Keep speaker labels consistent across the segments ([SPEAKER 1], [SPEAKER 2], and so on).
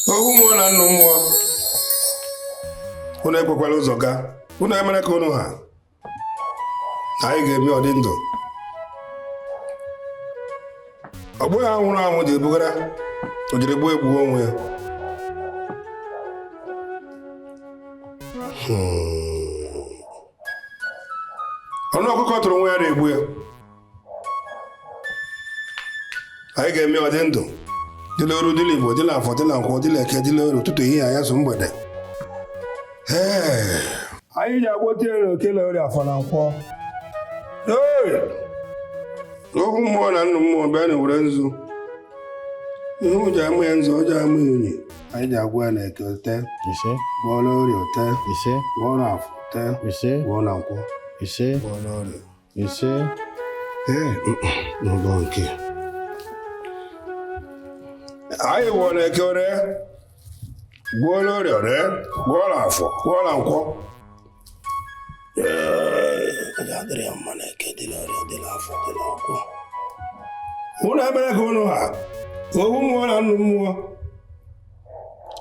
[SPEAKER 1] Ohu mmụọ na nnụ mmụọ. Unu ekwekwala ụzọ gaa. Unu emere ka unu ha. Anyị ga-ebi ọdị ndụ. Ọ bụghị anwụrụ anwụ ji ebugara. O jiri gbuo egbu onwe ya. Ọnụ ọkụkọ tụrụ nwa ya na-egbu ya. Anyị ga-eme ọdị ndụ. Dịla oru, dịla Igbo, dịla Afọ, dịla Nkwọ, dịla Eke, dịla Oru, ụtụtụ ehihie anyasụ mgbede. Anyị ji agwọ tiere okele Orie, Afọ na Nkwọ. Ohu mmụọ na nnụ mmụọ bịa na were nzu. Ihe m ji amụ ya nzu, ọ ji amụ ya unyi. Anyị ji agwọ ya na Eke ote. Gwọọ na Orie ote. Gwọọ na Afọ ote. Gwọọ na Nkwọ. Gwọọ na Orie. N'ụlọ nke. Anyị gwọọ na Eke ore. Gwọọ na Orie ore. Gwọọ na Afọ. Gwọọ na Nkwọ. Adịrị ya mma na Eke, dịla Orie, dịla Afọ, dịla Nkwọ. Unu emere ka unu ha. Ohu mmụọ na nnụ mmụọ.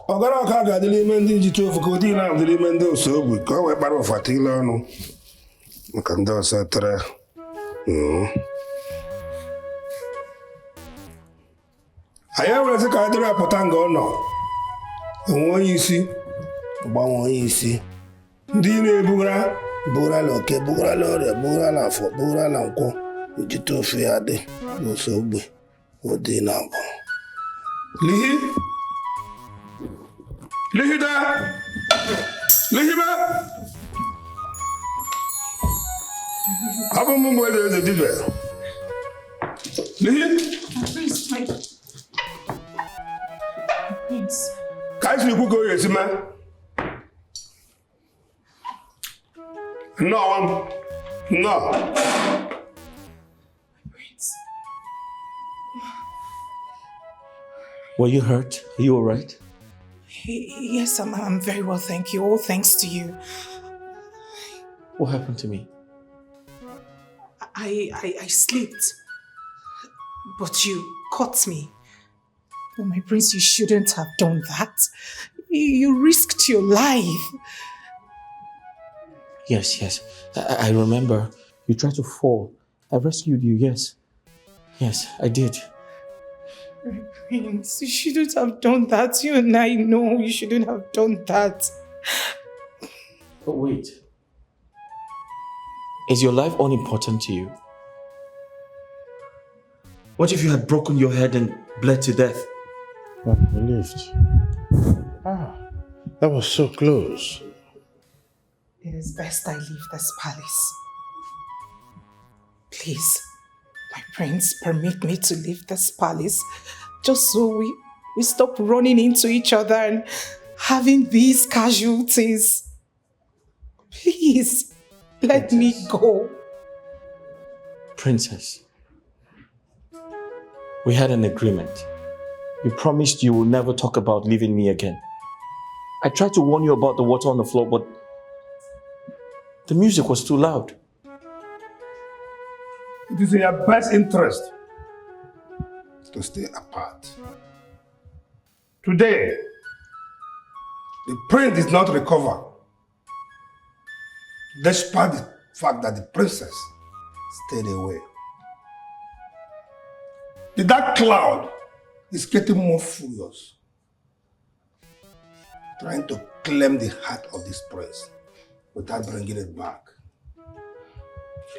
[SPEAKER 1] Ọgara ọka ga-adị n'ime ndị njite ofu ka ụdị na-adị n'ime ndị ose ogbi ka ọ wee kpara ụfata ile ọnụ maka ndị ọsọ tere. Anyị ewerezi ka anyị dịrị apụta nga ọ nọ. Enwe onye isi, gbanwe onye isi. Ndị na-ebugara bugara Oke, bugara Orie, bugara Afọ, bugara Nkwọ. Njite ofu ya dị n'ose ogbi ụdị na abụ. Lihida! Lihiba! Abụ m mgbe eze dibịa. Lihi! Ka anyị si ikwu ka o ga-esi mee? Nnọọ m. Nnọọ.
[SPEAKER 2] Were you hurt? Are you all right?
[SPEAKER 3] Yes, I'm very well, thank you. All thanks to you.
[SPEAKER 2] What happened to me?
[SPEAKER 3] I slipped, but you caught me. Oh, my prince, you shouldn't have done that. You risked your life.
[SPEAKER 2] Yes. I remember. You tried to fall. I rescued you, yes. Yes, I did.
[SPEAKER 3] Prince, you shouldn't have done that. You and I know you shouldn't have done that.
[SPEAKER 2] But wait. Is your life unimportant to you? What if you had broken your head and bled to death?
[SPEAKER 4] I'm relieved. That was so close.
[SPEAKER 3] It is best I leave this palace. Please, my prince, permit me to leave this palace just so we stop running into each other and having these casualties. Please, let me go.
[SPEAKER 2] Princess, we had an agreement. You promised you will never talk about leaving me again. I tried to warn you about the water on the floor, but the music was too loud.
[SPEAKER 1] It is in your best interest to stay apart. Today, the prince did not recover, despite the fact that the princess stayed away. The dark cloud is getting more furious, trying to claim the heart of this prince without bringing it back.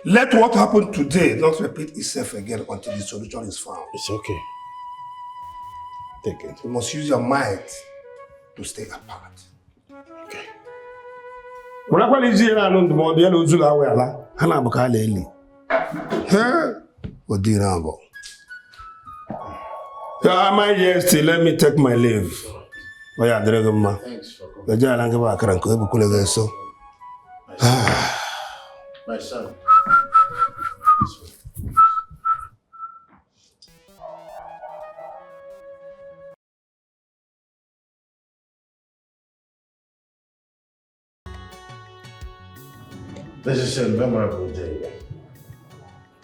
[SPEAKER 1] Let what happened today not repeat itself again until the solution is found.
[SPEAKER 4] It's okay. Take it.
[SPEAKER 1] You must use your mind to stay apart.
[SPEAKER 4] Okay.
[SPEAKER 1] When I call you na ndụmọdụ ya na ozu ga awe ala, ha na abuka ala eli. What do you know about? Am I yes to let me take my leave? Oya adịrịghị mma.
[SPEAKER 4] Thanks for coming.
[SPEAKER 1] Gaje ala nke ba akara nke ebukule ga eso.
[SPEAKER 4] My son. This way. This is a memorable day.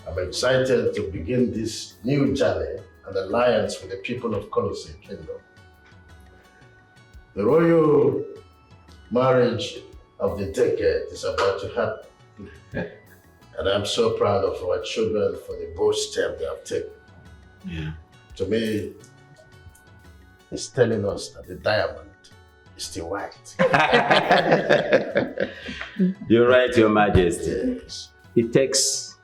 [SPEAKER 4] I'm excited to begin this new journey an alliance with the people of Colosseum Kingdom. The royal marriage of the decade is about to happen. And I'm so proud of our children for the bold step they have taken.
[SPEAKER 2] Yeah.
[SPEAKER 4] To me, it's telling us that the diamond is still white.
[SPEAKER 5] You're right, Your Majesty.
[SPEAKER 4] Yes.
[SPEAKER 5] It takes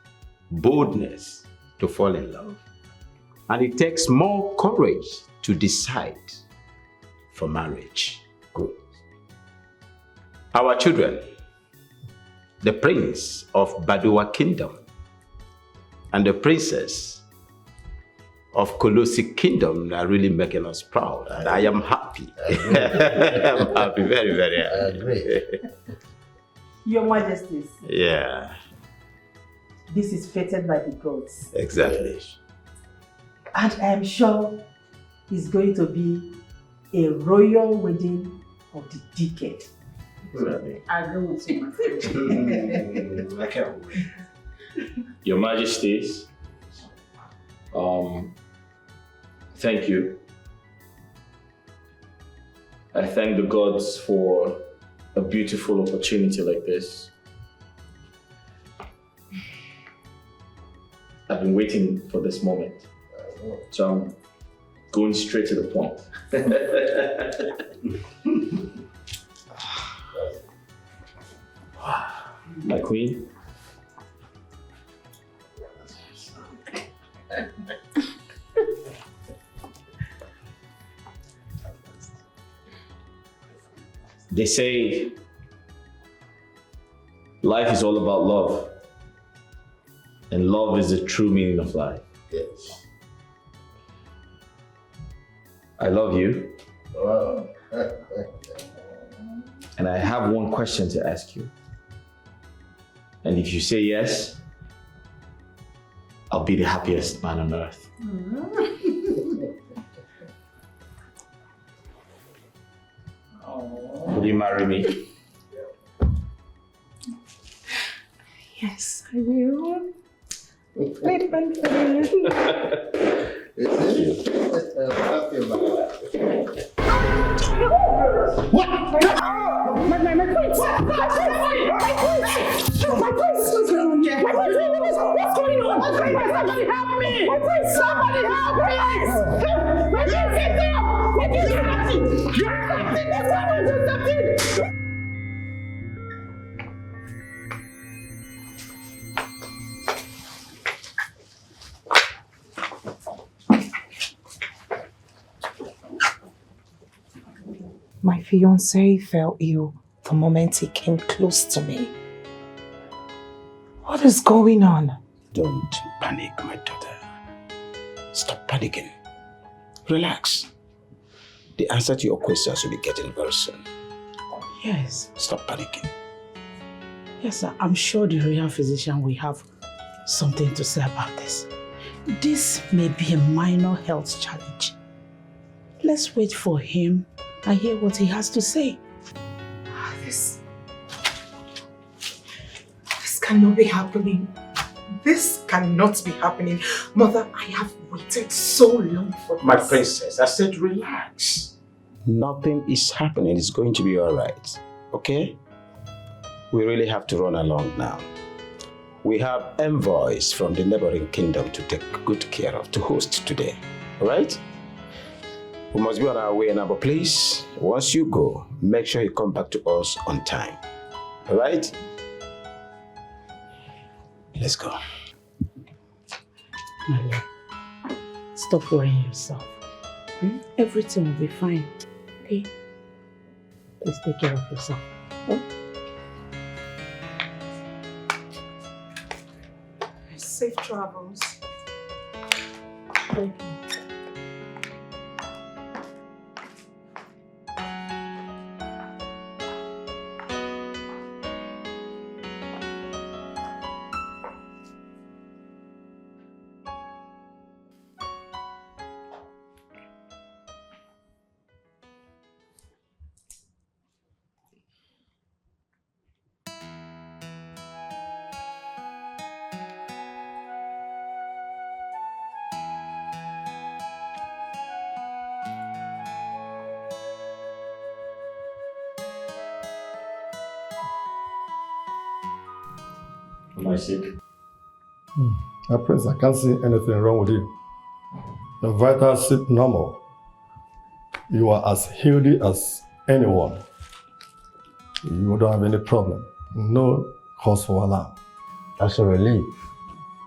[SPEAKER 5] boldness to fall in love. And it takes more courage to decide for marriage.
[SPEAKER 4] Good.
[SPEAKER 5] Our children, the prince of Badua Kingdom and the princess of Colossi Kingdom are really making us proud. And I am happy. I'm happy, very, very
[SPEAKER 4] I
[SPEAKER 5] happy.
[SPEAKER 4] agree.
[SPEAKER 6] Your Majesties,
[SPEAKER 5] Yeah,
[SPEAKER 6] this is fated by the gods.
[SPEAKER 5] exactly.
[SPEAKER 6] And I am sure it's going to be a royal wedding of the decade. I agree with you, my friend.
[SPEAKER 2] Your Majesties, thank you. I thank the gods for a beautiful opportunity like this. I've been waiting for this moment, so I'm going straight to the point. My queen. They say life is all about love, and love is the true meaning of life.
[SPEAKER 4] Yes.
[SPEAKER 2] I love you,
[SPEAKER 4] Wow.
[SPEAKER 2] and I have one question to ask you. And if you say yes, I'll be the happiest man on earth. Will you marry me?
[SPEAKER 3] Yes, I will. Wait,
[SPEAKER 4] I'm happy about that.
[SPEAKER 3] My fiancé fell ill the moment he came close to me. What is going on?
[SPEAKER 7] Don't panic, my daughter. Stop panicking. Relax. The answer to your questions will be getting very soon.
[SPEAKER 3] Yes.
[SPEAKER 7] Stop panicking.
[SPEAKER 8] Yes, sir. I'm sure the royal physician will have something to say about this. This may be a minor health challenge. Let's wait for him and hear what he has to say.
[SPEAKER 3] This cannot be happening. This cannot be happening. Mother, I have waited so long for this.
[SPEAKER 7] My princess, I said relax. Nothing is happening. It's going to be all right. Okay? We really have to run along now. We have envoys from the neighboring kingdom to take good care of, to host today. All right? We must be on our way now, but please, once you go, make sure you come back to us on time. All right? Let's go.
[SPEAKER 8] My love, stop worrying yourself. Everything will be fine. Okay? Please take care of yourself. Oh?
[SPEAKER 3] Safe travels.
[SPEAKER 8] Thank you.
[SPEAKER 2] Am I sick?
[SPEAKER 9] Prince, I can't see anything wrong with you. Your vitals seem normal. You are as healthy as anyone. You don't have any problem. No cause for alarm.
[SPEAKER 4] That's a relief.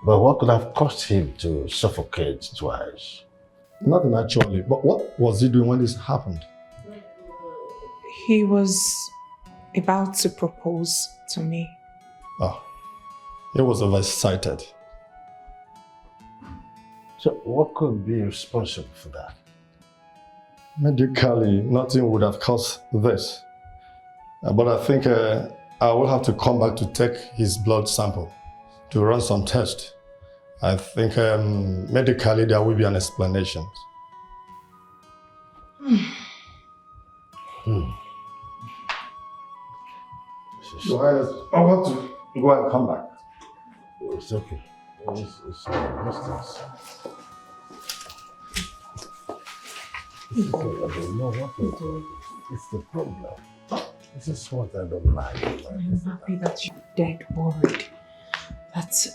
[SPEAKER 4] But what could have caused him to suffocate twice?
[SPEAKER 9] Nothing actually. But what was he doing when this happened?
[SPEAKER 3] He was about to propose to me.
[SPEAKER 9] Oh, he was overexcited.
[SPEAKER 4] So what could be responsible for that?
[SPEAKER 9] Medically, nothing would have caused this. But I think I will have to come back to take his blood sample to run some tests. I think medically there will be an explanation. Your Highness, I want to go and come back.
[SPEAKER 4] It's okay. It's distance. I don't know what to do. It's the problem. This is what I don't like.
[SPEAKER 3] I'm happy that you're dead worried. That's it.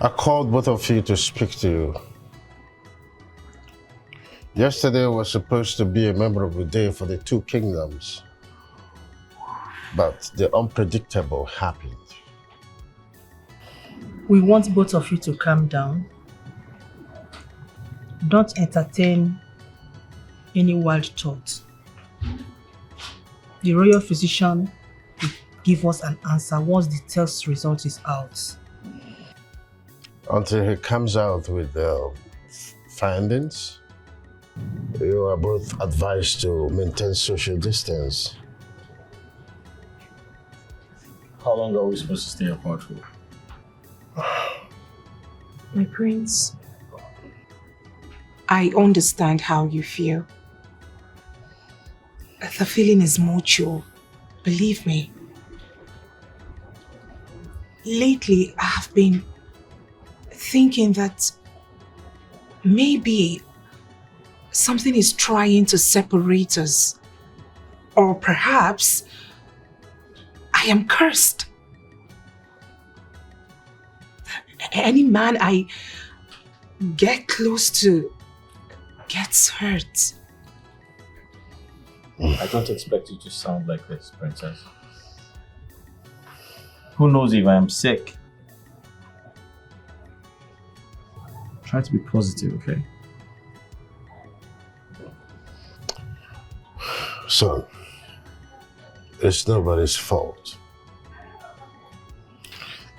[SPEAKER 4] I called both of you to speak to you. Yesterday was supposed to be a memorable day for the two kingdoms, but the unpredictable happened.
[SPEAKER 6] We want both of you to calm down. Don't entertain any wild thoughts. The royal physician will give us an answer once the test result is out.
[SPEAKER 4] Until he comes out with findings, you are both advised to maintain social distance.
[SPEAKER 2] How long are we supposed to stay apart for?
[SPEAKER 3] My prince, I understand how you feel. The feeling is mutual, believe me. Lately, I have been thinking that maybe something is trying to separate us. Or perhaps I am cursed. Any man I get close to gets hurt.
[SPEAKER 2] I don't expect you to sound like this, princess. Who knows if I am sick? Try to be positive, okay?
[SPEAKER 4] Son, it's nobody's fault.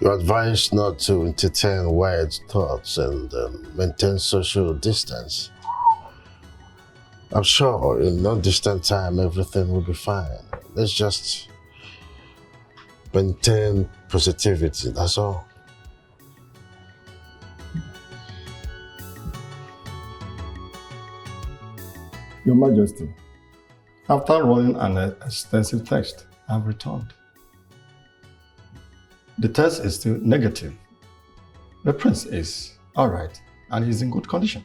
[SPEAKER 4] You're advised not to entertain wild thoughts and maintain social distance. I'm sure in no distant time everything will be fine. Let's just maintain positivity, that's all.
[SPEAKER 9] Your Majesty, after running an extensive test, I've returned. The test is still negative. The prince is all right and he's in good condition.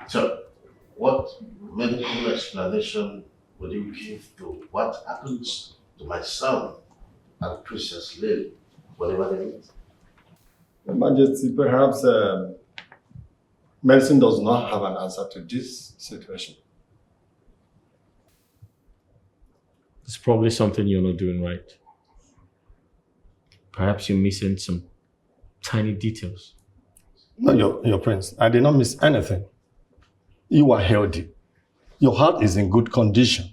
[SPEAKER 4] So, what medical explanation would you give to what happens to my son and Princess Lily, whatever they need?
[SPEAKER 9] Your Majesty, perhaps medicine does not have an answer to this situation.
[SPEAKER 2] It's probably something you're not doing right. Perhaps you're missing some tiny details.
[SPEAKER 9] No, your prince, I did not miss anything. You are healthy. Your heart is in good condition.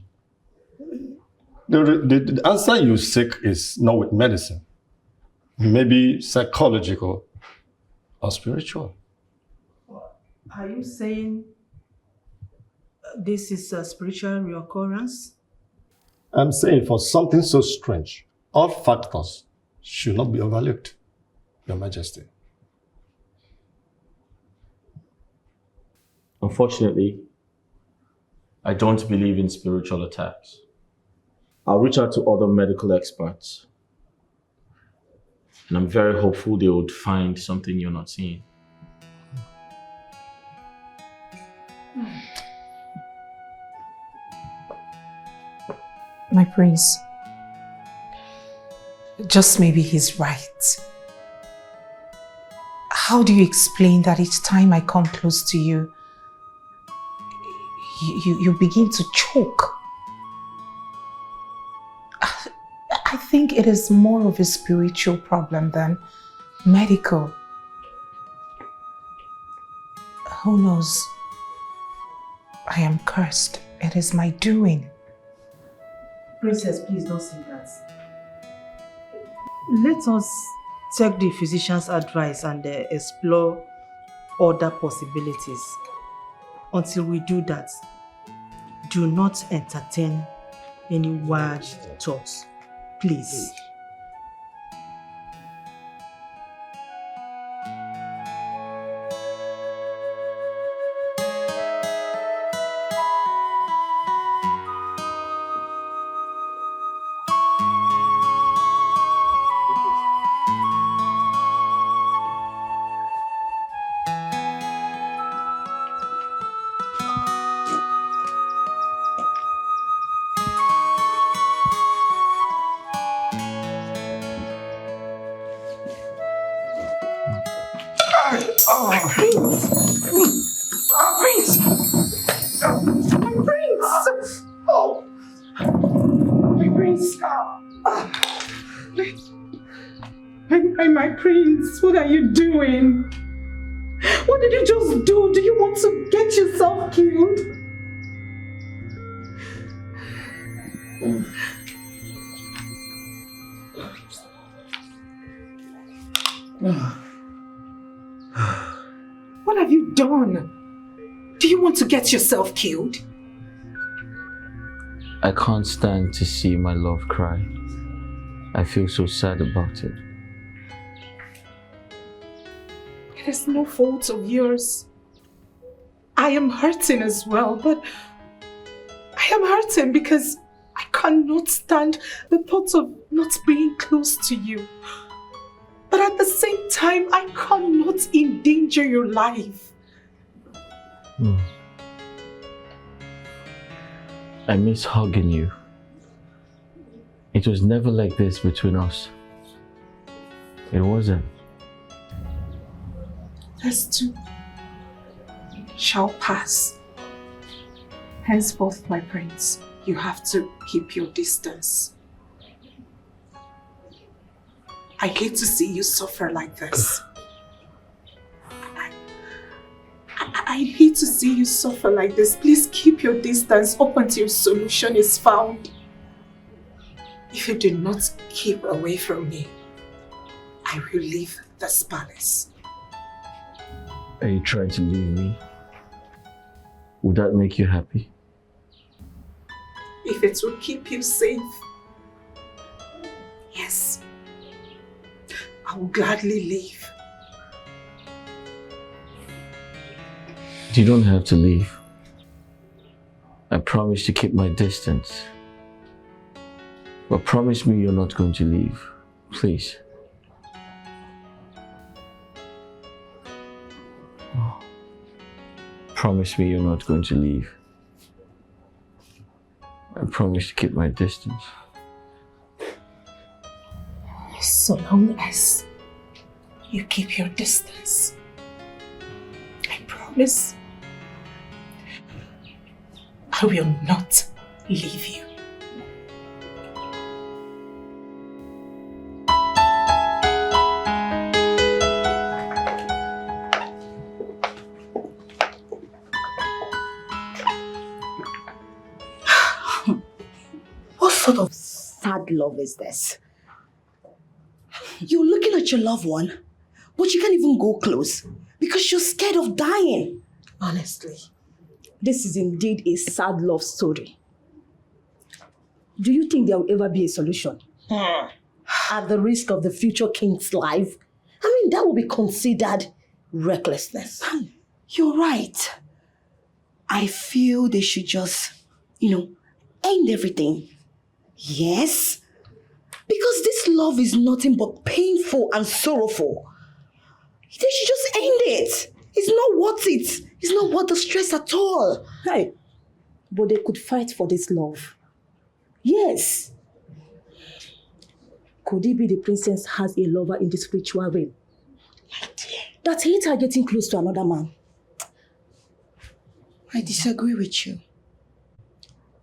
[SPEAKER 9] The answer you seek is not with medicine. Maybe psychological or spiritual.
[SPEAKER 6] Are you saying this is a spiritual reoccurrence?
[SPEAKER 9] I'm saying for something so strange, all factors should not be overlooked, Your Majesty.
[SPEAKER 2] Unfortunately, I don't believe in spiritual attacks. I'll reach out to other medical experts. And I'm very hopeful they would find something you're not seeing.
[SPEAKER 3] My prince, just maybe he's right. How do you explain that each time I come close to you, you begin to choke? I think it is more of a spiritual problem than medical. Who knows? I am cursed. It is my doing.
[SPEAKER 6] Princess, please don't say that. Let us take the physician's advice and explore other possibilities. Until we do that, do not entertain any wild thoughts, please.
[SPEAKER 3] My prince, what are you doing? What did you just do? Do you want to get yourself killed? What have you done? Do you want to get yourself killed?
[SPEAKER 2] I can't stand to see my love cry. I feel so sad about it.
[SPEAKER 3] It is no fault of yours. I am hurting as well, but I am hurting because I cannot stand the thought of not being close to you. But at the same time, I cannot endanger your life.
[SPEAKER 2] I miss hugging you. It was never like this between us. It wasn't.
[SPEAKER 3] This too shall pass. Henceforth, my prince, you have to keep your distance. I hate to see you suffer like this. I hate to see you suffer like this. Please keep your distance up until solution is found. If you do not keep away from me, I will leave this palace.
[SPEAKER 2] Are you trying to leave me? Would that make you happy?
[SPEAKER 3] If it will keep you safe, yes, I will gladly leave.
[SPEAKER 2] You don't have to leave. I promise to keep my distance. But promise me you're not going to leave. Please. Promise me you're not going to leave. I promise to keep my distance.
[SPEAKER 3] So long as you keep your distance, I promise I will not leave you.
[SPEAKER 10] What sort of sad love is this? You're looking at your loved one, but you can't even go close because you're scared of dying.
[SPEAKER 3] Honestly,
[SPEAKER 10] this is indeed a sad love story. Do you think there will ever be a solution? At the risk of the future king's life? I mean, that will be considered recklessness. You're right. I feel they should just, end everything. Yes, because this love is nothing but painful and sorrowful. They should just end it. It's not worth it. It's not worth the stress at all. Hey, but they could fight for this love. Yes. Could it be the princess has a lover in the spiritual realm?
[SPEAKER 3] My dear.
[SPEAKER 10] That hates her getting close to another man.
[SPEAKER 3] I disagree with you.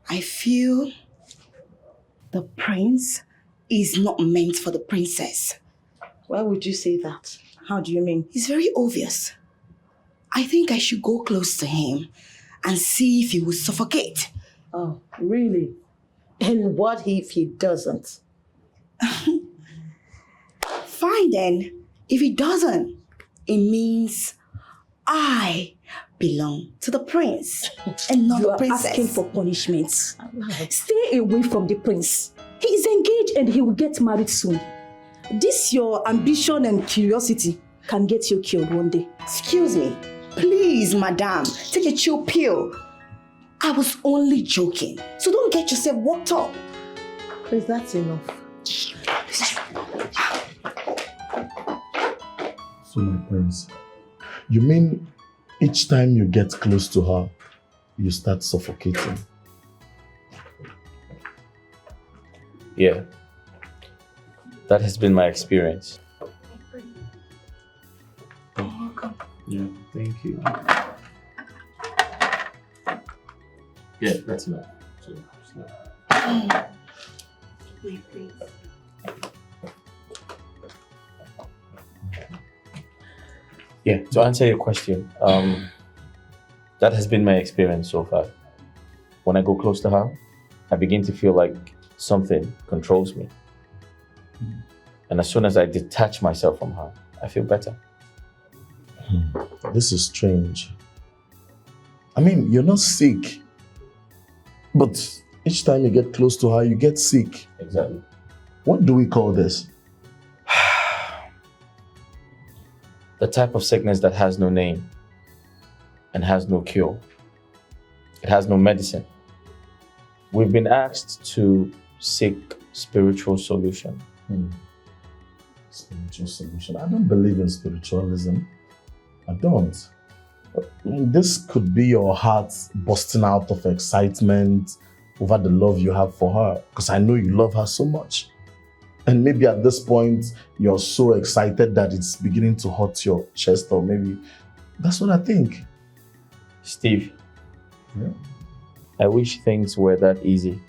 [SPEAKER 3] I feel the prince is not meant for the princess.
[SPEAKER 10] Why would you say that? How do you mean?
[SPEAKER 3] It's very obvious. I think I should go close to him and see if he will suffocate.
[SPEAKER 10] Oh, really? And what if he doesn't?
[SPEAKER 3] Fine then. If he doesn't, it means I belong to the prince and not the princess.
[SPEAKER 10] You are asking for punishments. Stay away from the prince. He is engaged and he will get married soon. This your ambition and curiosity can get you killed one day.
[SPEAKER 3] Excuse me. Please, madam, take a chill pill. I was only joking. So don't get yourself worked up.
[SPEAKER 10] Please, that's enough.
[SPEAKER 9] So, my prince, you mean each time you get close to her, you start suffocating?
[SPEAKER 2] Yeah. That has been my experience. Yeah, thank you. Yeah, that's enough. Yeah, to answer your question, that has been my experience so far. When I go close to her, I begin to feel like something controls me. And as soon as I detach myself from her, I feel better.
[SPEAKER 9] This is strange. I mean, you're not sick, but each time you get close to her, you get sick.
[SPEAKER 2] Exactly.
[SPEAKER 9] What do we call this?
[SPEAKER 2] The type of sickness that has no name and has no cure. It has no medicine. We've been asked to seek spiritual solution.
[SPEAKER 9] Spiritual solution. I don't believe in spiritualism. I don't. This could be your heart bursting out of excitement over the love you have for her, because I know you love her so much. And maybe at this point, you're so excited that it's beginning to hurt your chest, or maybe that's what I think.
[SPEAKER 2] Steve, I wish things were that easy.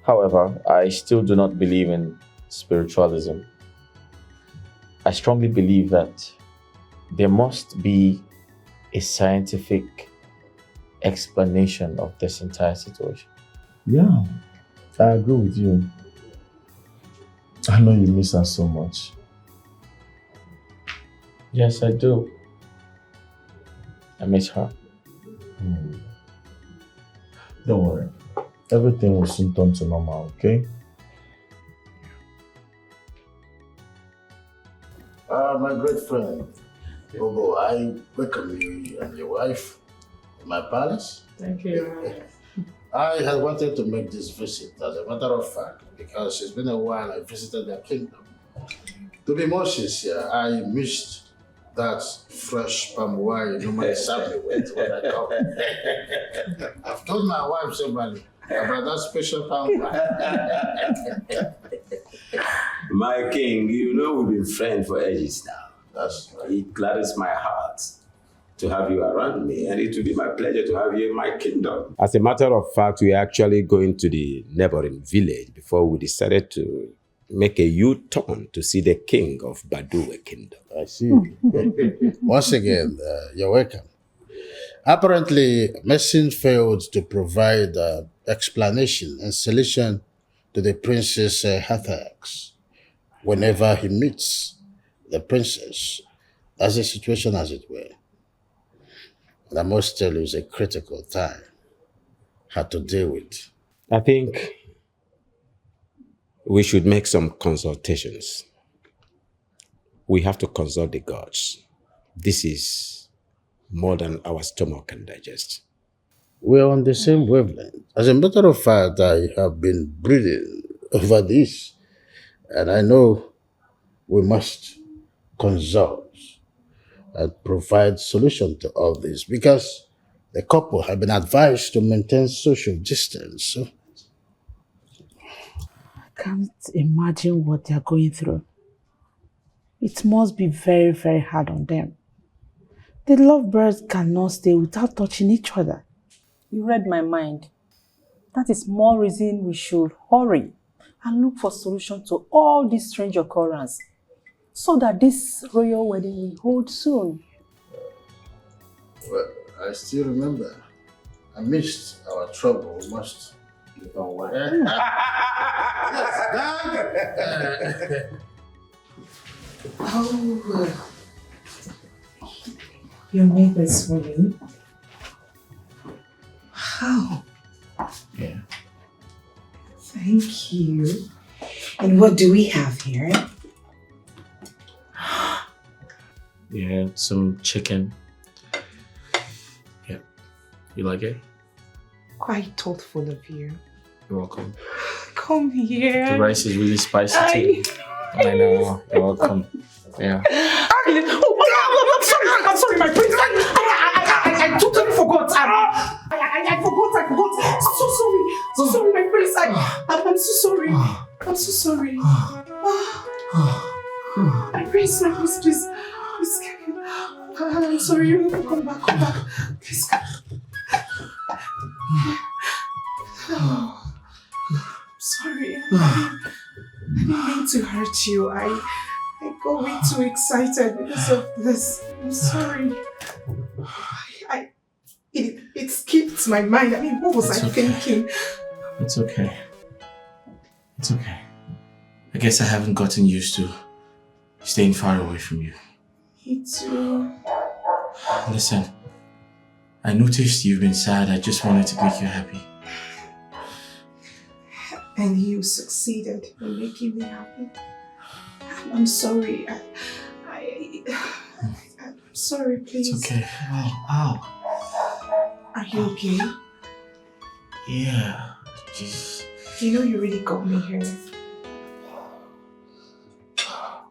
[SPEAKER 2] However, I still do not believe in spiritualism. I strongly believe that there must be a scientific explanation of this entire situation.
[SPEAKER 9] Yeah, I agree with you. I know you miss her so much.
[SPEAKER 2] Yes, I do. I miss her.
[SPEAKER 9] Don't worry. Everything will soon turn to normal, okay?
[SPEAKER 4] My great friend, Bobo, I welcome you and your wife in my palace.
[SPEAKER 3] Thank you.
[SPEAKER 4] I had wanted to make this visit, as a matter of fact, because it's been a while I visited their kingdom. To be more sincere, I missed that fresh palm wine you normally serve me with when I come. I've told my wife severally about that special palm wine.
[SPEAKER 5] My king, you know we've been friends for ages now.
[SPEAKER 4] That's right.
[SPEAKER 5] It gladdens my heart to have you around me, and it will be my pleasure to have you in my kingdom. As a matter of fact, we are actually going to the neighboring village before we decided to make a U-turn to see the king of Badua Kingdom.
[SPEAKER 4] I see. Once again, you're welcome. Apparently, Messin failed to provide explanation and solution to the prince's attacks. Whenever he meets the princess, that's the situation as it were. And I must tell you, it's a critical time. Had to deal with.
[SPEAKER 5] I think we should make some consultations. We have to consult the gods. This is more than our stomach can digest.
[SPEAKER 4] we're on the same wavelength. As a matter of fact, I have been brooding over this, and I know we must consult and provide solution to all this because the couple have been advised to maintain social distance. So
[SPEAKER 8] I can't imagine what they're going through. It must be very, very hard on them. The lovebirds cannot stay without touching each other.
[SPEAKER 6] You read my mind. That is more reason we should hurry and look for solution to all these strange occurrences so that this royal wedding will hold soon.
[SPEAKER 4] well, I still remember. Amidst our trouble, we must live on one.
[SPEAKER 3] Oh, you made this for me? How?
[SPEAKER 2] Yeah.
[SPEAKER 3] Thank you. And what do we have here?
[SPEAKER 2] Yeah, some chicken. Yeah. You like it?
[SPEAKER 3] Quite thoughtful of you.
[SPEAKER 2] You're welcome.
[SPEAKER 3] Come here.
[SPEAKER 2] The rice is really spicy too. I know. You're welcome. Yeah.
[SPEAKER 3] I'm sorry, my prince. I totally forgot. I forgot. So sorry, my prince. I'm so sorry. I'm so sorry. My prince, please. I'm sorry. Come back. Please come. Sorry. I didn't mean to hurt you. I got way too excited because of this. I'm sorry. It skipped my mind. I mean, what was I thinking?
[SPEAKER 2] It's okay. It's okay. I guess I haven't gotten used to staying far away from you.
[SPEAKER 3] Me too.
[SPEAKER 2] Listen, I noticed you've been sad. I just wanted to make you happy.
[SPEAKER 3] And you succeeded in making me happy. I'm sorry. I'm sorry, please.
[SPEAKER 2] It's okay. Ow.
[SPEAKER 3] Are you okay?
[SPEAKER 2] Yeah. Just...
[SPEAKER 3] You know you really got me here.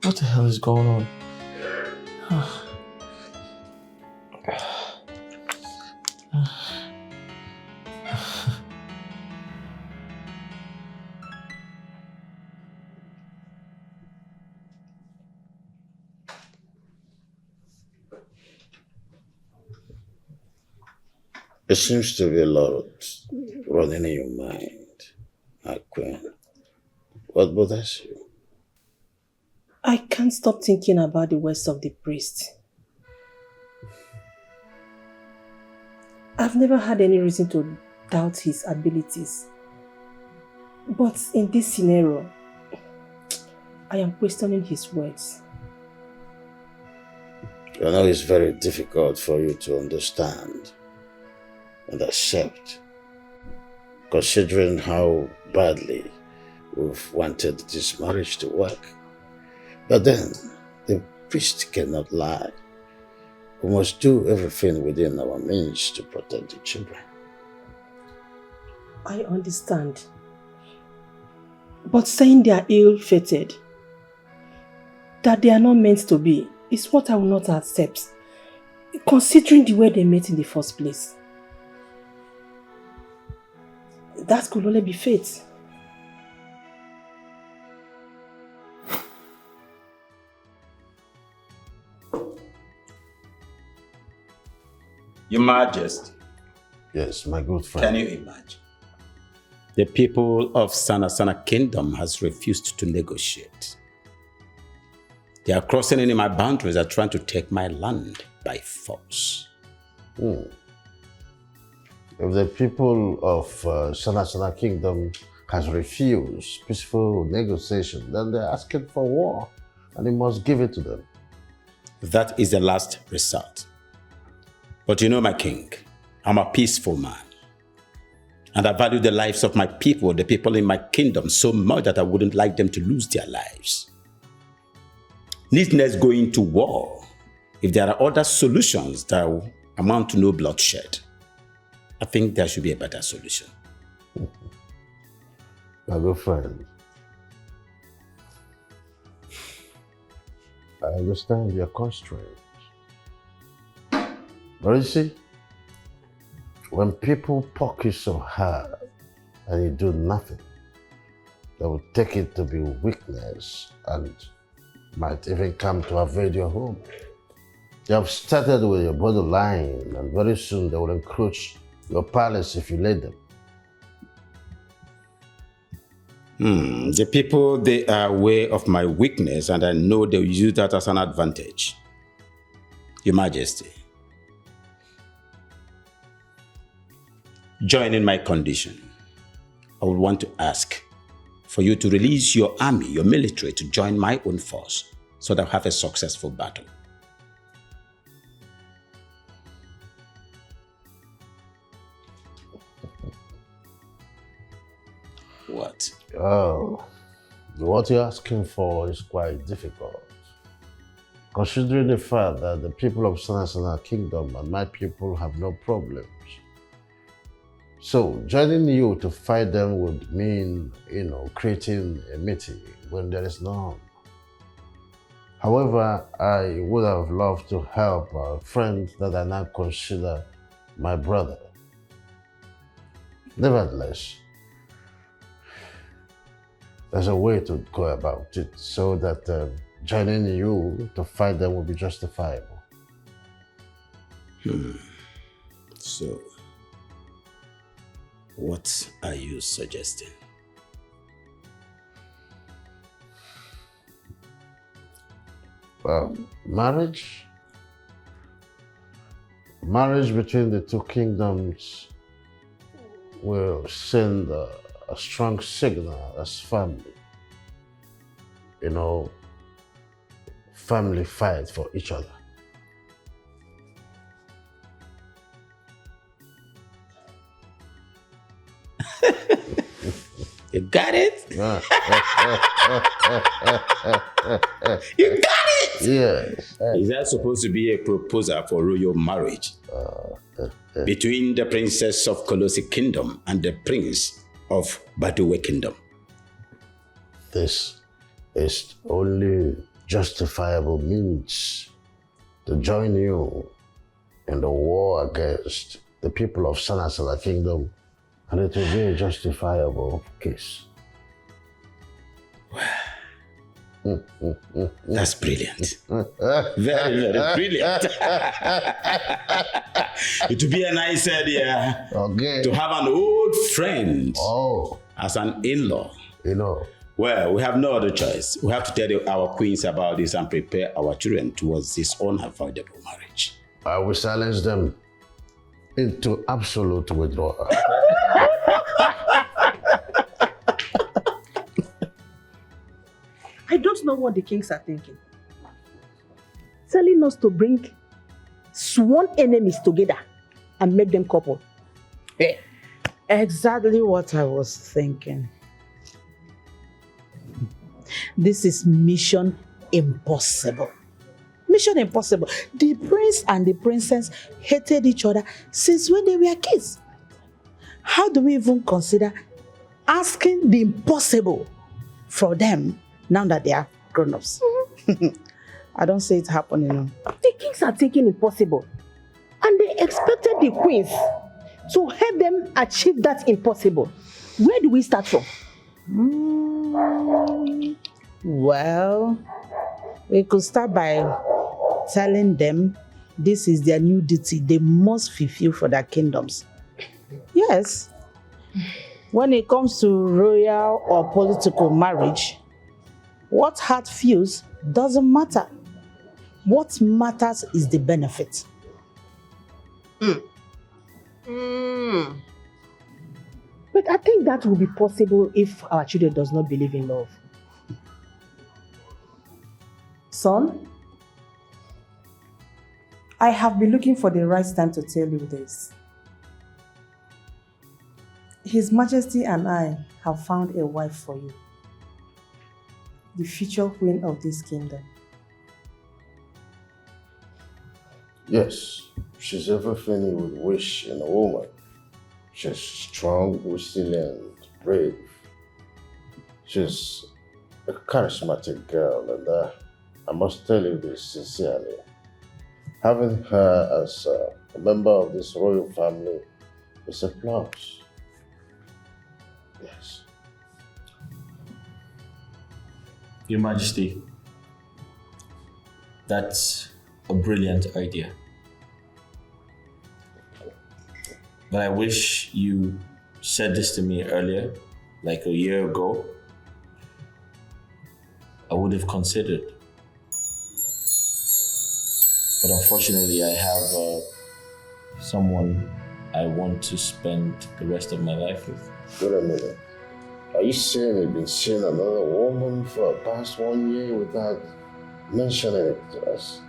[SPEAKER 2] What the hell is going on?
[SPEAKER 4] There seems to be a lot running in your mind, my queen. What bothers you?
[SPEAKER 10] I can't stop thinking about the words of the priest. I've never had any reason to doubt his abilities. But in this scenario, I am questioning his words.
[SPEAKER 4] I know it's very difficult for you to understand and accept, considering how badly we've wanted this marriage to work. But then, the priest cannot lie. We must do everything within our means to protect the children.
[SPEAKER 10] I understand. But saying they are ill-fated, that they are not meant to be, is what I will not accept, considering the way they met in the first place. That could only be fate.
[SPEAKER 5] Your Majesty.
[SPEAKER 4] Yes, my good friend.
[SPEAKER 5] Can you imagine?
[SPEAKER 7] The people of Sana Kingdom has refused to negotiate. They are crossing into my boundaries and trying to take my land by force.
[SPEAKER 4] If the people of Sana Kingdom has refused peaceful negotiation, then they're asking for war, and you must give it to them.
[SPEAKER 7] That is the last resort. But you know, my king, I'm a peaceful man. And I value the lives of my people, the people in my kingdom, so much that I wouldn't like them to lose their lives. Needless going to war if there are other solutions that will amount to no bloodshed. I think there should be a better solution.
[SPEAKER 4] My good friend, I understand your constraints. But you see, when people poke you so hard and you do nothing, they will take it to be weakness and might even come to invade your home. They have started with your borderline, and very soon they will encroach your palace if you let them.
[SPEAKER 7] The people, they are aware of my weakness, and I know they'll use that as an advantage. Your Majesty, joining my condition, I would want to ask for you to release your army, your military, to join my own force so that I'll have a successful battle. What?
[SPEAKER 4] Oh, what you're asking for is quite difficult. Considering the fact that the people of Sanasana Kingdom and my people have no problems. So, joining you to fight them would mean, creating a meeting when there is none. However, I would have loved to help a friend that I now consider my brother. Nevertheless, there's a way to go about it so that joining you to fight them will be justifiable.
[SPEAKER 7] So, what are you suggesting?
[SPEAKER 4] Well, marriage between the two kingdoms will send a strong signal as family. Family fight for each other.
[SPEAKER 7] You got it? You got it!
[SPEAKER 4] Yes.
[SPEAKER 7] Is that supposed to be a proposal for royal marriage between the princess of Colossi Kingdom and the prince of Baduwe Kingdom?
[SPEAKER 4] This is only justifiable means to join you in the war against the people of Sanasala Kingdom, and it will be a justifiable case.
[SPEAKER 7] That's brilliant. Very, very brilliant. It would be a nice idea to have an old friend as an in-law. Well, we have no other choice. We have to tell our queens about this and prepare our children towards this unavoidable marriage.
[SPEAKER 4] I will silence them into absolute withdrawal.
[SPEAKER 10] I don't know what the kings are thinking. Telling us to bring sworn enemies together and make them couple.
[SPEAKER 8] Exactly what I was thinking. This is mission impossible. Mission impossible. The prince and the princess hated each other since when they were kids. How do we even consider asking the impossible for them now that they are grown-ups? I don't see it happening.
[SPEAKER 10] The kings are thinking impossible. And they expected the queens to help them achieve that impossible. Where do we start from?
[SPEAKER 8] Well, we could start by telling them this is their new duty they must fulfill for their kingdoms. Yes. When it comes to royal or political marriage, what heart feels doesn't matter. What matters is the benefit.
[SPEAKER 10] But I think that will be possible if our children does not believe in love.
[SPEAKER 6] Son, I have been looking for the right time to tell you this. His Majesty and I have found a wife for you, the future queen of this kingdom.
[SPEAKER 4] Yes, she's everything you would wish in a woman. She's strong, resilient, brave. She's a charismatic girl, and I must tell you this sincerely. Having her as a member of this royal family is a plus. Yes.
[SPEAKER 2] Your Majesty, that's a brilliant idea. But I wish you said this to me earlier, like a year ago. I would have considered. But unfortunately, I have someone I want to spend the rest of my life with.
[SPEAKER 4] Wait a minute. Are you saying you've been seeing another woman for the past 1 year without mentioning it to us?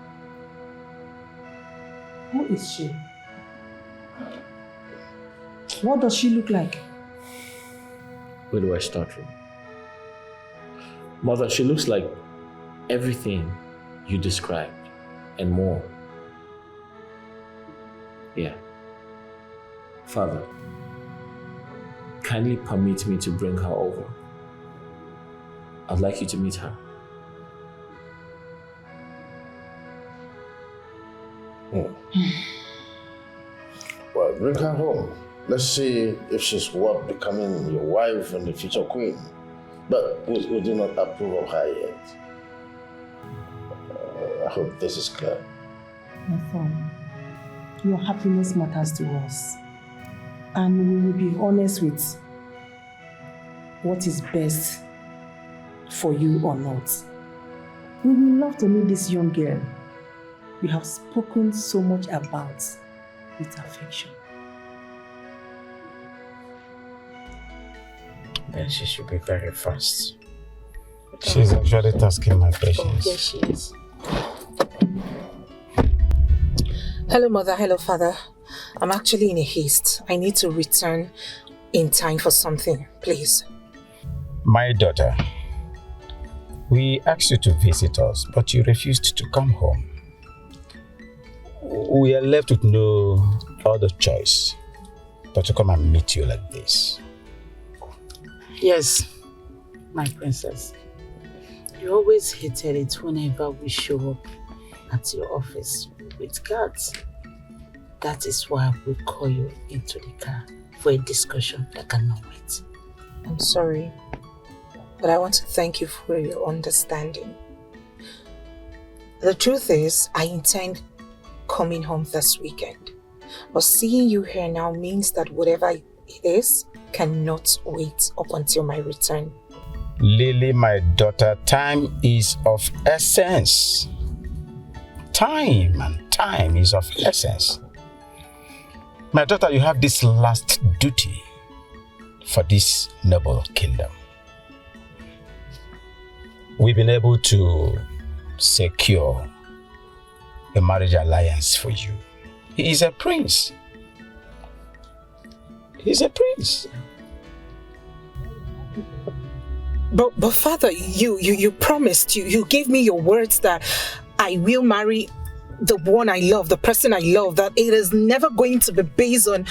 [SPEAKER 3] Who is she? What does she look like?
[SPEAKER 2] Where do I start from? Mother, she looks like everything you described and more. Yeah. Father, kindly permit me to bring her over. I'd like you to meet her.
[SPEAKER 4] Well, bring her home. Let's see if she's worth becoming your wife and the future queen. But we do not approve of her yet. I hope this is clear.
[SPEAKER 3] My son, your happiness matters to us. And we will be honest with what is best for you or not. We would love to meet this young girl you have spoken so much about with affection.
[SPEAKER 7] Then she should be very fast. She's actually tasking my patience.
[SPEAKER 3] Yes, she is. Hello, Mother. Hello, Father. I'm actually in a haste. I need to return in time for something, please.
[SPEAKER 7] My daughter, we asked you to visit us, but you refused to come home. We are left with no other choice but to come and meet you like this.
[SPEAKER 8] Yes, my princess. You always hated it whenever we show up at your office with guards. That is why we call you into the car for a discussion that cannot wait.
[SPEAKER 3] I'm sorry, but I want to thank you for your understanding. The truth is, I intend coming home this weekend. But seeing you here now means that whatever it is cannot wait up until my return.
[SPEAKER 7] Lily, my daughter, time is of essence. Time is of essence. My daughter, you have this last duty for this noble kingdom. We've been able to secure a marriage alliance for you. He is a prince. He's a prince.
[SPEAKER 3] But Father, you promised, you gave me your words that I will marry the one I love, the person I love, that it is never going to be based on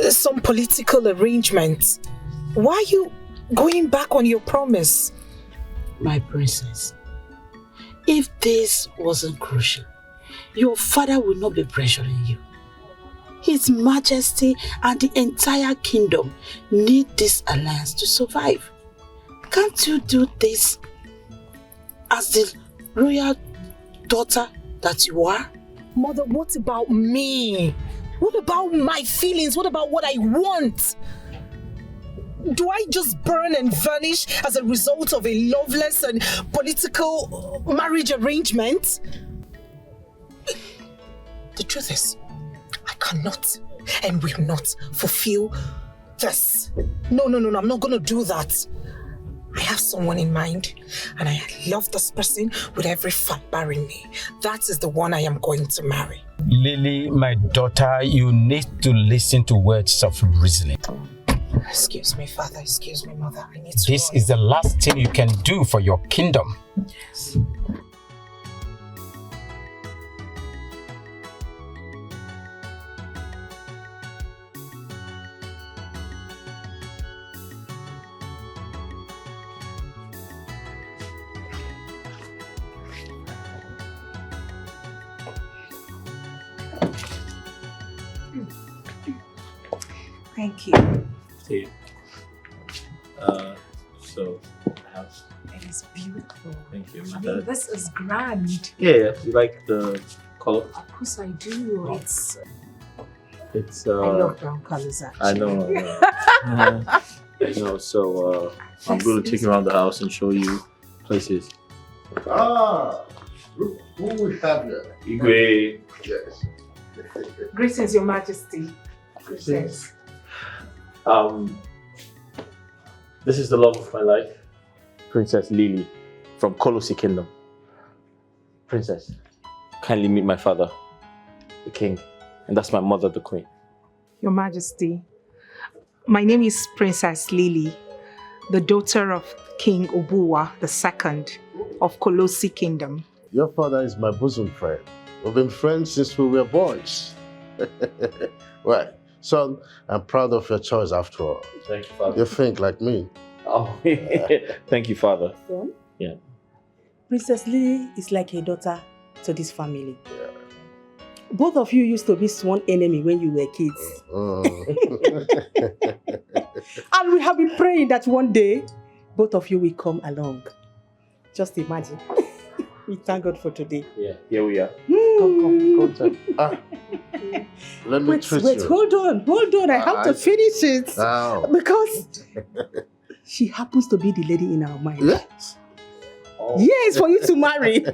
[SPEAKER 3] some political arrangement. Why are you going back on your promise?
[SPEAKER 8] My princess, if this wasn't crucial, your father would not be pressuring you. His Majesty and the entire kingdom need this alliance to survive. Can't you do this as the royal daughter that you are?
[SPEAKER 3] Mother, what about me? What about my feelings? What about what I want? Do I just burn and vanish as a result of a loveless and political marriage arrangement? The truth is, I cannot and will not fulfill this. No, I'm not going to do that. I have someone in mind, and I love this person with every fiber in me. That is the one I am going to marry.
[SPEAKER 7] Lily, my daughter, you need to listen to words of reasoning.
[SPEAKER 3] Excuse me, Father. Excuse me, Mother. I need to.
[SPEAKER 7] This is the last thing you can do for your kingdom.
[SPEAKER 3] Yes. Thank you.
[SPEAKER 2] See. So, house.
[SPEAKER 3] It is beautiful.
[SPEAKER 2] Thank you.
[SPEAKER 3] I mean, this is grand.
[SPEAKER 2] Yeah. You like the color?
[SPEAKER 3] Of course I do.
[SPEAKER 2] It's.
[SPEAKER 3] I love brown colors actually.
[SPEAKER 2] I know. I know. So I'm going to take you around the house and show you places.
[SPEAKER 4] Who we have here?
[SPEAKER 2] Igwe.
[SPEAKER 4] Yes.
[SPEAKER 3] Greetings, Your Majesty.
[SPEAKER 2] Greetings. This is the love of my life, Princess Lily from Kolosi Kingdom. Princess, kindly meet my father, the king, and that's my mother, the queen.
[SPEAKER 3] Your Majesty, my name is Princess Lily, the daughter of King Obuwa II of Kolosi Kingdom.
[SPEAKER 4] Your father is my bosom friend. We've been friends since we were boys. Right. Son, I'm proud of your choice after all.
[SPEAKER 2] Thank you, Father.
[SPEAKER 4] You think like me.
[SPEAKER 2] Oh, thank you, Father.
[SPEAKER 10] Son?
[SPEAKER 2] Yeah.
[SPEAKER 10] Princess Lily is like a daughter to this family. Yeah. Both of you used to be sworn enemy when you were kids. And we have been praying that one day, both of you will come along. Just imagine. We thank God for today.
[SPEAKER 2] Yeah, here we are.
[SPEAKER 10] Come.
[SPEAKER 4] Let me treat you.
[SPEAKER 10] Hold on. I have to finish it. Because she happens to be the lady in our mind.
[SPEAKER 4] Yes.
[SPEAKER 10] Oh. Yes, for you to marry.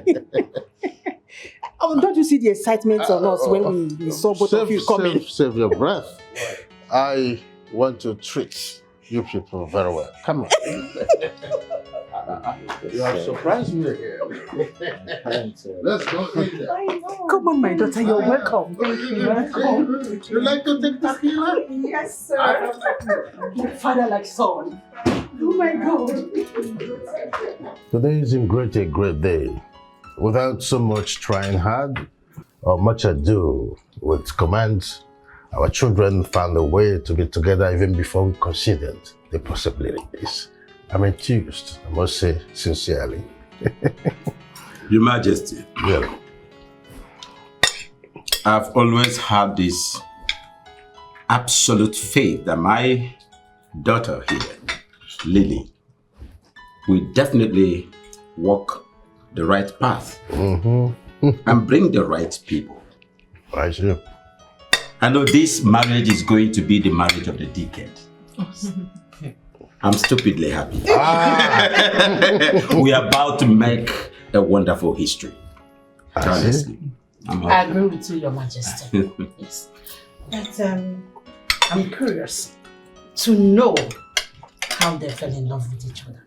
[SPEAKER 10] Don't you see the excitement on us when we saw both of you coming?
[SPEAKER 4] Save your breath. I want to treat you people very well. Come on. You have surprised me here. Let's go in there.
[SPEAKER 10] Come on, my daughter, you're welcome.
[SPEAKER 4] Thank you. Welcome. You like to take tequila?
[SPEAKER 3] Yes, sir.
[SPEAKER 10] Like father, like son. Oh my God.
[SPEAKER 4] Today is a great day. Without so much trying hard or much ado with commands, our children found a way to be together even before we considered the possibilities. I'm enthused, I must say sincerely.
[SPEAKER 5] Your Majesty,
[SPEAKER 4] Yeah.
[SPEAKER 5] I've always had this absolute faith that my daughter here, Lily, will definitely walk the right path and bring the right people.
[SPEAKER 4] I see.
[SPEAKER 5] I know this marriage is going to be the marriage of the decade. I'm stupidly happy. We are about to make a wonderful history. Honestly.
[SPEAKER 8] I agree with you, Your Majesty. Yes. But I'm curious to know how they fell in love with each other.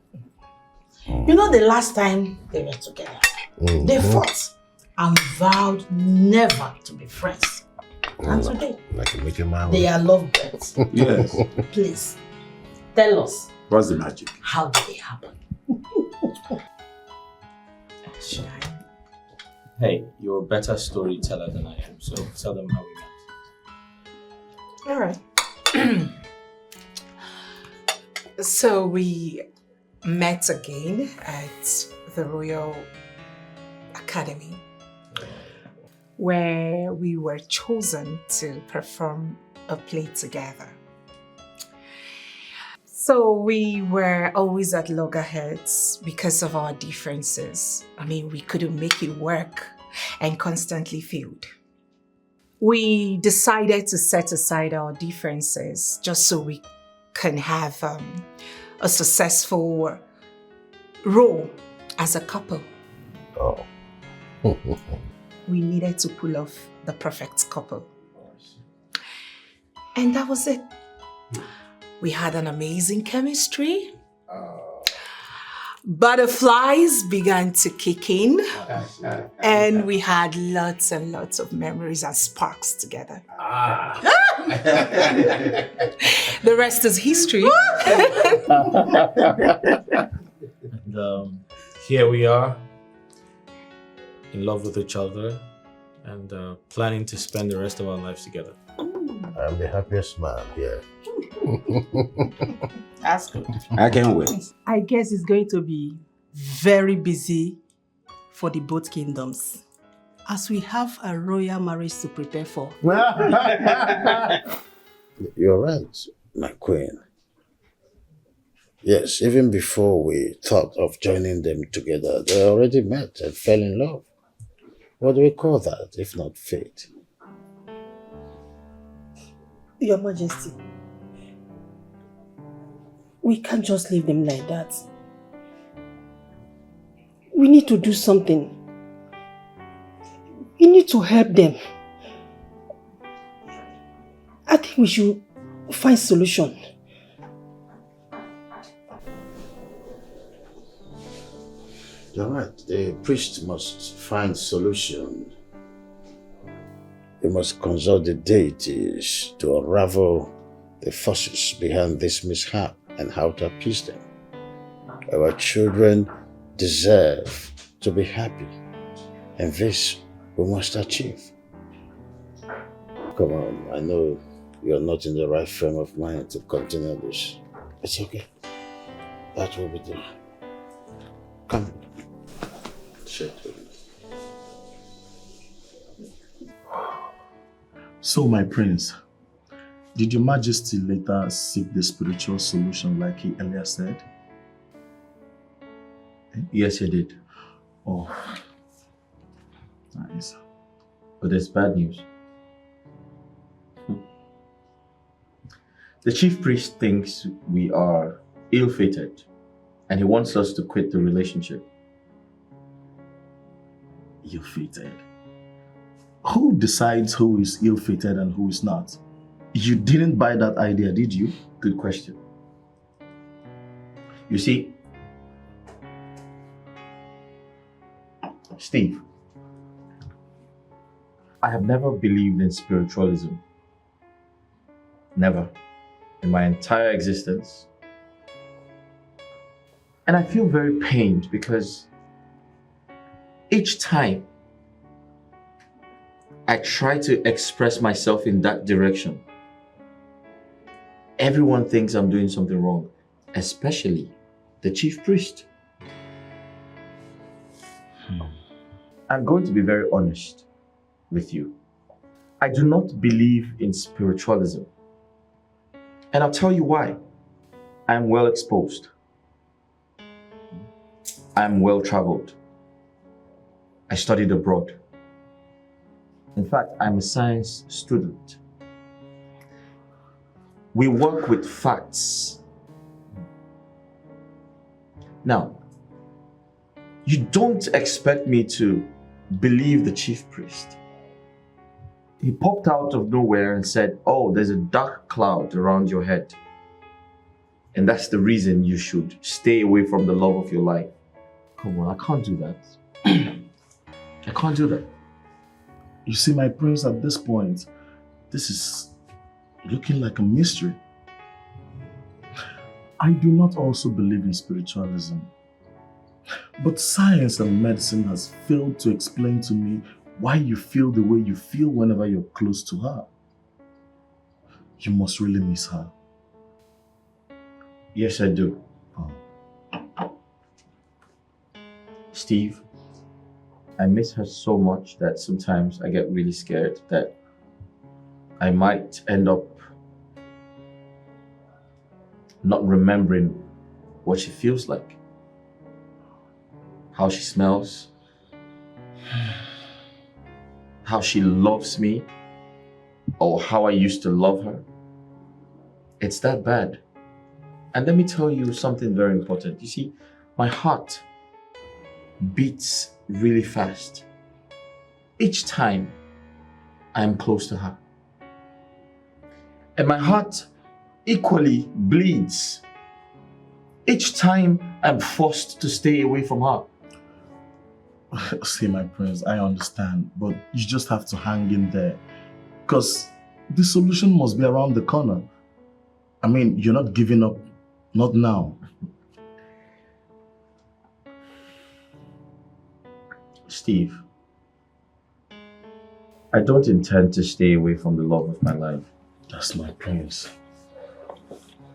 [SPEAKER 8] You know, the last time they were together, they fought and vowed never to be friends. And today, they are lovebirds.
[SPEAKER 5] Yes.
[SPEAKER 8] Please, tell us.
[SPEAKER 5] What's the magic?
[SPEAKER 8] How did it happen?
[SPEAKER 3] Should I?
[SPEAKER 2] Hey, you're a better storyteller than I am, so tell them how we met.
[SPEAKER 3] All right. So we met again at the Royal Academy, where we were chosen to perform a play together. So we were always at loggerheads because of our differences. I mean, we couldn't make it work and constantly failed. We decided to set aside our differences just so we can have a successful role as a couple.
[SPEAKER 4] Oh.
[SPEAKER 3] We needed to pull off the perfect couple. And that was it. We had an amazing chemistry. Butterflies began to kick in. And we had lots and lots of memories and sparks together. The rest is history.
[SPEAKER 2] And here we are, in love with each other and planning to spend the rest of our lives together.
[SPEAKER 4] I'm the happiest man here.
[SPEAKER 8] That's good.
[SPEAKER 5] I can't wait.
[SPEAKER 10] I guess it's going to be very busy for the both kingdoms, as we have a royal marriage to prepare for.
[SPEAKER 4] You're right, my queen. Yes, even before we thought of joining them together, they already met and fell in love. What do we call that, if not fate?
[SPEAKER 10] Your Majesty, we can't just leave them like that. We need to do something. We need to help them. I think we should find solution.
[SPEAKER 4] You're right. The priest must find solution. He must consult the deities to unravel the forces behind this mishap and how to appease them. Our children deserve to be happy, and this we must achieve. Come on, I know you're not in the right frame of mind to continue this. It's okay. That will be done. Come. Sit with me.
[SPEAKER 9] So, my prince, did your majesty later seek the spiritual solution like he earlier said?
[SPEAKER 2] Yes, he did.
[SPEAKER 9] Oh, nice.
[SPEAKER 2] But there's bad news. The chief priest thinks we are ill-fated and he wants us to quit the relationship.
[SPEAKER 9] Ill-fated? Who decides who is ill-fated and who is not? You didn't buy that idea, did you?
[SPEAKER 2] Good question. You see, Steve, I have never believed in spiritualism. Never. In my entire existence. And I feel very pained because each time I try to express myself in that direction, everyone thinks I'm doing something wrong, especially the chief priest. I'm going to be very honest with you. I do not believe in spiritualism. And I'll tell you why. I'm well exposed. I'm well traveled. I studied abroad. In fact, I'm a science student. We work with facts. Now, you don't expect me to believe the chief priest. He popped out of nowhere and said, "Oh, there's a dark cloud around your head. And that's the reason you should stay away from the love of your life." Come on, I can't do that. I can't do that.
[SPEAKER 9] You see, my prince, at this point, this is looking like a mystery. I do not also believe in spiritualism. But science and medicine has failed to explain to me why you feel the way you feel whenever you're close to her. You must really miss her.
[SPEAKER 2] Yes, I do.
[SPEAKER 9] Oh.
[SPEAKER 2] Steve, I miss her so much that sometimes I get really scared that I might end up not remembering what she feels like, how she smells, how she loves me, or how I used to love her. It's that bad. And let me tell you something very important. You see, my heart beats really fast each time I am close to her. And my heart equally bleeds each time I'm forced to stay away from her.
[SPEAKER 9] See, my prince, I understand, but you just have to hang in there. Because the solution must be around the corner. I mean, you're not giving up, not now.
[SPEAKER 2] Steve, I don't intend to stay away from the love of my life.
[SPEAKER 9] That's my prince.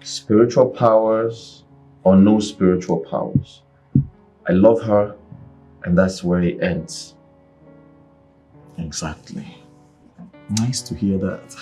[SPEAKER 2] Spiritual powers or no spiritual powers, I love her, and that's where it ends.
[SPEAKER 9] Exactly. Nice to hear that.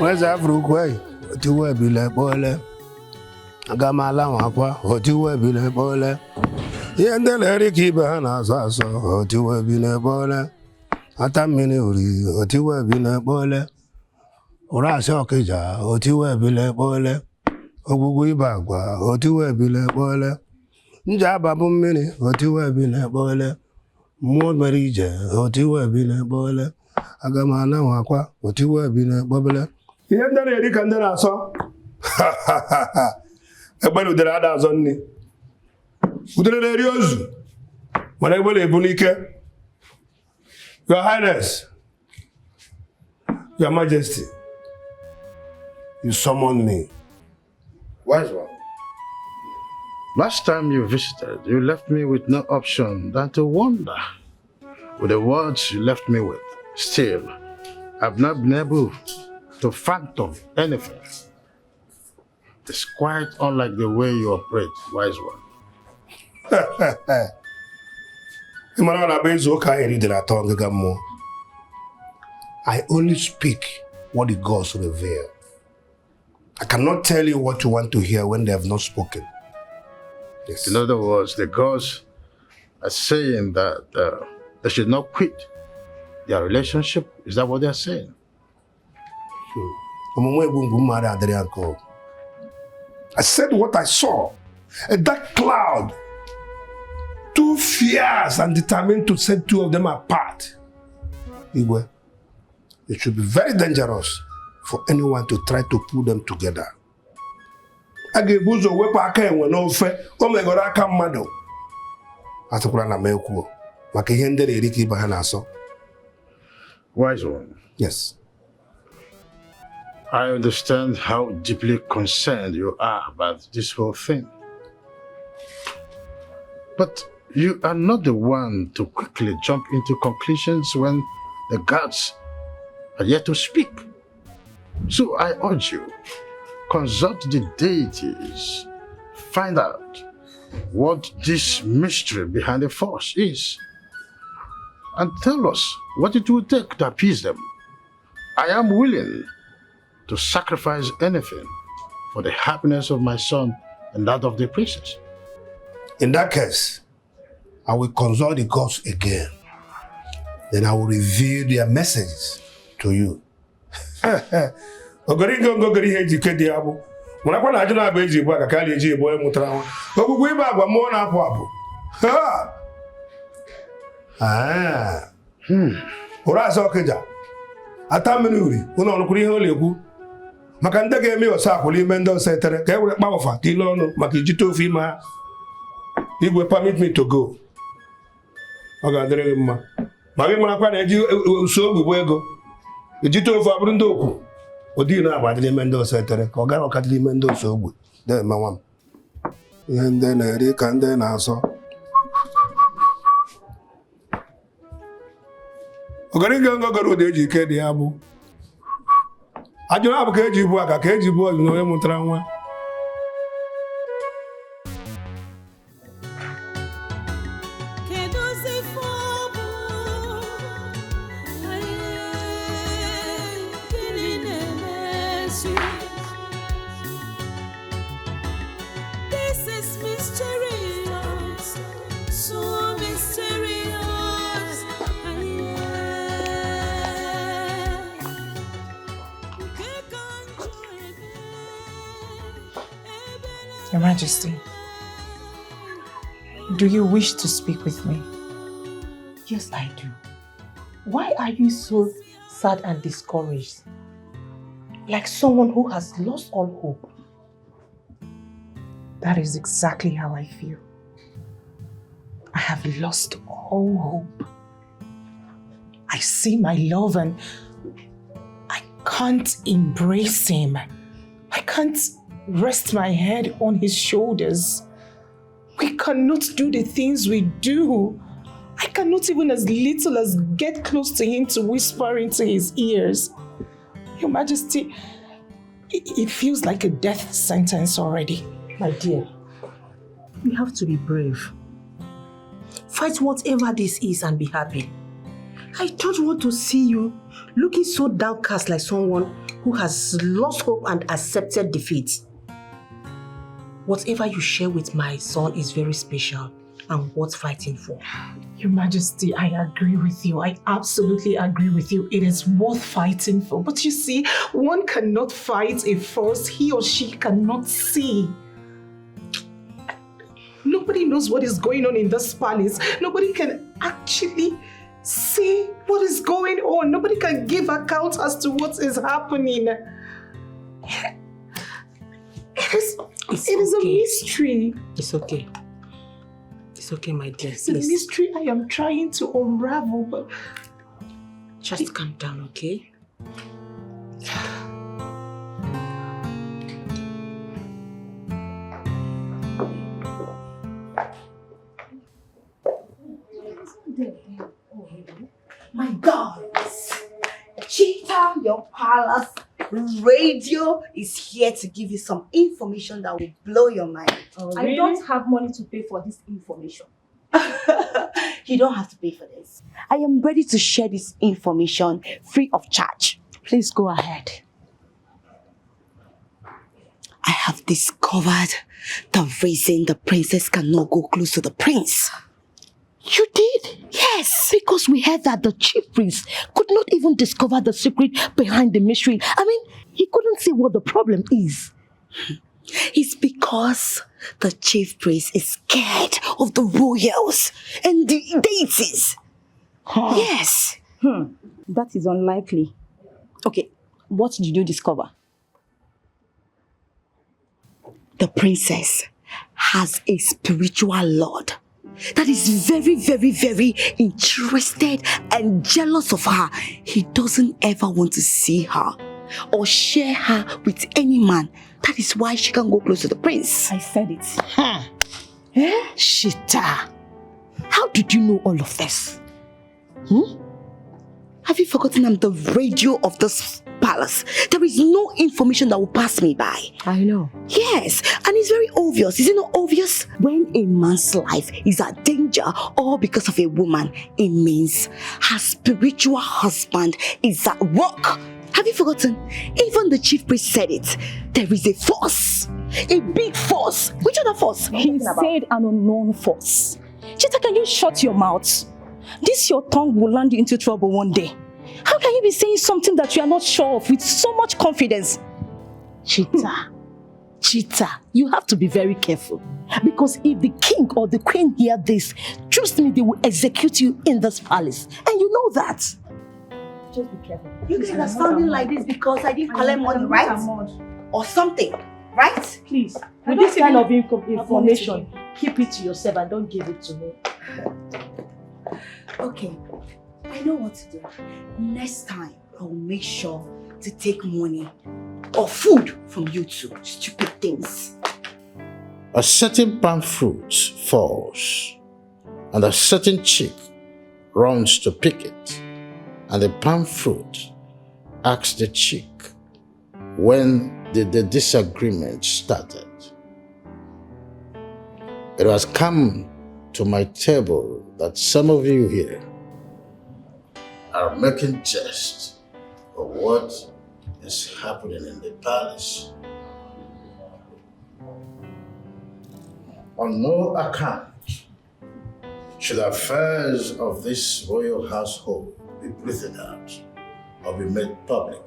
[SPEAKER 1] Where's Africa? To where be like boiler? I got my lamp, or to where be like boiler? Yeah, and the lady keep her hand as I saw, or to where be like boiler. At a minute, or to where be like boiler. Or I saw Kaja, or to where be like boiler. Or we back, or to where be like boiler. Jababu mini, or to where be like boiler. More Marija, or to where be like boiler. I got my lamp, or to where be like boiler. Yeah, and the lady can then answer. Ha ha ha ha. Everybody did that only. Who did it use? Whatever they bunike. Your Highness, Your Majesty, you summoned me.
[SPEAKER 4] Wise one. Last time you visited, you left me with no option than to wonder. With the words you left me with, still, I've not been able to fathom anything. It's quite unlike the way you operate, wise one.
[SPEAKER 1] I only speak what the gods reveal. I cannot tell you what you want to hear when they have not spoken. Yes.
[SPEAKER 4] In other words, the gods are saying that they should not quit their relationship. Is that what they are saying?
[SPEAKER 1] I said what I saw. A dark cloud. Too fierce and determined to set two of them apart. Igwe, it should be very dangerous for anyone to try to pull them together. Agebuzo wepa aka enwe n'ofe, o megoro aka mmadụ. Atụkwara na mekwu, maka ihe ndị na-eri ka ibe ha na-asọ.
[SPEAKER 4] Wise one.
[SPEAKER 1] Yes.
[SPEAKER 4] I understand how deeply concerned you are about this whole thing. But you are not the one to quickly jump into conclusions when the gods are yet to speak. So I urge you, consult the deities, find out what this mystery behind the force is, and tell us what it will take to appease them. I am willing to sacrifice anything for the happiness of my son and that of the princess.
[SPEAKER 1] In that case, I will consult the gods again. Then I will reveal their messages to you. Maka ndị ga-eme ọsa akwụla ime ndị ọsa etere ka e were kpawafa ka ile ọnụ maka ijite ofe ime ha. Igwe permit me to go. Ọ ga-adịrị gị mma. Ma gị marakwa na eji uso ogbugbo ego. Ijite ofe abụrụ ndị okwu. Ụdị na-agbadịrị ime ndị ọsa etere ka ọ gara ọkadịrị ime ndị ọsa ogbe. Deme nwa m. Ihe ndị na-eri ka ndị na-asọ. Ọgarịga ngọgọrọ ụdị eji ike dị ya bụ. Ajụrụ abụ ka eji bụ aka ka eji bụ ọzụ na onye mụtara nwa.
[SPEAKER 3] Your Majesty, do you wish to speak with me?
[SPEAKER 6] Yes, I do. Why are you so sad and discouraged? Like someone who has lost all hope.
[SPEAKER 3] That is exactly how I feel. I have lost all hope. I see my love and I can't embrace him. I can't rest my head on his shoulders. We cannot do the things we do. I cannot even as little as get close to him to whisper into his ears. Your Majesty, it feels like a death sentence already.
[SPEAKER 6] My dear, you have to be brave. Fight whatever this is and be happy. I don't want to see you looking so downcast like someone who has lost hope and accepted defeat. Whatever you share with my son is very special and worth fighting for.
[SPEAKER 3] Your Majesty, I agree with you. I absolutely agree with you. It is worth fighting for. But you see, one cannot fight a force he or she cannot see. Nobody knows what is going on in this palace. Nobody can actually see what is going on. Nobody can give account as to what is happening. It is a mystery.
[SPEAKER 6] It's okay. It's okay, my dear.
[SPEAKER 3] It's a mystery I am trying to unravel, but...
[SPEAKER 6] Just calm down, okay?
[SPEAKER 10] My God! Cheetah, your palace radio is here to give you some information that will blow your mind.
[SPEAKER 6] Oh,
[SPEAKER 10] I don't have money to pay for this information. You don't have to pay for this. I am ready to share this information free of charge.
[SPEAKER 8] Please go ahead.
[SPEAKER 10] I have discovered the reason the princess cannot go close to the prince.
[SPEAKER 8] You did?
[SPEAKER 10] Yes.
[SPEAKER 8] Because we heard that the chief priest could not even discover the secret behind the mystery. I mean, he couldn't see what the problem is.
[SPEAKER 10] It's because the chief priest is scared of the royals and the deities.
[SPEAKER 8] Huh.
[SPEAKER 10] Yes.
[SPEAKER 8] That is unlikely. Okay, what did you discover?
[SPEAKER 10] The princess has a spiritual lord that is very, very, very interested and jealous of her. He doesn't ever want to see her or share her with any man. That is why she can't go close to the prince.
[SPEAKER 8] I said it. Shita, how did you know all of this?
[SPEAKER 10] Have you forgotten I'm the radio of this palace? There is no information that will pass me by.
[SPEAKER 8] I know.
[SPEAKER 10] Yes, and it's very obvious. Is it not obvious? When a man's life is at danger all because of a woman, it means her spiritual husband is at work. Have you forgotten? Even the chief priest said it. There is a force. A big force. Which other force?
[SPEAKER 8] He said an unknown force. Chita, can you shut your mouth? This your tongue will land you into trouble one day. How can you be saying something that you are not sure of with so much confidence? Chita, you have to be very careful. Because if the king or the queen hear this, trust me, they will execute you in this palace. And you know that.
[SPEAKER 10] Just be careful. You guys are sounding like this because I didn't collect money, right? Or something, right?
[SPEAKER 6] Please, with this kind of information, keep it to yourself and don't give it to me.
[SPEAKER 10] Okay, I know what to do. Next time, I'll make sure to take money or food from you two. Stupid things.
[SPEAKER 4] A certain palm fruit falls, and a certain chick runs to pick it, and the palm fruit asks the chick, when did the disagreement started? It has come to my table that some of you here are making jest of what is happening in the palace. On no account should affairs of this royal household be breathed out or be made public.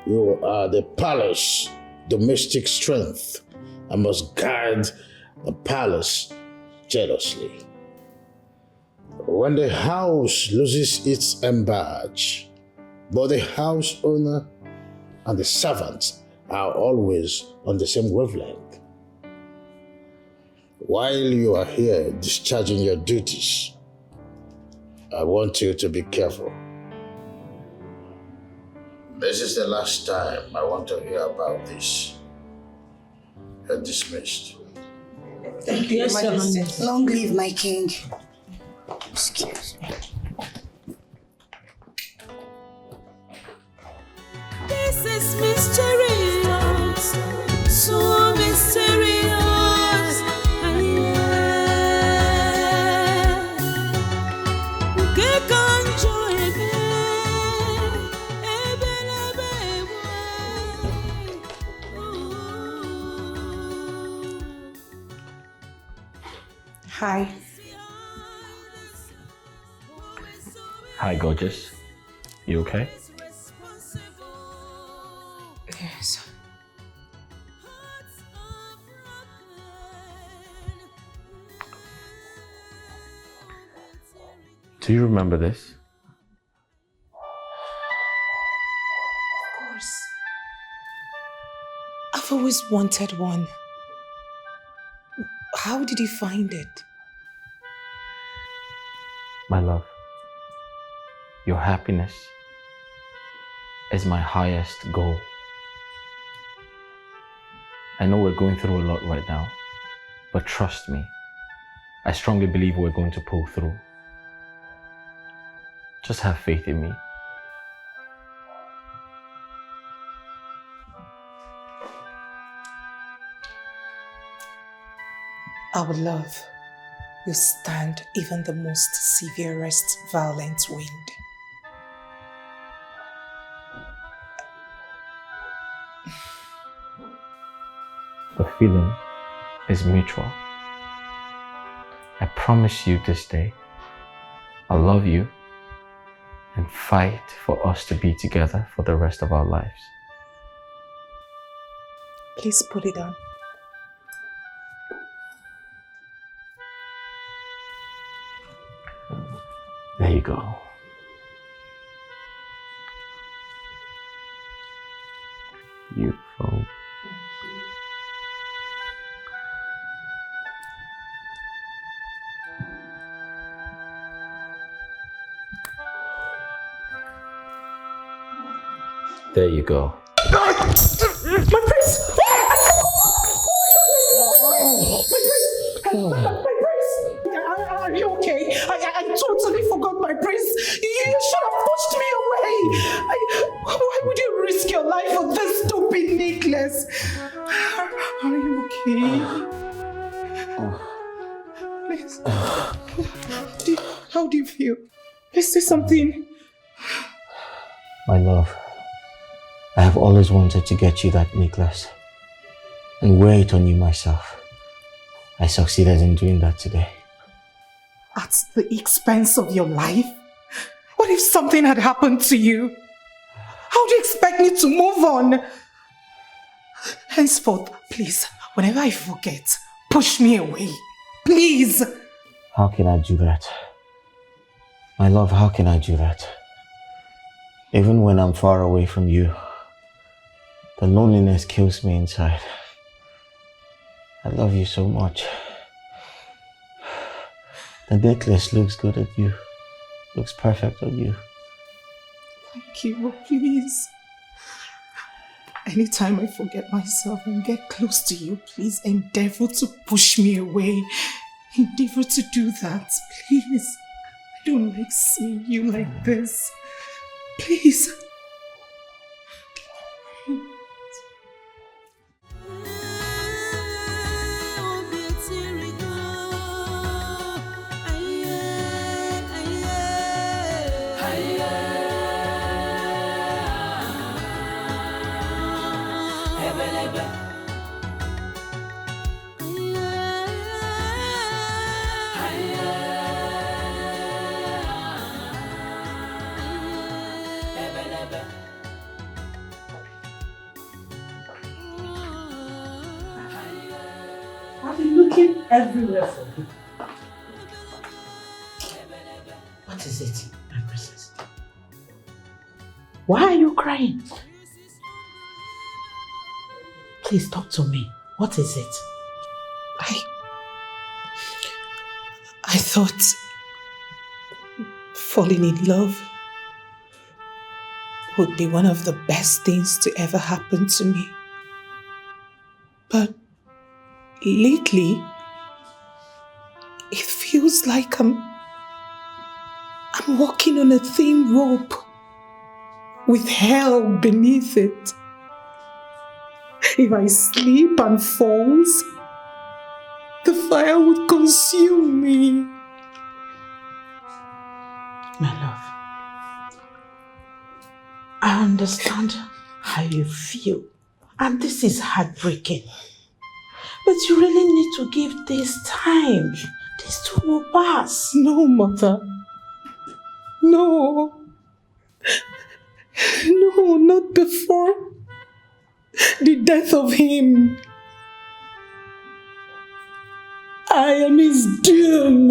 [SPEAKER 4] You are the palace domestic strength and must guard the palace jealously. When the house loses its embadge, both the house owner and the servants are always on the same wavelength. While you are here discharging your duties, I want you to be careful. This is the last time I want to hear about this. You're dismissed.
[SPEAKER 3] Thank you,
[SPEAKER 8] Yes,
[SPEAKER 3] Your
[SPEAKER 8] Your
[SPEAKER 3] Majesty.
[SPEAKER 8] Highness.
[SPEAKER 11] Long live my king. Excuse me.
[SPEAKER 12] This is mysterious, so mysterious. Que canjo
[SPEAKER 3] Hi.
[SPEAKER 2] Hi, gorgeous. You okay?
[SPEAKER 3] Yes.
[SPEAKER 2] Do you remember this?
[SPEAKER 3] Of course. I've always wanted one. How did you find it?
[SPEAKER 2] My love, your happiness is my highest goal. I know we're going through a lot right now, but trust me, I strongly believe we're going to pull through. Just have faith in me.
[SPEAKER 3] Our love will stand even the most severest violent wind.
[SPEAKER 2] The feeling is mutual. I promise you this day, I'll love you and fight for us to be together for the rest of our lives.
[SPEAKER 3] Please put it on.
[SPEAKER 2] There you go. Beautiful. There you go.
[SPEAKER 3] My prince! My prince! Are you okay? I totally forgot my prince. You should have pushed me away. Why would you risk your life for this stupid necklace? Are you okay? Please. How do you feel? Is there something?
[SPEAKER 2] My love, I have always wanted to get you that necklace and wear it on you myself. I succeeded in doing that today.
[SPEAKER 3] At the expense of your life? What if something had happened to you? How do you expect me to move on? Henceforth, please, whenever I forget, push me away. Please!
[SPEAKER 2] How can I do that? My love, how can I do that? Even when I'm far away from you, the loneliness kills me inside. I love you so much. The necklace looks good on you. Looks perfect on you.
[SPEAKER 3] Thank you, please. Anytime I forget myself and get close to you, please endeavor to push me away. Endeavor to do that, please. I don't like seeing you like this. Please.
[SPEAKER 8] I've been looking everywhere for you. What is it, my princess? Why are you crying? Please talk to me. What is it?
[SPEAKER 3] I thought falling in love would be one of the best things to ever happen to me. But lately, It feels like I'm walking on a thin rope with hell beneath it. If I slip and falls, the fire would consume me.
[SPEAKER 8] My love, I understand how you feel, and this is heartbreaking. But you really need to give this time. This too will pass.
[SPEAKER 3] No, Mother. No. No, not before the death of him. I am his doom.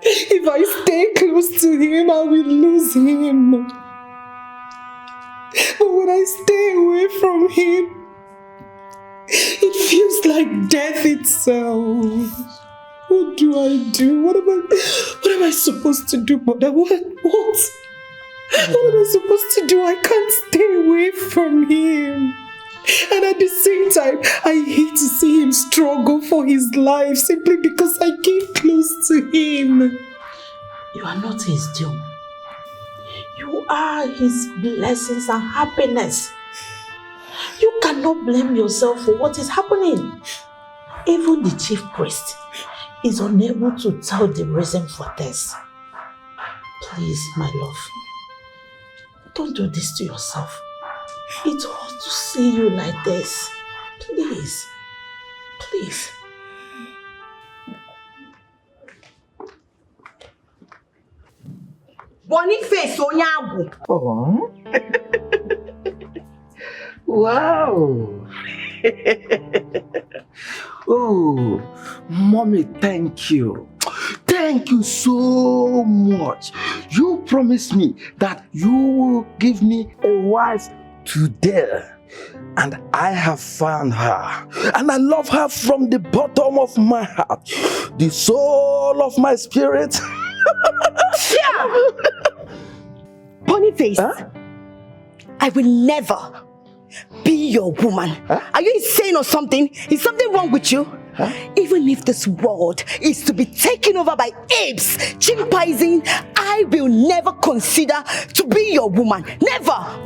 [SPEAKER 3] If I stay close to him, I will lose him. But when I stay away from him, it feels like death itself. What do I do? What am I supposed to do, Mother? What am I supposed to do? I can't stay away from him. And at the same time, I hate to see him struggle for his life simply because I came close to him.
[SPEAKER 8] You are not his doom. You are his blessings and happiness. You cannot blame yourself for what is happening. Even the chief priest is unable to tell the reason for this. Please, my love, don't do this to yourself. It hurts to see you like this. Please. Please.
[SPEAKER 10] Boniface Onyagu.
[SPEAKER 13] Oh. Wow. Oh, Mommy, thank you. Thank you so much. You promised me that you will give me a wife today. And I have found her. And I love her from the bottom of my heart, the soul of my spirit.
[SPEAKER 10] Yeah. Boniface, I will never be your woman. Are you insane or something? Is something wrong with you? Even if this world is to be taken over by apes, chimpanzees, I will never consider to be your woman. Never.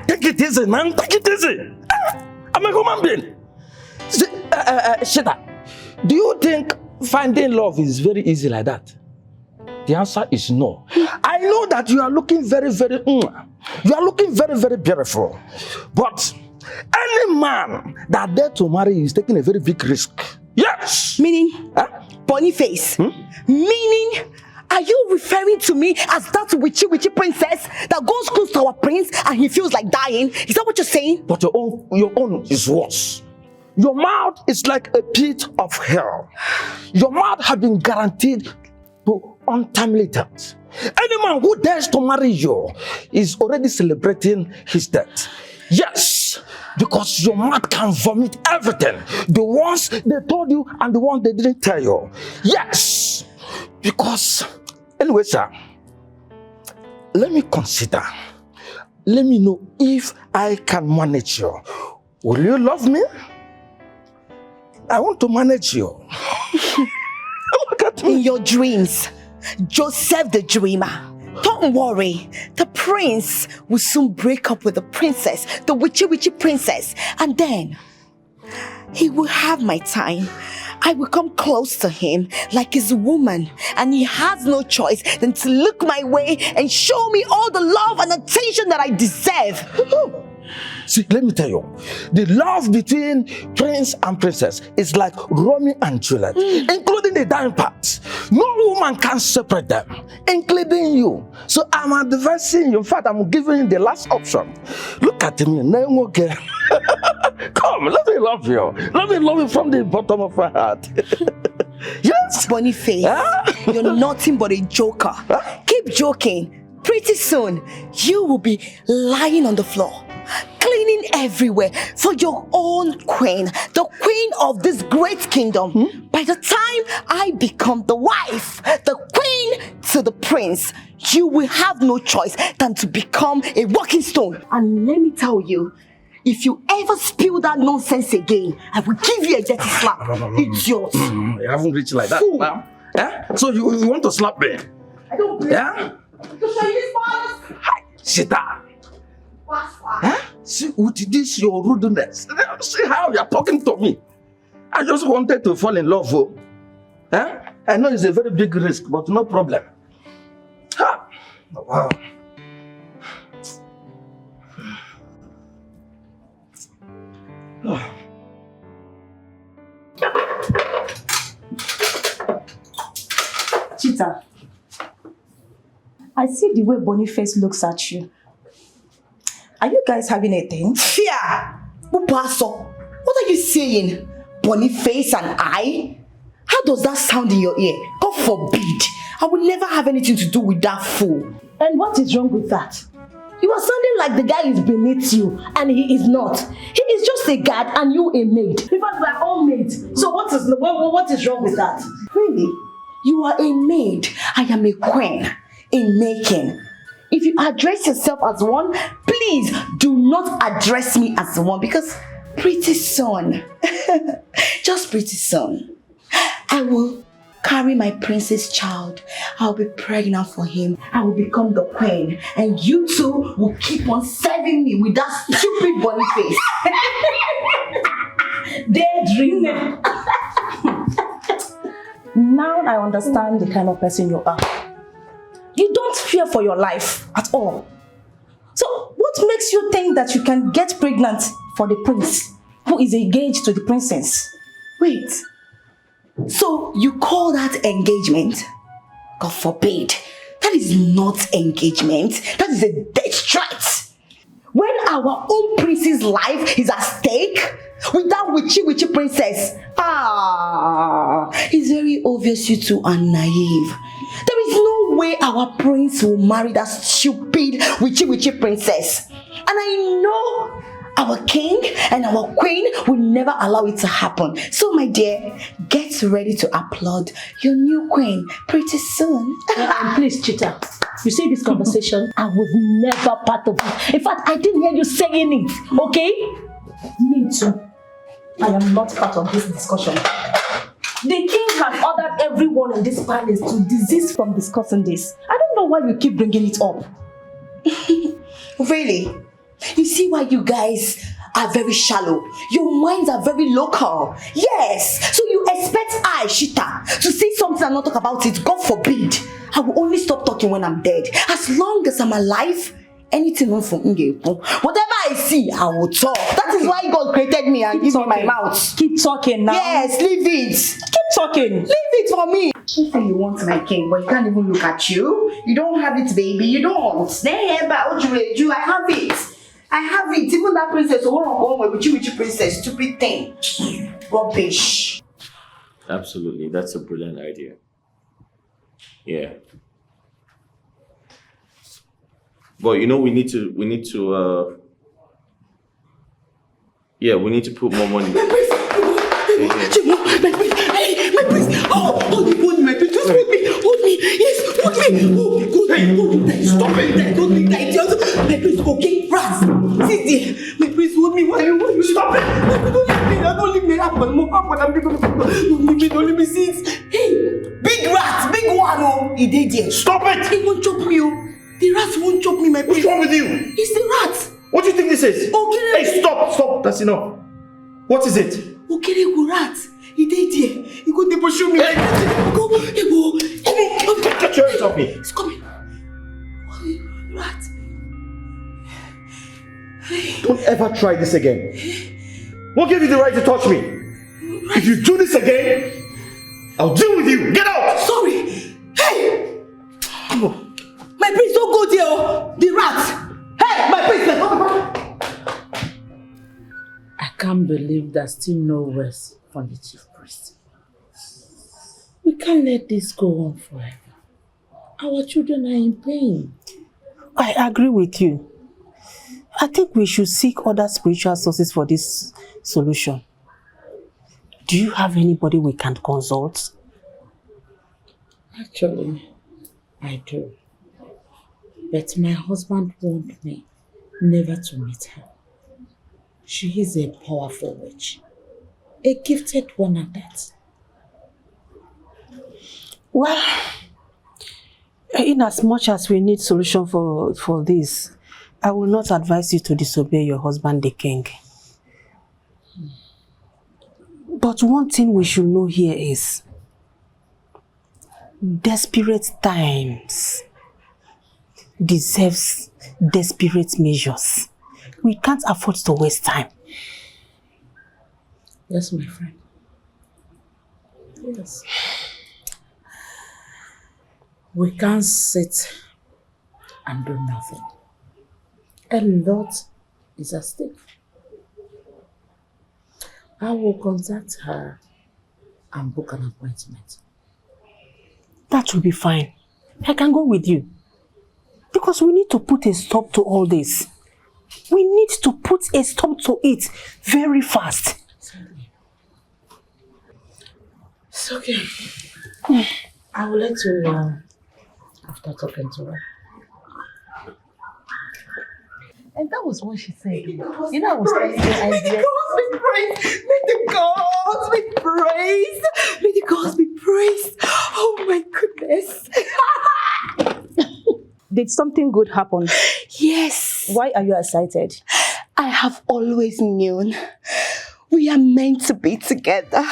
[SPEAKER 13] Take it easy, man. Take it easy. I'm a human being. Shita, do you think finding love is very easy like that? The answer is no. I know that you are looking very, very beautiful. But any man that dare to marry you is taking a very big risk. Yes.
[SPEAKER 10] Meaning? Boniface? Meaning? Are you referring to me as that witchy princess that goes close to our prince and he feels like dying? Is that what you're saying?
[SPEAKER 13] But your own is worse. Your mouth is like a pit of hell. Your mouth has been guaranteed to untimely death. Any man who dares to marry you is already celebrating his death. Yes, because your mouth can vomit everything. The ones they told you and the ones they didn't tell you. Yes, because anyway, sir, let me consider. Let me know if I can manage you. Will you love me? I want to manage you. Look at me.
[SPEAKER 10] In your dreams, Joseph the dreamer. Don't worry, the prince will soon break up with the princess, the witchy princess, and then he will have my time. I will come close to him like his woman, and he has no choice than to look my way and show me all the love and attention that I deserve.
[SPEAKER 13] See, let me tell you, the love between prince and princess is like Romeo and Juliet, including the dying part. No woman can separate them, including you. So I'm advising you. In fact, I'm giving you the last option. Look at me. Come, let me love you. Let me love you from the bottom of my heart. Yes?
[SPEAKER 10] Boniface, you're nothing but a joker. Keep joking. Pretty soon, you will be lying on the floor, cleaning everywhere for your own queen, the queen of this great kingdom. By the time I become the wife, the queen to the prince, you will have no choice than to become a walking stone. And let me tell you, If you ever spill that nonsense again, I will give you a dirty slap. Idiot.
[SPEAKER 13] You haven't reached like that,
[SPEAKER 10] Fool.
[SPEAKER 13] ma'am. Yeah? So you want to slap me?
[SPEAKER 10] I don't play.
[SPEAKER 13] Yeah?
[SPEAKER 10] Because I use balls.
[SPEAKER 13] Hi, sit down. Huh? See, with this your rudeness. See how you're talking to me. I just wanted to fall in love. Oh. Huh? I know it's a very big risk, but no problem. Ha. Wow.
[SPEAKER 10] Cheetah, I see the way Boniface looks at you. Are you guys having a thing?
[SPEAKER 3] Fear! Upaso, what are you saying? Boniface and I? How does that sound in your ear? God forbid. I will never have anything to do with that fool.
[SPEAKER 10] And what is wrong with that? You are sounding like the guy is beneath you, and he is not. He is just a guard and you a maid. In fact, we are all maids. So what is wrong with that?
[SPEAKER 3] Really? You are a maid. I am a queen in making. If you address yourself as one, please do not address me as one, because pretty soon, just pretty soon, I will carry my prince's child. I'll be pregnant for him. I will become the queen. And you two will keep on serving me with that stupid Boniface.
[SPEAKER 10] Daydreamer. Now I understand the kind of person you are. You don't fear for your life at all. So what makes you think that you can get pregnant for the prince who is engaged to the princess?
[SPEAKER 3] Wait. So you call that engagement? God forbid. That is not engagement. That is a death threat. When our own prince's life is at stake with that witchy princess, it's very obvious you two are naive. There is no way our prince will marry that stupid witchy princess. And I know our king and our queen will never allow it to happen. So my dear, get ready to applaud your new queen pretty soon.
[SPEAKER 10] And please, Cheetah, you see this conversation? I was never part of it. In fact, I didn't hear you saying it, okay? Me too. I am not part of this discussion. The king has ordered everyone in this palace to desist from discussing this. I don't know why you keep bringing it up.
[SPEAKER 3] Really? You see why you guys are very shallow? Your minds are very local. Yes. So you expect I, Shita, to say something and not talk about it? God forbid. I will only stop talking when I'm dead. As long as I'm alive, anything wrong from Ngepo, whatever I see, I will talk. That is why God created me and gave me my mouth.
[SPEAKER 10] Keep talking now.
[SPEAKER 3] Yes, leave it.
[SPEAKER 10] Keep talking.
[SPEAKER 3] Leave it for me. You say you want my king, but you can't even look at you. You don't have it, baby. You don't. I have it. I have it. Even that princess, which princess, stupid thing. Rubbish.
[SPEAKER 2] Absolutely, that's a brilliant idea. Yeah. But you know, we need to we need to put more money.
[SPEAKER 3] My prince! Hold me, my prince! Just hold me! Yes, hold me! Hold me! Stop it! Don't be that idiot! My prince, okay? Raz! Sit there! My prince, hold me! Why you stop it? Don't leave me! Don't leave me! Sit! Hey! Big rat! Big one! Oh! He did there!
[SPEAKER 13] Stop it!
[SPEAKER 3] He won't chop me! Oh! The rat won't chop me, my prince!
[SPEAKER 13] What's wrong with you?
[SPEAKER 3] It's the rat!
[SPEAKER 13] What do you think this is?
[SPEAKER 3] Okay!
[SPEAKER 13] Hey, stop! That's enough. What is it?
[SPEAKER 3] Okay, go rat! He did there! He go to pursue me! Go!
[SPEAKER 13] Get your hands off me!
[SPEAKER 3] It's coming! Rat!
[SPEAKER 13] Don't ever try this again. Won't give you the right to touch me. If you do this again, I'll deal with you. Get out!
[SPEAKER 3] Sorry! Hey! My prince, don't go there! Oh. The rat! Hey! My prince!
[SPEAKER 8] I can't believe there's still no rest for the chief priest. We can't let this go on forever. Our children are in pain.
[SPEAKER 6] I agree with you. I think we should seek other spiritual sources for this solution. Do you have anybody we can consult?
[SPEAKER 8] Actually, I do. But my husband warned me never to meet her. She is a powerful witch. A gifted one at that.
[SPEAKER 6] Well, in as much as we need solution for this, I will not advise you to disobey your husband, the king. But one thing we should know here is desperate times deserves desperate measures. We can't afford to waste time.
[SPEAKER 8] Yes, my friend. Yes. We can't sit and do nothing. A lot is at stake. I will contact her and book an appointment.
[SPEAKER 6] That will be fine. I can go with you. Because we need to put a stop to all this. We need to put a stop to it very fast.
[SPEAKER 8] It's okay. I will let you know after talking to her. And that was what she said. You know, I was telling you, I
[SPEAKER 3] May the gods be praised. May the gods be praised. Oh my goodness.
[SPEAKER 10] Did something good happen?
[SPEAKER 3] Yes.
[SPEAKER 10] Why are you excited?
[SPEAKER 3] I have always known we are meant to be together.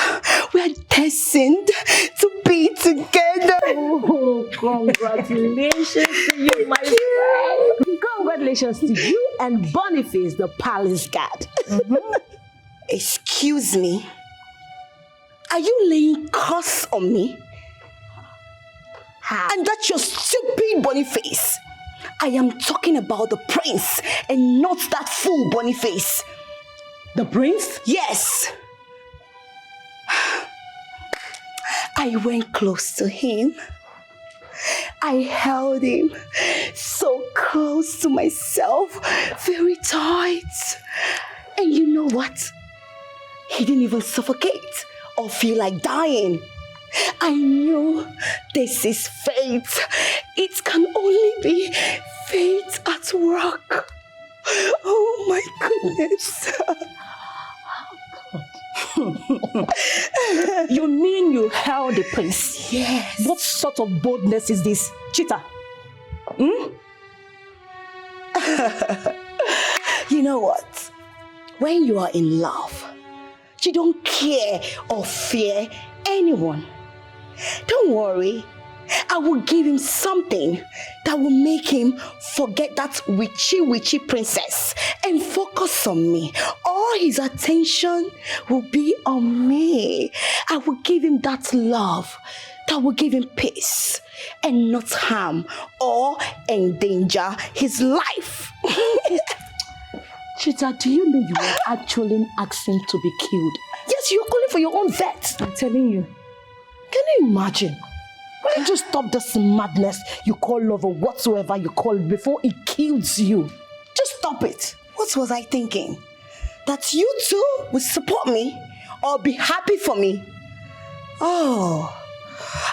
[SPEAKER 3] We are destined to be together.
[SPEAKER 10] Oh, congratulations to you, my friend. Congratulations to you and Boniface, the palace guard.
[SPEAKER 3] Excuse me. Are you laying curse on me? And that's your stupid Boniface. I am talking about the prince and not that fool Boniface.
[SPEAKER 10] The prince?
[SPEAKER 3] Yes. I went close to him. I held him so close to myself, very tight. And you know what? He didn't even suffocate or feel like dying. I knew this is fate. It can only be fate at work. Oh my goodness.
[SPEAKER 10] You mean you held the prince?
[SPEAKER 3] Yes.
[SPEAKER 10] What sort of boldness is this, cheater?
[SPEAKER 3] You know what? When you are in love, you don't care or fear anyone. Don't worry. I will give him something that will make him forget that witchy princess and focus on me. All his attention will be on me. I will give him that love that will give him peace and not harm or endanger his life.
[SPEAKER 10] Cheater, do you know you were actually asking to be killed?
[SPEAKER 3] Yes, you're calling for your own vet.
[SPEAKER 10] I'm telling you.
[SPEAKER 3] Can you imagine?
[SPEAKER 10] Why don't you stop this madness you call love or whatsoever you call it before it kills you?
[SPEAKER 3] Just stop it. What was I thinking? That you two would support me or be happy for me? Oh,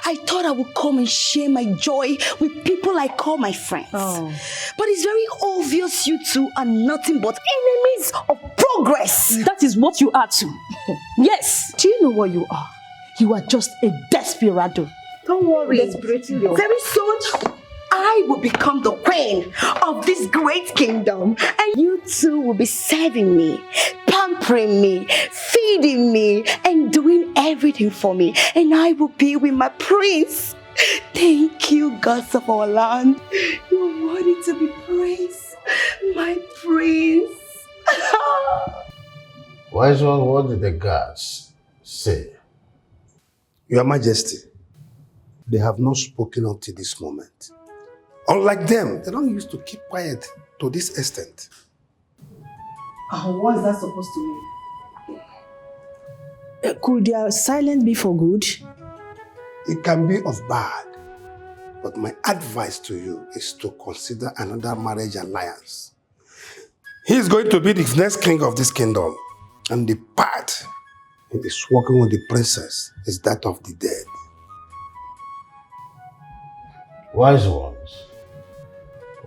[SPEAKER 3] I thought I would come and share my joy with people I call my friends.
[SPEAKER 10] Oh.
[SPEAKER 3] But it's very obvious you two are nothing but enemies of progress.
[SPEAKER 10] That is what you are too. Yes. Do you know what you are? You are just a desperado.
[SPEAKER 3] Don't worry.
[SPEAKER 10] Desperately.
[SPEAKER 3] Very soon, I will become the queen of this great kingdom. And you two will be serving me, pampering me, feeding me, and doing everything for me. And I will be with my prince. Thank you, gods of our land. You're worthy to be praised, my prince.
[SPEAKER 4] Wise one, what did the gods say?
[SPEAKER 1] Your Majesty, they have not spoken until this moment. Unlike them, they don't used to keep quiet to this extent.
[SPEAKER 6] What is that supposed to mean?
[SPEAKER 10] Could their silence be for good?
[SPEAKER 1] It can be of bad, but my advice to you is to consider another marriage alliance. He is going to be the next king of this kingdom, and the part he is working with the princess is that of the dead.
[SPEAKER 4] Wise ones.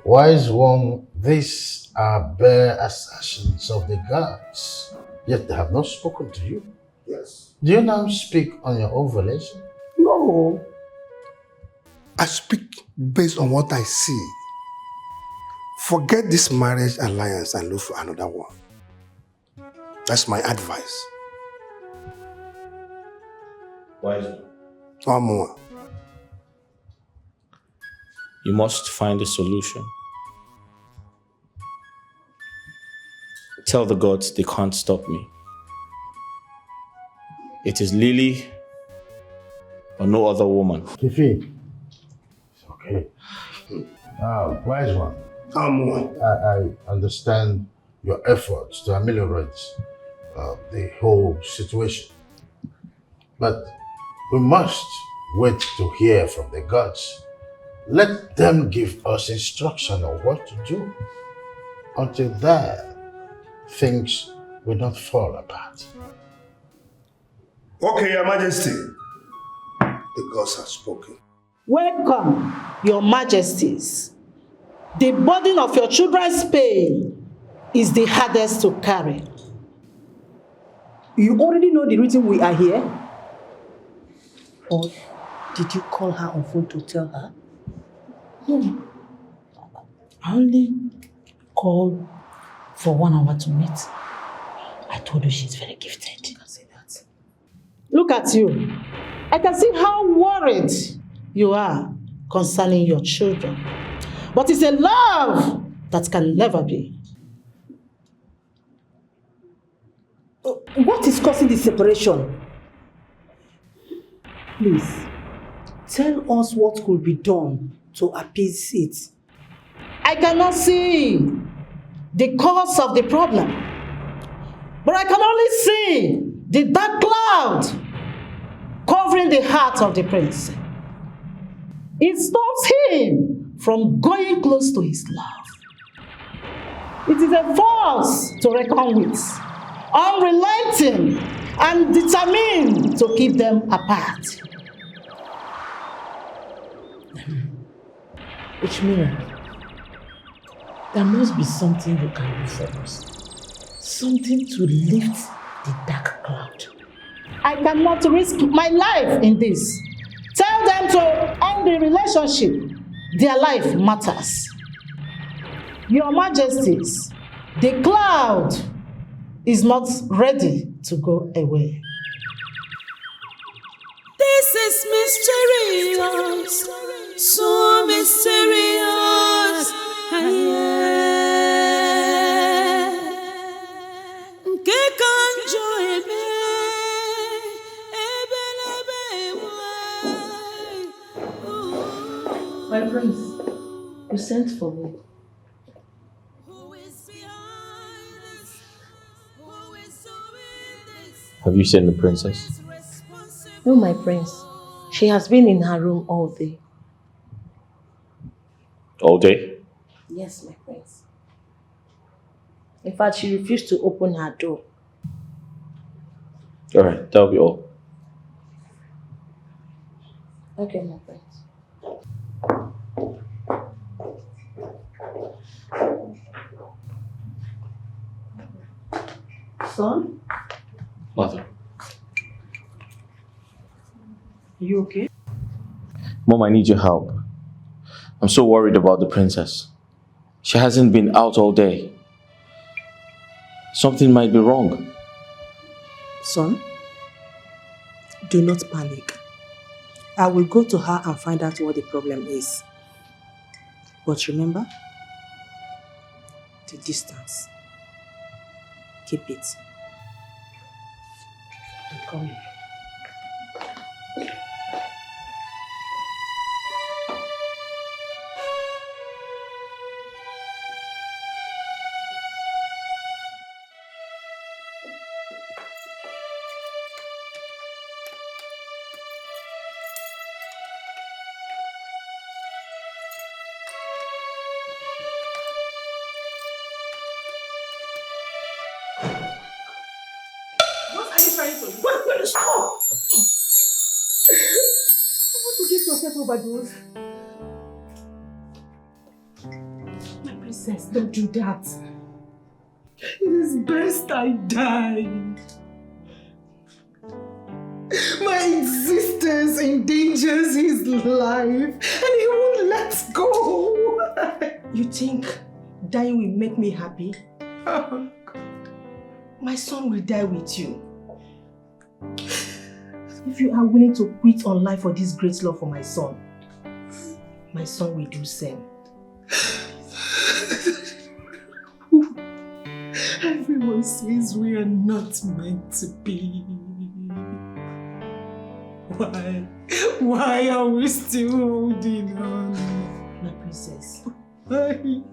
[SPEAKER 4] Wise one, These are bare assertions of the gods, yet they have not spoken to you.
[SPEAKER 1] Yes.
[SPEAKER 4] Do you now speak on your own volition?
[SPEAKER 1] No. I speak based on what I see. Forget this marriage alliance and look for another one. That's my advice.
[SPEAKER 2] Wise.
[SPEAKER 1] One more.
[SPEAKER 2] You must find a solution. Tell the gods they can't stop me. It is Lily or no other woman.
[SPEAKER 4] Kifi, it's okay. Wise one. I understand your efforts to ameliorate the whole situation. But we must wait to hear from the gods. Let them give us instruction on what to do. Until then, things will not fall apart.
[SPEAKER 1] Okay, Your Majesty. The gods have spoken.
[SPEAKER 8] Welcome, Your Majesties. The burden of your children's pain is the hardest to carry.
[SPEAKER 10] You already know the reason we are here? Or did you call her on phone to tell her?
[SPEAKER 8] No. I only called for 1 hour to meet. I told you she's very gifted. You can say that. Look at you. I can see how worried you are concerning your children. But it's a love that can never be.
[SPEAKER 10] What is causing the separation? Please, tell us what could be done to appease it.
[SPEAKER 8] I cannot see the cause of the problem, but I can only see the dark cloud covering the heart of the prince. It stops him from going close to his love. It is a force to reckon with, unrelenting and determined to keep them apart. Which means there must be something you can do for us. Something to lift the dark cloud. I cannot risk my life in this. Tell them to end the relationship. Their life matters. Your Majesties, the cloud is not ready to go away.
[SPEAKER 12] This is mysterious, so mysterious.
[SPEAKER 6] My prince, you sent for me.
[SPEAKER 2] Have you seen the princess?
[SPEAKER 6] No, my prince. She has been in her room all day.
[SPEAKER 2] All day?
[SPEAKER 6] Yes, my prince. In fact, she refused to open her door.
[SPEAKER 2] All right, that'll be all.
[SPEAKER 6] Okay, my prince. Son?
[SPEAKER 2] Mother.
[SPEAKER 6] Are you okay?
[SPEAKER 2] Mom, I need your help. I'm so worried about the princess. She hasn't been out all day. Something might be wrong.
[SPEAKER 3] Son, do not panic. I will go to her and find out what the problem is. But remember, the distance. Keep it.
[SPEAKER 6] I'm coming.
[SPEAKER 10] Stop! You want to get yourself overdosed? My
[SPEAKER 3] Princess, don't do that. It is best I die. My existence endangers his life and he won't let go.
[SPEAKER 10] You think dying will make me happy? My son will die with you. If you are willing to quit on life for this great love for my son will do same.
[SPEAKER 3] Everyone says we are not meant to be. Why are we still holding on?
[SPEAKER 10] My princess,
[SPEAKER 3] Why?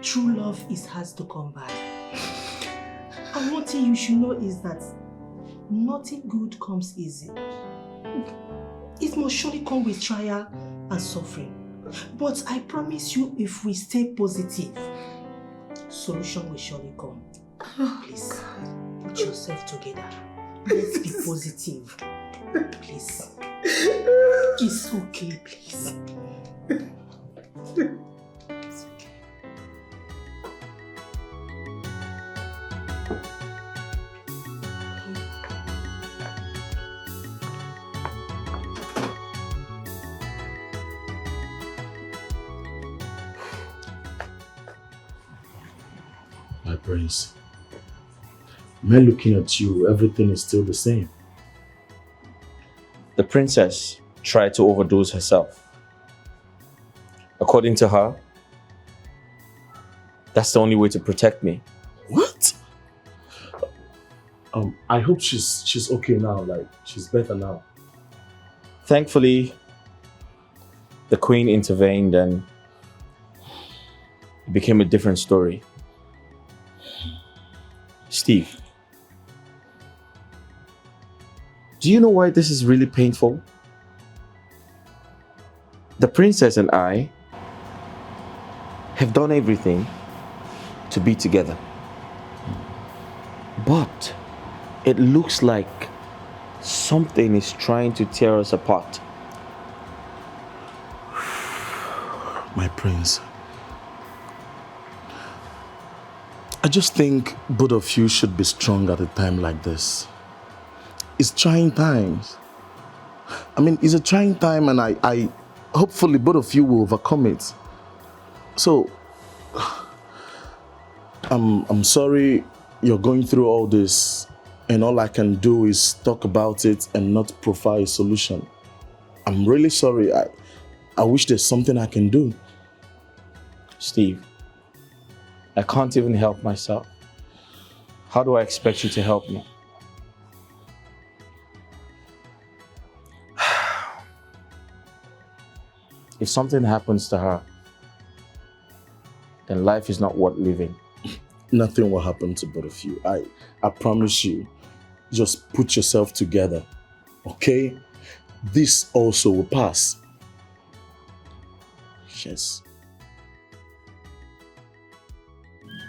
[SPEAKER 10] true love is hard to come by. And one thing you should know is that nothing good comes easy. It must surely come with trial and suffering. But I promise you, if we stay positive, solution will surely come. Please, put yourself together. Let's be positive. Please. It's okay, please. It's okay.
[SPEAKER 13] My prince, me looking at you, everything is still the same.
[SPEAKER 2] The princess tried to overdose herself. According to her, that's the only way to protect me.
[SPEAKER 13] What? I hope she's okay now, like she's better now.
[SPEAKER 2] Thankfully, the queen intervened and it became a different story. Steve, do you know why this is really painful? The princess and I have done everything to be together. But it looks like something is trying to tear us apart.
[SPEAKER 13] My prince, I just think both of you should be strong at a time like this. It's trying times. I mean, it's a trying time and I hopefully both of you will overcome it. So, I'm sorry you're going through all this and all I can do is talk about it and not provide a solution. I'm really sorry. I wish there's something I can do.
[SPEAKER 2] Steve, I can't even help myself. How do I expect you to help me? If something happens to her, then life is not worth living.
[SPEAKER 13] Nothing will happen to both of you. I promise you. Just put yourself together, okay? This also will pass. Yes.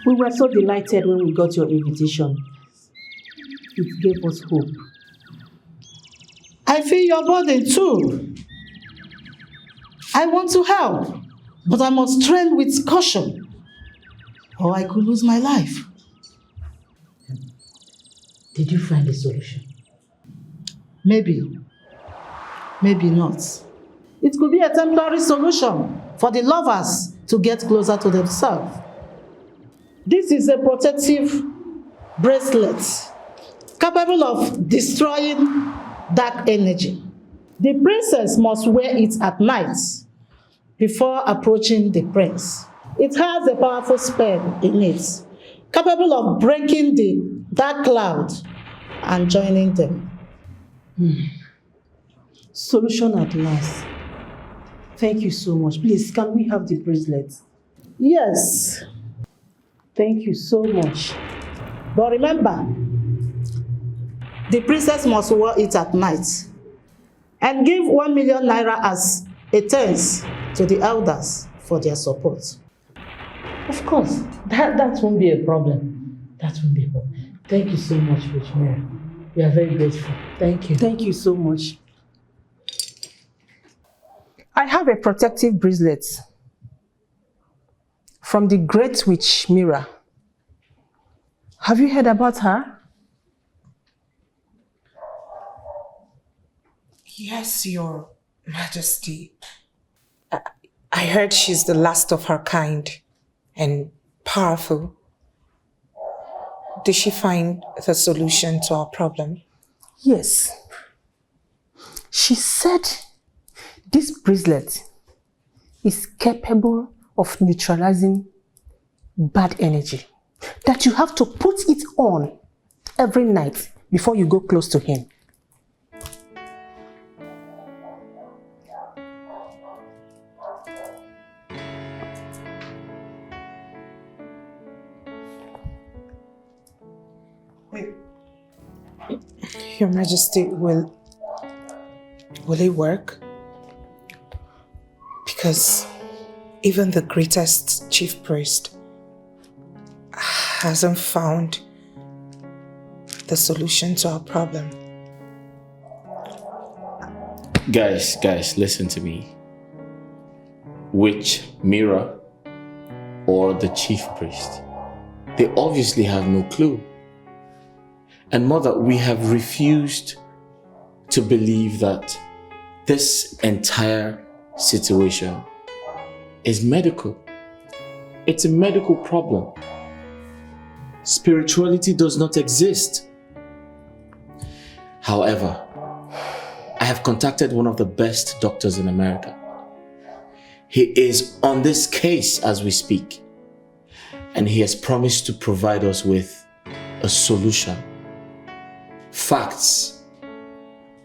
[SPEAKER 6] We were so delighted when we got your invitation. It gave us hope.
[SPEAKER 3] I feel your burden too. I want to help, but I must tread with caution, or I could lose my life.
[SPEAKER 6] Did you find a solution?
[SPEAKER 3] Maybe. Maybe not. It could be a temporary solution for the lovers to get closer to themselves. This is a protective bracelet capable of destroying dark energy. The princess must wear it at night before approaching the prince. It has a powerful spell in it, capable of breaking the dark cloud and joining them.
[SPEAKER 6] Solution at last. Thank you so much. Please, can we have the bracelet?
[SPEAKER 3] Yes.
[SPEAKER 6] Thank you so much.
[SPEAKER 3] But remember, the princess must wear it at night and give 1 million naira as a thanks to the elders for their support.
[SPEAKER 6] Of course, that won't be a problem. That won't be a problem. Thank you so much, Rich Mary. We are very grateful. Thank you. Thank you so much.
[SPEAKER 3] I have a protective bracelet from the great witch Mira. Have you heard about her? Yes, Your Majesty. I heard she's the last of her kind and powerful. Did she find the solution to our problem? Yes. She said this bracelet is capable of neutralizing bad energy. That you have to put it on every night before you go close to him. Your Majesty, will it work? Because even the greatest chief priest hasn't found the solution to our problem.
[SPEAKER 2] Guys, listen to me. Witch Mira or the chief priest, they obviously have no clue. And Mother, we have refused to believe that this entire situation is medical. It's a medical problem. Spirituality does not exist. However, I have contacted one of the best doctors in America. He is on this case as we speak, and he has promised to provide us with a solution. Facts,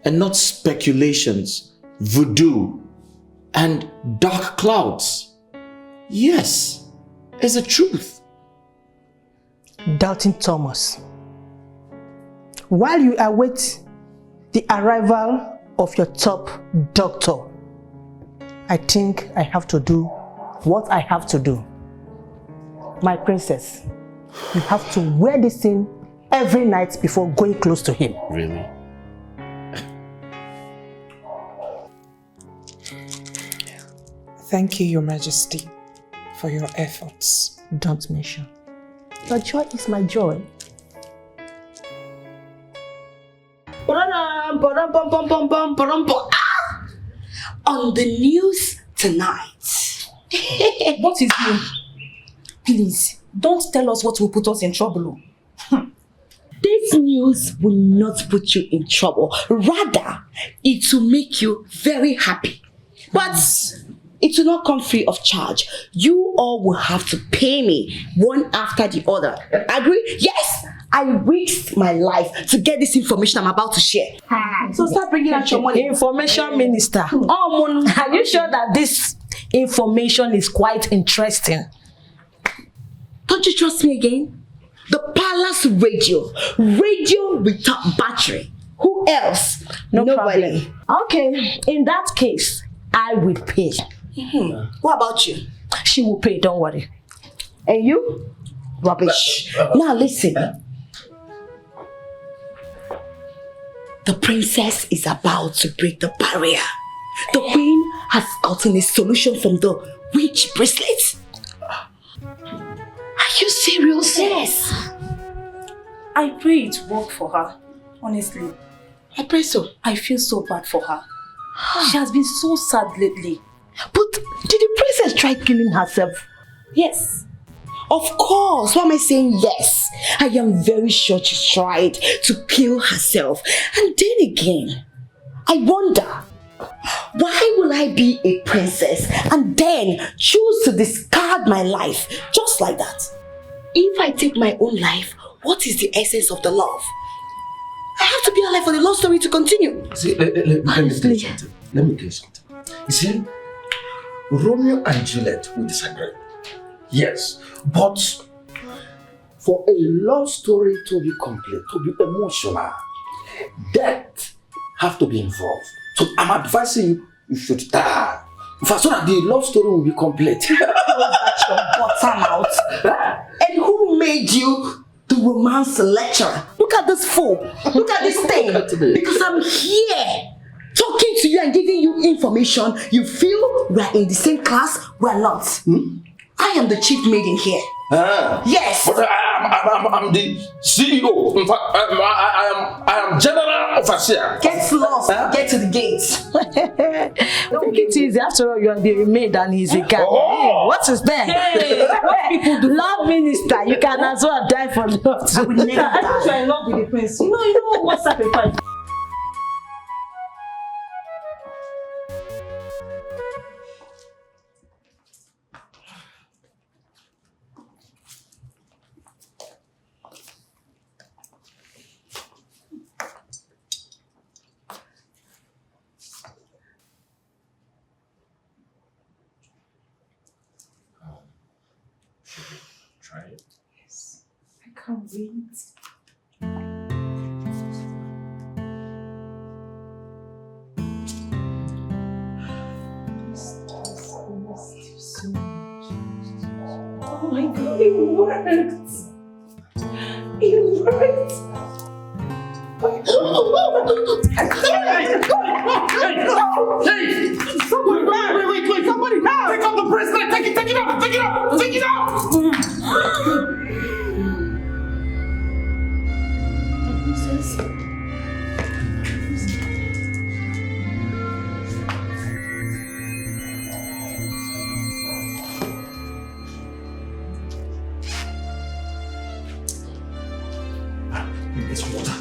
[SPEAKER 2] and not speculations, voodoo, and dark clouds. Yes, it's the truth.
[SPEAKER 3] Doubting Thomas, while you await the arrival of your top doctor, I think I have to do what I have to do. My princess, you have to wear this thing every night before going close to him.
[SPEAKER 2] Really?
[SPEAKER 3] Thank you, Your Majesty, for your efforts. Don't mention. Your joy is my joy.
[SPEAKER 11] On the news tonight.
[SPEAKER 10] What is new? Please, don't tell us what will put us in trouble.
[SPEAKER 11] This news will not put you in trouble. Rather, it will make you very happy. But it will not come free of charge. You all will have to pay me one after the other. Agree? Yes! I risked my life to get this information I'm about to share. So start bringing out your money.
[SPEAKER 3] Information Minister.
[SPEAKER 11] Oh,
[SPEAKER 10] Are you sure that this information is quite interesting?
[SPEAKER 11] Don't you trust me again? The palace radio without battery. Who else? Nobody.
[SPEAKER 10] Problem. Okay, in that case, I will pay.
[SPEAKER 11] What about you?
[SPEAKER 10] She will pay, don't worry.
[SPEAKER 11] And you? Rubbish. Now listen. The princess is about to break the barrier. The queen has gotten a solution from the witch bracelet. Are you serious?
[SPEAKER 10] Yes. I pray it worked for her. Honestly.
[SPEAKER 11] I pray so.
[SPEAKER 10] I feel so bad for her. She has been so sad lately.
[SPEAKER 11] But did the princess try killing herself?
[SPEAKER 10] Yes.
[SPEAKER 11] Of course. Why am I saying yes? I am very sure she tried to kill herself. And then again, I wonder, why will I be a princess and then choose to discard my life just like that? If I take my own life, what is the essence of the love? I have to be alive for the love story to continue.
[SPEAKER 13] See, let me tell you something. Let me tell you something. You see, Romeo and Juliet will disagree. Yes, but for a love story to be complete, to be emotional, death have to be involved. So I'm advising you, you should die. In fact, so that the love story will be complete.
[SPEAKER 11] Bottom out. And who made you the romance lecturer? Look at this fool. Look at this thing. Because I'm here talking to you and giving you information. You feel we're in the same class, we're not. I am the chief maiden here. Yes.
[SPEAKER 13] But I'm the CEO. In fact, I am general overseer.
[SPEAKER 11] Get lost. Get to the gates.
[SPEAKER 8] Take it easy. After all, you are the maid and he's a guy.
[SPEAKER 13] Oh.
[SPEAKER 8] What is that?
[SPEAKER 11] Hey, what people do?
[SPEAKER 8] Love minister. You can as well die for love.
[SPEAKER 11] I will never
[SPEAKER 6] I
[SPEAKER 11] die.
[SPEAKER 6] think you're in love with the prince. You know what sacrifice.
[SPEAKER 2] Try it.
[SPEAKER 3] Yes, I can't wait. Oh my God, it worked! It worked!
[SPEAKER 13] Hey! Somebody, wait! Somebody, take out the bracelet! Take it out! It's water.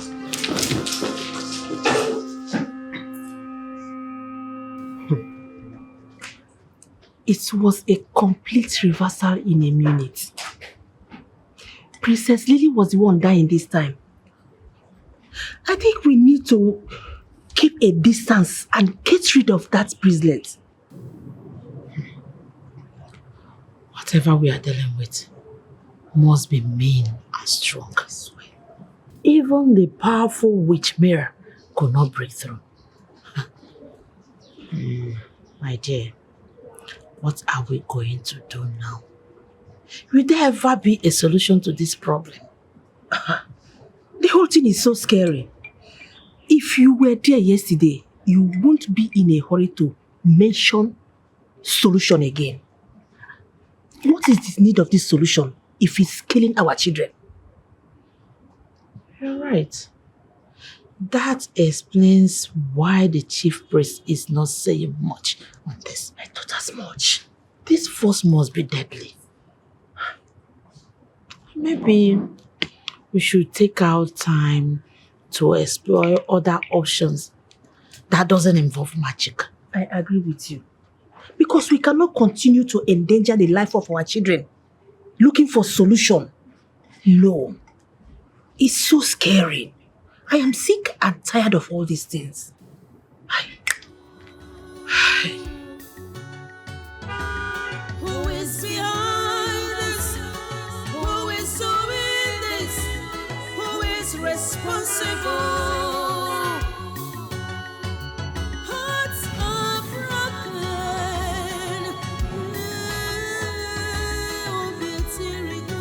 [SPEAKER 8] It was a complete reversal in a minute. Princess Lily was the one dying this time. I think we need to keep a distance and get rid of that bracelet. Whatever we are dealing with must be mean and strong. Even the powerful witch mirror could not break through. My dear, what are we going to do now? Will there ever be a solution to this problem? The whole thing is so scary. If you were there yesterday, you won't be in a hurry to mention solution again. What is the need of this solution if it's killing our children? You're right. That explains why the chief priest is not saying much on this. I thought as much. This force must be deadly. Maybe we should take out time to explore other options that doesn't involve magic. I agree with you. Because we cannot continue to endanger the life of our children looking for solution. No. It's so scary. I am sick and tired of all these things.
[SPEAKER 12] Who is behind this? Who is doing this? Who is responsible? Hearts are broken. Oh, beauty go.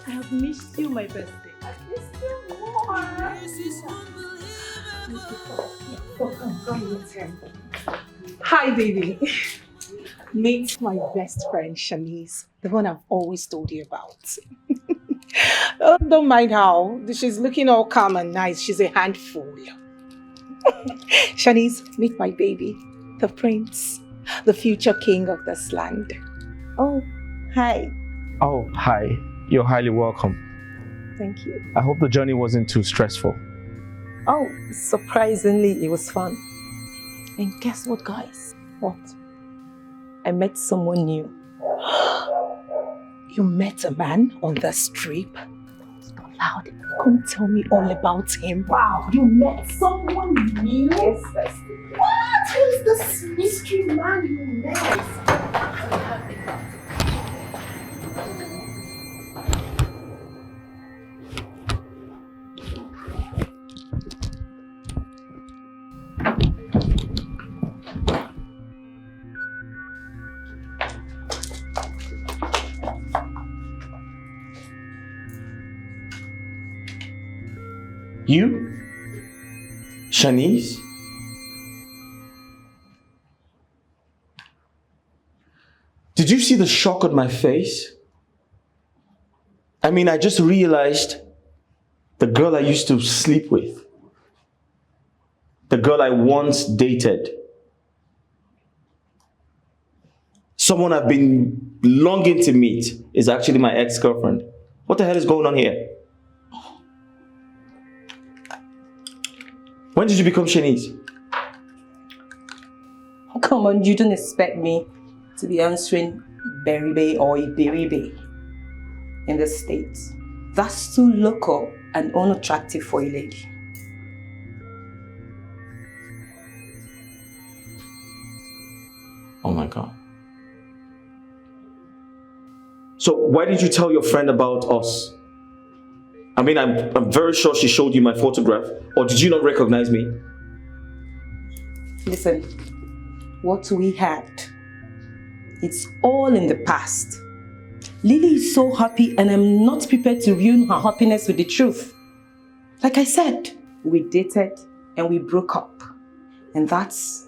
[SPEAKER 6] I have missed you, my bestie. I missed you more.
[SPEAKER 3] Hi, baby. Meet my best friend, Shanice, the one I've always told you about. Oh, don't mind how. She's looking all calm and nice. She's a handful. Shanice, meet my baby, the prince, the future king of this land.
[SPEAKER 10] Oh, hi.
[SPEAKER 2] Oh, hi. You're highly welcome.
[SPEAKER 10] Thank you.
[SPEAKER 2] I hope the journey wasn't too stressful.
[SPEAKER 10] Oh, surprisingly, it was fun. And guess what, guys?
[SPEAKER 3] What?
[SPEAKER 10] I met someone new.
[SPEAKER 3] You met a man on the strip? Not loud. Come tell me all about him.
[SPEAKER 10] Wow, you met someone new?
[SPEAKER 3] Yes, bestie. What? is this mystery man you met?
[SPEAKER 2] You? Shanice? Did you see the shock on my face? I mean, I just realized the girl I used to sleep with, the girl I once dated, someone I've been longing to meet is actually my ex-girlfriend. What the hell is going on here? When did you become Shanice?
[SPEAKER 6] Come on, you don't expect me to be answering Beribe or Iberibe in the States. That's too local and unattractive for a lady.
[SPEAKER 2] Oh my God. So why did you tell your friend about us? I mean, I'm very sure she showed you my photograph. Or did you not recognize me?
[SPEAKER 6] Listen, what we had, it's all in the past. Lily is so happy and I'm not prepared to ruin her happiness with the truth. Like I said, we dated and we broke up. And that's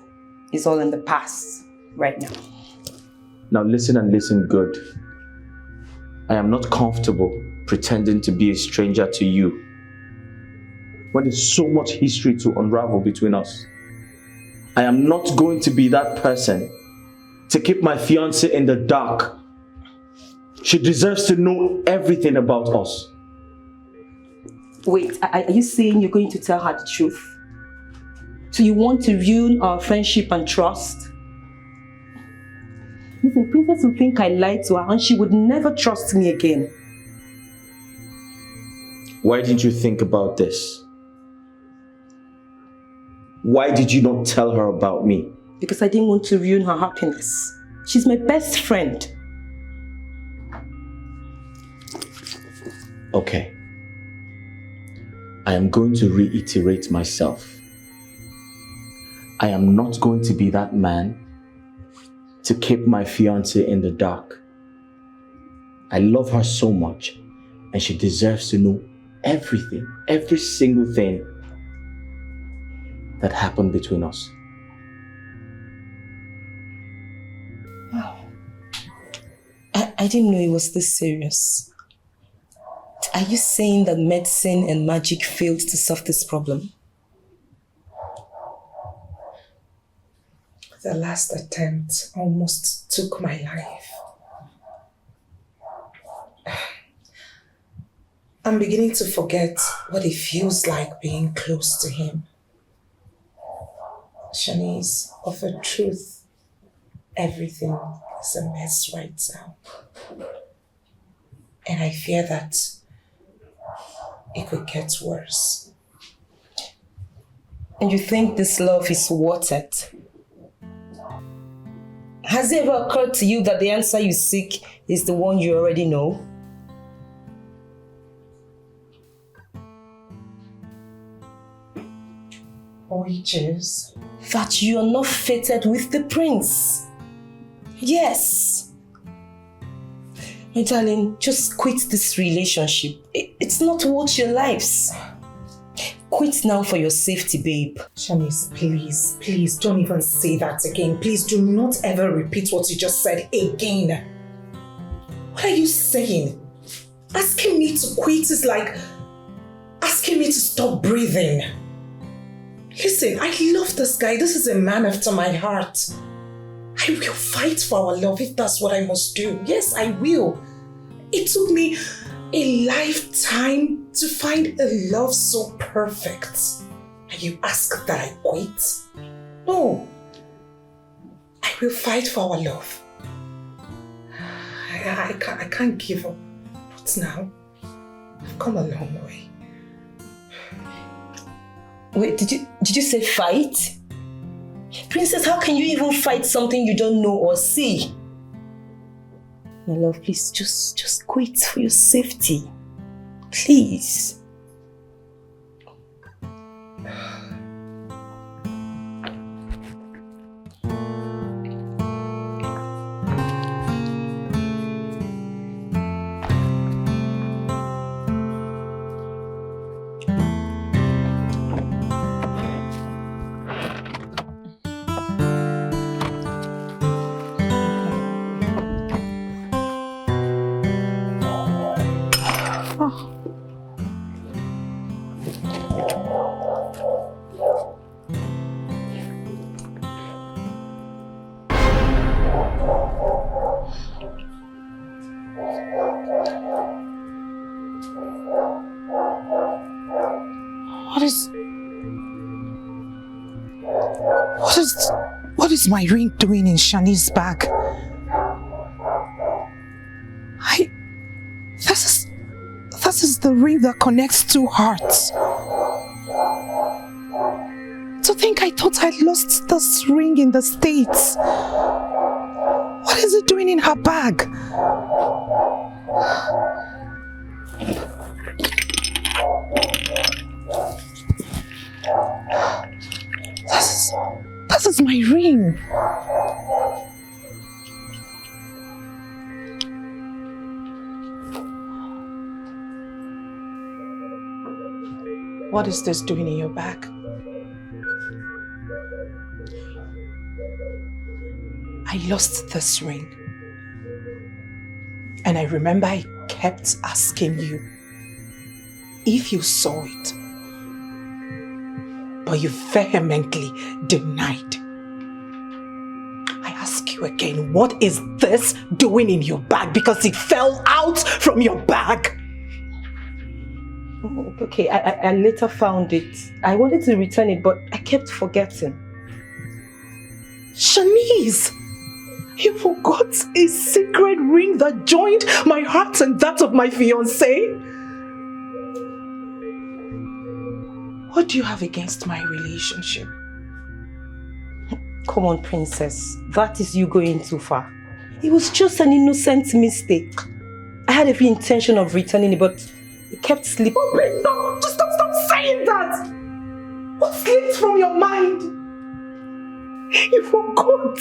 [SPEAKER 6] all in the past right now.
[SPEAKER 2] Now listen and listen good. I am not comfortable pretending to be a stranger to you when there's so much history to unravel between us. I am not going to be that person to keep my fiancée in the dark. She deserves to know everything about us.
[SPEAKER 6] Wait, are you saying you're going to tell her the truth? So you want to ruin our friendship and trust? Listen, Princess will think I lied to her and she would never trust me again.
[SPEAKER 2] Why didn't you think about this? Why did you not tell her about me?
[SPEAKER 6] Because I didn't want to ruin her happiness. She's my best friend.
[SPEAKER 2] Okay. I am going to reiterate myself. I am not going to be that man to keep my fiancée in the dark. I love her so much and she deserves to know everything, every single thing that happened between us.
[SPEAKER 3] Wow. I didn't know it was this serious. Are you saying that medicine and magic failed to solve this problem? The last attempt almost took my life. I'm beginning to forget what it feels like being close to him. Shanice, of a truth, everything is a mess right now. And I fear that it could get worse. And you think this love is worth it? Has it ever occurred to you that the answer you seek is the one you already know? Which is that you are not fated with the prince. Yes. My darling, just quit this relationship. It's not worth your lives. Quit now for your safety, babe.
[SPEAKER 14] Shanice, please don't even say that again. Please do not ever repeat what you just said again. What are you saying? Asking me to quit is like asking me to stop breathing. Listen, I love this guy. This is a man after my heart. I will fight for our love if that's what I must do. Yes, I will. It took me a lifetime to find a love so perfect. And you ask that I quit? No. I will fight for our love. I can't give up. Not now. I've come a long way.
[SPEAKER 3] Wait, did you say fight?
[SPEAKER 10] Princess, how can you even fight something you don't know or see? My love, please, just quit for your safety. Please.
[SPEAKER 3] What is my ring doing in Shani's bag? This is the ring that connects two hearts. To think I thought I lost this ring in the States. What is it doing in her bag? This is my ring. What is this doing in your bag? I lost this ring. And I remember I kept asking you if you saw it. But you vehemently denied. I ask you again, what is this doing in your bag? Because it fell out from your bag.
[SPEAKER 10] Oh, okay, I later found it. I wanted to return it, but I kept forgetting.
[SPEAKER 3] Shanice! You forgot a secret ring that joined my heart and that of my fiancé? What do you have against my relationship?
[SPEAKER 10] Come on, princess. That is you going too far. It was just an innocent mistake. I had every intention of returning it, but it kept slipping.
[SPEAKER 3] Oh, please don't! Just stop saying that! What slipped from your mind? You forgot.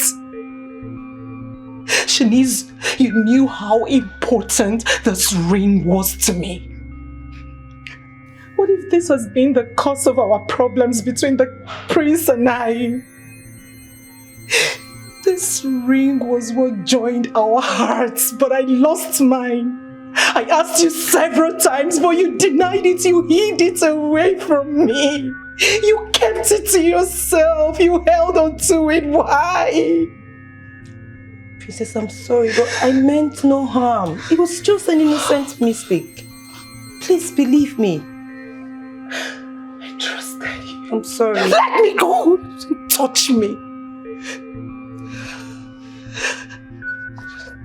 [SPEAKER 3] Shanice, you knew how important this ring was to me. What if this has been the cause of our problems between the prince and I? This ring was what joined our hearts, but I lost mine. I asked you several times, but you denied it. You hid it away from me. You kept it to yourself. You held on to it. Why?
[SPEAKER 10] Princess, I'm sorry, but I meant no harm. It was just an innocent mistake. Please believe me.
[SPEAKER 3] I trusted you.
[SPEAKER 10] I'm sorry.
[SPEAKER 3] Let me go! Don't touch me.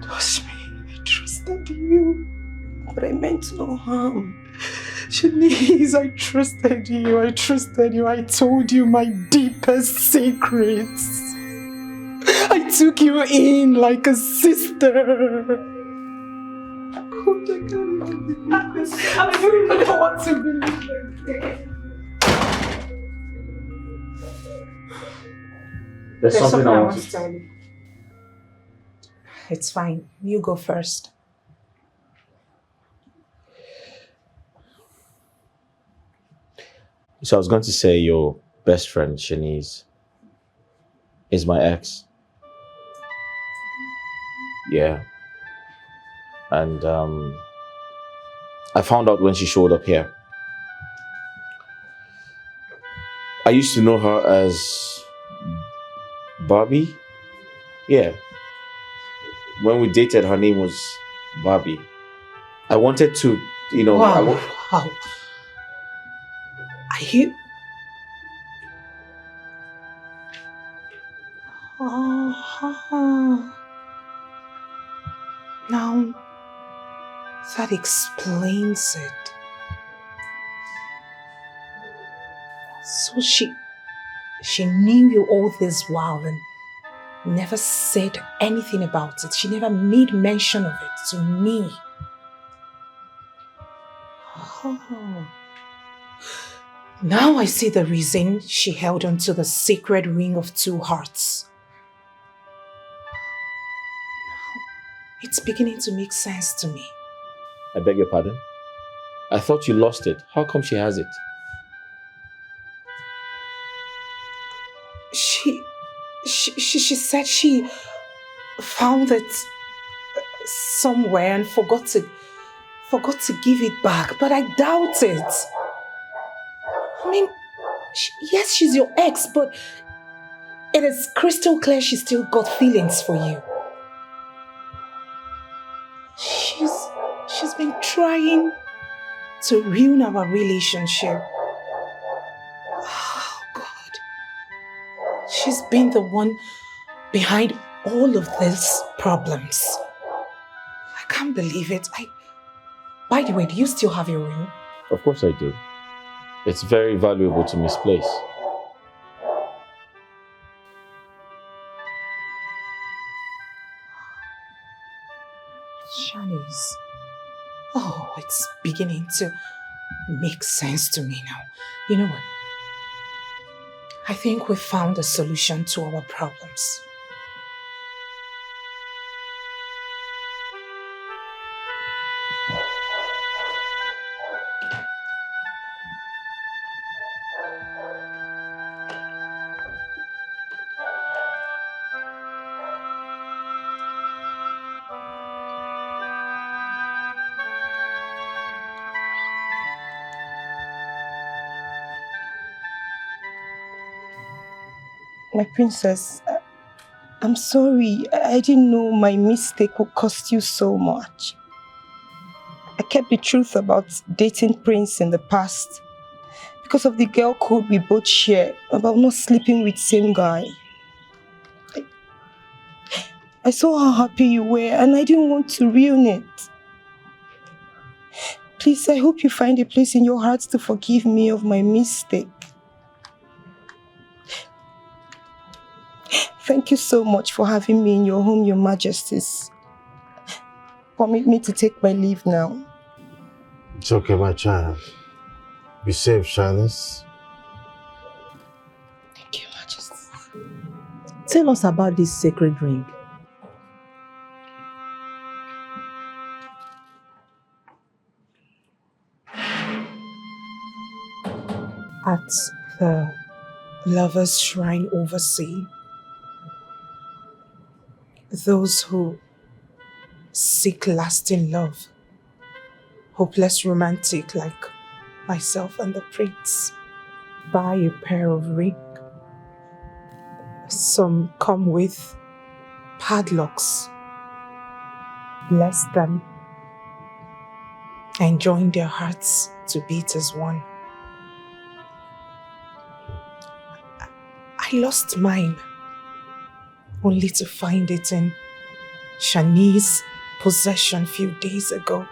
[SPEAKER 3] Touch me. I trusted you.
[SPEAKER 10] But I meant no harm.
[SPEAKER 3] Shanice, I trusted you. I trusted you. I told you my deepest secrets. I took you in like a sister. God, I can't even believe this. I don't even know what to believe.
[SPEAKER 2] There's something I want to
[SPEAKER 3] tell you. It's fine. You go first.
[SPEAKER 2] So I was going to say your best friend, Shanice, is my ex. Yeah. And I found out when she showed up here. I used to know her as Barbie. Yeah. When we dated, her name was Barbie. I wanted to,
[SPEAKER 3] Wow. Wow. Are you? Oh. Now, that explains it. So
[SPEAKER 14] she knew you all this while and never said anything about it. She never made mention of it to me. Oh. Now I see the reason she held on to the sacred ring of 2 hearts. It's beginning to make sense to me.
[SPEAKER 2] I beg your pardon? I thought you lost it. How come she has it?
[SPEAKER 14] She said she found it somewhere and forgot to give it back, but I doubt it. I mean, yes, she's your ex, but it is crystal clear she still got feelings for you. She's been trying to ruin our relationship. Oh, God. She's been the one behind all of these problems. I can't believe it. By the way, do you still have your ring?
[SPEAKER 2] Of course I do. It's very valuable to misplace.
[SPEAKER 14] Shanice. Oh, it's beginning to make sense to me now. You know what? I think we found a solution to our problems.
[SPEAKER 11] My princess, I'm sorry. I didn't know my mistake would cost you so much. I kept the truth about dating Prince in the past because of the girl code we both share about not sleeping with same guy. I saw how happy you were and I didn't want to ruin it. Please, I hope you find a place in your heart to forgive me of my mistake. Thank you so much for having me in your home, Your Majesties. Permit me to take my leave now.
[SPEAKER 4] It's okay, my child. Be safe, Shanice.
[SPEAKER 11] Thank you, Majesty.
[SPEAKER 6] Tell us about this sacred ring.
[SPEAKER 14] At the Lover's Shrine overseas, those who seek lasting love, hopeless romantic like myself and the prince, buy a pair of rings. Some come with padlocks. Bless them and join their hearts to beat as one. I lost mine, only to find it in Shanice's possession a few days ago.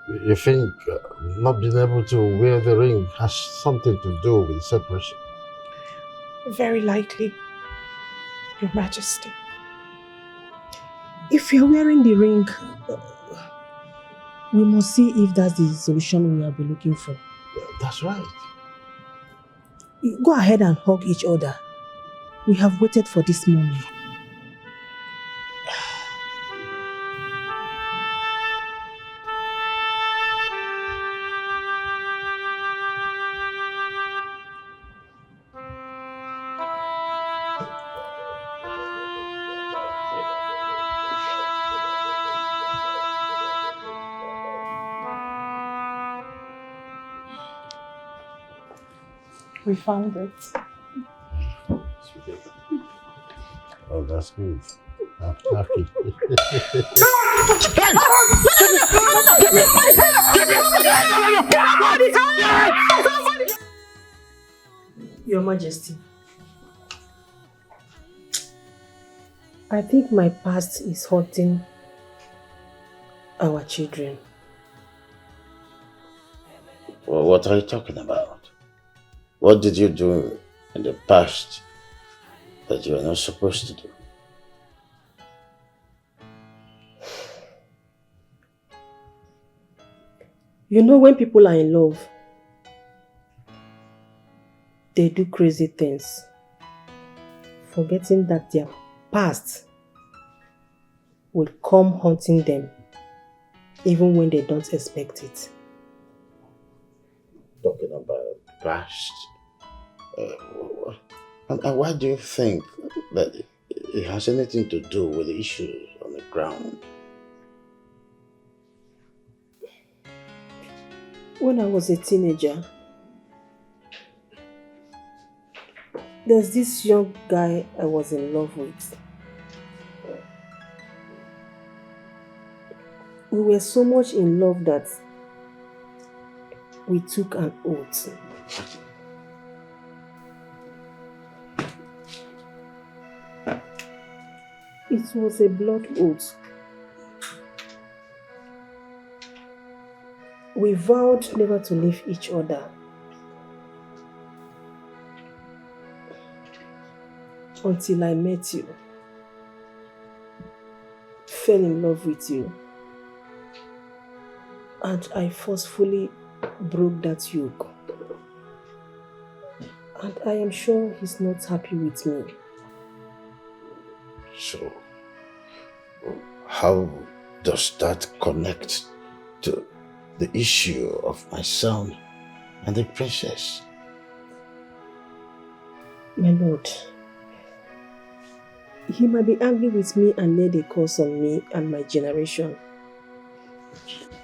[SPEAKER 4] You think not being able to wear the ring has something to do with separation?
[SPEAKER 14] Very likely, Your Majesty.
[SPEAKER 6] If you're wearing the ring, we must see if that's the solution we have been looking for.
[SPEAKER 4] That's right.
[SPEAKER 6] Go ahead and hug each other. We have waited for this moment.
[SPEAKER 14] We found it.
[SPEAKER 4] Oh, that's good. I'm happy.
[SPEAKER 6] Your Majesty, I think my past is hurting our children.
[SPEAKER 4] Well, what are you talking about? What did you do in the past that you are not supposed to do?
[SPEAKER 10] You know, when people are in love, they do crazy things, forgetting that their past will come haunting them even when they don't expect it.
[SPEAKER 4] Talking about past. And why do you think that it has anything to do with the issues on the ground?
[SPEAKER 10] When I was a teenager, there's this young guy I was in love with. We were so much in love that we took an oath. It was a blood oath. We vowed never to leave each other. Until I met you. Fell in love with you. And I forcefully broke that yoke. And I am sure he's not happy with me.
[SPEAKER 4] So, how does that connect to the issue of my son and the princess?
[SPEAKER 10] My lord, he might be angry with me and laid a curse on me and my generation.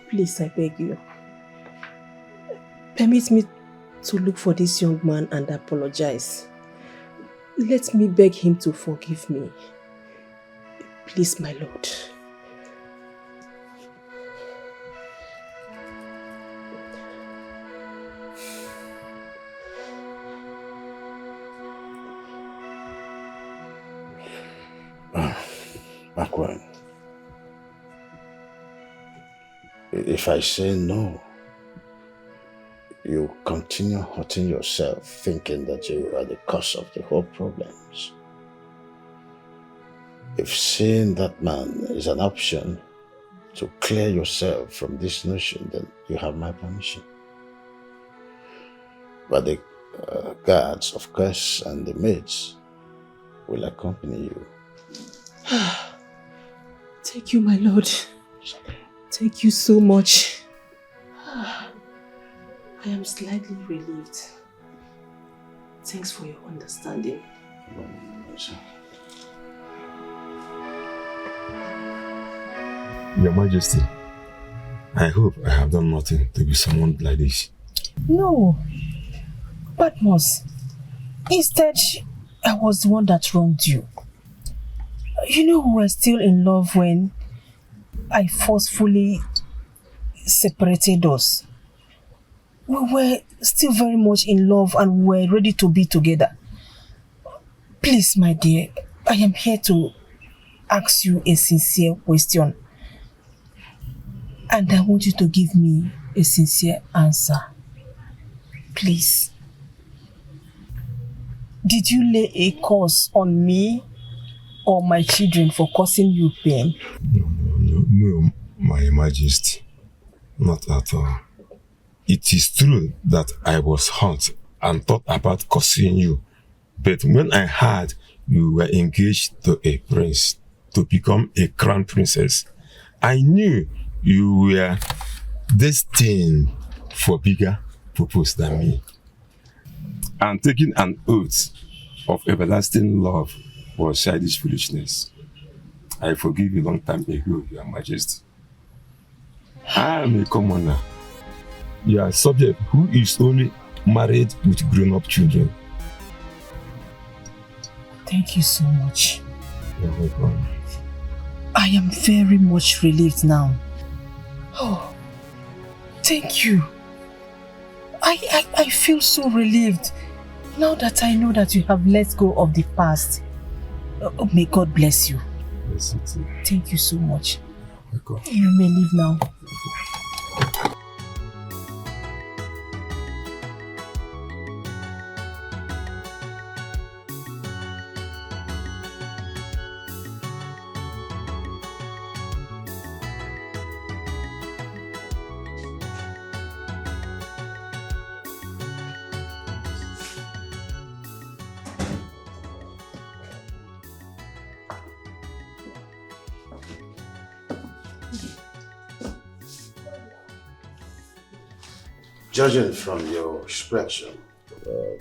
[SPEAKER 10] Please, I beg you, permit me to look for this young man and apologize. Let me beg him to forgive me. Please, my lord.
[SPEAKER 4] Makwan, if I say no, you continue hurting yourself, thinking that you are the cause of the whole problems. If seeing that man is an option to clear yourself from this notion, then you have my permission. But the guards, of course, and the maids will accompany you.
[SPEAKER 10] Thank you, my lord. Thank you so much. I am slightly relieved. Thanks for your understanding.
[SPEAKER 15] Your Majesty, I hope I have done nothing to be summoned like this.
[SPEAKER 8] No, Patmos. Instead, I was the one that wronged you. You know, we were still in love when I forcefully separated us. We were still very much in love and we were ready to be together. Please, my dear, I am here to ask you a sincere question. And I want you to give me a sincere answer. Please. Did you lay a curse on me or my children for causing you pain?
[SPEAKER 15] No, my Majesty. Not at all. It is true that I was hurt and thought about cursing you. But when I heard you were engaged to a prince to become a crown princess, I knew you were destined for bigger purpose than me. And taking an oath of everlasting love was childish foolishness. I forgive you long time ago, Your Majesty. I am a commoner. You are a subject who is only married with grown-up children.
[SPEAKER 8] Thank you so much.
[SPEAKER 15] You're welcome.
[SPEAKER 8] I am very much relieved now. Oh, thank you. I feel so relieved now that I know that you have let go of the past. Oh, may God bless you.
[SPEAKER 15] Bless you too.
[SPEAKER 8] Thank you so much.
[SPEAKER 15] Welcome.
[SPEAKER 8] You may leave now.
[SPEAKER 4] Judging from your expression,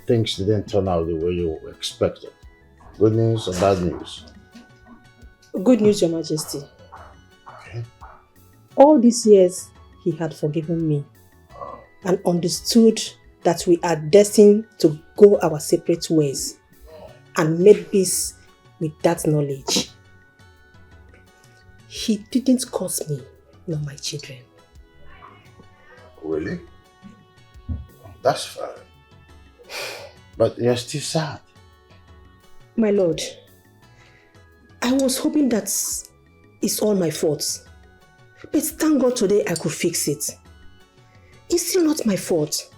[SPEAKER 4] things didn't turn out the way you expected. Good news or bad news?
[SPEAKER 10] Good news, Your Majesty.
[SPEAKER 4] Okay.
[SPEAKER 10] All these years, he had forgiven me and understood that we are destined to go our separate ways and made peace with that knowledge. He didn't curse me, nor my children.
[SPEAKER 4] Really? That's fine. But you're still sad.
[SPEAKER 10] My lord, I was hoping that it's all my fault. But thank God today I could fix it. It's still not my fault.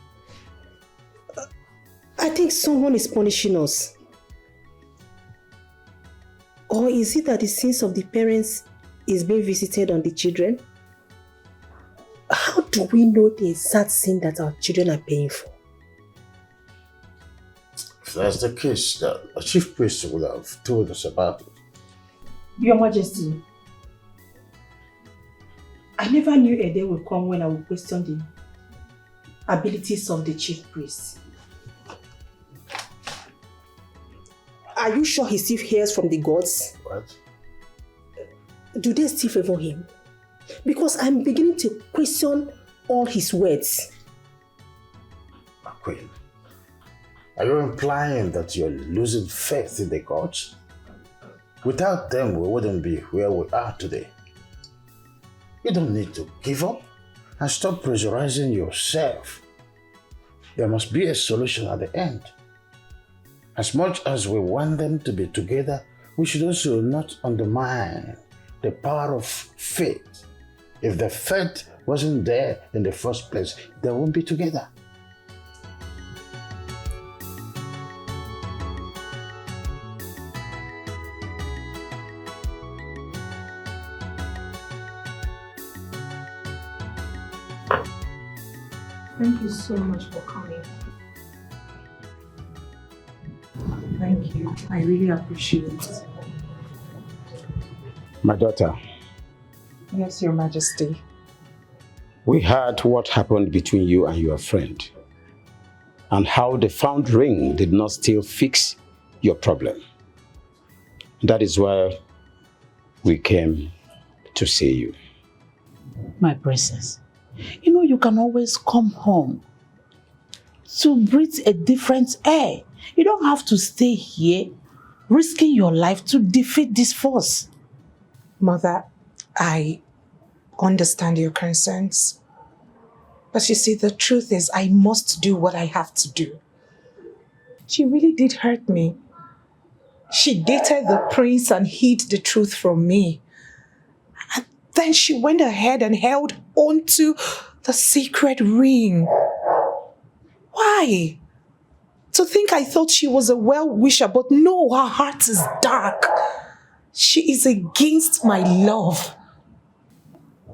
[SPEAKER 10] I think someone is punishing us. Or is it that the sins of the parents is being visited on the children? How do we know the exact sin that our children are paying for?
[SPEAKER 4] If that's the case, the chief priest would have told us about it.
[SPEAKER 10] Your Majesty, I never knew a day would come when I would question the abilities of the chief priest. Are you sure he still hears from the gods?
[SPEAKER 4] What?
[SPEAKER 10] Do they still favor him? Because I'm beginning to question all his words.
[SPEAKER 4] Queen, are you implying that you're losing faith in the gods? Without them, we wouldn't be where we are today. You don't need to give up and stop pressurizing yourself. There must be a solution at the end. As much as we want them to be together, we should also not undermine the power of faith. If the faith wasn't there in the first place, they won't be together.
[SPEAKER 14] Thank you so much for coming. Thank you. I really appreciate it.
[SPEAKER 7] My daughter,
[SPEAKER 14] Yes, Your Majesty.
[SPEAKER 7] we heard what happened between you and your friend and how the found ring did not still fix your problem. That is why we came to see you.
[SPEAKER 8] My princess, you know you can always come home to breathe a different air. You don't have to stay here risking your life to defeat this force.
[SPEAKER 14] Mother, I understand your concerns. But you see, the truth is I must do what I have to do. She really did hurt me. She dated the prince and hid the truth from me. And then she went ahead and held onto the secret ring. Why? To think I thought she was a well-wisher, but no, her heart is dark. She is against my love.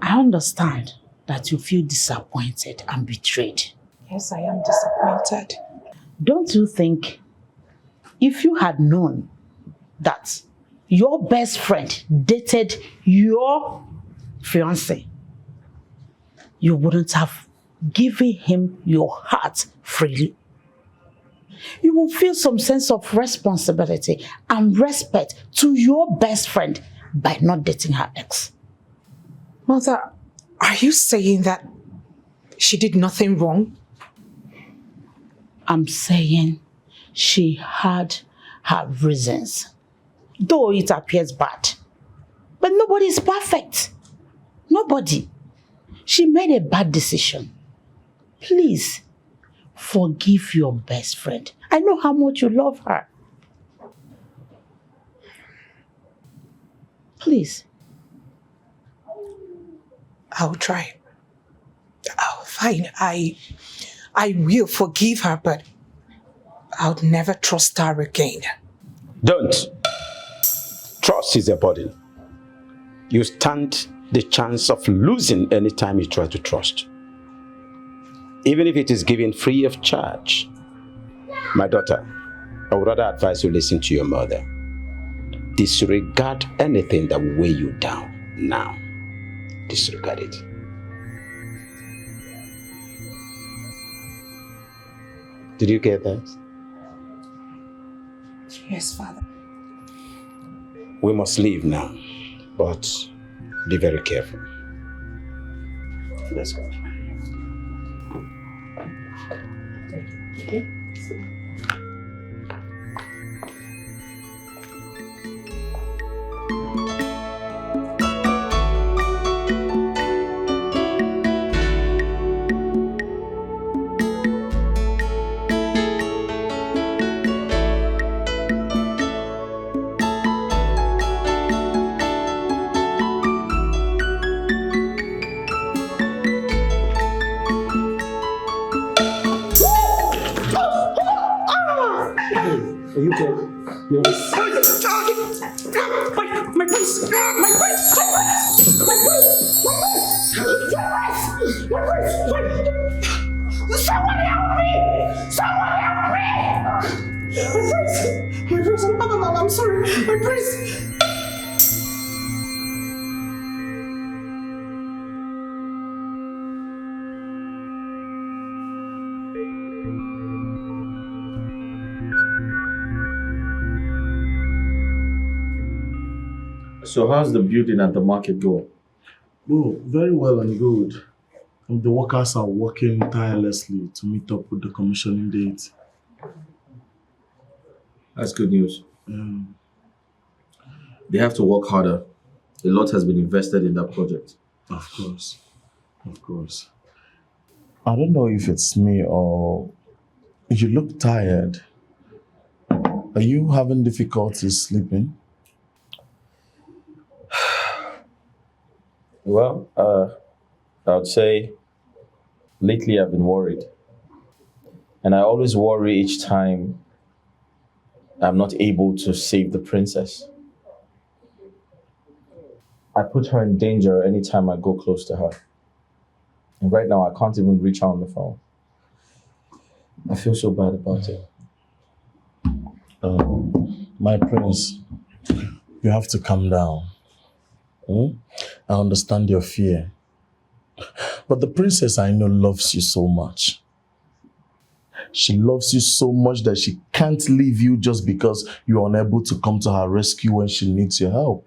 [SPEAKER 8] I understand that you feel disappointed and betrayed.
[SPEAKER 14] Yes, I am disappointed.
[SPEAKER 8] Don't you think if you had known that your best friend dated your fiancé, you wouldn't have given him your heart freely? You will feel some sense of responsibility and respect to your best friend by not dating her ex.
[SPEAKER 14] Mother, are you saying that she did nothing wrong?
[SPEAKER 8] I'm saying she had her reasons, though it appears bad. But nobody is perfect. Nobody. She made a bad decision. Please, forgive your best friend. I know how much you love her. Please.
[SPEAKER 14] I'll try. Fine. I will forgive her, but I'll never trust her again.
[SPEAKER 7] Don't. Trust is a burden. You stand the chance of losing any time you try to trust. Even if it is given free of charge. My daughter, I would rather advise you listen to your mother. Disregard anything that will weigh you down now. Disregard it. Did you get that?
[SPEAKER 3] Yes, Father.
[SPEAKER 7] We must leave now, but be very careful. Let's go.
[SPEAKER 3] Okay.
[SPEAKER 13] Are you okay? You're
[SPEAKER 3] My prince! My prince! Someone help me! Someone help me! My prince! My prince! I'm sorry. My prince!
[SPEAKER 2] So how's the building and the market going?
[SPEAKER 9] Oh, very well and good. The workers are working tirelessly to meet up with the commissioning date.
[SPEAKER 2] That's good news. They have to work harder. A lot has been invested in that project.
[SPEAKER 9] Of course. Of course. I don't know if it's me or you look tired. Are you having difficulty sleeping?
[SPEAKER 2] Well, I would say lately I've been worried. And I always worry each time I'm not able to save the princess. I put her in danger anytime I go close to her. And right now I can't even reach her on the phone. I feel so bad about it.
[SPEAKER 9] My prince, you have to calm down. I understand your fear. But the princess I know loves you so much. She loves you so much that she can't leave you just because you're unable to come to her rescue when she needs your help.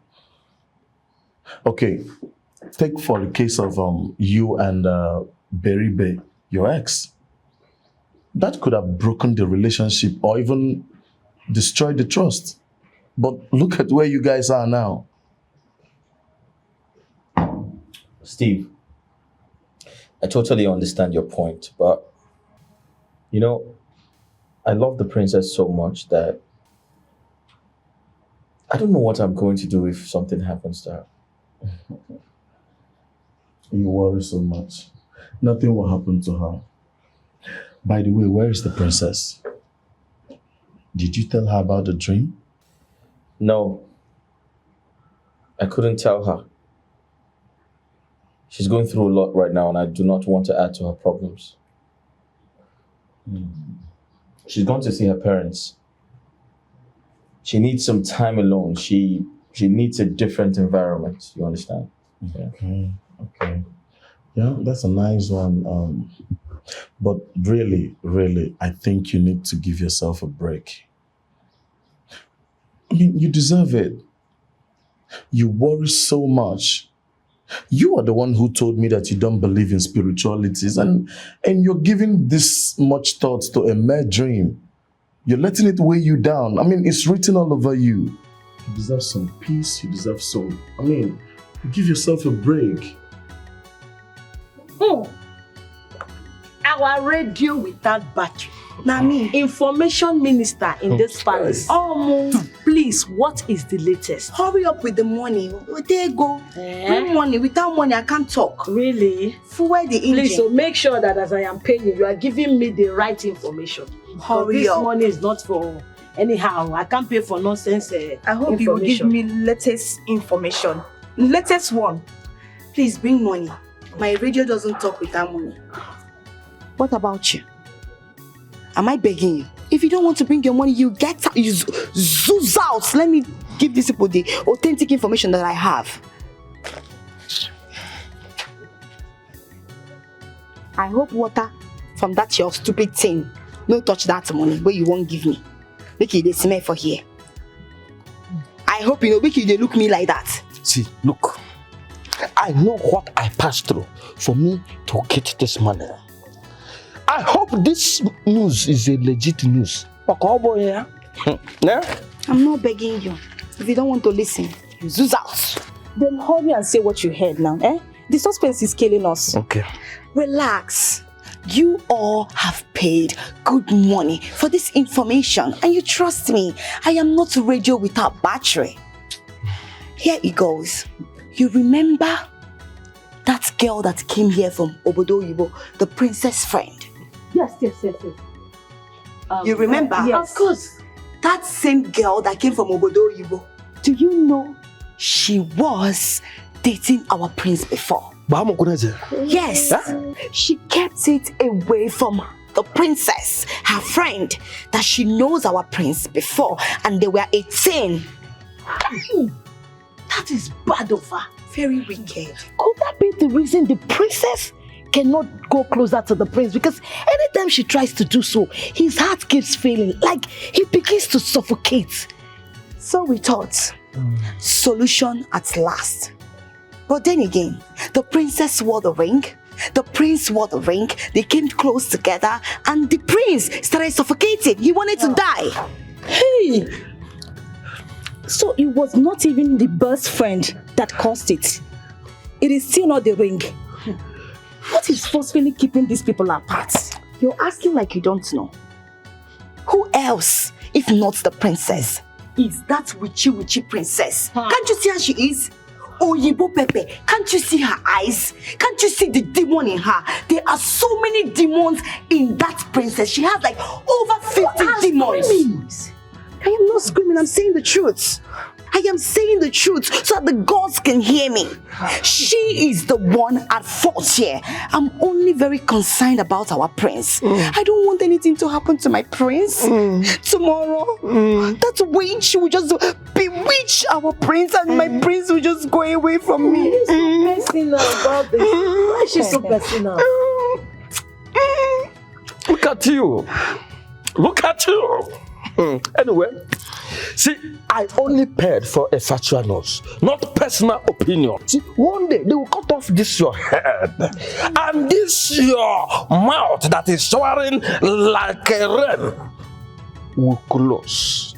[SPEAKER 9] Okay, take for the case of you and Beribe, your ex. That could have broken the relationship or even destroyed the trust. But look at where you guys are now.
[SPEAKER 2] Steve, I totally understand your point, but you know, I love the princess so much that I don't know what I'm going to do if something happens to her.
[SPEAKER 9] You worry so much. Nothing will happen to her. By the way, where is the princess? Did you tell her about the dream?
[SPEAKER 2] No, I couldn't tell her. She's going through a lot right now and I do not want to add to her problems. She's gone to see her parents. She needs some time alone. She needs a different environment, you understand?
[SPEAKER 9] Okay. Yeah, that's a nice one. But really, I think you need to give yourself a break. I mean, you deserve it. You worry so much. You are the one who told me that you don't believe in spiritualities and you're giving this much thought to a mere dream. You're letting it weigh you down. I mean, it's written all over you. You deserve some peace. You deserve some... give yourself a break.
[SPEAKER 10] Our radio without battery. Now, information minister in this palace. Please, what is the latest?
[SPEAKER 11] Hurry up with the money. There you go. Bring money. Without money, I can't talk.
[SPEAKER 10] Really?
[SPEAKER 11] Fuel the engine.
[SPEAKER 10] Please, so make sure that as I am paying you, you are giving me the right information.
[SPEAKER 11] Hurry up.
[SPEAKER 10] This money is not for anyhow. I can't pay for nonsense.
[SPEAKER 11] I hope you will give me latest information. Latest one. Please bring money. My radio doesn't talk without money. What about you? Am I begging you? If you don't want to bring your money, you get out, you zoom out. Let me give these people the authentic information that I have. I hope water from that your stupid thing no touch that money where you won't give me. Make you dey smell for here. I hope you know, make you dey look me like that.
[SPEAKER 13] See, look. I know what I passed through for me to get this money. I hope this news is a legit news. Yeah?
[SPEAKER 11] I'm not begging you. If you don't want to listen, you zoom out.
[SPEAKER 8] Then hurry and say what you heard now, eh? The suspense is killing us.
[SPEAKER 13] Okay.
[SPEAKER 11] Relax. You all have paid good money for this information, and you trust me. I am not a radio without battery. Here it goes. You remember that girl that came here from Obodo Oyibo, the princess friend?
[SPEAKER 10] Yes.
[SPEAKER 11] You remember?
[SPEAKER 10] Yes.
[SPEAKER 11] Of course. That same girl that came from Obodo Oyibo. Do you know she was dating our prince before? Yes. Huh? She kept it away from the princess, her friend, that she knows our prince before, and they were 18. That is bad of her. Very wicked.
[SPEAKER 8] Could that be the reason the princess cannot go closer to the prince? Because anytime she tries to do so, his heart keeps failing, like he begins to suffocate.
[SPEAKER 11] So we thought, solution at last. But then again, the princess wore the ring, the prince wore the ring, they came close together, and the prince started suffocating. He wanted to die.
[SPEAKER 8] Hey! So it was not even the best friend that caused it. It is still not the ring. What is forcefully keeping these people apart?
[SPEAKER 11] You're asking like you don't know. Who else, if not the princess, is that witchy princess? Can't you see how she is? Oyibo Pepe, can't you see her eyes? Can't you see the demon in her? There are so many demons in that princess. She has like over 50 demons. I am not screaming, I'm saying the truth. I am saying the truth so that the gods can hear me. She is the one at fault here. I'm only very concerned about our prince. I don't want anything to happen to my prince. Tomorrow, that witch will just bewitch our prince, and my prince will just go away from me.
[SPEAKER 10] Why is so personal about this? Why is she so personal?
[SPEAKER 13] Look at you. Look at you. Anyway, see, I only paid for a factual news, not personal opinion. See, one day they will cut off this your head and this your mouth that is showering like a rain will close.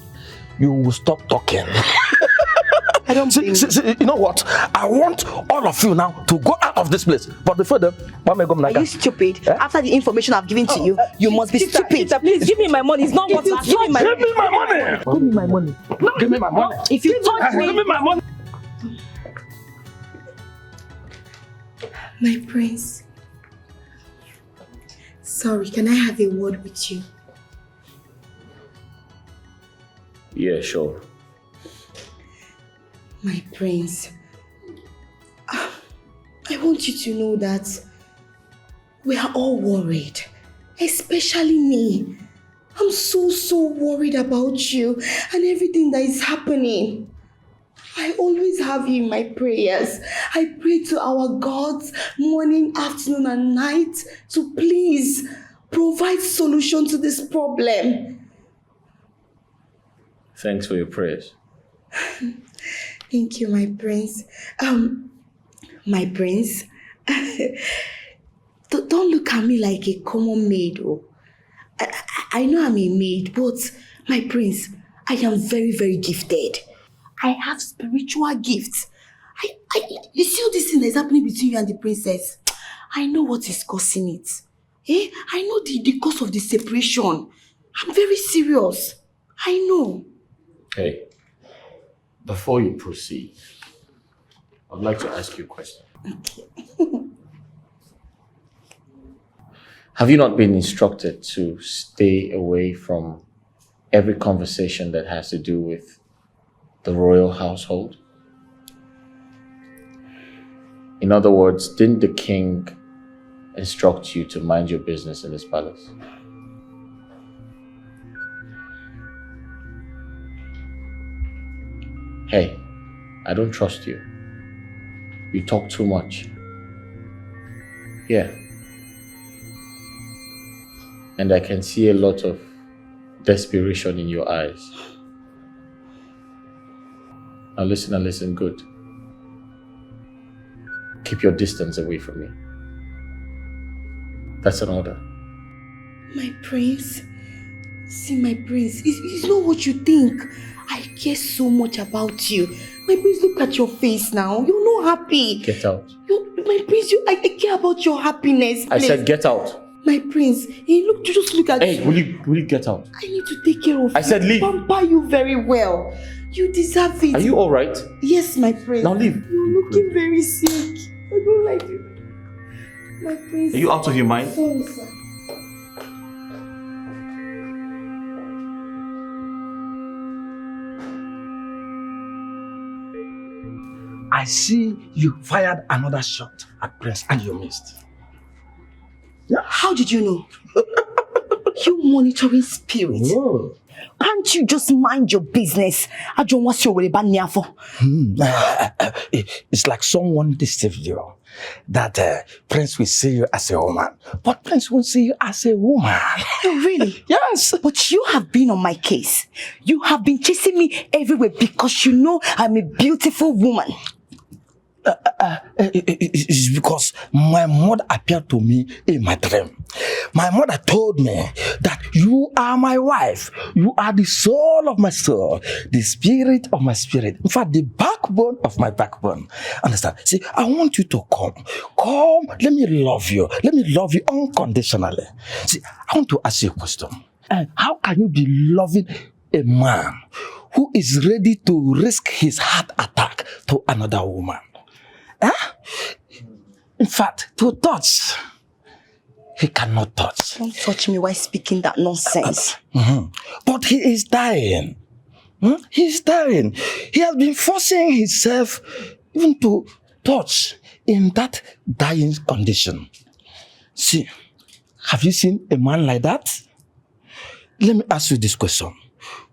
[SPEAKER 13] You will stop talking.
[SPEAKER 11] I don't
[SPEAKER 13] see, you know what? I want all of you now to go out of this place. But before then,
[SPEAKER 11] are you stupid? After the information I've given to you, you must be stupid.
[SPEAKER 8] Peter, please give me my money. It's not what you give me my money.
[SPEAKER 13] Give me my money.
[SPEAKER 8] Give me my money.
[SPEAKER 13] No, give me my money.
[SPEAKER 8] If you touch me,
[SPEAKER 13] give me my money.
[SPEAKER 16] My prince. Sorry, can I have a word with you?
[SPEAKER 2] Yeah, sure.
[SPEAKER 16] My prince, I want you to know that we are all worried, especially me. I'm so worried about you and everything that is happening. I always have you in my prayers. I pray to our gods morning, afternoon, and night to please provide solution to this problem.
[SPEAKER 2] Thanks for your prayers.
[SPEAKER 16] Thank you, my prince. My prince, don't look at me like a common maid. Oh. I know I'm a maid, but my prince, I am very gifted. I have spiritual gifts. You see all this thing that is happening between you and the princess? I know what is causing it. I know the cause of the separation. I'm very serious. I know.
[SPEAKER 2] Hey. Before you proceed, I'd like to ask you a question.
[SPEAKER 16] Okay.
[SPEAKER 2] Have you not been instructed to stay away from every conversation that has to do with the royal household? In other words, didn't the king instruct you to mind your business in his palace? Hey, I don't trust you. You talk too much. Yeah. And I can see a lot of desperation in your eyes. Now listen and listen good. Keep your distance away from me. That's an order.
[SPEAKER 16] My prince. See, my prince, it's not what you think. I care so much about you. My prince, look at your face now. You're not happy.
[SPEAKER 2] Get out.
[SPEAKER 16] My prince, I care about your happiness. Please.
[SPEAKER 2] I said get out.
[SPEAKER 16] My prince, just look at
[SPEAKER 2] Hey, will you get out?
[SPEAKER 16] I need to take care of you.
[SPEAKER 2] I said leave.
[SPEAKER 16] Pamper you very well. You deserve it.
[SPEAKER 2] Are you alright?
[SPEAKER 16] Yes, my prince.
[SPEAKER 2] Now leave.
[SPEAKER 16] You're looking very sick. I don't like you. My prince.
[SPEAKER 2] Are you out of your mind?
[SPEAKER 16] Sorry, sir.
[SPEAKER 13] I see you fired another shot at Prince and you missed.
[SPEAKER 16] Yeah. How did you know? You monitoring spirit.
[SPEAKER 13] Whoa.
[SPEAKER 16] Can't you just mind your business? I don't want you to
[SPEAKER 13] It's like someone deceived you. That Prince will see you as a woman, but Prince won't see you as a woman.
[SPEAKER 16] Oh, really?
[SPEAKER 13] Yes.
[SPEAKER 16] But you have been on my case. You have been chasing me everywhere because you know I'm a beautiful woman.
[SPEAKER 13] It's because my mother appeared to me in my dream. My mother told me that you are my wife. You are the soul of my soul, the spirit of my spirit. In fact, the backbone of my backbone. Understand? See, I want you to come. Come, let me love you. Let me love you unconditionally. See, I want to ask you a question. How can you be loving a man who is ready to risk his heart attack to another woman? Huh? In fact, to touch, he cannot touch.
[SPEAKER 16] Don't touch me while speaking that nonsense.
[SPEAKER 13] But he is dying. He is dying. He has been forcing himself even to touch in that dying condition. See, have you seen a man like that? Let me ask you this question.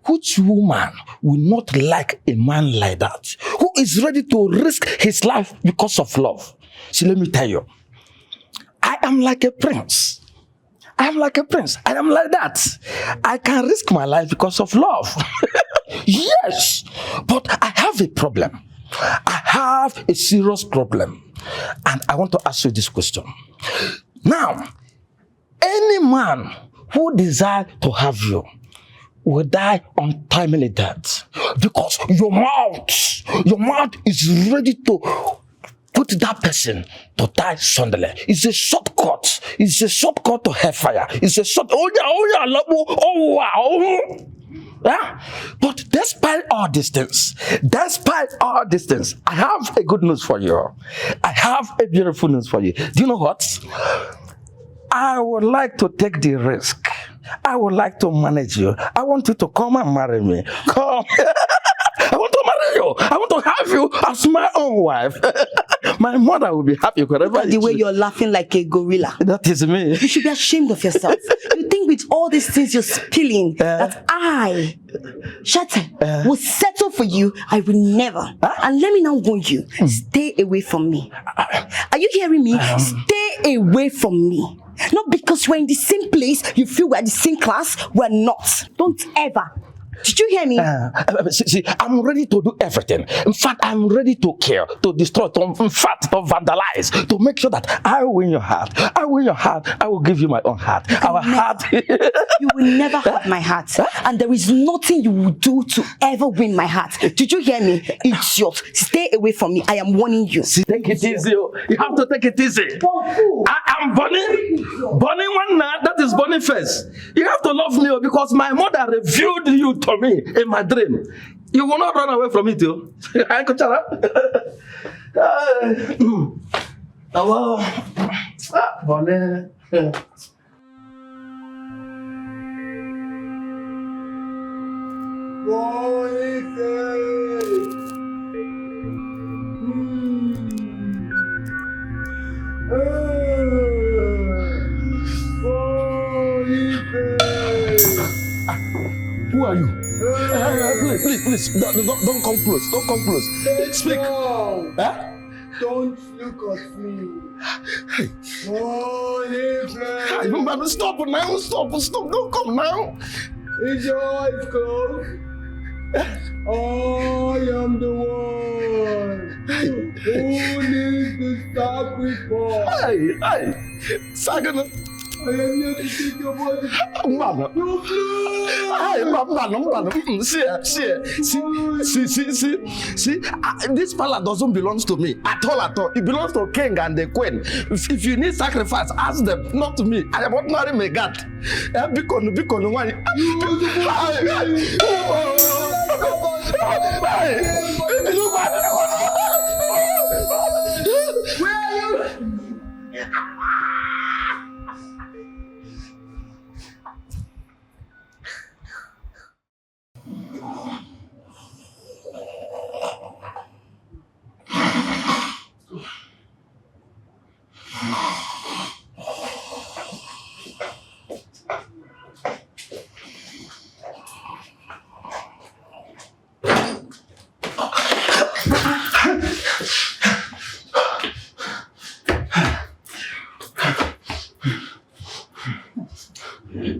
[SPEAKER 13] Which woman will not like a man like that? Who is ready to risk his life because of love? See, let me tell you. I am like a prince. I am like a prince. I am like that. I can risk my life because of love. Yes. But I have a problem. I have a serious problem. And I want to ask you this question. Now, any man who desires to have you will die untimely death because your mouth is ready to put that person to die suddenly. It's a shortcut. It's a shortcut to hellfire. It's a short. Yeah? But despite all these things, I have a good news for you. I have a beautiful news for you. Do you know what? I would like to take the risk. I would like to manage you. I want you to come and marry me. Come. I want to marry you. I want to have you as my own wife. My mother will be happy wherever.
[SPEAKER 16] Look at the way you're laughing like a gorilla.
[SPEAKER 13] That is me.
[SPEAKER 16] You should be ashamed of yourself. You think with all these things you're spilling that I, Shatta, will settle for you? I will never. And let me now warn you. Stay away from me. Are you hearing me? Stay away from me. Not because we're in the same place, you feel we're the same class. We're not. Don't ever. Did you hear me?
[SPEAKER 13] See, I'm ready to do everything. In fact, I'm ready to kill, to destroy, to vandalize, to make sure that I win your heart. I win your heart. I will give you my own heart. Our heart.
[SPEAKER 16] You will never have my heart. And there is nothing you will do to ever win my heart. Did you hear me? Idiot. Stay away from me. I am warning you.
[SPEAKER 13] See, take it easy. You have to take it easy. I am Bonnie one night. That is Bonnie first. You have to love me because my mother revealed you to me in my dream. You will not run away from it, too. Who are you? Please, don't come close. Don't come close. Speak. Huh?
[SPEAKER 1] Don't look at me. Holy flame.
[SPEAKER 13] Man, stop now. Stop. Don't come now.
[SPEAKER 1] Is your eyes closed? I am the one who needs the sacrifice.
[SPEAKER 13] Hey, Sagana.
[SPEAKER 1] I am here to take your body.
[SPEAKER 13] Man.
[SPEAKER 1] You flew.
[SPEAKER 13] Hey, man. See, this palace doesn't belong to me at all. It belongs to king and the queen. If you need sacrifice, ask them, not to me. I am ordinary Megat. Bikon, why?
[SPEAKER 1] Where are you?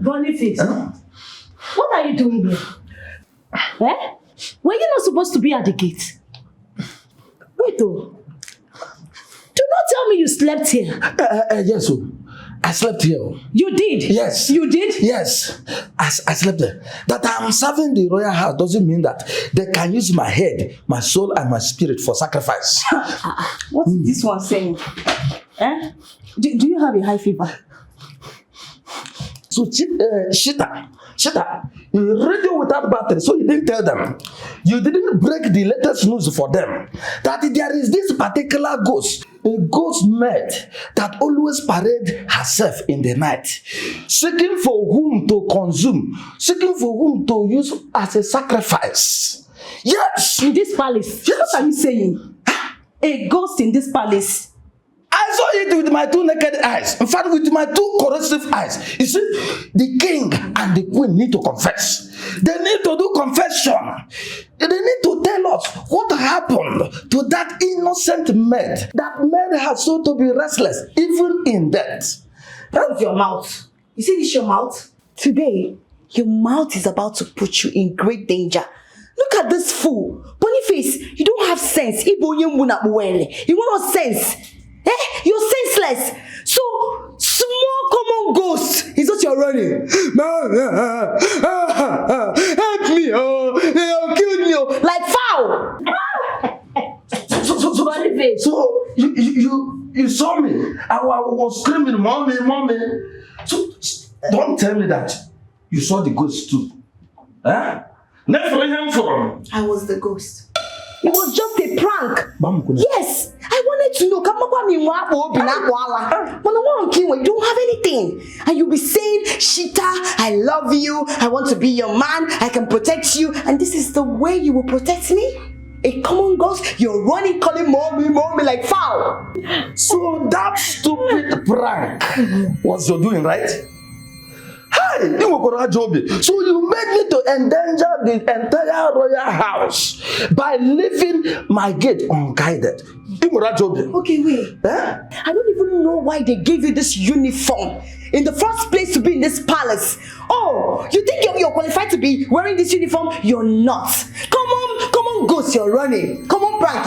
[SPEAKER 10] Boniface, what are you doing here? Were you not supposed to be at the gate? Wait, oh. Do not tell me you slept here.
[SPEAKER 13] Yes, I slept here.
[SPEAKER 10] You did?
[SPEAKER 13] Yes.
[SPEAKER 10] You did?
[SPEAKER 13] Yes. I slept there. That I'm serving the royal house doesn't mean that they can use my head, my soul, and my spirit for sacrifice.
[SPEAKER 10] What's this one saying? Do you have a high fever?
[SPEAKER 13] So, Shita, you radio without battery, so you didn't tell them. You didn't break the latest news for them. That there is this particular ghost, a ghost maid that always parade herself in the night, seeking for whom to consume, seeking for whom to use as a sacrifice. Yes!
[SPEAKER 10] In this palace? Yes. What are you saying? A ghost in this palace?
[SPEAKER 13] I saw it with my two naked eyes. In fact, with my two corrosive eyes. You see, the king and the queen need to confess. They need to do confession. They need to tell us what happened to that innocent maid. That maid has so to be restless, even in death.
[SPEAKER 10] That's your mouth. You see this your mouth?
[SPEAKER 11] Today, your mouth is about to put you in great danger. Look at this fool. Boniface, you don't have sense. You want no sense. You're senseless. So, small common ghost is what you're running. Help me, they have killed me, like foul.
[SPEAKER 13] So you saw me. I was screaming, mommy. So, don't tell me that you saw the ghost too. Never him from.
[SPEAKER 11] I was the ghost. It was just a prank. Yes, I wanted to know. You don't have anything. And you'll be saying, Shita, I love you. I want to be your man. I can protect you. And this is the way you will protect me? A common ghost? You're running, calling mommy like foul.
[SPEAKER 13] So that stupid prank was your doing, right? So you made me to endanger the entire royal house by leaving my gate unguided.
[SPEAKER 11] Okay, wait. I don't even know why they gave you this uniform in the first place to be in this palace. Oh, you think you're qualified to be wearing this uniform? You're not. Come on, ghost, you're running. Come on, prank.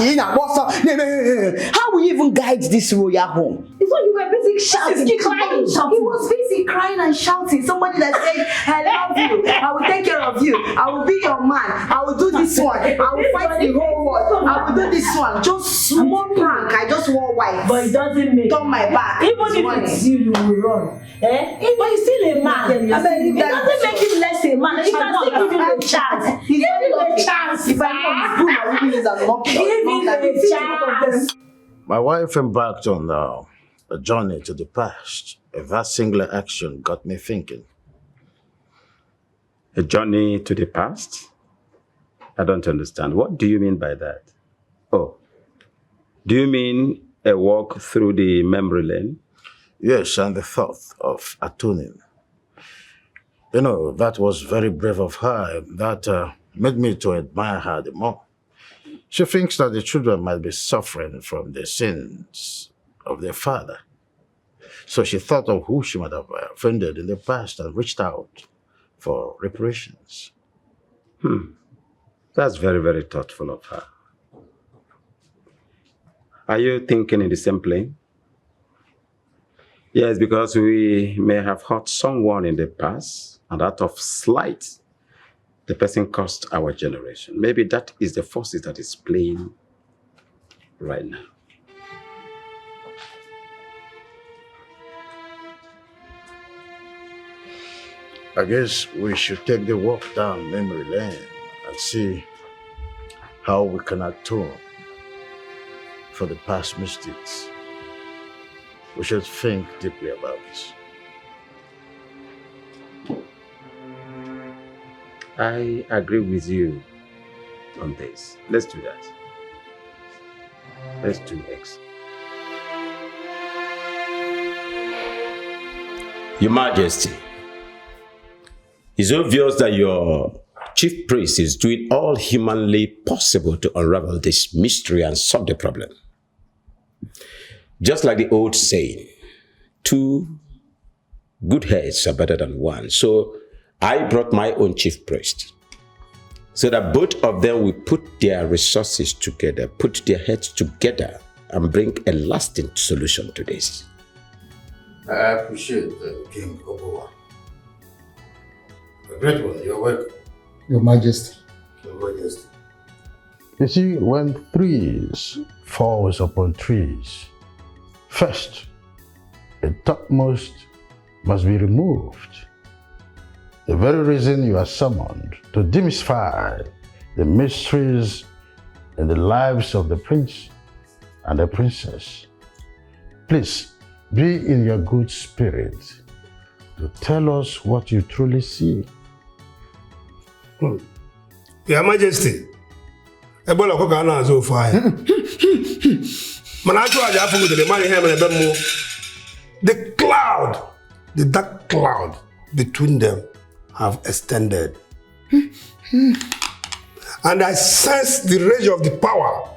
[SPEAKER 11] How will you even guide this royal home? It's what you were busy shouting. He was busy crying and shouting. Somebody that said, I love you. I will take care of you. I will be your man. I will do this one. I will fight the whole world. I will do this one. Just small prank. I just wore white.
[SPEAKER 10] But it doesn't make
[SPEAKER 11] turn my back.
[SPEAKER 10] Even if it's you will run. But he's still a man. It doesn't make him less a man. You can still give him a chance. Give him a chance.
[SPEAKER 11] If I give him a chance.
[SPEAKER 4] My wife embarked on a journey to the past. That singular action got me thinking.
[SPEAKER 5] A journey to the past? I don't understand. What do you mean by that? Oh, do you mean a walk through the memory lane?
[SPEAKER 4] Yes, and the thought of atoning. You know, that was very brave of her. That made me to admire her the more. She thinks that the children might be suffering from the sins of their father. So she thought of who she might have offended in the past and reached out for reparations.
[SPEAKER 5] That's very, very thoughtful of her. Are you thinking in the same plane? Yes, because we may have hurt someone in the past, and out of slight, the person caused our generation. Maybe that is the forces that is playing right now.
[SPEAKER 4] I guess we should take the walk down memory lane and see how we can atone for the past mistakes. We should think deeply about this.
[SPEAKER 5] I agree with you on this. Let's do that. Let's do X. Your Majesty, it's obvious that your chief priest is doing all humanly possible to unravel this mystery and solve the problem. Just like the old saying, 2 good heads are better than 1. So I brought my own chief priest so that both of them will put their resources together, put their heads together, and bring a lasting solution to this.
[SPEAKER 4] I appreciate King Obowa. A great one, you're welcome.
[SPEAKER 17] Your Majesty.
[SPEAKER 4] Your Majesty. You see, when trees falls upon trees, first, the topmost must be removed. The very reason you are summoned to demystify the mysteries in the lives of the prince and the princess. Please, be in your good spirit to tell us what you truly see.
[SPEAKER 1] Your Majesty, Ebola koka na azo fire. Manacho aja afu de mani hem na bemo. The cloud, the dark cloud between them have extended. And I sense the rage of the power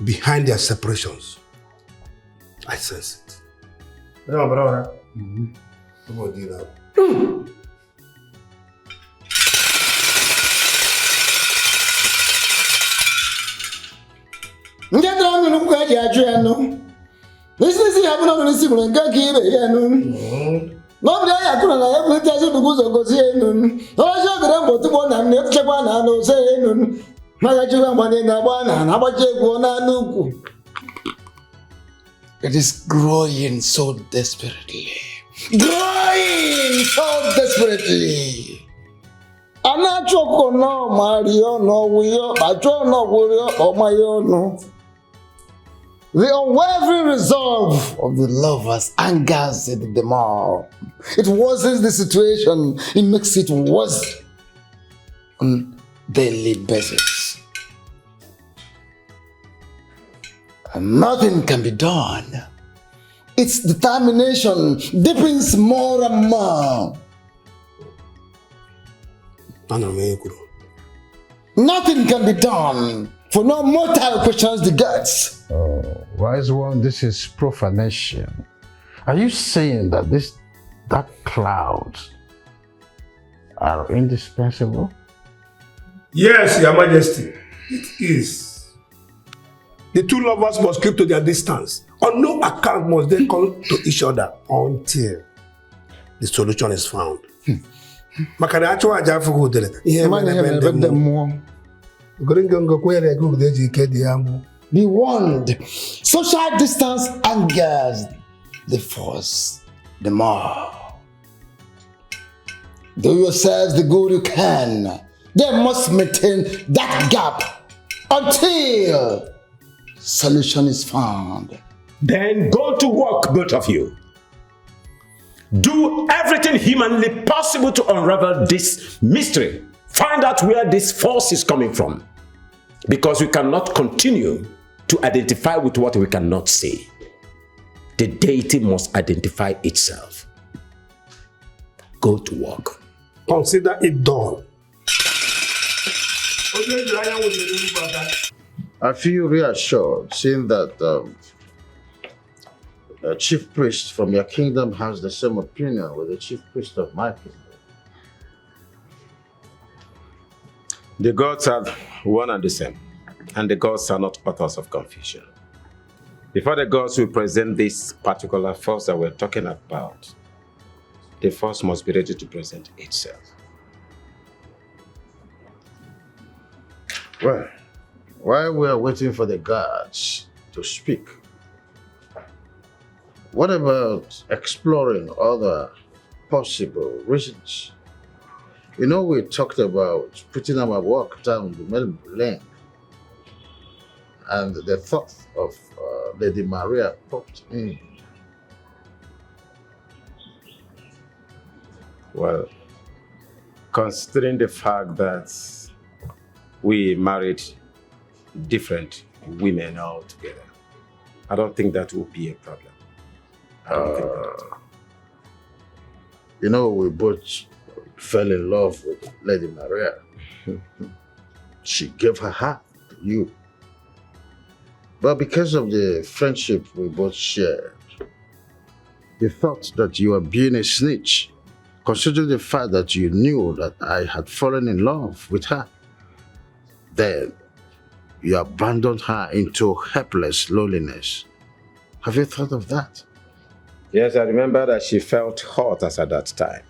[SPEAKER 1] behind their separations. I sense it. No, brother. Come on, do that.
[SPEAKER 17] Get down and look at your journal. This is happening on the similar gag. Nobody I couldn't have put as a goose or gozian. No, I shall get about the one and never check one and no say. Magajuan one in the one and how about you one and
[SPEAKER 18] It is growing so desperately.
[SPEAKER 17] growing so desperately. I'm not choking no Mario, no Wio, I don't know Wio or my own. The unwavering resolve of the lovers angers them all. It worsens the situation, it makes it worse on daily basis. And nothing can be done. Its determination deepens more and more. Nothing can be done, for no mortal questions the gods.
[SPEAKER 4] Oh, wise one, this is profanation. Are you saying that these dark clouds are indispensable?
[SPEAKER 1] Yes, Your Majesty, it is. The two lovers must keep to their distance. On no account must they come to each other until the solution is found.
[SPEAKER 17] Be warned, social distance angers the force the more. Do yourselves the good you can. They must maintain that gap until solution is found.
[SPEAKER 5] Then go to work, both of you. Do everything humanly possible to unravel this mystery. Find out where this force is coming from. Because we cannot continue to identify with what we cannot see. The deity must identify itself. Go to work.
[SPEAKER 1] Consider it done.
[SPEAKER 4] I feel reassured seeing that a chief priest from your kingdom has the same opinion with the chief priest of my kingdom.
[SPEAKER 7] The gods are one and the same, and the gods are not authors of confusion. Before the gods will present this particular force that we're talking about, the force must be ready to present itself.
[SPEAKER 4] Well, while we are waiting for the gods to speak, what about exploring other possible reasons? You know, we talked about putting our work down the middle lane, and the thought of Lady Maria popped in.
[SPEAKER 7] Well, considering the fact that we married different women altogether, I don't think that will be a problem.
[SPEAKER 4] You know, we both fell in love with Lady Maria. She gave her heart to you. But because of the friendship we both shared, the thought that you were being a snitch, considering the fact that you knew that I had fallen in love with her, then you abandoned her into helpless loneliness. Have you thought of that?
[SPEAKER 7] Yes, I remember that she felt hurt as at that time.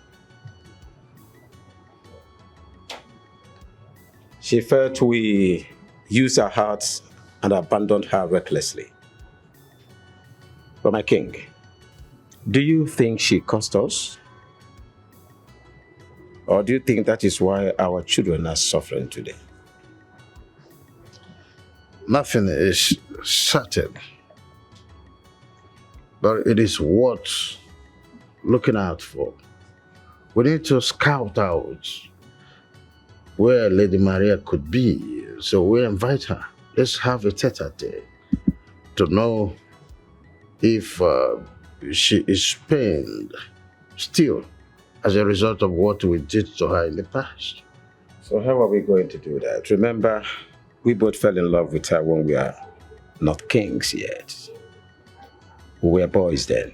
[SPEAKER 7] She felt we used her hearts and abandoned her recklessly. But my king, do you think she caused us? Or do you think that is why our children are suffering today?
[SPEAKER 4] Nothing is certain, but it is worth looking out for. We need to scout out where Lady Maria could be, so we invite her. Let's have a tete-a-tete to know if she is pained still as a result of what we did to her in the past.
[SPEAKER 7] So how are we going to do that? Remember, we both fell in love with her when we are not kings yet. We were boys then.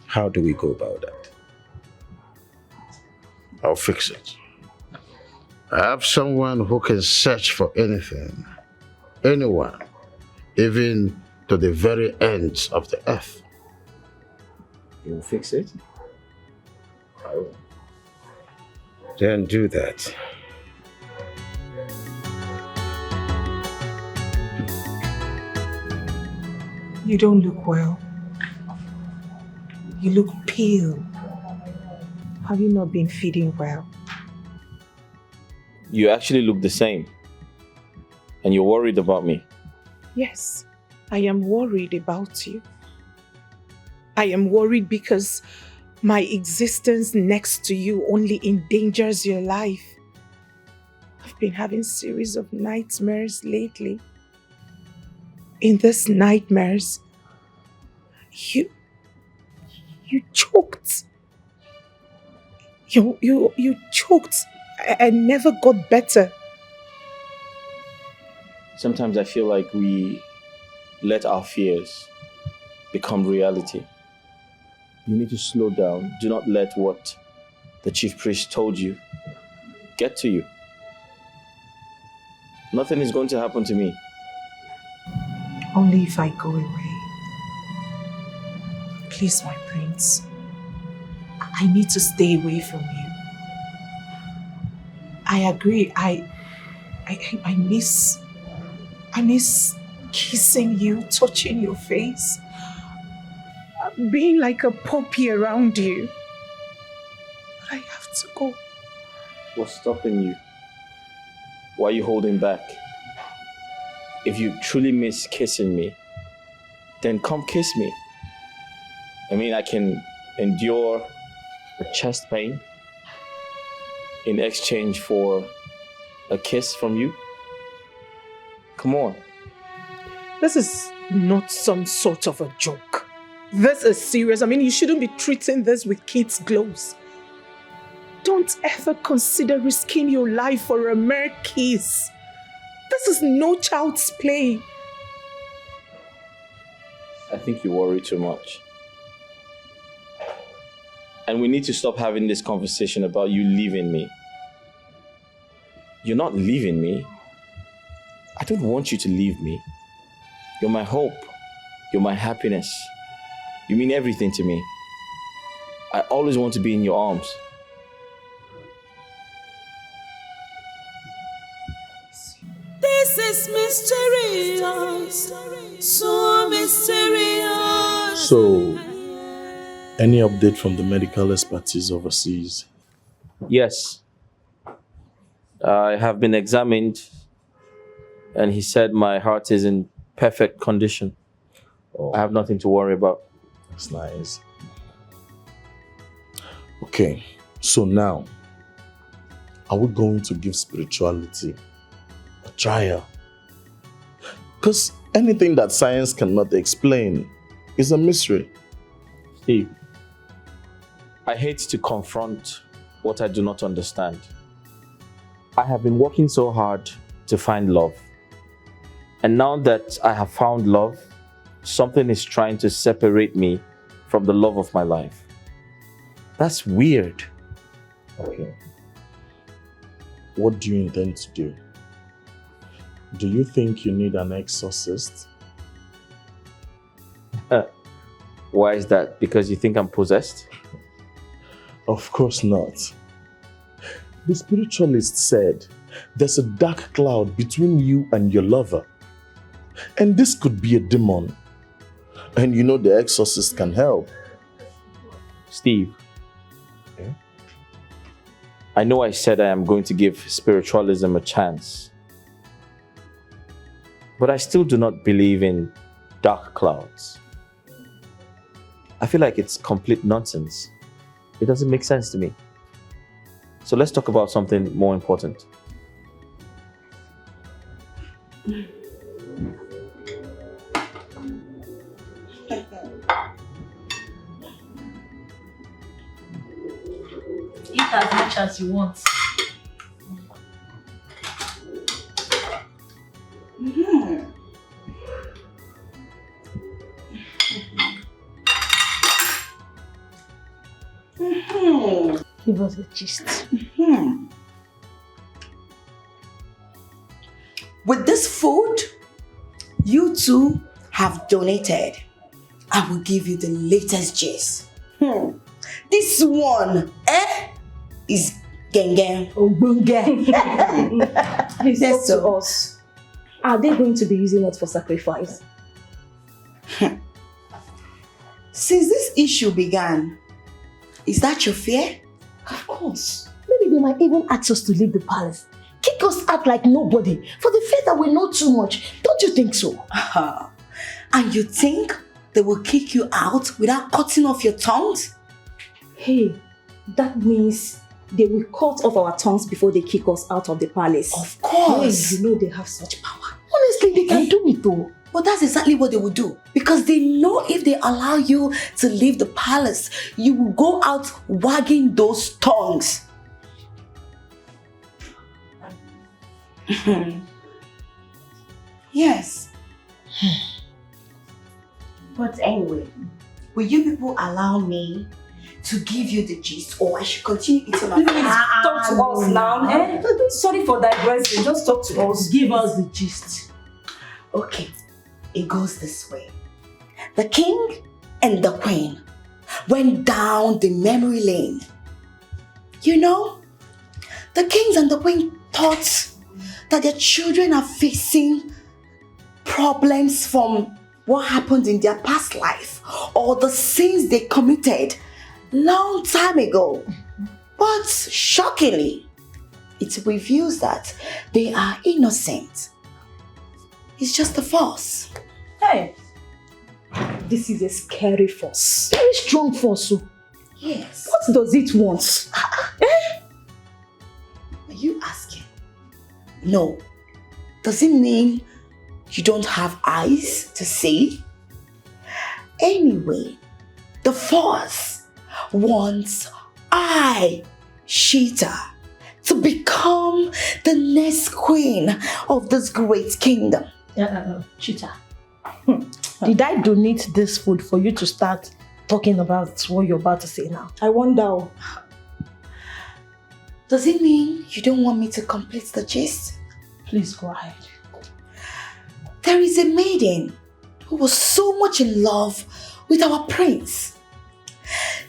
[SPEAKER 7] How do we go about that?
[SPEAKER 4] I'll fix it. I have someone who can search for anything, anyone, even to the very ends of the earth.
[SPEAKER 7] You'll fix it? I will. Then do that.
[SPEAKER 3] You don't look well. You look pale. Have you not been feeding well?
[SPEAKER 2] You actually look the same. And you're worried about me.
[SPEAKER 3] Yes, I am worried about you. I am worried because my existence next to you only endangers your life. I've been having a series of nightmares lately. In these nightmares, you choked. You choked and never got better.
[SPEAKER 2] Sometimes I feel like we let our fears become reality. You need to slow down. Do not let what the chief priest told you get to you. Nothing is going to happen to me.
[SPEAKER 3] Only if I go away. Please, my prince. I need to stay away from you. I agree. I miss kissing you, touching your face, being like a puppy around you. But I have to go.
[SPEAKER 2] What's stopping you? Why are you holding back? If you truly miss kissing me, then come kiss me. I mean, I can endure a chest pain in exchange for a kiss from you. Come on.
[SPEAKER 3] This is not some sort of a joke. This is serious. I mean, you shouldn't be treating this with kids' gloves. Don't ever consider risking your life for a mere kiss.
[SPEAKER 14] This is no child's play.
[SPEAKER 2] I think you worry too much. And we need to stop having this conversation about you leaving me. You're not leaving me. I don't want you to leave me. You're my hope. You're my happiness. You mean everything to me. I always want to be in your arms.
[SPEAKER 12] This is mysterious, so mysterious.
[SPEAKER 19] So, any update from the medical expertise overseas?
[SPEAKER 2] Yes. I have been examined and he said my heart is in perfect condition. I have nothing to worry about.
[SPEAKER 19] That's nice. Okay, so now, are we going to give spirituality a trial? Because anything that science cannot explain is a mystery.
[SPEAKER 2] Steve, I hate to confront what I do not understand. I have been working so hard to find love. And now that I have found love, something is trying to separate me from the love of my life. That's weird.
[SPEAKER 19] Okay. What do you intend to do? Do you think you need an exorcist?
[SPEAKER 2] Why is that? Because you think I'm possessed?
[SPEAKER 19] Of course not. The spiritualist said there's a dark cloud between you and your lover. And this could be a demon. And you know the exorcist can help.
[SPEAKER 2] Steve, I know I said I am going to give spiritualism a chance. But I still do not believe in dark clouds. I feel like it's complete nonsense. It doesn't make sense to me. So let's talk about something more important.
[SPEAKER 10] Eat as much as you want. Give us the gist.
[SPEAKER 11] With this food you two have donated, I will give you the latest gist. This one, is Gengen.
[SPEAKER 10] Please talk to us. Are they going to be using it for sacrifice?
[SPEAKER 11] Since this issue began, is that your fear?
[SPEAKER 10] Of course. Maybe they might even ask us to leave the palace. Kick us out like nobody for the fear that we know too much. Don't you think so?
[SPEAKER 11] And you think they will kick you out without cutting off your tongues?
[SPEAKER 10] Hey, that means they will cut off our tongues before they kick us out of the palace.
[SPEAKER 11] Of course.
[SPEAKER 10] Hey, you know they have such power. Honestly, they can do it though.
[SPEAKER 11] But that's exactly what they will do. Because they know if they allow you to leave the palace, you will go out wagging those tongues. Yes. But anyway, will you people allow me to give you the gist, or I should continue eating my food?
[SPEAKER 10] Talk to us now. Sorry for digressing. Just talk to us. Give us the gist.
[SPEAKER 11] Okay, it goes this way. The king and the queen went down the memory lane. You know, the kings and the queen thought that their children are facing problems from what happened in their past life or the sins they committed long time ago. But shockingly, it reveals that they are innocent. It's just a force.
[SPEAKER 10] Hey, this is a scary force. Very strong force.
[SPEAKER 11] Yes.
[SPEAKER 10] What does it want?
[SPEAKER 11] Are you asking? No. Does it mean you don't have eyes to see? Anyway, the force wants Sheeta to become the next queen of this great kingdom.
[SPEAKER 10] Cheater. Did I donate this food for you to start talking about what you're about to say now? I wonder.
[SPEAKER 11] Does it mean you don't want me to complete the gist?
[SPEAKER 10] Please go ahead.
[SPEAKER 11] There is a maiden who was so much in love with our prince.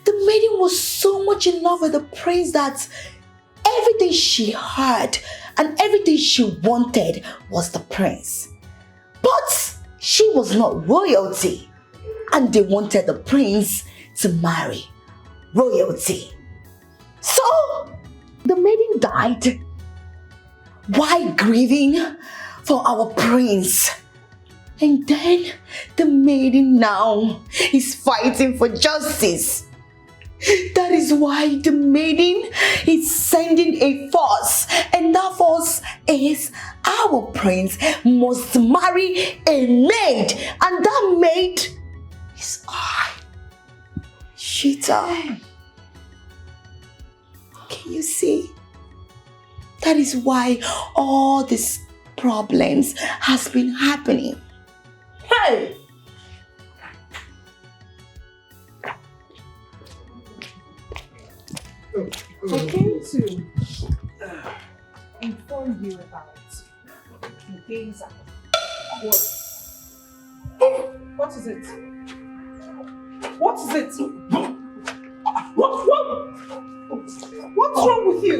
[SPEAKER 11] The maiden was so much in love with the prince that everything she heard and everything she wanted was the prince. But she was not royalty, and they wanted the prince to marry royalty. So the maiden died while grieving for our prince. And then the maiden now is fighting for justice. That is why the maiden is sending a force, and that force is our prince must marry a maid, and that maid is I. Shita. Can you see? That is why all these problems has been happening. Hey!
[SPEAKER 14] I came to inform you about the things that What is it? What is it? What's wrong with you?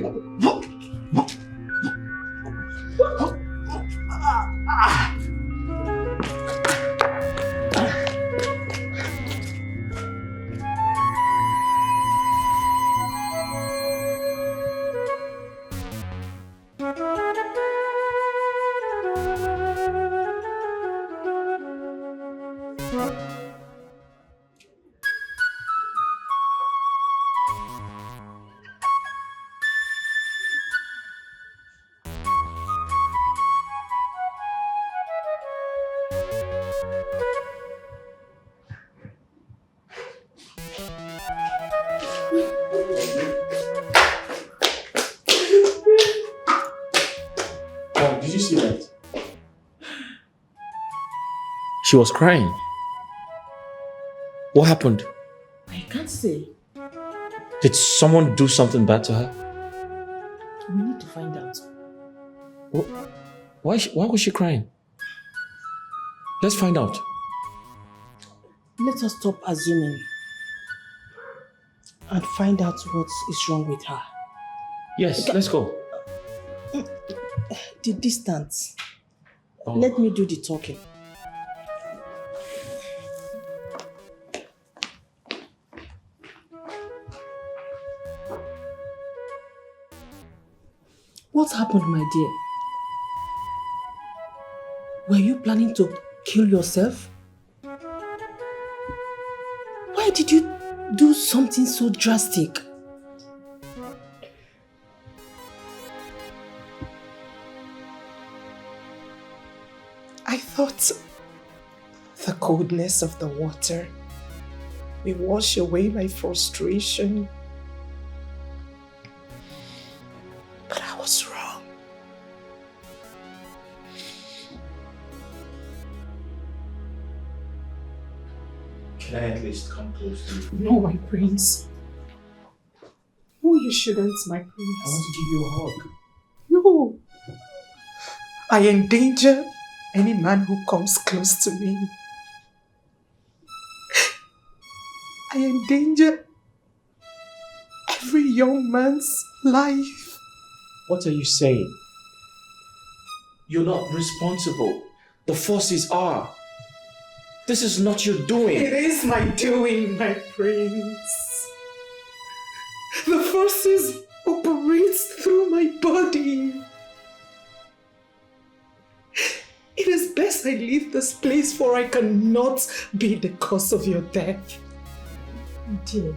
[SPEAKER 2] Did you see that? She was crying. What happened?
[SPEAKER 10] I can't say.
[SPEAKER 2] Did someone do something bad to her?
[SPEAKER 10] We need to find out.
[SPEAKER 2] Why was she crying? Let's find out.
[SPEAKER 10] Let us stop assuming and find out what is wrong with her.
[SPEAKER 2] Yes, let's go.
[SPEAKER 10] The distance.
[SPEAKER 2] Oh.
[SPEAKER 10] Let me do the talking. What happened, my dear? Were you planning to kill yourself? Why did you do something so drastic?
[SPEAKER 3] I thought the coldness of the water will wash away my frustration. But I was wrong.
[SPEAKER 2] Can I at least come close to you?
[SPEAKER 3] No, my prince. No, you shouldn't, my prince.
[SPEAKER 2] I want to give you a hug.
[SPEAKER 3] No. I endanger any man who comes close to me. I endanger every young man's life.
[SPEAKER 2] What are you saying? You're not responsible. The forces are. This is not your doing.
[SPEAKER 3] It is my doing, my prince. The forces operates through my body. It is best I leave this place, for I cannot be the cause of your death.
[SPEAKER 10] Dear,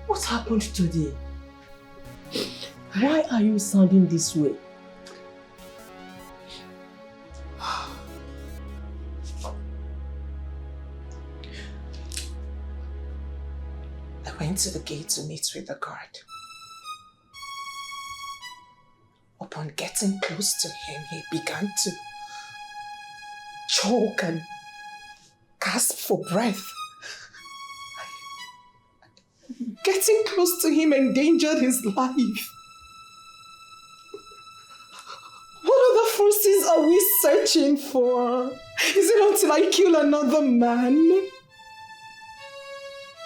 [SPEAKER 10] what happened today? Why are you sounding this way?
[SPEAKER 3] I went to the gate to meet with the guard. Upon getting close to him, he began to choke and gasp for breath. Getting close to him endangered his life. What other forces are we searching for? Is it until I kill another man?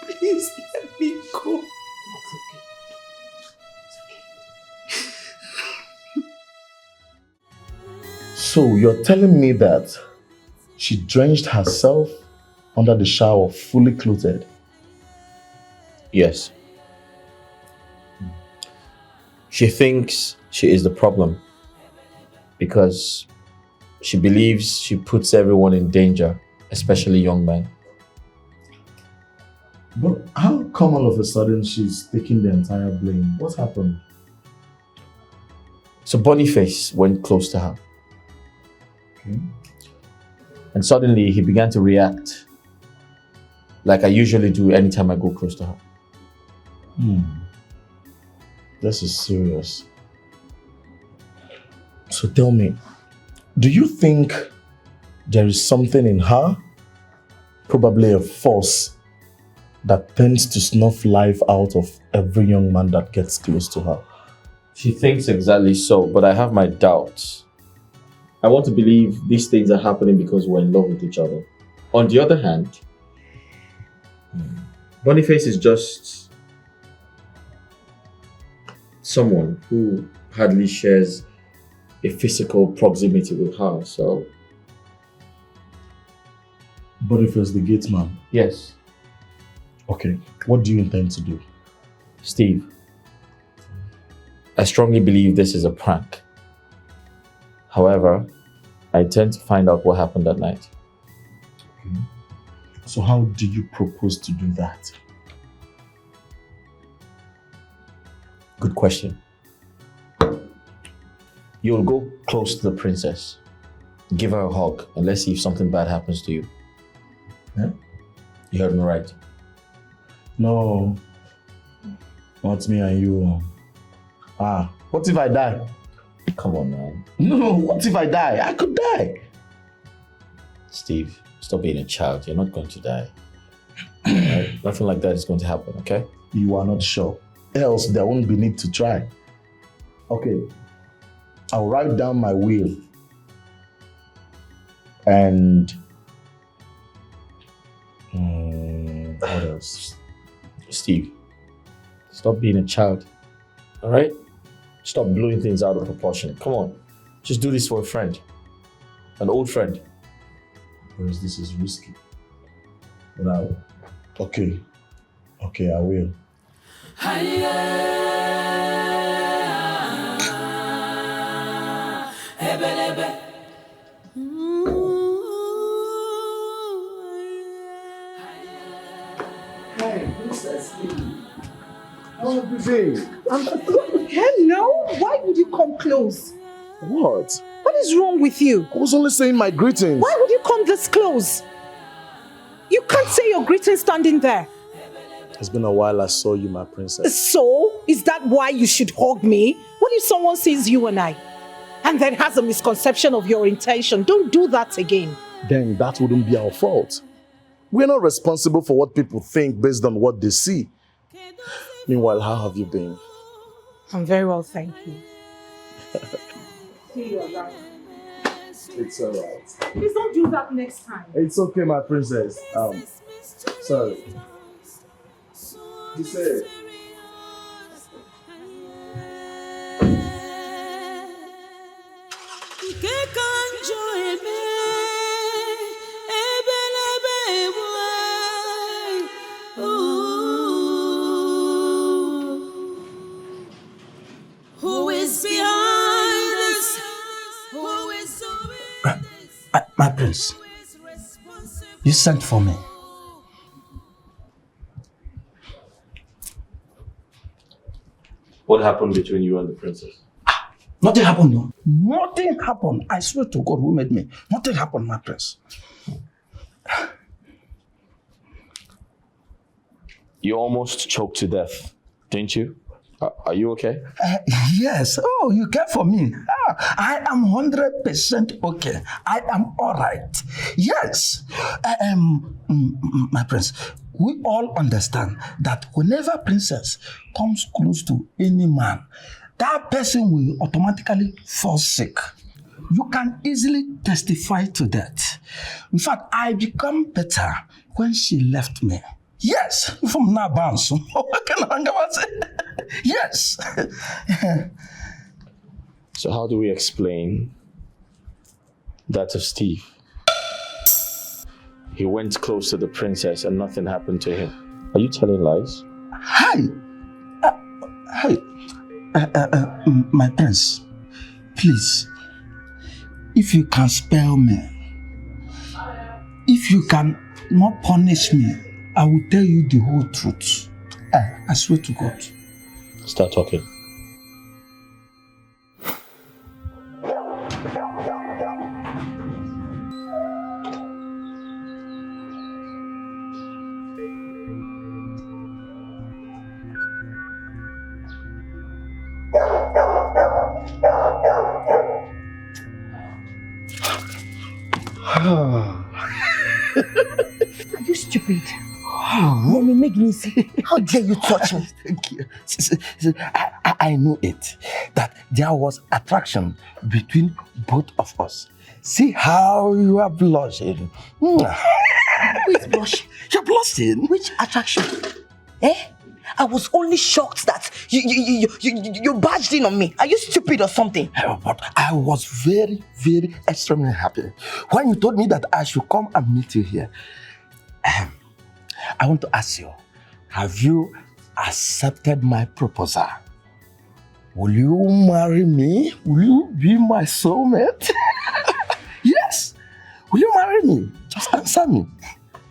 [SPEAKER 3] Please let me go.
[SPEAKER 19] So you're telling me that she drenched herself under the shower fully clothed?
[SPEAKER 2] Yes. She thinks she is the problem because she believes she puts everyone in danger, especially young men.
[SPEAKER 19] But how come all of a sudden she's taking the entire blame? What happened?
[SPEAKER 2] So Boniface went close to her.
[SPEAKER 19] Okay.
[SPEAKER 2] And suddenly he began to react like I usually do anytime I go close to her.
[SPEAKER 19] This is serious. So tell me, do you think there is something in her, probably a force, that tends to snuff life out of every young man that gets close to her?
[SPEAKER 2] She thinks exactly so, but I have my doubts. I want to believe these things are happening because we're in love with each other. On the other hand, Boniface is just someone who hardly shares a physical proximity with her, so...
[SPEAKER 19] Boniface the gate man?
[SPEAKER 2] Yes.
[SPEAKER 19] Okay, what do you intend to do?
[SPEAKER 2] Steve, I strongly believe this is a prank. However, I intend to find out what happened that night.
[SPEAKER 19] Okay. So how do you propose to do that?
[SPEAKER 2] Good question. You'll go close to the princess, give her a hug, and let's see if something bad happens to you.
[SPEAKER 19] Yeah?
[SPEAKER 2] You heard me right.
[SPEAKER 19] No, not me and you. What if I die?
[SPEAKER 2] Come on, man.
[SPEAKER 19] No, what if I die? I could die.
[SPEAKER 2] Steve, stop being a child. You're not going to die. Right? Nothing like that is going to happen, okay?
[SPEAKER 19] You are not sure. Else there won't be need to try. Okay, I'll write down my will. And what else?
[SPEAKER 2] Steve, stop being a child, all right? Stop blowing things out of proportion. Come on, just do this for a friend, an old friend.
[SPEAKER 19] Whereas this is risky. But okay, I will.
[SPEAKER 17] Hey, Princess Lily. How have you been?
[SPEAKER 3] Hello? Why would you come close?
[SPEAKER 19] What?
[SPEAKER 3] What is wrong with you?
[SPEAKER 19] I was only saying my greetings.
[SPEAKER 3] Why would you come this close? You can't say your greetings standing there.
[SPEAKER 19] It's been a while I saw you, my princess.
[SPEAKER 3] So? Is that why you should hug me? What if someone sees you and I? And then has a misconception of your intention? Don't do that again.
[SPEAKER 19] Then that wouldn't be our fault. We're not responsible for what people think based on what they see. Meanwhile, how have you been?
[SPEAKER 3] I'm very well, thank you. See you around.
[SPEAKER 19] It's alright.
[SPEAKER 3] Please don't do that next time.
[SPEAKER 19] It's okay, my princess. Sorry. You said.
[SPEAKER 12] Who is behind this? Who is
[SPEAKER 18] My prince, you sent for me.
[SPEAKER 2] What happened between you and the princess?
[SPEAKER 18] Nothing happened, no. Nothing happened. I swear to God who made me. Nothing happened, my prince.
[SPEAKER 2] You almost choked to death, didn't you? Are you okay?
[SPEAKER 18] Yes. Oh, you care for me. I am 100% okay. I am all right. Yes. My prince, we all understand that whenever princess comes close to any man, that person will automatically fall sick. You can easily testify to that. In fact, I become better when she left me. Yes, from now bounce. Yes.
[SPEAKER 2] So how do we explain that of Steve? He went close to the princess and nothing happened to him. Are you telling lies?
[SPEAKER 18] Hi. My prince, please, if you can spare me, if you can not punish me, I will tell you the whole truth. I swear to God.
[SPEAKER 2] Start talking.
[SPEAKER 11] Are you stupid? Let me make me see. How dare you touch me?
[SPEAKER 18] Thank you. I know it. That there was attraction between both of us. See how you are blushing.
[SPEAKER 11] Who is blushing?
[SPEAKER 18] You're blushing.
[SPEAKER 11] Which attraction? I was only shocked that you barged in on me. Are you stupid or something?
[SPEAKER 18] But I was very, very extremely happy when you told me that I should come and meet you here. I want to ask you, have you accepted my proposal? Will you marry me? Will you be my soulmate? Yes. Will you marry me? Just answer me.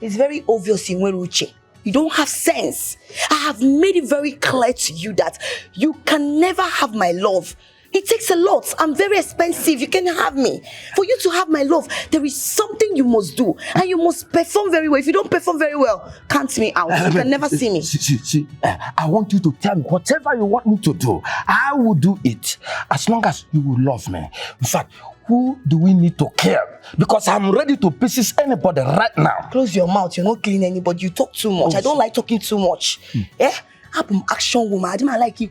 [SPEAKER 11] It's very obvious in Uche. You don't have sense. I have made it very clear to you that you can never have my love. It takes a lot. I'm very expensive. You can have me. For you to have my love, there is something you must do. And you must perform very well. If you don't perform very well, count me out. You can never see me.
[SPEAKER 18] See, I want you to tell me whatever you want me to do. I will do it. As long as you will love me. In fact, who do we need to kill? Because I'm ready to pieces anybody right now.
[SPEAKER 11] Close your mouth. You're not killing anybody. You talk too much. I don't like talking too much. I'm an action woman. I don't like you.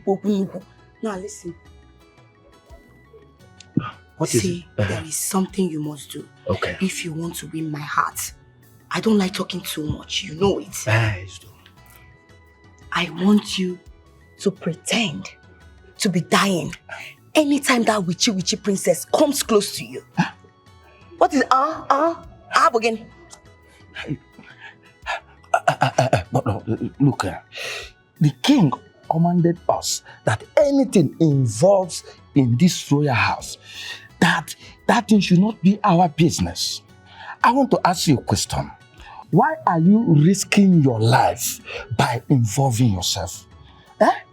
[SPEAKER 11] Now listen.
[SPEAKER 18] What is
[SPEAKER 11] it? There is something you must do.
[SPEAKER 18] Okay.
[SPEAKER 11] If you want to win my heart. I don't like talking too much. You know it. I want you to pretend to be dying anytime that witchy princess comes close to you. Huh? What is again?
[SPEAKER 18] Look, the king commanded us that anything involves in this royal house, that thing should not be our business. I want to ask you a question. Why are you risking your life by involving yourself? That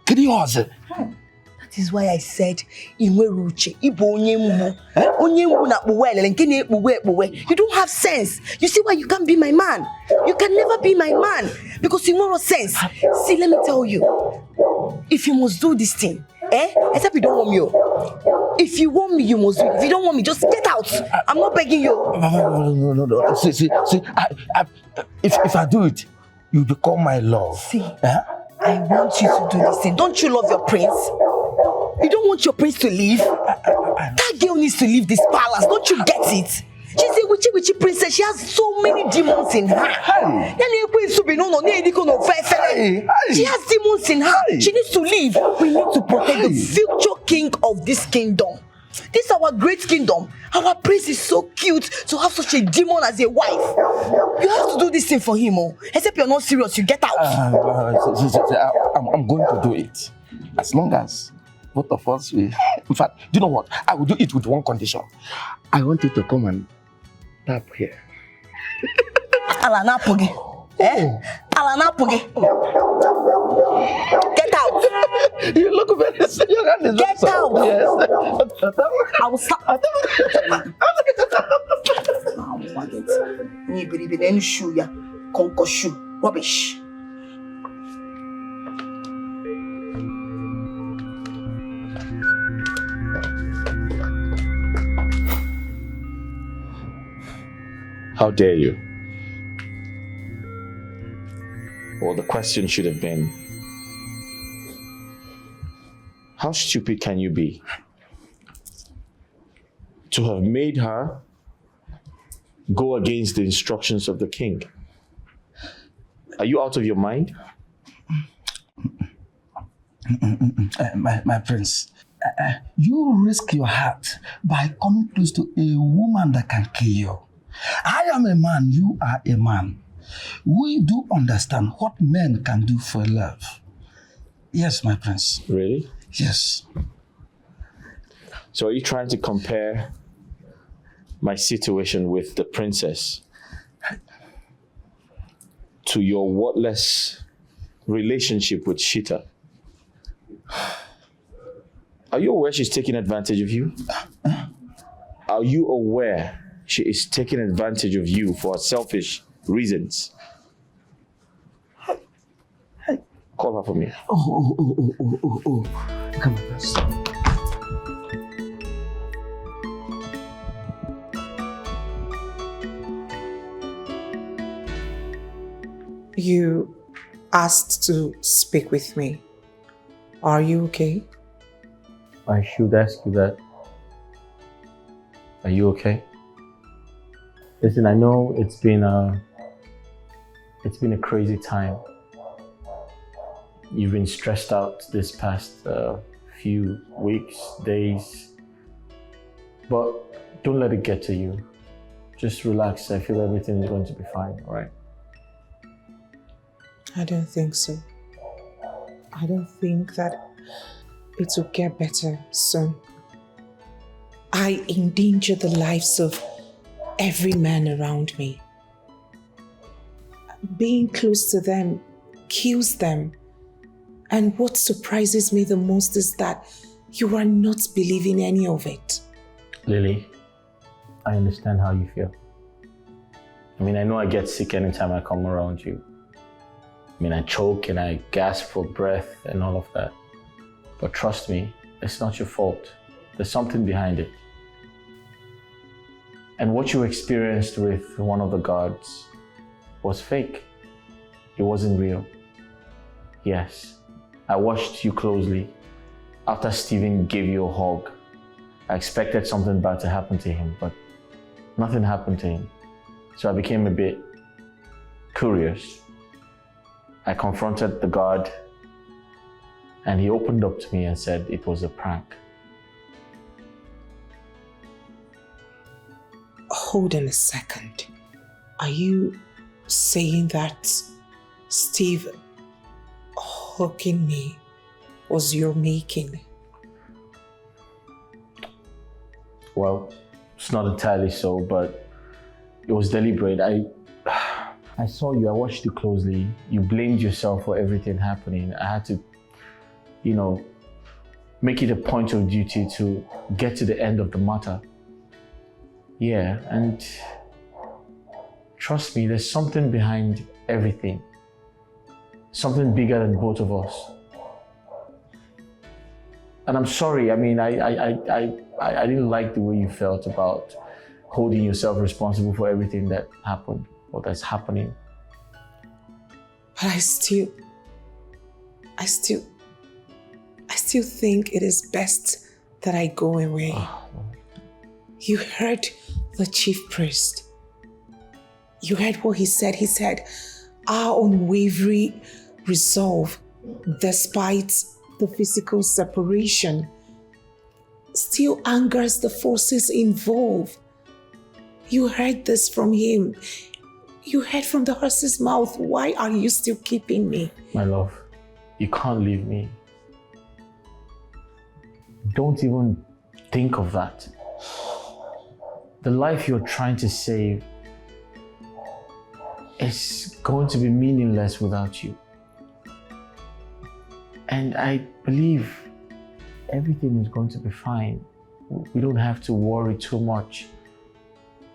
[SPEAKER 11] is why I said, you don't have sense. You see why you can't be my man? You can never be my man because you know sense. See, let me tell you. If you must do this thing, except you don't want me. If you want me, you must do it. If you don't want me, just get out. I'm not begging you.
[SPEAKER 18] No. See. If I do it, you become my love.
[SPEAKER 11] See, I want you to do this thing. Don't you love your prince? You don't want your prince to leave? That girl needs to leave this palace. Don't you get it? She's a witchy princess. She has so many demons in her. She has demons in her. She needs to leave. We need to protect the future king of this kingdom. This is our great kingdom. Our prince is so cute to have such a demon as a wife. You have to do this thing for him. Except you're not serious, you get out.
[SPEAKER 18] I'm going to do it. As long as both of us will. In fact, do you know what? I will do it with one condition. I want you to come and tap here.
[SPEAKER 11] Alanapogi. Alanapogi. Get out.
[SPEAKER 18] You look very serious.
[SPEAKER 11] Get out.
[SPEAKER 18] Yes.
[SPEAKER 11] I will stop. Rubbish.
[SPEAKER 2] How dare you? Well, the question should have been, how stupid can you be to have made her go against the instructions of the king? Are you out of your mind?
[SPEAKER 18] My prince, you risk your heart by coming close to a woman that can kill you. I am a man, you are a man. We do understand what men can do for love. Yes, my prince.
[SPEAKER 2] Really?
[SPEAKER 18] Yes.
[SPEAKER 2] So are you trying to compare my situation with the princess to your wordless relationship with Shita? Are you aware she's taking advantage of you? Are you aware she is taking advantage of you for selfish reasons? Call her for me.
[SPEAKER 18] Oh. Come on, prince.
[SPEAKER 3] You asked to speak with me. Are you okay?
[SPEAKER 2] I should ask you that. Are you okay? Listen, I know it's been a crazy time. You've been stressed out this past few weeks, days, but don't let it get to you. Just relax. I feel everything is going to be fine, all right?
[SPEAKER 3] I don't think so. I don't think that it will get better soon. I endanger the lives of every man around me. Being close to them kills them. And what surprises me the most is that you are not believing any of it.
[SPEAKER 2] Lily, I understand how you feel. I mean, I know I get sick anytime I come around you. I mean, I choke and I gasp for breath and all of that. But trust me, it's not your fault. There's something behind it. And what you experienced with one of the gods was fake. It wasn't real. Yes, I watched you closely. After Stephen gave you a hug, I expected something bad to happen to him, but nothing happened to him. So I became a bit curious. I confronted the god, and he opened up to me and said it was a prank.
[SPEAKER 3] Hold on a second. Are you saying that Steve hugging me was your making?
[SPEAKER 2] Well, it's not entirely so, but it was deliberate. I saw you, I watched you closely. You blamed yourself for everything happening. I had to, make it a point of duty to get to the end of the matter. Yeah, and trust me, there's something behind everything. Something bigger than both of us. And I'm sorry, I mean, I didn't like the way you felt about holding yourself responsible for everything that happened or that's happening.
[SPEAKER 3] But I still think it is best that I go away. You heard the chief priest. You heard what he said. He said, our unwavering resolve, despite the physical separation, still angers the forces involved. You heard this from him. You heard from the horse's mouth. Why are you still keeping me?
[SPEAKER 2] My love, you can't leave me. Don't even think of that. The life you're trying to save is going to be meaningless without you. And I believe everything is going to be fine. We don't have to worry too much.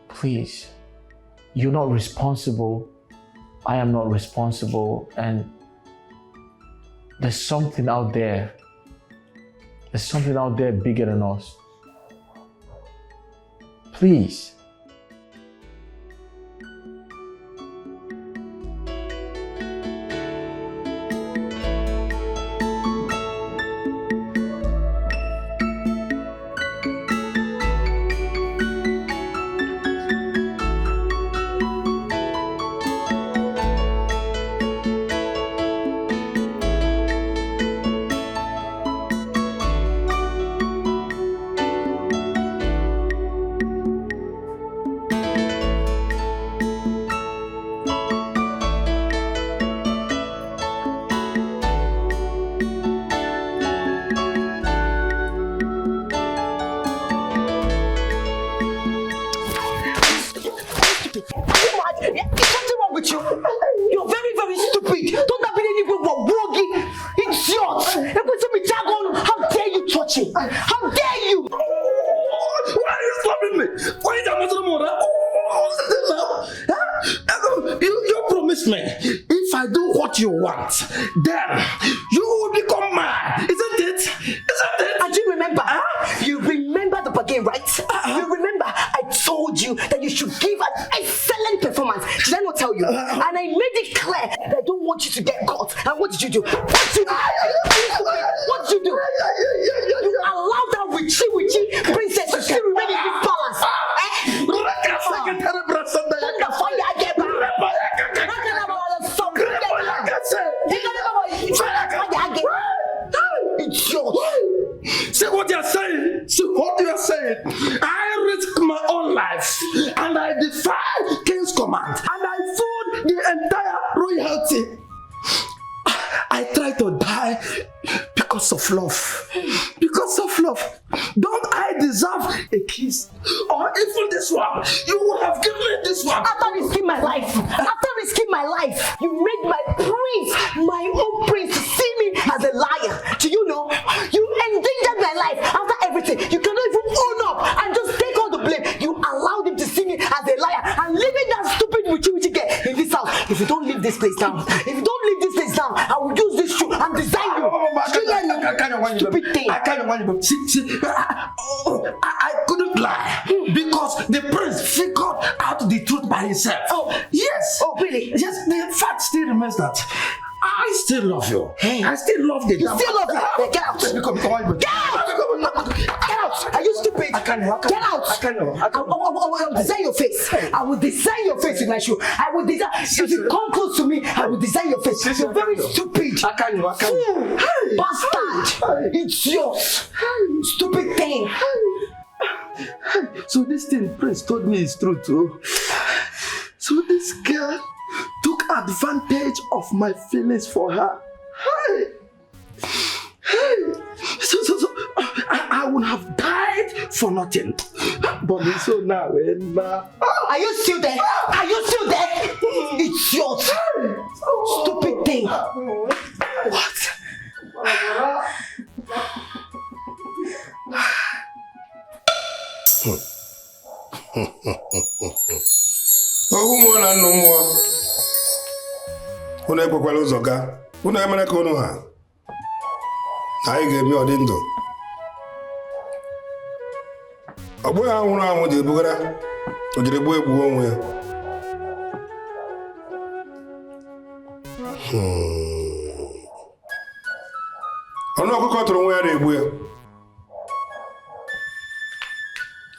[SPEAKER 2] Please, you're not responsible. I am not responsible. And there's something out there. There's something out there bigger than us. Please.
[SPEAKER 11] you. You're very, very stupid. Don't have any woggy. Idiot. How dare you touch him? How dare you?
[SPEAKER 13] Why are you stopping me? Why are you You promised me if I do what you want, then you will become mine. Isn't it?
[SPEAKER 11] And you remember? You remember the bargain, right? You remember I told you that you should give an excellent performance. Did I not tell you? And I made it clear that I don't want you to get caught. And what did you do? What did you do? You allowed that witchy princess to still remain in this palace.
[SPEAKER 13] See what you're saying? I risk my own life and I defy King's command and I fooled the entire royalty. I try to die because of love. Don't I deserve a kiss? Or even this one? You would have given me this one.
[SPEAKER 11] After risking my life, you made my prince, my own prince, see me as a liar. Do you know? You endangered my life. After everything, you cannot even own up and just take all the blame. You allowed him to see me as a liar and leaving that stupid witchy girl in this house. If you don't leave this place down, I will use this shoe and design you. Stupid thing.
[SPEAKER 13] I couldn't lie because the prince figured out the truth by himself.
[SPEAKER 11] Oh,
[SPEAKER 13] yes.
[SPEAKER 11] Oh, really?
[SPEAKER 13] Yes, the fact still remains that I still love you. I still love the
[SPEAKER 11] You still love me? Get out! Get out! Are you stupid?
[SPEAKER 13] I can't.
[SPEAKER 11] Get out!
[SPEAKER 13] I
[SPEAKER 11] will design your face. I will design your face with my shoe. I will design. If you come close to me, I will design your face. You're very stupid.
[SPEAKER 13] I can't.
[SPEAKER 11] Bastard! It's yours. Stupid thing.
[SPEAKER 13] So this thing Prince told me is true too. So this girl took advantage of my feelings for her. So I would have died for nothing. But so now,
[SPEAKER 11] Are you still there? It's yours. Stupid thing. What?
[SPEAKER 1] Ohu mmụọ na nnụ mmụọ unu ekwekwala ụzọ gaa unu emere ka unu ha na anyị ga-ebi ọdị ndụ ọ bụghị ha nwụrụ anwụ ji ebugara o jiri gbuo egbuo onwe ya ọnụ ọkụkọ tụrụ nwa ya na-egbu ya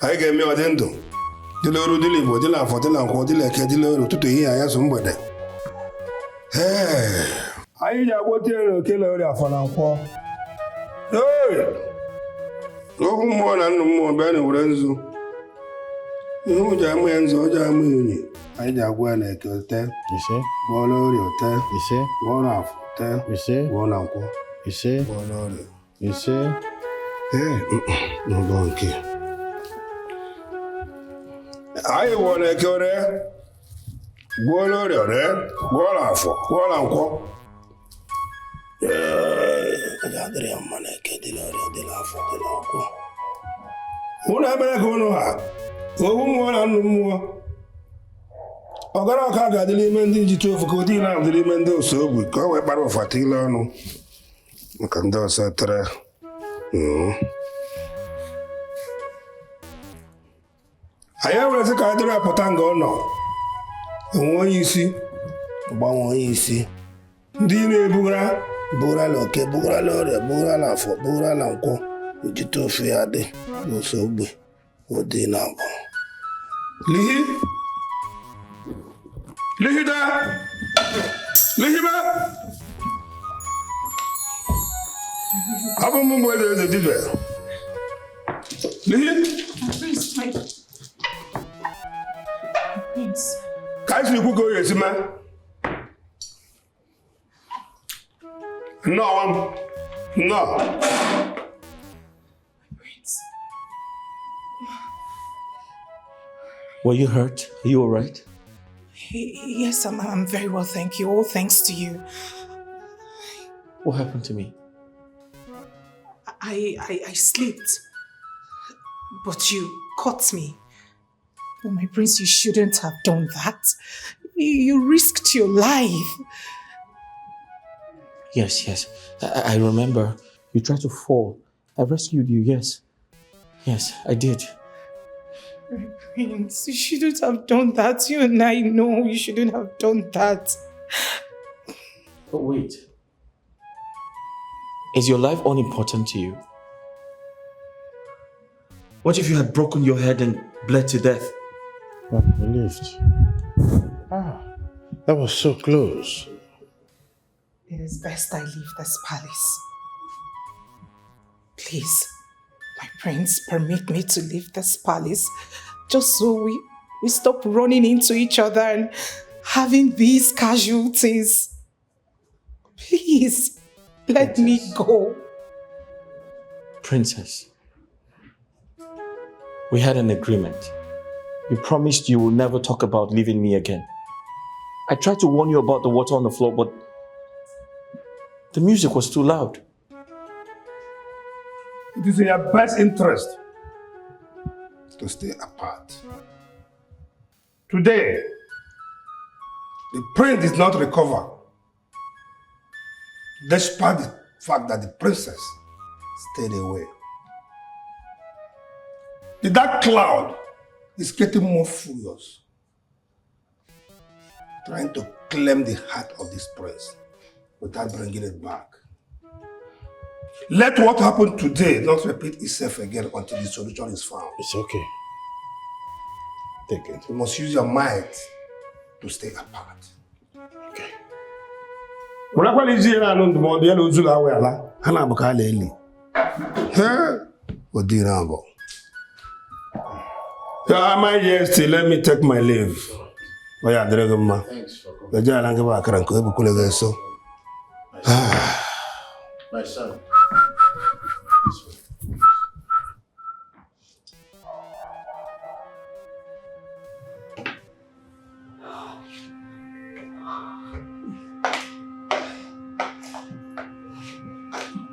[SPEAKER 1] anyị ga-eme ọdị ndụ dịla oru dịla igbo dịla afọ dịla nkwọ dịla eke dịla oru ụtụtụ ehihie anyasụ mgbede anyị ji agwọta ere okele ori afọ na nkwọ ohu mmụọ na nnụ mmụọ bịa na were nzu ihe m ji amụ ya nzu ọ ji amụ ya unyi anyị ji agwọ ya na eke ote gwọọ na ori ote gwọọ na afọ ote gwọọ na nkwọ gwọọ na ori n'ụlọ nke anyị gwọọ na eke ore gwọọ na ori ore gwọọ na afọ gwọọ na nkwọ adịrị ya mma na eke dị na ori dị na afọ dị na nkwọ unu emere ka unu ha ohu mmụọ na nnụ mmụọ ọgara ọka ga-adị n'ime ndị njite ofu ka ụdị na-adị n'ime ndị ose ogbi ka ọ wee kpara ụfata ile ọnụ maka ndị ọsọ tere anyị ewerezi ka anyị dịrị apụta nga ọ nọ enwe onye isi gbanwe onye isi ndị na-ebugara bugara oke bugara ọrịa bugara afọ bugara nkwọ ojite ofe ya dị n'ose ogbe ụdị na abụ lihida abụ m mgbe eze dibịa ka anyị si ikwu ka o esi mee nnọọ
[SPEAKER 19] Were you hurt? Are you all right?
[SPEAKER 3] Yes, I'm very well, thank you. All thanks to you.
[SPEAKER 2] What happened to me?
[SPEAKER 3] I slipped, but you caught me. Oh, my prince, you shouldn't have done that. You risked your life.
[SPEAKER 2] Yes. I remember. You tried to fall. I rescued you, yes. Yes, I did.
[SPEAKER 3] My prince, you shouldn't have done that. You and I know you shouldn't have done that.
[SPEAKER 2] But wait. Is your life unimportant to you? What if you had broken your head and bled to death?
[SPEAKER 4] I believed. That was so close.
[SPEAKER 3] It is best I leave this palace. Please, my prince, permit me to leave this palace just so we stop running into each other and having these casualties. Please, let me go.
[SPEAKER 2] Princess, we had an agreement. You promised you will never talk about leaving me again. I tried to warn you about the water on the floor, but the music was too loud.
[SPEAKER 1] It is in your best interest to stay apart. Today, the prince did not recover, despite the fact that the princess stayed away. The dark cloud is getting more furious, trying to claim the heart of this prince without bringing it back. Let what happened today not repeat itself again until the solution is found.
[SPEAKER 4] It's okay. Take it.
[SPEAKER 1] You must use your mind to stay apart.
[SPEAKER 4] Okay.
[SPEAKER 1] My yes, let me take my leave.
[SPEAKER 4] Thanks for coming. My son. This way.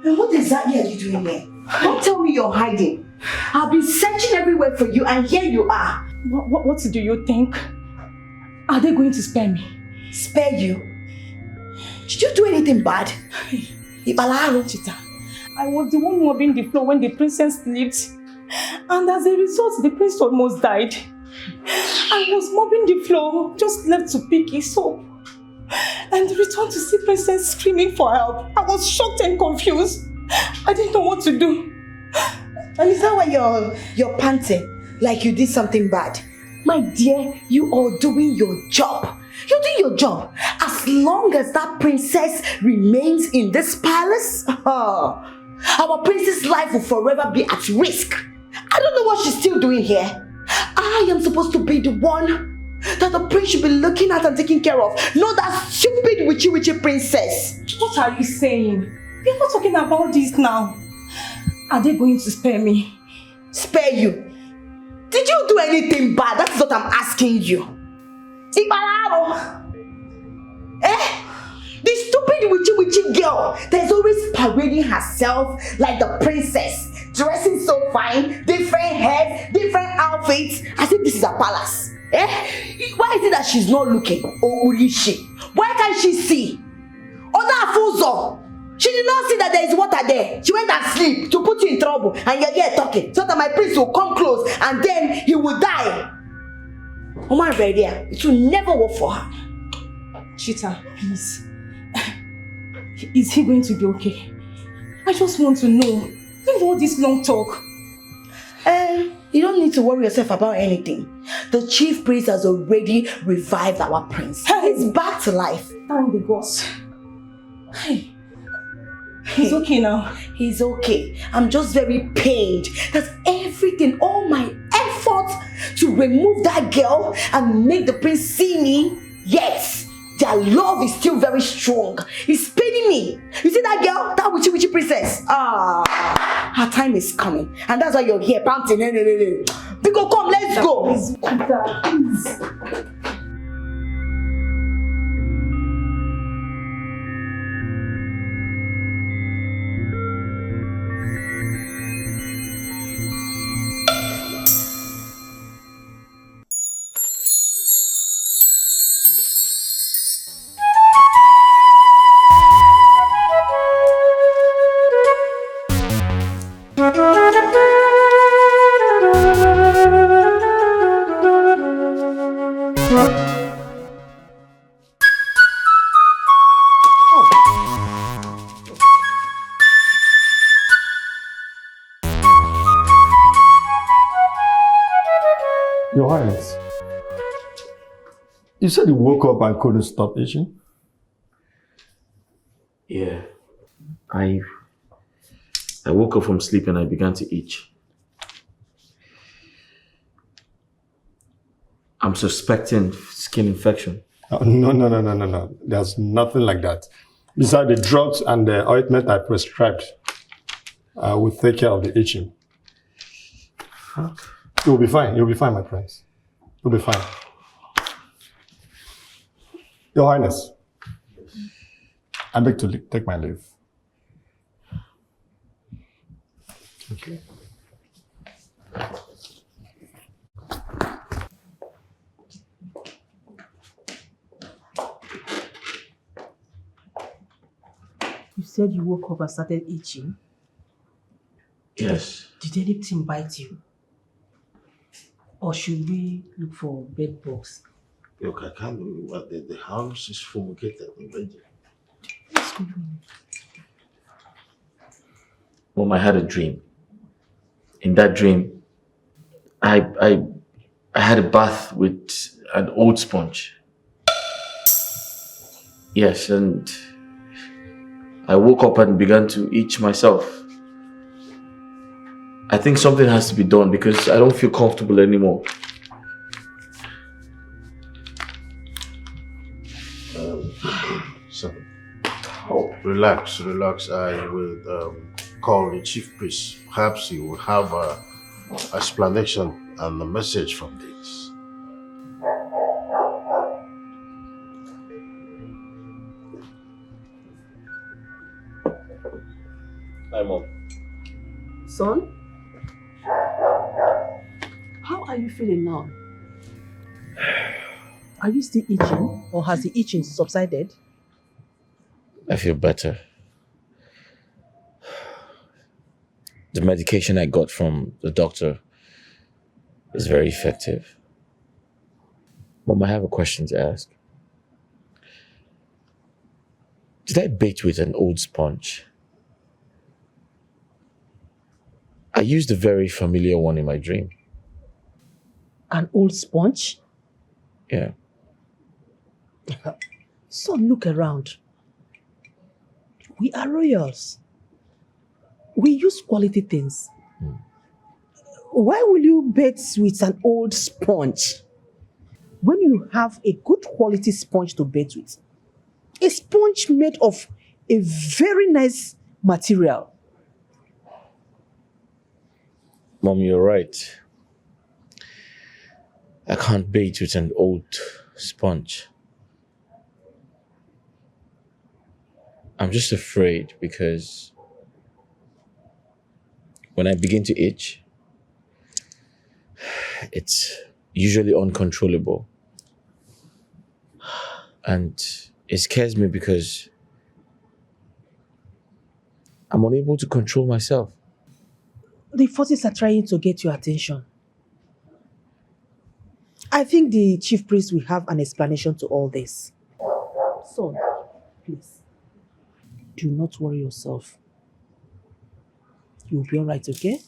[SPEAKER 11] And what exactly are you doing here? Don't tell me you're hiding. I've been searching everywhere for you and here you are.
[SPEAKER 8] What do you think? Are they going to spare me?
[SPEAKER 11] Spare you? Did you do anything bad?
[SPEAKER 8] Chita, I was the one mopping the floor when the princess slipped. And as a result, the prince almost died. I was mopping the floor, just left to pick his soap. And returned to see princess screaming for help. I was shocked and confused. I didn't know what to do.
[SPEAKER 11] And is that why you're panting? Like you did something bad? My dear, you are doing your job. You're doing your job. As long as that princess remains in this palace, our princess' life will forever be at risk. I don't know what she's still doing here. I am supposed to be the one that the prince should be looking at and taking care of, not that stupid witchy princess.
[SPEAKER 8] What are you saying? We are not talking about this now. Are they going to spare me?
[SPEAKER 11] Spare you? Did you do anything bad? That's what I'm asking you. The stupid witchy girl that is always parading herself like the princess, dressing so fine, different heads, different outfits, as if this is a palace. Why is it that she's not looking? Or is she? Why can't she see? Oda Afuzo! She did not see that there is water there. She went and sleep to put you in trouble, and you're here talking so that my prince will come close and then he will die. Oma Redia, it will never work for her.
[SPEAKER 8] Chita, please. Is he going to be okay? I just want to know. Leave all this long talk.
[SPEAKER 11] You don't need to worry yourself about anything. The chief priest has already revived our prince. He's back to life.
[SPEAKER 8] Thank the gods. He's okay now.
[SPEAKER 11] He's okay. I'm just very pained that everything, all my effort to remove that girl and make the prince see me, yes, their love is still very strong. It's paining me. You see that girl? That witchy princess? Her time is coming. And that's why you're here panting. Because come, let's go.
[SPEAKER 8] Please.
[SPEAKER 9] You said you woke up and couldn't stop itching?
[SPEAKER 2] Yeah. I woke up from sleep and I began to itch. I'm suspecting skin infection.
[SPEAKER 9] No. There's nothing like that. Besides the drugs and the ointment I prescribed, I will take care of the itching. You'll be fine. You'll be fine, my friends. You'll be fine. Your Highness, I beg to take my leave.
[SPEAKER 2] Okay.
[SPEAKER 6] You said you woke up and started itching?
[SPEAKER 2] Yes.
[SPEAKER 6] Did anything bite you? Or should we look for bed bugs?
[SPEAKER 4] Look, I can't believe what the house is fumigated already.
[SPEAKER 6] What's going on?
[SPEAKER 2] Mom, I had a dream. In that dream, I had a bath with an old sponge. Yes, and I woke up and began to itch myself. I think something has to be done because I don't feel comfortable anymore.
[SPEAKER 4] So, relax. I will call the chief priest. Perhaps he will have an explanation and a message from this.
[SPEAKER 2] Hi, Mom.
[SPEAKER 6] Son? How are you feeling now? Are you still itching or has the itching subsided?
[SPEAKER 2] I feel better. The medication I got from the doctor is very effective. Mom, I have a question to ask. Did I bait with an old sponge? I used a very familiar one in my dream.
[SPEAKER 6] An old sponge?
[SPEAKER 2] Yeah.
[SPEAKER 6] So look around. We are royals. We use quality things. Why will you bait with an old sponge when you have a good quality sponge to bait with? A sponge made of a very nice material.
[SPEAKER 2] Mom, you're right. I can't bait with an old sponge. I'm just afraid because when I begin to itch, it's usually uncontrollable. And it scares me because I'm unable to control myself.
[SPEAKER 6] The forces are trying to get your attention. I think the chief priest will have an explanation to all this. Son, please, do not worry yourself. You'll be all right, okay?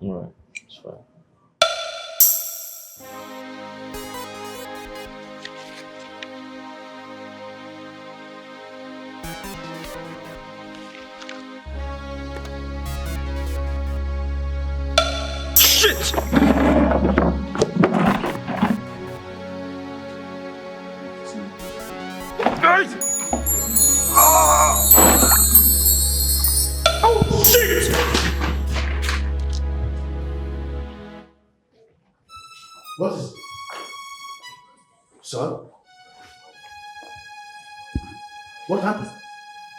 [SPEAKER 2] All right, it's fine.
[SPEAKER 13] Shit! Guys! Oh, shit!
[SPEAKER 4] What is it? Son? What happened?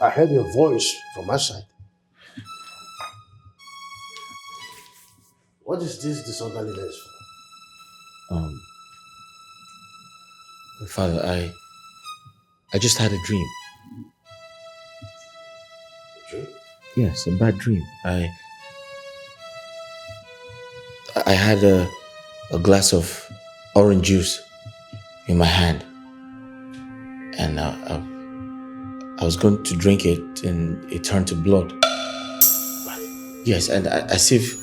[SPEAKER 4] I heard your voice from outside. What is this disorderliness?
[SPEAKER 2] Father, I just had a dream.
[SPEAKER 4] A dream?
[SPEAKER 2] Yes, a bad dream. I had a glass of orange juice in my hand, and I was going to drink it, and it turned to blood. Yes, and as if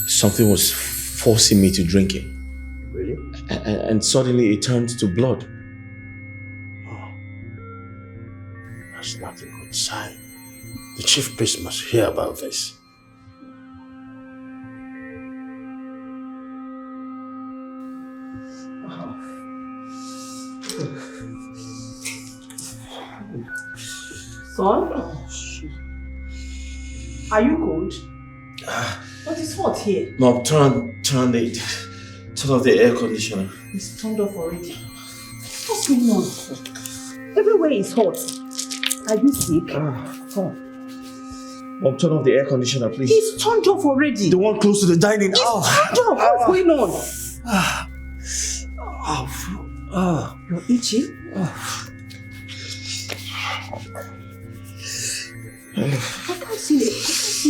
[SPEAKER 2] something was forcing me to drink it.
[SPEAKER 4] Really?
[SPEAKER 2] And suddenly it turned to blood.
[SPEAKER 4] That's not a good sign. The chief priest must hear about this.
[SPEAKER 6] Son? Are you cold? What is hot here?
[SPEAKER 2] Mom, turn off the air conditioner.
[SPEAKER 6] It's turned off already. What's going on? Everywhere is hot. Are you sick?
[SPEAKER 2] Mom, turn off the air conditioner, please.
[SPEAKER 6] It's turned off already.
[SPEAKER 2] The one close to the dining.
[SPEAKER 6] It's turned off. What's going on? You're itchy? I can't see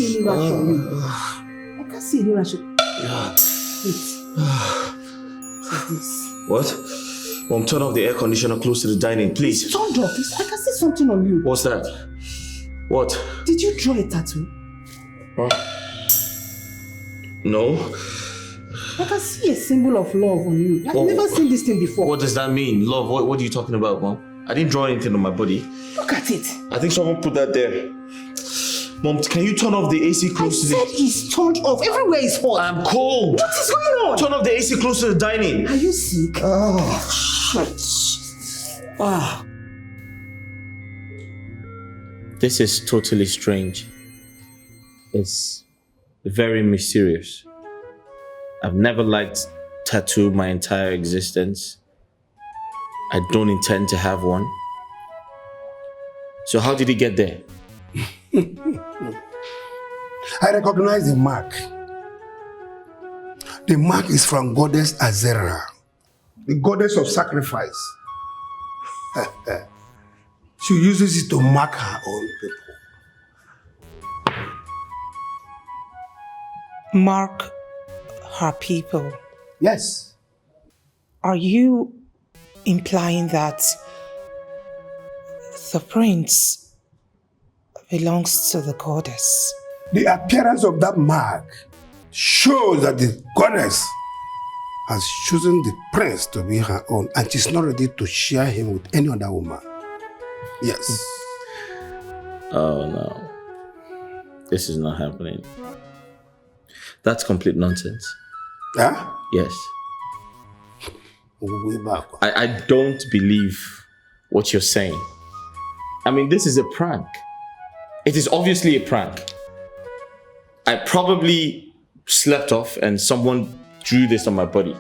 [SPEAKER 6] any rash on you. I can't see any rash. Wait. Like this.
[SPEAKER 2] What? Mom, turn off the air conditioner close to the dining, please.
[SPEAKER 6] It's turned off. I can see something on you.
[SPEAKER 2] What's that? What?
[SPEAKER 6] Did you draw a tattoo?
[SPEAKER 2] No.
[SPEAKER 6] I can see a symbol of love on you. I've never seen this thing before.
[SPEAKER 2] What does that mean? Love? What are you talking about, Mom? I didn't draw anything on my body.
[SPEAKER 6] Look at it.
[SPEAKER 2] I think someone put that there. Mom, can you turn off the AC close to the...
[SPEAKER 6] I said it's turned off. Everywhere is hot.
[SPEAKER 2] I'm cold.
[SPEAKER 6] What is going on?
[SPEAKER 2] Turn off the AC close to the dining.
[SPEAKER 6] Are you sick?
[SPEAKER 2] This is totally strange. It's very mysterious. I've never liked tattoo my entire existence. I don't intend to have one. So how did he get there?
[SPEAKER 1] I recognize the mark. The mark is from goddess Azera, the goddess of sacrifice. She uses it to mark her own people.
[SPEAKER 3] Mark her people.
[SPEAKER 1] Yes.
[SPEAKER 3] Are you implying that the prince belongs to the goddess?
[SPEAKER 1] The appearance of that mark shows that the goddess has chosen the prince to be her own, and she's not ready to share him with any other woman. Yes.
[SPEAKER 2] Oh no. This is not happening. That's complete nonsense.
[SPEAKER 1] Huh?
[SPEAKER 2] Yes.
[SPEAKER 1] Way back.
[SPEAKER 2] I don't believe what you're saying. I mean, this is a prank. It is obviously a prank. I probably slept off and someone drew this on my body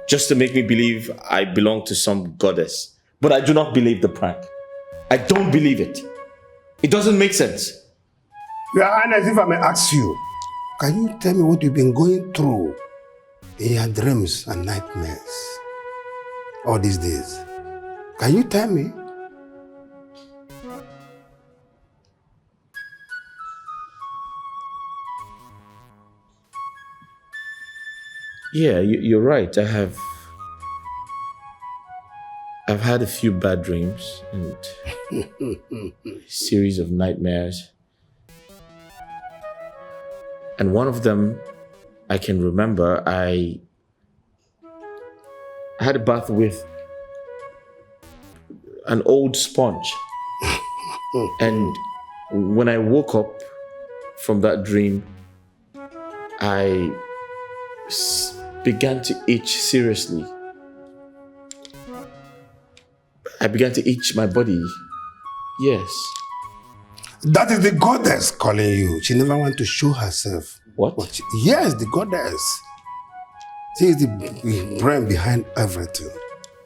[SPEAKER 2] just to make me believe I belong to some goddess. But I do not believe the prank. I don't believe it. It doesn't make sense.
[SPEAKER 1] Your Highness, if I may ask you, can you tell me what you've been going through in your dreams and nightmares all these days? Can you tell me?
[SPEAKER 2] Yeah, you're right. I've had a few bad dreams and a series of nightmares. And one of them I can remember, I had a bath with an old sponge. And when I woke up from that dream, I began to itch seriously. I began to itch my body. Yes.
[SPEAKER 1] That is the goddess calling you. She never wants to show herself.
[SPEAKER 2] What?
[SPEAKER 1] Yes, the goddess. She is the brain behind everything.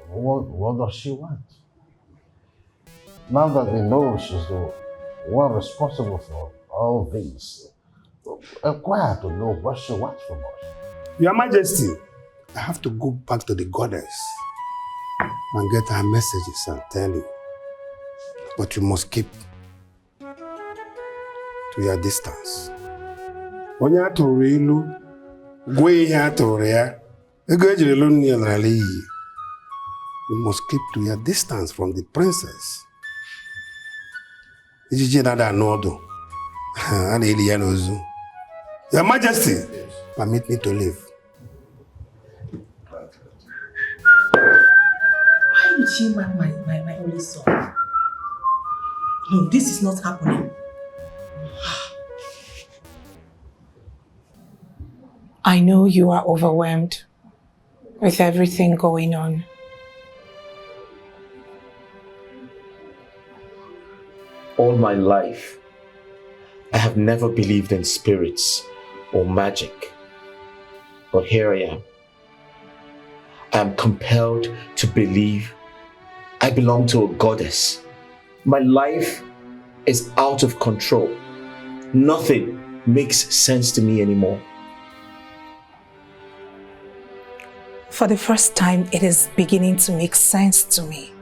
[SPEAKER 4] What does she want? Now that we know she's the one responsible for all this, inquire to know what she wants from us.
[SPEAKER 1] Your Majesty, I have to go back to the goddess and get her messages and tell you. But you must keep to your distance. Onye atụrụ ilu, gwa ihe atụrụ ya, ego ejiri lu nne n'ala iyi. You must keep to your distance from the princess. Ijiji nada n'ọdụ, a na-eli ya n'ozu. Your Majesty, permit me to leave.
[SPEAKER 14] she my only son? No, this is not happening.
[SPEAKER 3] I know you are overwhelmed with everything going on.
[SPEAKER 2] All my life, I have never believed in spirits or magic. But here I am. I am compelled to believe I belong to a goddess. My life is out of control. Nothing makes sense to me anymore.
[SPEAKER 3] For the first time, it is beginning to make sense to me.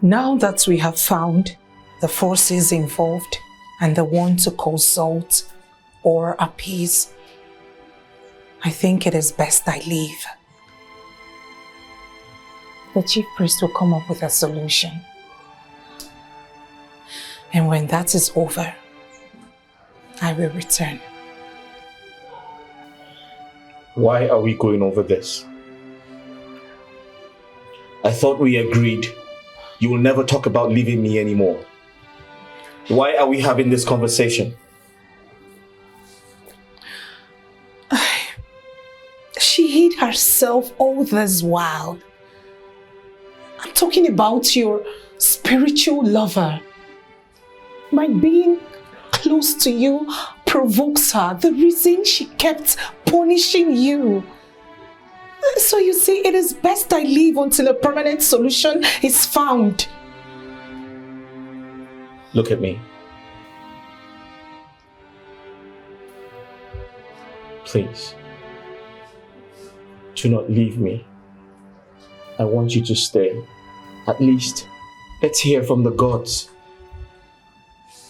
[SPEAKER 3] Now that we have found the forces involved and the one to consult or appease, I think it is best I leave. The chief priest will come up with a solution. And when that is over, I will return.
[SPEAKER 2] Why are we going over this? I thought we agreed you will never talk about leaving me anymore. Why are we having this conversation?
[SPEAKER 3] She hid herself all this while. I'm talking about your spiritual lover. My being close to you provokes her. The reason she kept punishing you. So you see, it is best I leave until a permanent solution is found.
[SPEAKER 2] Look at me. Please. Do not leave me. I want you to stay. At least, let's hear from the gods.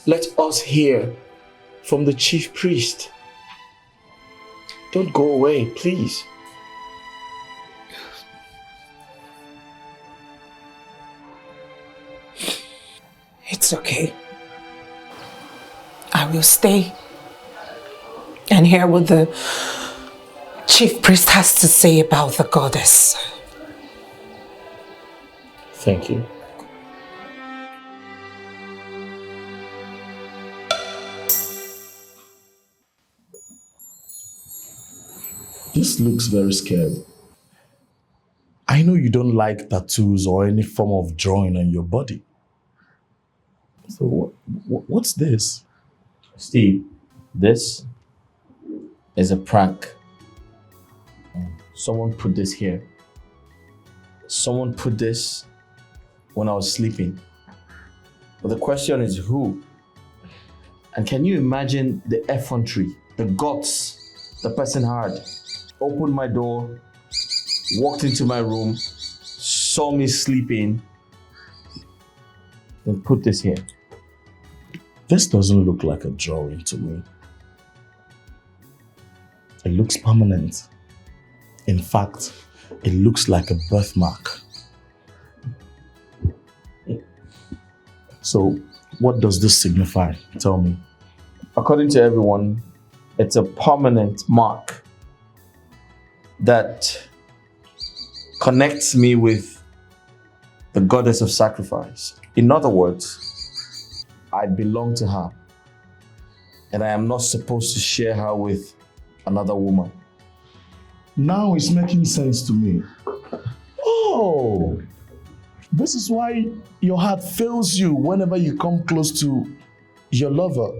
[SPEAKER 2] Let us hear from the chief priest. Don't go away, please.
[SPEAKER 3] It's okay. I will stay and hear what the chief priest has to say about the goddess.
[SPEAKER 2] Thank you.
[SPEAKER 19] This looks very scary. I know you don't like tattoos or any form of drawing on your body. So what's this?
[SPEAKER 2] Steve, this is a prank. Someone put this here. Someone put this when I was sleeping. But the question is who? And can you imagine the effrontery, the guts the person had? Opened my door, walked into my room, saw me sleeping, then put this here.
[SPEAKER 19] This doesn't look like a drawing to me. It looks permanent. In fact, it looks like a birthmark. So, what does this signify? Tell me.
[SPEAKER 2] According to everyone, it's a permanent mark that connects me with the goddess of sacrifice. In other words, I belong to her, and I am not supposed to share her with another woman.
[SPEAKER 19] Now it's making sense to me. Oh, this is why your heart fails you whenever you come close to your lover.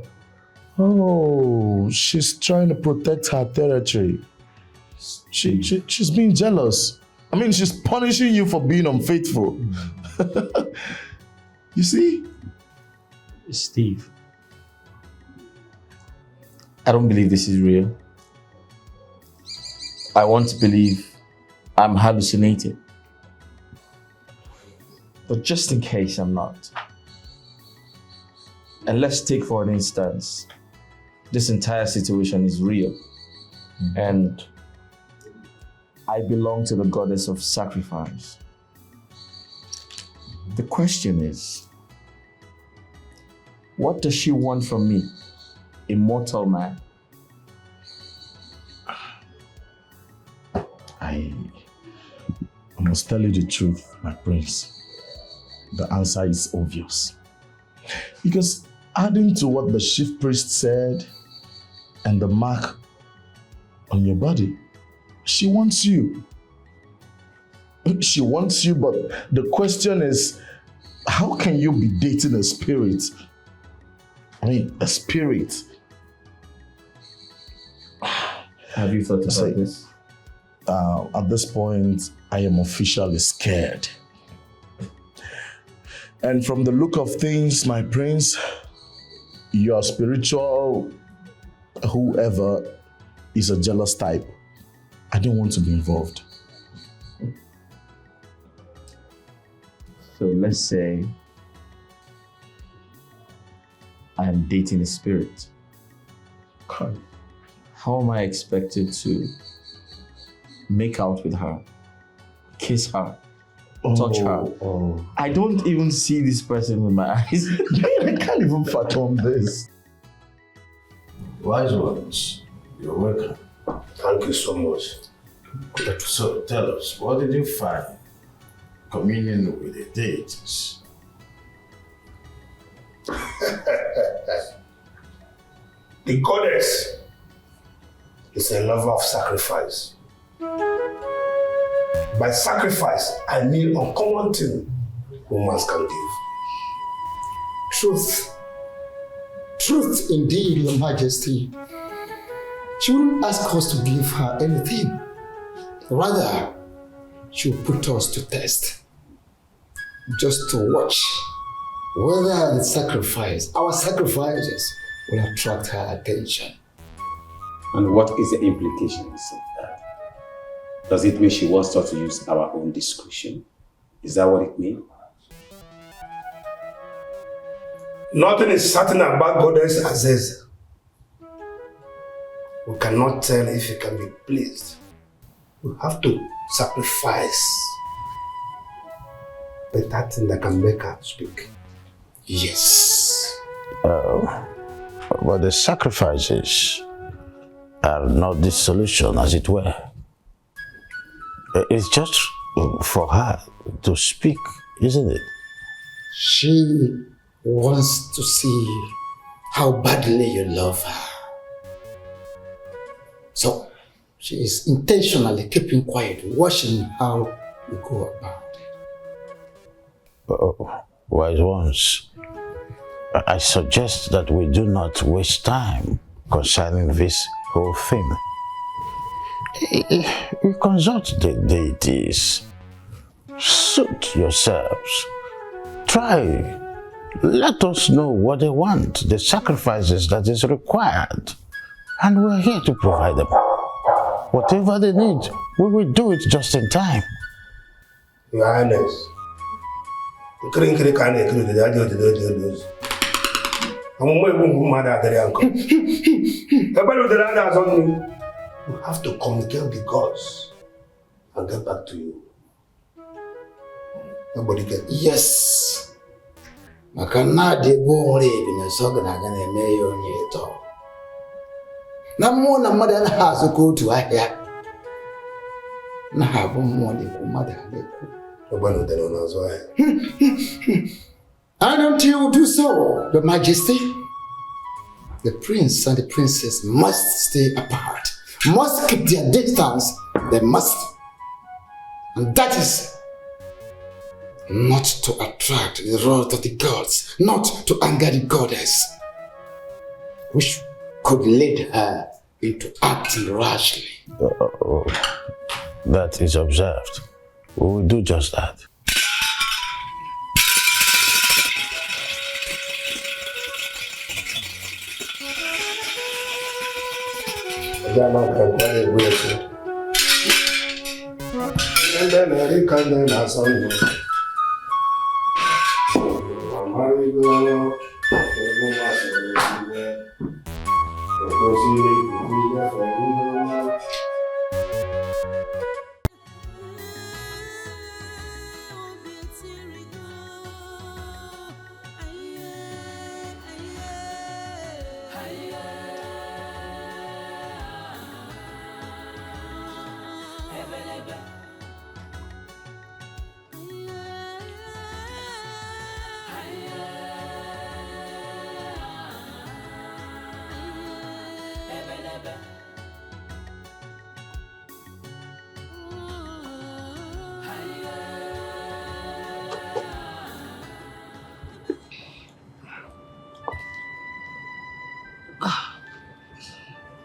[SPEAKER 19] Oh, she's trying to protect her territory. She's being jealous. I mean, she's punishing you for being unfaithful. You see?
[SPEAKER 2] Steve, I don't believe this is real. I want to believe I'm hallucinating. But just in case I'm not, and let's take for an instance, this entire situation is real, and I belong to the goddess of sacrifice. The question is, what does she want from me, a mortal man?
[SPEAKER 19] I'm must tell you the truth, my prince. The answer is obvious. Because adding to what the chief priest said and the mark on your body, she wants you. She wants you, but the question is, how can you be dating a spirit? I mean, a spirit.
[SPEAKER 2] Have you thought about this?
[SPEAKER 19] At this point, I am officially scared. And from the look of things, my prince, your spiritual whoever is a jealous type. I don't want to be involved.
[SPEAKER 2] So let's say I am dating a spirit.
[SPEAKER 19] God.
[SPEAKER 2] How am I expected to make out with her, kiss her, touch her? I don't even see this person with my eyes.
[SPEAKER 19] I can't even fathom this.
[SPEAKER 4] Wise ones, you're welcome.
[SPEAKER 1] Thank you so much.
[SPEAKER 4] So tell us, what did you find communion with the deities?
[SPEAKER 1] The goddess is a lover of sacrifice. By sacrifice, I mean uncommon thing humans can give.
[SPEAKER 17] Truth. Truth indeed, Your Majesty. She wouldn't ask us to give her anything. Rather, she will put us to test. Just to watch whether our sacrifices will attract her attention.
[SPEAKER 7] And what is the implications of that? Does it mean she wants us to use our own discretion? Is that what it means?
[SPEAKER 1] Nothing is certain about Goddess Aziz. We cannot tell if he can be pleased. We have to sacrifice better thing that can make her speak.
[SPEAKER 4] Yes. But the sacrifices are not the solution, as it were. It's just for her to speak, isn't it?
[SPEAKER 17] She wants to see how badly you love her. So, she is intentionally keeping quiet, watching how you go about it.
[SPEAKER 4] Wise ones, I suggest that we do not waste time concerning this whole thing. We consult the deities. Suit yourselves. Try. Let us know what they want, the sacrifices that is required. And we're here to provide them. Whatever they need, we will do it just in time.
[SPEAKER 1] Your Highness. We have to communicate with the gods and get back to you. Nobody get
[SPEAKER 17] Yes. Makana de bore bin so gana gana eme yo nye to. Na mo na mada na ha so ko tu ahia. Na ha bo mo de ko mada de ko.
[SPEAKER 1] Nobody dey know so.
[SPEAKER 17] And until you do so, Your Majesty, the prince and the princess must stay apart, must keep their distance. They must. And that is not to attract the wrath of the gods, not to anger the goddess, which could lead her into acting rashly.
[SPEAKER 4] That is observed. We will do just that.
[SPEAKER 1] And then I can then as on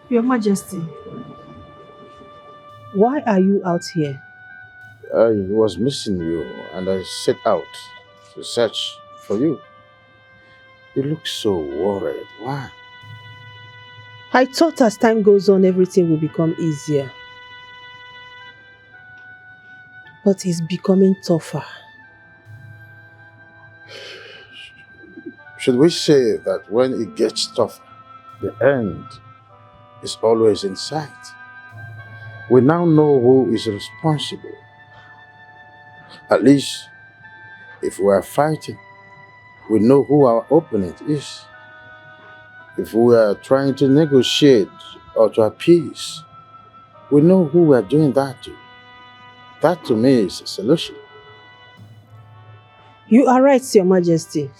[SPEAKER 6] Your Majesty, why are you out here?
[SPEAKER 4] I was missing you and I set out to search for you. You look so worried. Why?
[SPEAKER 6] I thought as time goes on, everything will become easier. But it's becoming tougher.
[SPEAKER 4] Should we say that when it gets tougher, the end is always in sight? We now know who is responsible. At least, if we are fighting, we know who our opponent is. If we are trying to negotiate or to appease, we know who we are doing that to. That to me is a solution.
[SPEAKER 6] You are right, Your Majesty.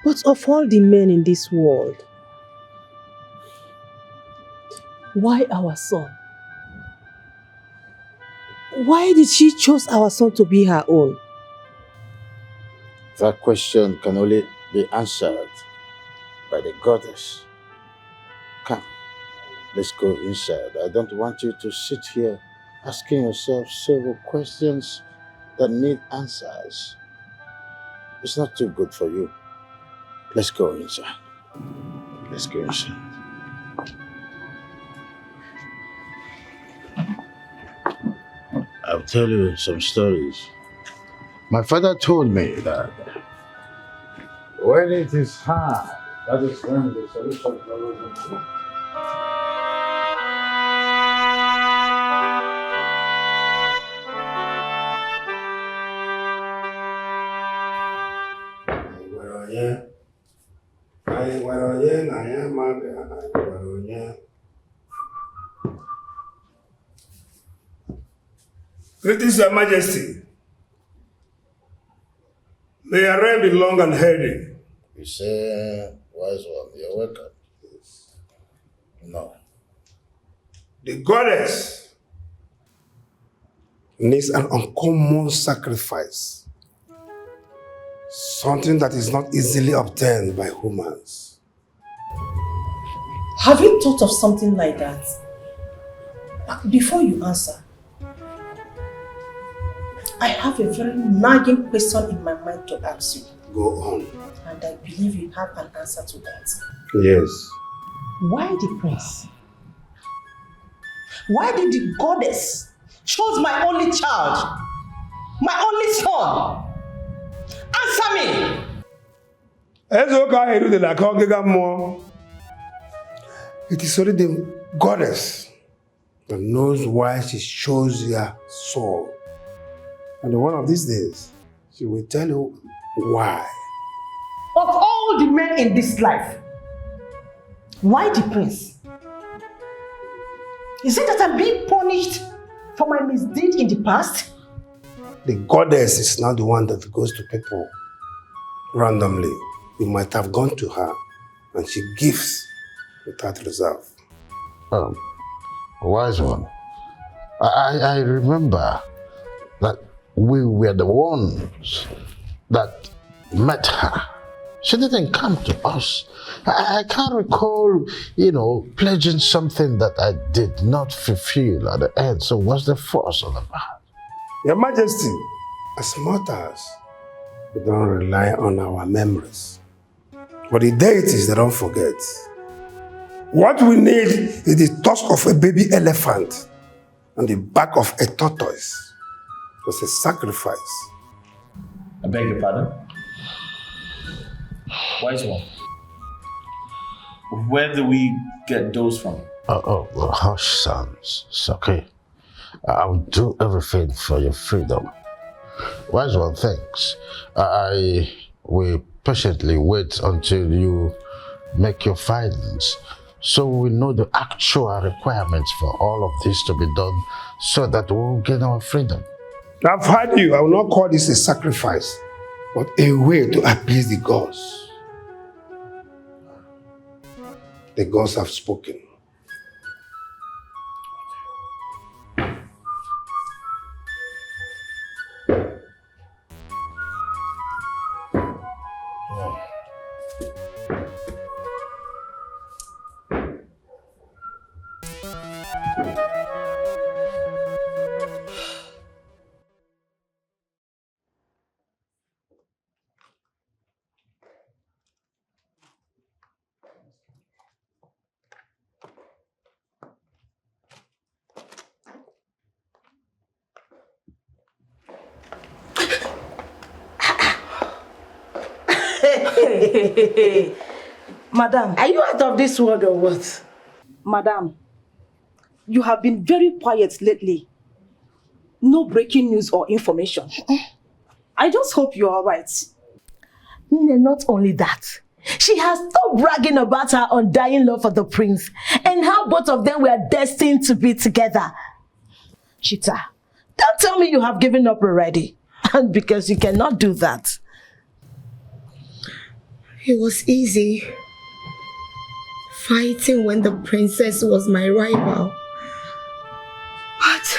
[SPEAKER 6] But of all the men in this world, why our son? Why did she choose our son to be her own?
[SPEAKER 4] That question can only be answered by the goddess. Come, let's go inside. I don't want you to sit here asking yourself several questions that need answers. It's not too good for you. Let's go inside. Let's go inside. I'll tell you some stories. My father told me that when it is hard, that is when the solution follows you.
[SPEAKER 1] Greetings, Your Majesty. May your reign be long and healthy.
[SPEAKER 4] You say, wise one, you're welcome. No.
[SPEAKER 1] The goddess needs an uncommon sacrifice. Something that is not easily obtained by humans.
[SPEAKER 14] Have you thought of something like that? Before you answer, I have a very nagging question in my mind to ask you.
[SPEAKER 1] Go on.
[SPEAKER 14] And I believe you have an answer to that.
[SPEAKER 1] Yes.
[SPEAKER 14] Why the prince? Why did the goddess choose my only child? My only son? Answer me!
[SPEAKER 1] It is only the goddess that knows why she chose your soul. And one of these days, she will tell you why.
[SPEAKER 14] Of all the men in this life, why the prince? Is it that I'm being punished for my misdeed in the past?
[SPEAKER 1] The goddess is not the one that goes to people randomly. You might have gone to her and she gives without reserve.
[SPEAKER 4] Wise one. I remember that we were the ones that met her. She didn't come to us. I can't recall, pledging something that I did not fulfill at the end. So what's the force all about?
[SPEAKER 1] Your Majesty, as mortals, we don't rely on our memories. But the deities, they don't forget. What we need is the tusk of a baby elephant and the back of a tortoise. It's a sacrifice.
[SPEAKER 2] I beg your pardon? Wise one. Where do we get those from?
[SPEAKER 4] Well, hush, sons. It's okay. I will do everything for your freedom. Wise one, thanks. I will patiently wait until you make your findings so we know the actual requirements for all of this to be done so that we will gain our freedom.
[SPEAKER 1] I've heard you. I will not call this a sacrifice, but a way to appease the gods. The gods have spoken.
[SPEAKER 10] Madam, are you out of this world or what? Madam, you have been very quiet lately. No breaking news or information. I just hope you're all right.
[SPEAKER 11] Not only that, she has stopped bragging about her undying love for the prince and how both of them were destined to be together. Chita, don't tell me you have given up already. And because you cannot do that.
[SPEAKER 16] It was easy fighting when the princess was my rival. But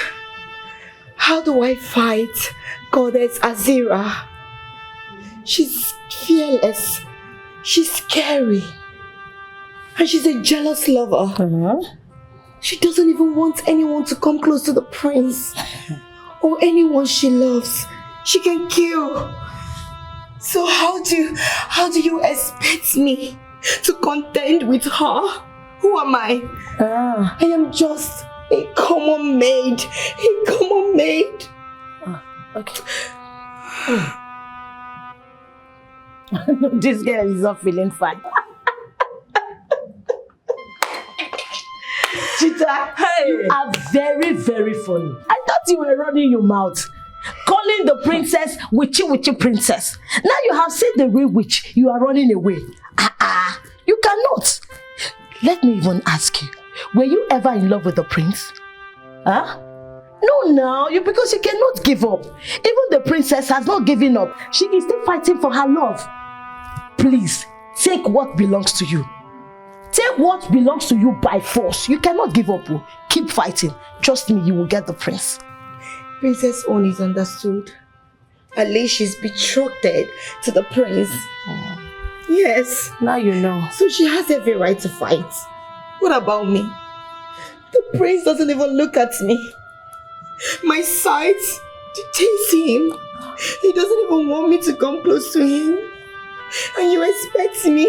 [SPEAKER 16] how do I fight Goddess Azira? She's fearless, she's scary, and she's a jealous lover. She doesn't even want anyone to come close to the prince or anyone she loves. She can kill. So how do you expect me to contend with her? Who am I? I am just a common maid. A common maid.
[SPEAKER 11] Okay. This girl is not feeling fine. Chita, you are very, very funny. I thought you were running your mouth, calling the princess witchy princess. Now you have seen the real witch, you are running away. You cannot. Let me even ask you, were you ever in love with the prince? No, because you cannot give up. Even the princess has not given up. She is still fighting for her love. Please, take what belongs to you. Take what belongs to you by force. You cannot give up. Keep fighting. Trust me, you will get the prince.
[SPEAKER 16] Princess Own is understood. At least she's betrothed to the prince. Yes.
[SPEAKER 11] Now you know.
[SPEAKER 16] So she has every right to fight. What about me? The prince doesn't even look at me. My sight dictates him. He doesn't even want me to come close to him. And you expect me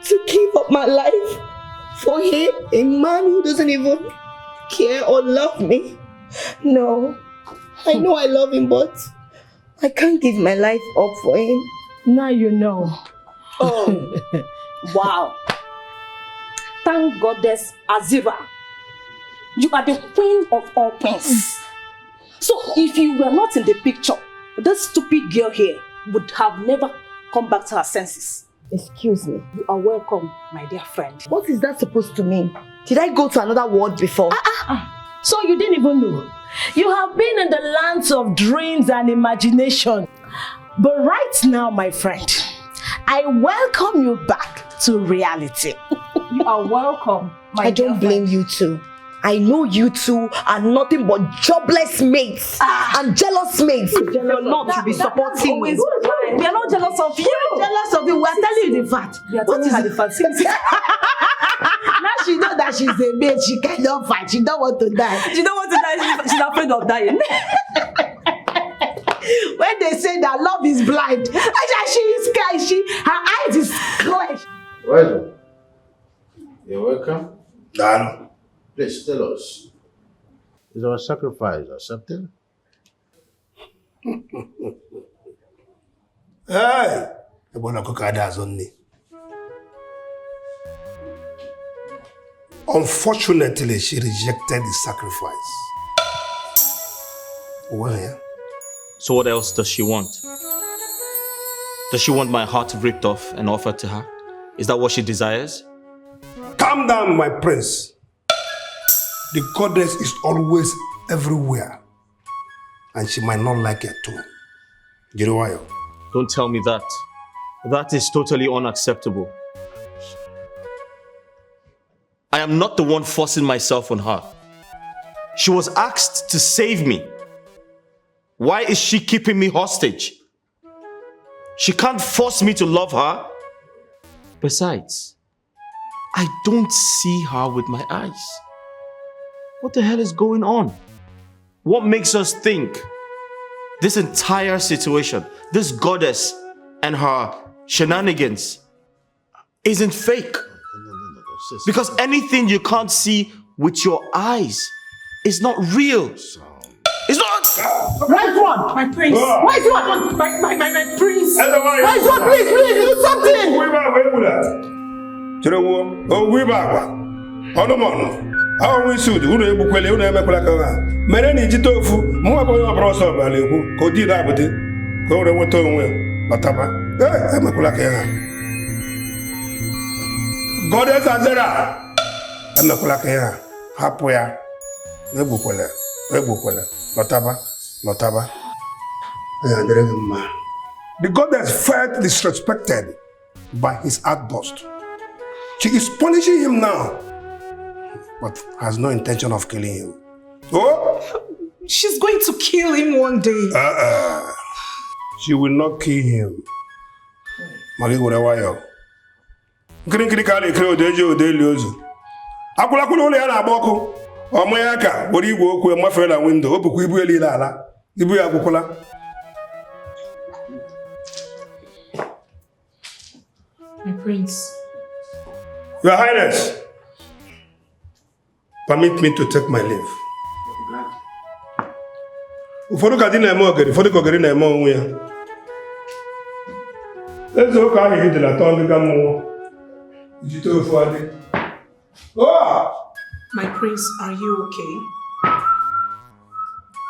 [SPEAKER 16] to give up my life for him, a man who doesn't even care or love me? No. I know I love him, but I can't give my life up for him.
[SPEAKER 11] Now you know.
[SPEAKER 10] Oh, wow. Thank Goddess Azira. You are the queen of all queens. So if you were not in the picture, this stupid girl here would have never come back to her senses.
[SPEAKER 16] Excuse me.
[SPEAKER 10] You are welcome, my dear friend.
[SPEAKER 16] What is that supposed to mean? Did I go to another world before?
[SPEAKER 11] So you didn't even know. You have been in the lands of dreams and imagination. But right now, my friend, I welcome you back to reality.
[SPEAKER 10] You are welcome, my
[SPEAKER 16] I don't blame you two. I know you two are nothing but jobless mates and jealous mates.
[SPEAKER 10] You're not to be supporting me. We are not jealous of you.
[SPEAKER 11] We're jealous of you. We are telling you the fact.
[SPEAKER 10] We are telling her the fact.
[SPEAKER 11] Now she knows that she's a maid. She cannot fight. She don't want to die.
[SPEAKER 10] She don't want to die. She's afraid of dying.
[SPEAKER 11] When they say that love is blind, she is scared. Her eyes is clenched.
[SPEAKER 4] Well, you're welcome.
[SPEAKER 1] Dano.
[SPEAKER 4] Please tell us, is our sacrifice accepted?
[SPEAKER 1] Hey! Unfortunately, she rejected the sacrifice. Well, yeah.
[SPEAKER 2] So what else does she want? Does she want my heart ripped off and offered to her? Is that what she desires?
[SPEAKER 1] Calm down, my prince. The goddess is always everywhere. And she might not like it too. You know why?
[SPEAKER 2] Don't tell me that. That is totally unacceptable. I am not the one forcing myself on her. She was asked to save me. Why is she keeping me hostage? She can't force me to love her. Besides, I don't see her with my eyes. What the hell is going on? What makes us think this entire situation, this goddess and her shenanigans isn't fake? Because anything you can't see with your eyes is not real.
[SPEAKER 13] It's not.
[SPEAKER 3] Right one! My prince! Right one! My prince! Right one, please, do something!
[SPEAKER 1] Ahụ isi ụdị unu egbukwele unu emekwala ka ha mere na ijite ofu mụnwa bụ onye ọbụla ọsọ ọbara ekwu ka o dịrị abụdị ka o were nweta onwe bataba emekwala ka ha Goddess Azera emekwala ka ha hapụ ya egbukwele lọtaba ya dịrị gị mma. The goddess felt disrespected by his outburst. She is punishing him now, but has no intention of killing him. Oh!
[SPEAKER 3] She's going to kill him one day.
[SPEAKER 1] She will not kill him. Magi Gurewayo. Nkiri ka na-ekiri odeji odeli ozu. Akwụlakwụla ụlọ ya na-agba ọkụ. Ọmụ ya ka were igwe okwu mafere na windo. O bukwa ibu elile ala. Ibu ya agwụkwụla.
[SPEAKER 3] My prince.
[SPEAKER 1] Your Highness, permit me to take my leave. Ụfọdụ ka dị na-eme ogeri, ụfọdụ ka ogeri na-eme onwe ya. Eze ụka ahụ hidela atọ ndị ga mmụọ. Ijite ofu adị.
[SPEAKER 3] My prince, are you okay?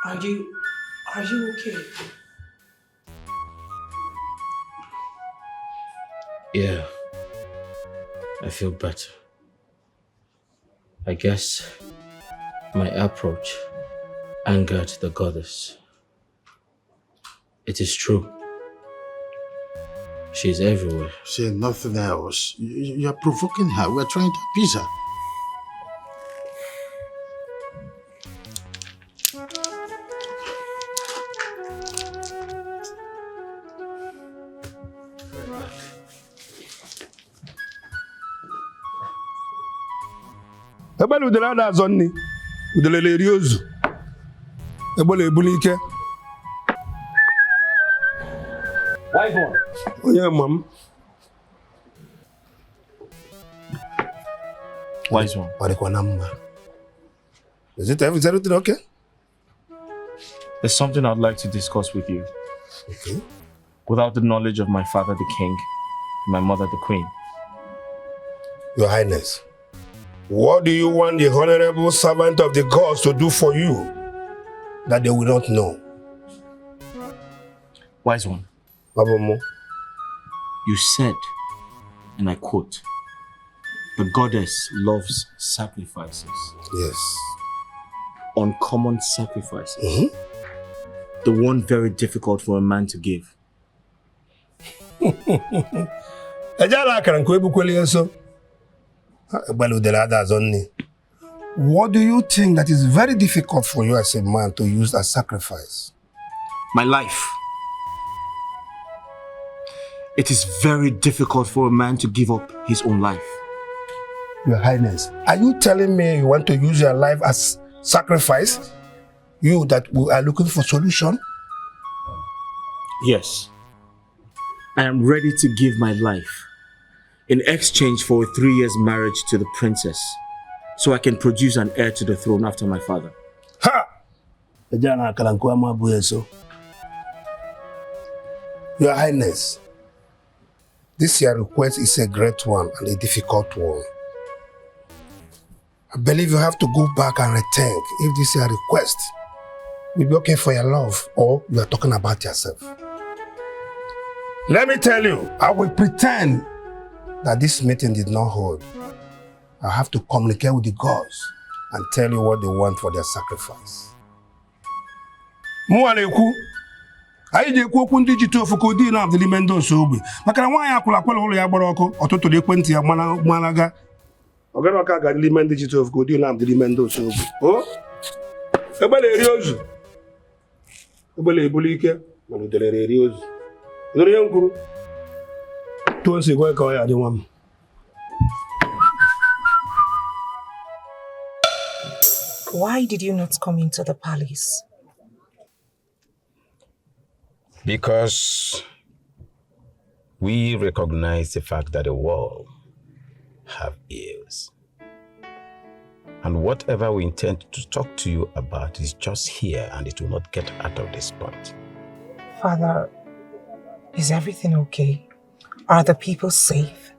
[SPEAKER 3] Are you okay?
[SPEAKER 2] Yeah, I feel better. I guess my approach angered the goddess. It is true. She's everywhere.
[SPEAKER 4] Say nothing else. You're provoking her. We're trying to appease her.
[SPEAKER 1] Ebele udele a na-azọ nni, udele na-eri ozu. Ebele ebuli ike. Onye mam.
[SPEAKER 2] Wise one.
[SPEAKER 1] Warikwa na mma. Is everything okay?
[SPEAKER 2] There's something I'd like to discuss with you.
[SPEAKER 1] Okay.
[SPEAKER 2] Without the knowledge of my father, the king, and my mother, the queen.
[SPEAKER 1] Your Highness, what do you want the honorable servant of the gods to do for you that they will not know?
[SPEAKER 2] Wise one.
[SPEAKER 1] Babomo.
[SPEAKER 2] You said, and I quote, the goddess loves sacrifices.
[SPEAKER 1] Yes.
[SPEAKER 2] Uncommon sacrifices. The one very difficult for a man to give.
[SPEAKER 1] What do you think that is very difficult for you as a man to use as sacrifice?
[SPEAKER 2] My life. It is very difficult for a man to give up his own life.
[SPEAKER 1] Your Highness, are you telling me you want to use your life as sacrifice? You that are looking for solution?
[SPEAKER 2] Yes. I am ready to give my life in exchange for a 3 years marriage to the princess so I can produce an heir to the throne after my father.
[SPEAKER 1] Ha! Your Highness, this your request is a great one and a difficult one. I believe you have to go back and rethink if this is your request will be okay for your love or you are talking about yourself. Let me tell you, I will pretend that this meeting did not hold. I have to communicate with the gods and tell you what they want for their sacrifice. Mualeku, I dey okwu ndị jite ofu ka odi na abdili mendo nso ogbe maka na nwaanyị akwụla kwala ụlọ ya gbara ọkụ ọtụtụ dị ekwentị ya malaga ogara ọka ga dili mendo jite ofu ka odi na abdili mendo nso ogbe o ebele eri ozu ebele ebuli ike mana udere eri ozu udere ya nkuru to nse gwa ka ya dị nwa m.
[SPEAKER 3] Why did you not come into the palace?
[SPEAKER 7] Because we recognize the fact that the world have ears. And whatever we intend to talk to you about is just here and it will not get out of this point.
[SPEAKER 14] Father, is everything okay? Are the people safe?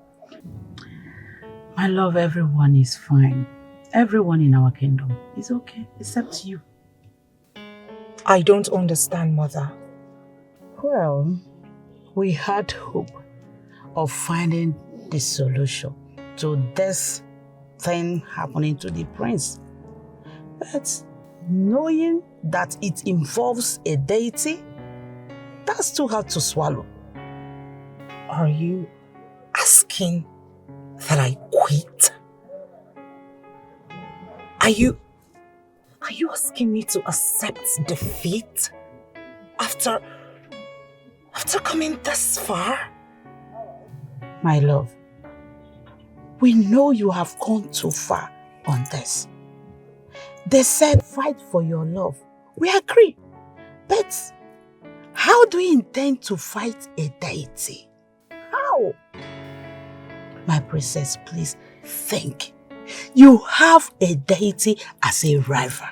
[SPEAKER 8] My love, everyone is fine. Everyone in our kingdom is okay, except you.
[SPEAKER 14] I don't understand, Mother.
[SPEAKER 8] Well, we had hope of finding the solution to this thing happening to the prince. But knowing that it involves a deity, that's too hard to swallow.
[SPEAKER 14] Are you asking that I quit? Are you asking me to accept defeat after coming this far?
[SPEAKER 8] My love, we know you have gone too far on this. They said fight for your love. We agree. But how do you intend to fight a deity? How? My princess, please think. You have a deity as a rival.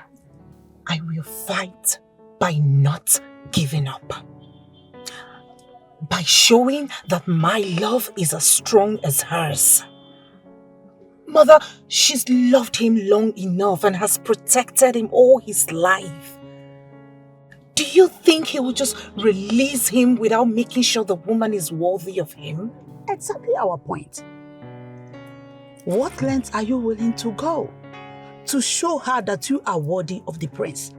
[SPEAKER 14] I will fight by not giving up. By showing that my love is as strong as hers. Mother, she's loved him long enough and has protected him all his life. Do you think he will just release him without making sure the woman is worthy of him?
[SPEAKER 8] Exactly our point. What lengths are you willing to go to show her that you are worthy of the prince?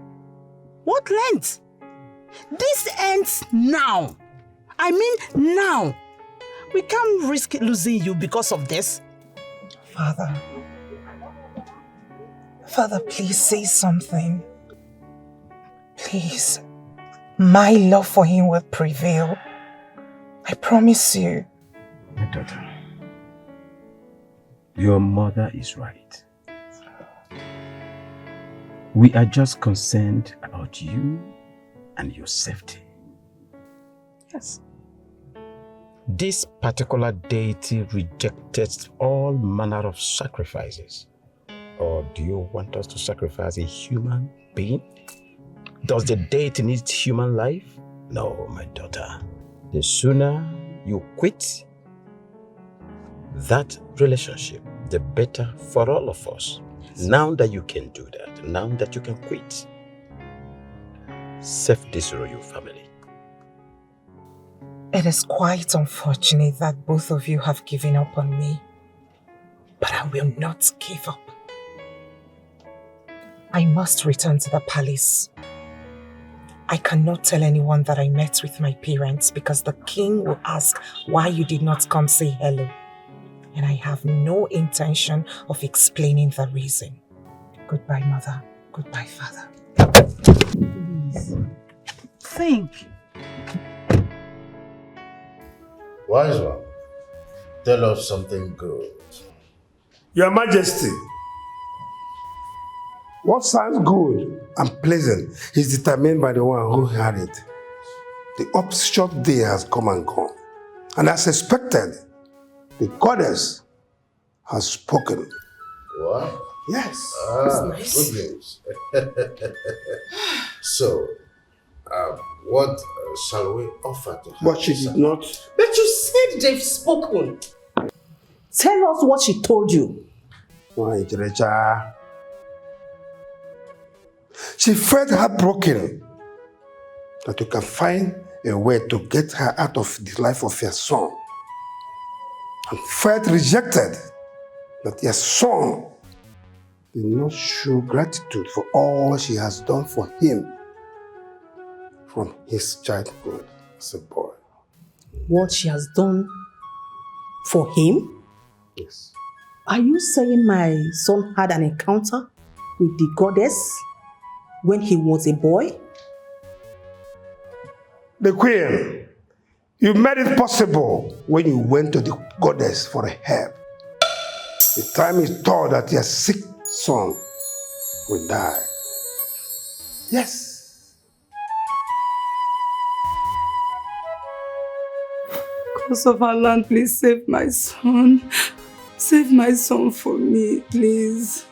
[SPEAKER 8] What lengths? This ends now. I mean now. We can't risk losing you because of this.
[SPEAKER 14] Father, please say something. Please. My love for him will prevail. I promise you.
[SPEAKER 7] My daughter, your mother is right. We are just concerned about you and your safety.
[SPEAKER 8] Yes.
[SPEAKER 7] This particular deity rejected all manner of sacrifices. Or do you want us to sacrifice a human being? Does the deity need human life? No, my daughter. The sooner you quit that relationship, the better for all of us. Yes. Now that you can do that, now that you can quit, save this royal family.
[SPEAKER 14] It is quite unfortunate that both of you have given up on me, but I will not give up. I must return to the palace. I cannot tell anyone that I met with my parents because the king will ask why you did not come say hello. And I have no intention of explaining the reason. Goodbye, Mother. Goodbye, Father.
[SPEAKER 8] Please. Think.
[SPEAKER 4] Wise one, tell us something good.
[SPEAKER 1] Your Majesty, what sounds good and pleasant is determined by the one who had it. The upshot day has come and gone. And as expected, the goddess has spoken.
[SPEAKER 4] What?
[SPEAKER 1] Yes.
[SPEAKER 4] That's nice. Good news. So, what shall we offer to her?
[SPEAKER 1] But she did not.
[SPEAKER 10] But you said they've spoken. Tell us what she told you.
[SPEAKER 1] Why, she felt heartbroken that you can find a way to get her out of the life of your son. And felt rejected that your son did not show gratitude for all she has done for him from his childhood as a boy.
[SPEAKER 10] What she has done for him?
[SPEAKER 1] Yes.
[SPEAKER 10] Are you saying my son had an encounter with the goddess when he was a boy?
[SPEAKER 1] The queen, you made it possible when you went to the goddess for help. The time is told that your sick son will die. Yes.
[SPEAKER 3] Because of our land, please save my son. Save my son for me, please.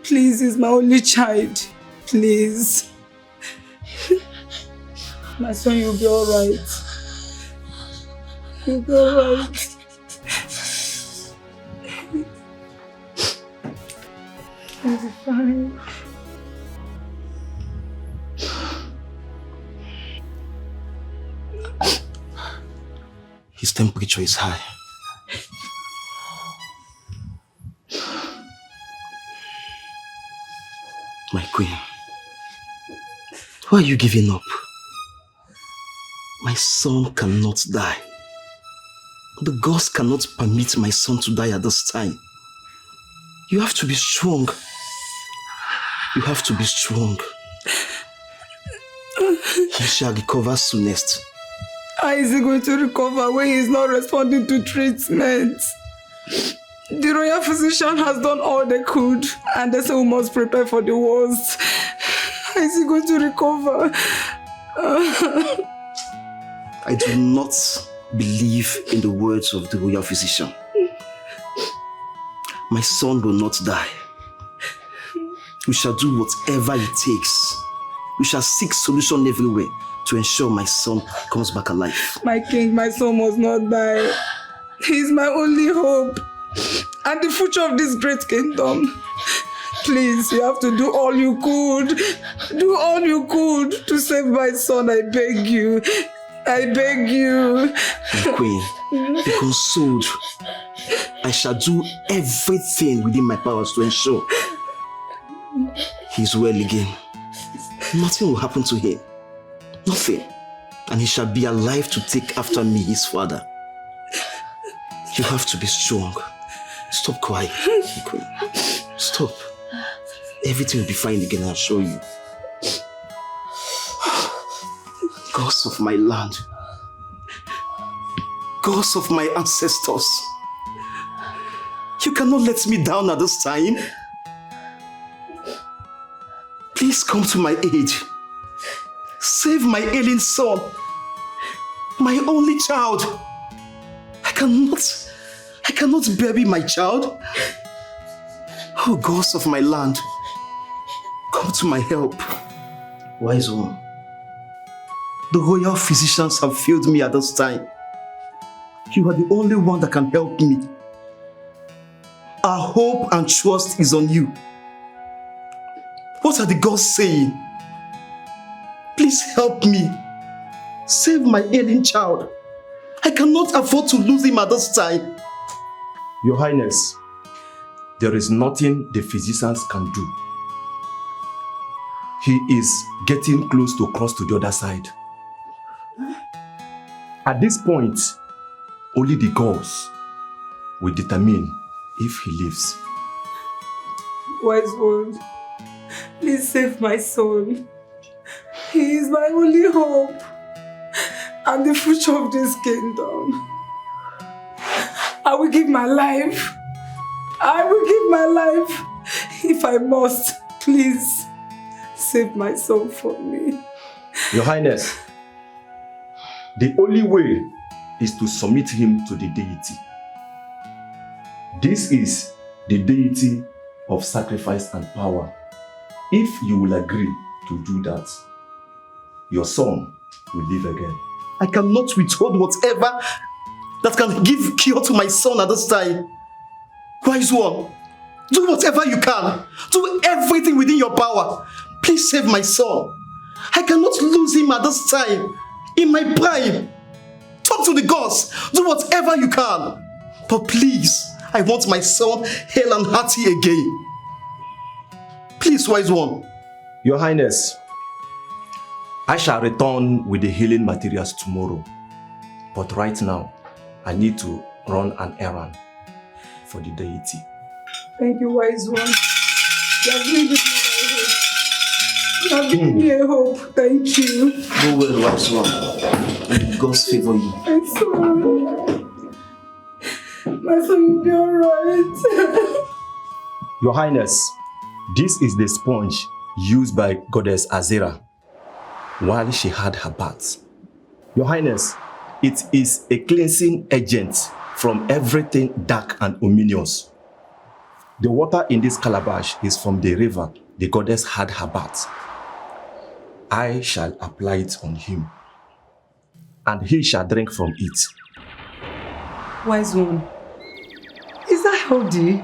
[SPEAKER 3] Please, he's my only child. Please. My son, you'll be alright. You'll be alright. You'll be fine.
[SPEAKER 7] His temperature is high. My queen, why are you giving up? My son cannot die. The gods cannot permit my son to die at this time. You have to be strong. You have to be strong. He shall recover soonest.
[SPEAKER 3] How is he going to recover when he's not responding to treatment? The royal physician has done all they could, and they say we must prepare for the worst. How is he going to recover?
[SPEAKER 7] I do not believe in the words of the royal physician. My son will not die. We shall do whatever it takes. We shall seek solution everywhere to ensure my son comes back alive.
[SPEAKER 3] My king, my son must not die. He's my only hope and the future of this great kingdom. Please, you have to do all you could. Do all you could to save my son, I beg you. I beg you.
[SPEAKER 7] My queen, be consoled. I shall do everything within my powers to ensure he's well again. Nothing will happen to him. Nothing. And he shall be alive to take after me, his father. You have to be strong. Stop crying, my queen. Stop. Everything will be fine again, I'll show you. Gods of my land, gods of my ancestors, you cannot let me down at this time. Please come to my aid. Save my ailing son, my only child. I cannot bury my child. Oh, gods of my land, come to my help. Wise one, the royal physicians have failed me at this time. You are the only one that can help me. Our hope and trust is on you. What are the gods saying? Please help me. Save my ailing child. I cannot afford to lose him at this time.
[SPEAKER 19] Your Highness, there is nothing the physicians can do. He is getting close to cross to the other side. At this point, only the gods will determine if he lives.
[SPEAKER 3] Wise one, please save my son. He is my only hope and the future of this kingdom. I will give my life. I will give my life if I must. Please save my son for me.
[SPEAKER 19] Your Highness, the only way is to submit him to the deity. This is the deity of sacrifice and power. If you will agree to do that, your son will live again.
[SPEAKER 7] I cannot withhold whatever that can give cure to my son at this time. Wise one, do whatever you can. Do everything within your power. Please save my son. I cannot lose him at this time. In my prime. Talk to the gods. Do whatever you can. But please, I want my son hale and hearty again. Please, wise one.
[SPEAKER 19] Your Highness, I shall return with the healing materials tomorrow. But right now, I need to run an errand for the deity.
[SPEAKER 3] Thank you, wise one. You have given me hope. You have given me a hope. Thank you.
[SPEAKER 7] Go well, wise one. And God's favor you.
[SPEAKER 3] My son. My son will be alright.
[SPEAKER 19] Your Highness, this is the sponge used by Goddess Azera while she had her bath. Your Highness, it is a cleansing agent from everything dark and ominous.
[SPEAKER 20] The water in this calabash is from the river the goddess had her bath. I shall apply it on him, and he shall drink from it.
[SPEAKER 3] Wise one, is that healthy?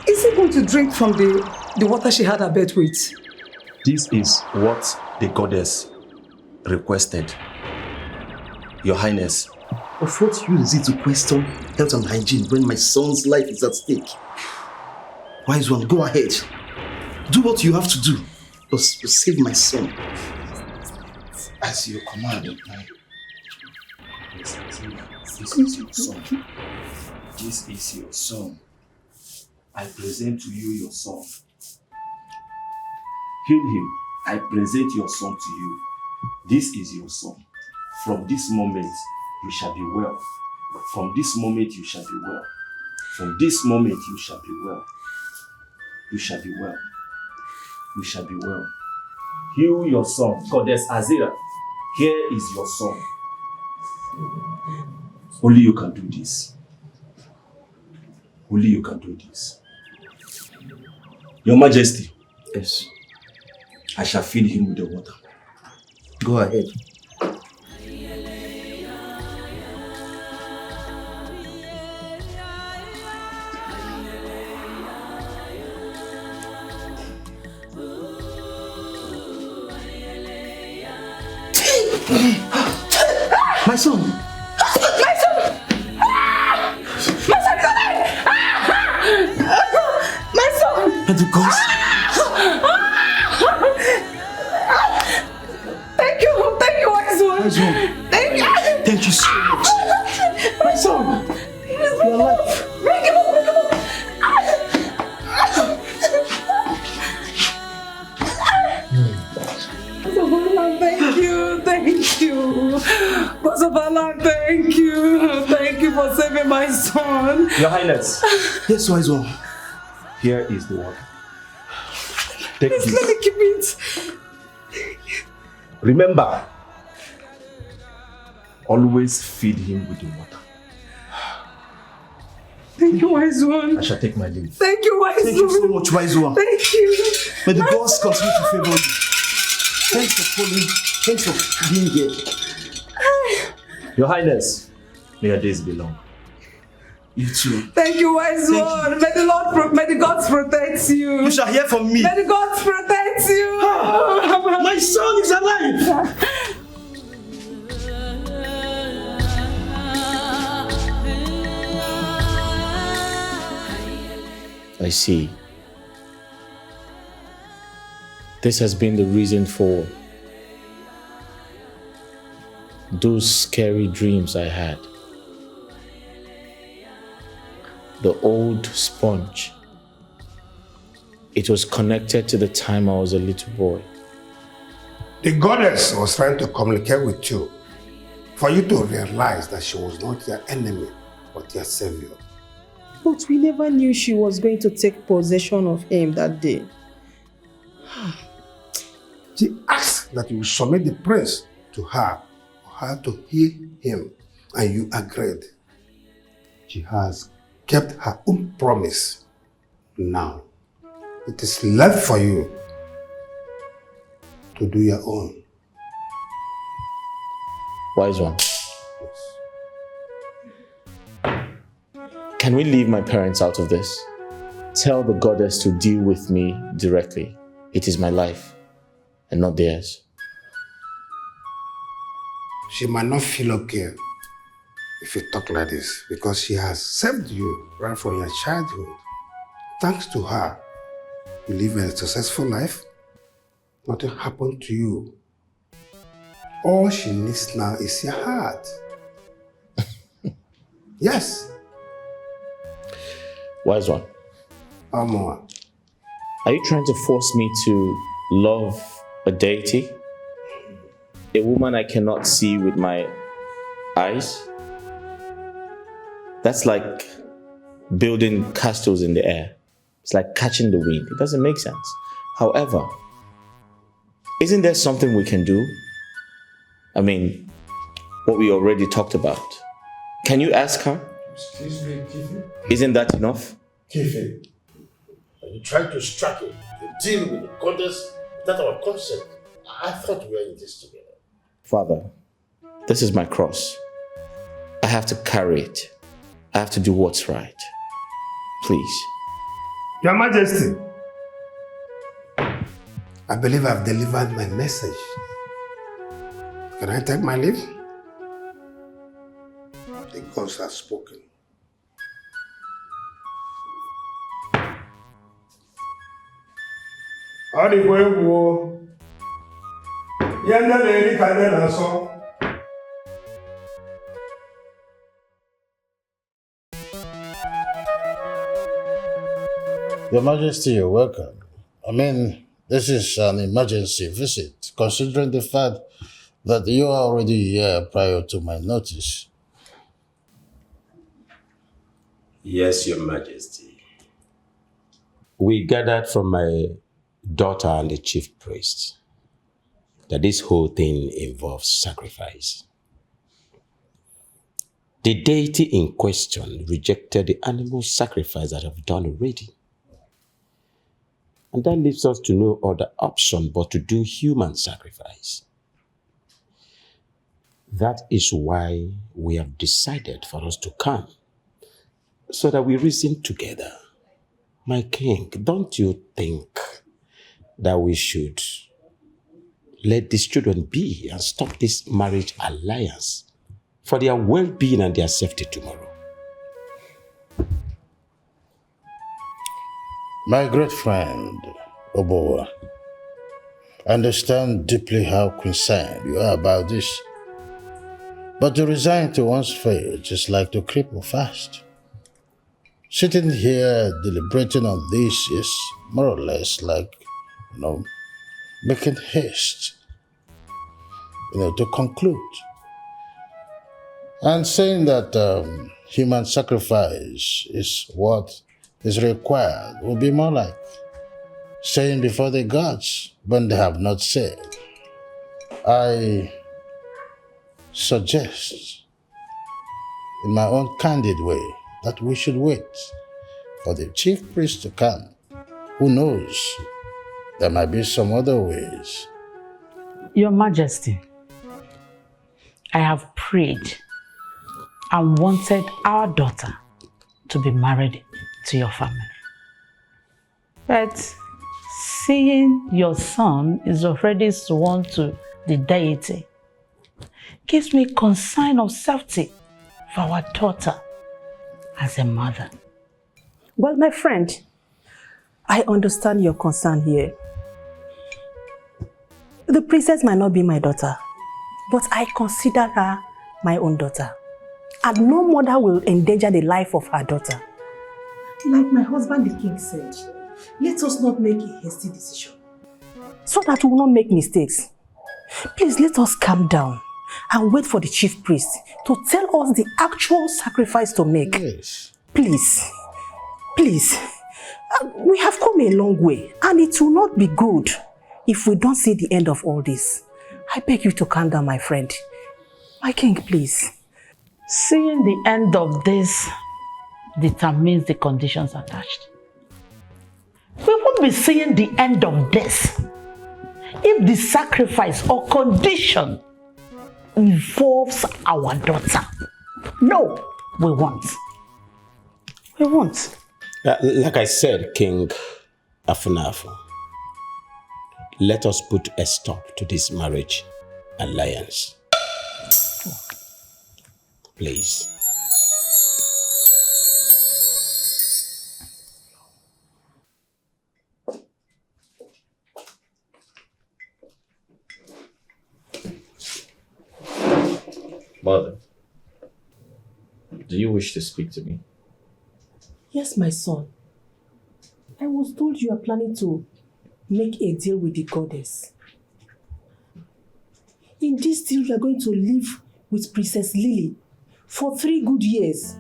[SPEAKER 3] Is he going to drink from the water she had her bath with?
[SPEAKER 20] This is what the goddess requested. Your Highness.
[SPEAKER 21] Of what use is it to question health and hygiene when my son's life is at stake? Wise one, go ahead. Do what you have to do. Just save my son. As you commanded, my... This is your son. This is your son. I present to you your son. Heal him. I present your son to you. This is your son. From this moment, you shall be well. From this moment, you shall be well. From this moment, you shall be well. You shall be well. You shall be well. Heal your son. Goddess Azira, here is your son. Only you can do this. Only you can do this. Your Majesty. Yes. I shall fill him with the water. Go ahead. My son!
[SPEAKER 3] My son! My son is alive! My son!
[SPEAKER 21] But the ghost...
[SPEAKER 3] Thank you, wise one!
[SPEAKER 21] Wise one.
[SPEAKER 3] Thank you!
[SPEAKER 21] Thank you so much. My son! You're alive.
[SPEAKER 3] Bring him up, bring him up! Thank you, thank you. Bosabala, thank you. Thank you for saving my son.
[SPEAKER 20] Your Highness.
[SPEAKER 21] Yes, wise one.
[SPEAKER 20] Here is the water. Take
[SPEAKER 3] Please
[SPEAKER 20] this.
[SPEAKER 3] let me keep it.
[SPEAKER 20] Remember, always feed him with the water.
[SPEAKER 3] Thank you, wise one.
[SPEAKER 20] I shall take my leave.
[SPEAKER 3] Thank you, wise one.
[SPEAKER 21] Thank you so much, wise one.
[SPEAKER 3] Thank you.
[SPEAKER 21] May the gods continue to favor you. Thanks for calling. Thanks for being here.
[SPEAKER 20] Your Highness, may your days be long.
[SPEAKER 21] You too.
[SPEAKER 3] Thank you, wise one. May the gods protect you.
[SPEAKER 21] You shall hear from me.
[SPEAKER 3] May the gods protect you.
[SPEAKER 21] My son is alive.
[SPEAKER 2] I see. This has been the reason for those scary dreams I had. The old sponge. It was connected to the time I was a little boy.
[SPEAKER 1] The goddess was trying to communicate with you for you to realize that she was not your enemy, but your savior.
[SPEAKER 6] But we never knew she was going to take possession of him that day.
[SPEAKER 1] She asked that you submit the prince to her for her to heal him, and you agreed. She has kept her own promise. Now, it is left for you to do your own.
[SPEAKER 2] Wise one. Can we leave my parents out of this? Tell the goddess to deal with me directly. It is my life and not theirs.
[SPEAKER 1] She might not feel okay if you talk like this, because she has saved you right from your childhood. Thanks to her, you live a successful life. Nothing happened to you. All she needs now is your heart. Yes.
[SPEAKER 2] Wise one.
[SPEAKER 1] Amor.
[SPEAKER 2] Are you trying to force me to love a deity? A woman I cannot see with my eyes? That's like building castles in the air. It's like catching the wind. It doesn't make sense. However, isn't there something we can do? I mean, what we already talked about. Can you ask her?
[SPEAKER 1] Excuse me, Kifi.
[SPEAKER 2] Isn't that enough?
[SPEAKER 1] Kifi,
[SPEAKER 4] you tried to strike it, to deal with the goddess without our consent. I thought we were in this together.
[SPEAKER 7] Father, this is my cross. I have to carry it. I have to do what's right. Please.
[SPEAKER 1] Your Majesty, I believe I've delivered my message. Can I take my leave? The gods have spoken. Ọ dịkwa egwu o. Ihe ndị na-eri ka ndị na-asọ.
[SPEAKER 4] Your Majesty, you're welcome. I mean, this is an emergency visit, considering the fact that you are already here prior to my notice.
[SPEAKER 7] Yes, Your Majesty. We gathered from my daughter and the chief priest that this whole thing involves sacrifice. The deity in question rejected the animal sacrifice that I've done already. And that leaves us to no other option but to do human sacrifice. That is why we have decided for us to come, so that we reason together. My king, don't you think that we should let these children be and stop this marriage alliance for their well-being and their safety tomorrow?
[SPEAKER 4] My great friend, Obowa, I understand deeply how concerned you are about this. But to resign to one's fate is like to cripple fast. Sitting here deliberating on this is more or less like, making haste, to conclude. And saying that human sacrifice is what is required would be more like saying before the gods when they have not said. I suggest, in my own candid way, that we should wait for the chief priest to come. Who knows? There might be some other ways.
[SPEAKER 8] Your Majesty, I have prayed and wanted our daughter to be married to your family. But seeing your son is already sworn to the deity gives me concern of safety for our daughter as a mother.
[SPEAKER 10] Well, my friend, I understand your concern here. The princess might not be my daughter, but I consider her my own daughter. And no mother will endanger the life of her daughter.
[SPEAKER 14] Like my husband the king said, let us not make a hasty decision.
[SPEAKER 10] So that we will not make mistakes. Please let us calm down and wait for the chief priest to tell us the actual sacrifice to make.
[SPEAKER 4] Yes.
[SPEAKER 10] Please. We have come a long way and it will not be good if we don't see the end of all this. I beg you to calm down, my friend. My king, please.
[SPEAKER 8] Seeing the end of this determines the conditions attached. We won't be seeing the end of this if the sacrifice or condition involves our daughter. No, we won't. We won't.
[SPEAKER 7] Like I said, King Afunafu, let us put a stop to this marriage alliance. Please.
[SPEAKER 2] Mother, do you wish to speak to me?
[SPEAKER 10] Yes, my son. I was told you are planning to make a deal with the goddess. In this deal, you are going to live with Princess Lily for 3 good years.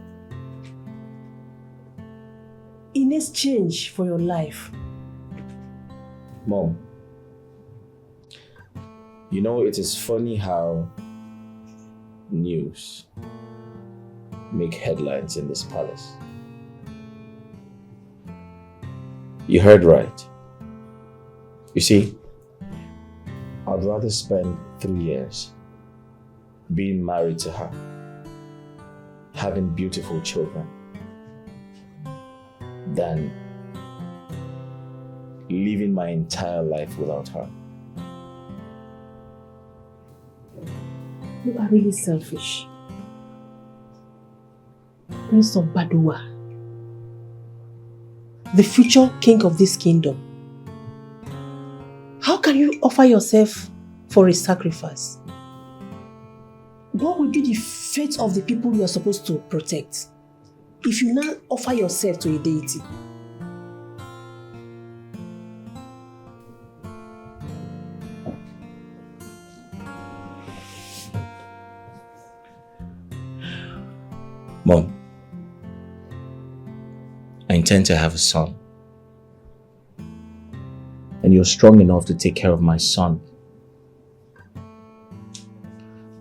[SPEAKER 10] In exchange for your life.
[SPEAKER 2] Mom, you know, it is funny how news make headlines in this palace. You heard right. You see, I'd rather spend 3 years being married to her, having beautiful children, than living my entire life without her.
[SPEAKER 6] You are really selfish. Prince of Badua, the future king of this kingdom. How can you offer yourself for a sacrifice? What will be the fate of the people you are supposed to protect if you now offer yourself to a deity?
[SPEAKER 2] Mom, I intend to have a son. And you're strong enough to take care of my son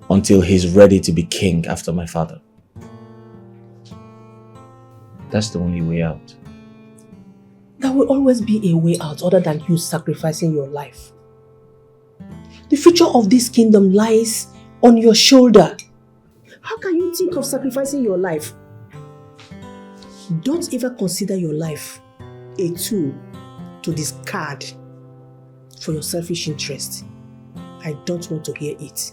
[SPEAKER 2] until he's ready to be king after my father. That's the only way out.
[SPEAKER 6] There will always be a way out other than you sacrificing your life. The future of this kingdom lies on your shoulder. How can you think of sacrificing your life? Don't ever consider your life a tool to discard for your selfish interest. I don't want to hear it.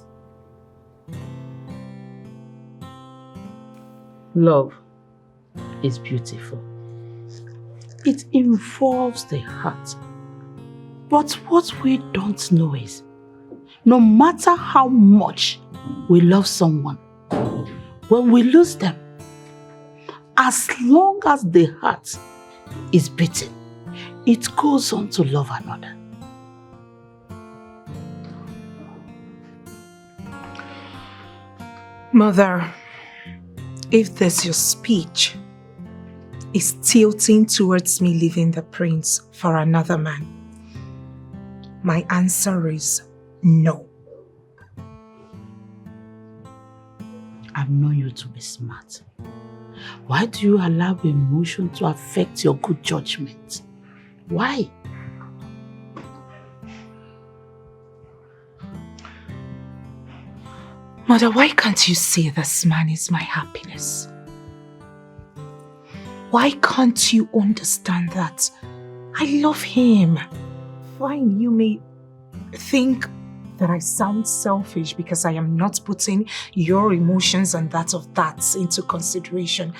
[SPEAKER 8] Love is beautiful. It involves the heart. But what we don't know is, no matter how much we love someone, when we lose them, as long as the heart is beating, it goes on to love another.
[SPEAKER 14] Mother, if this your speech is tilting towards me leaving the prince for another man, my answer is no.
[SPEAKER 8] I've known you to be smart. Why do you allow emotion to affect your good judgment? Why?
[SPEAKER 14] Mother, why can't you see this man is my happiness? Why can't you understand that I love him? Fine, you may think that I sound selfish because I am not putting your emotions and that of that into consideration.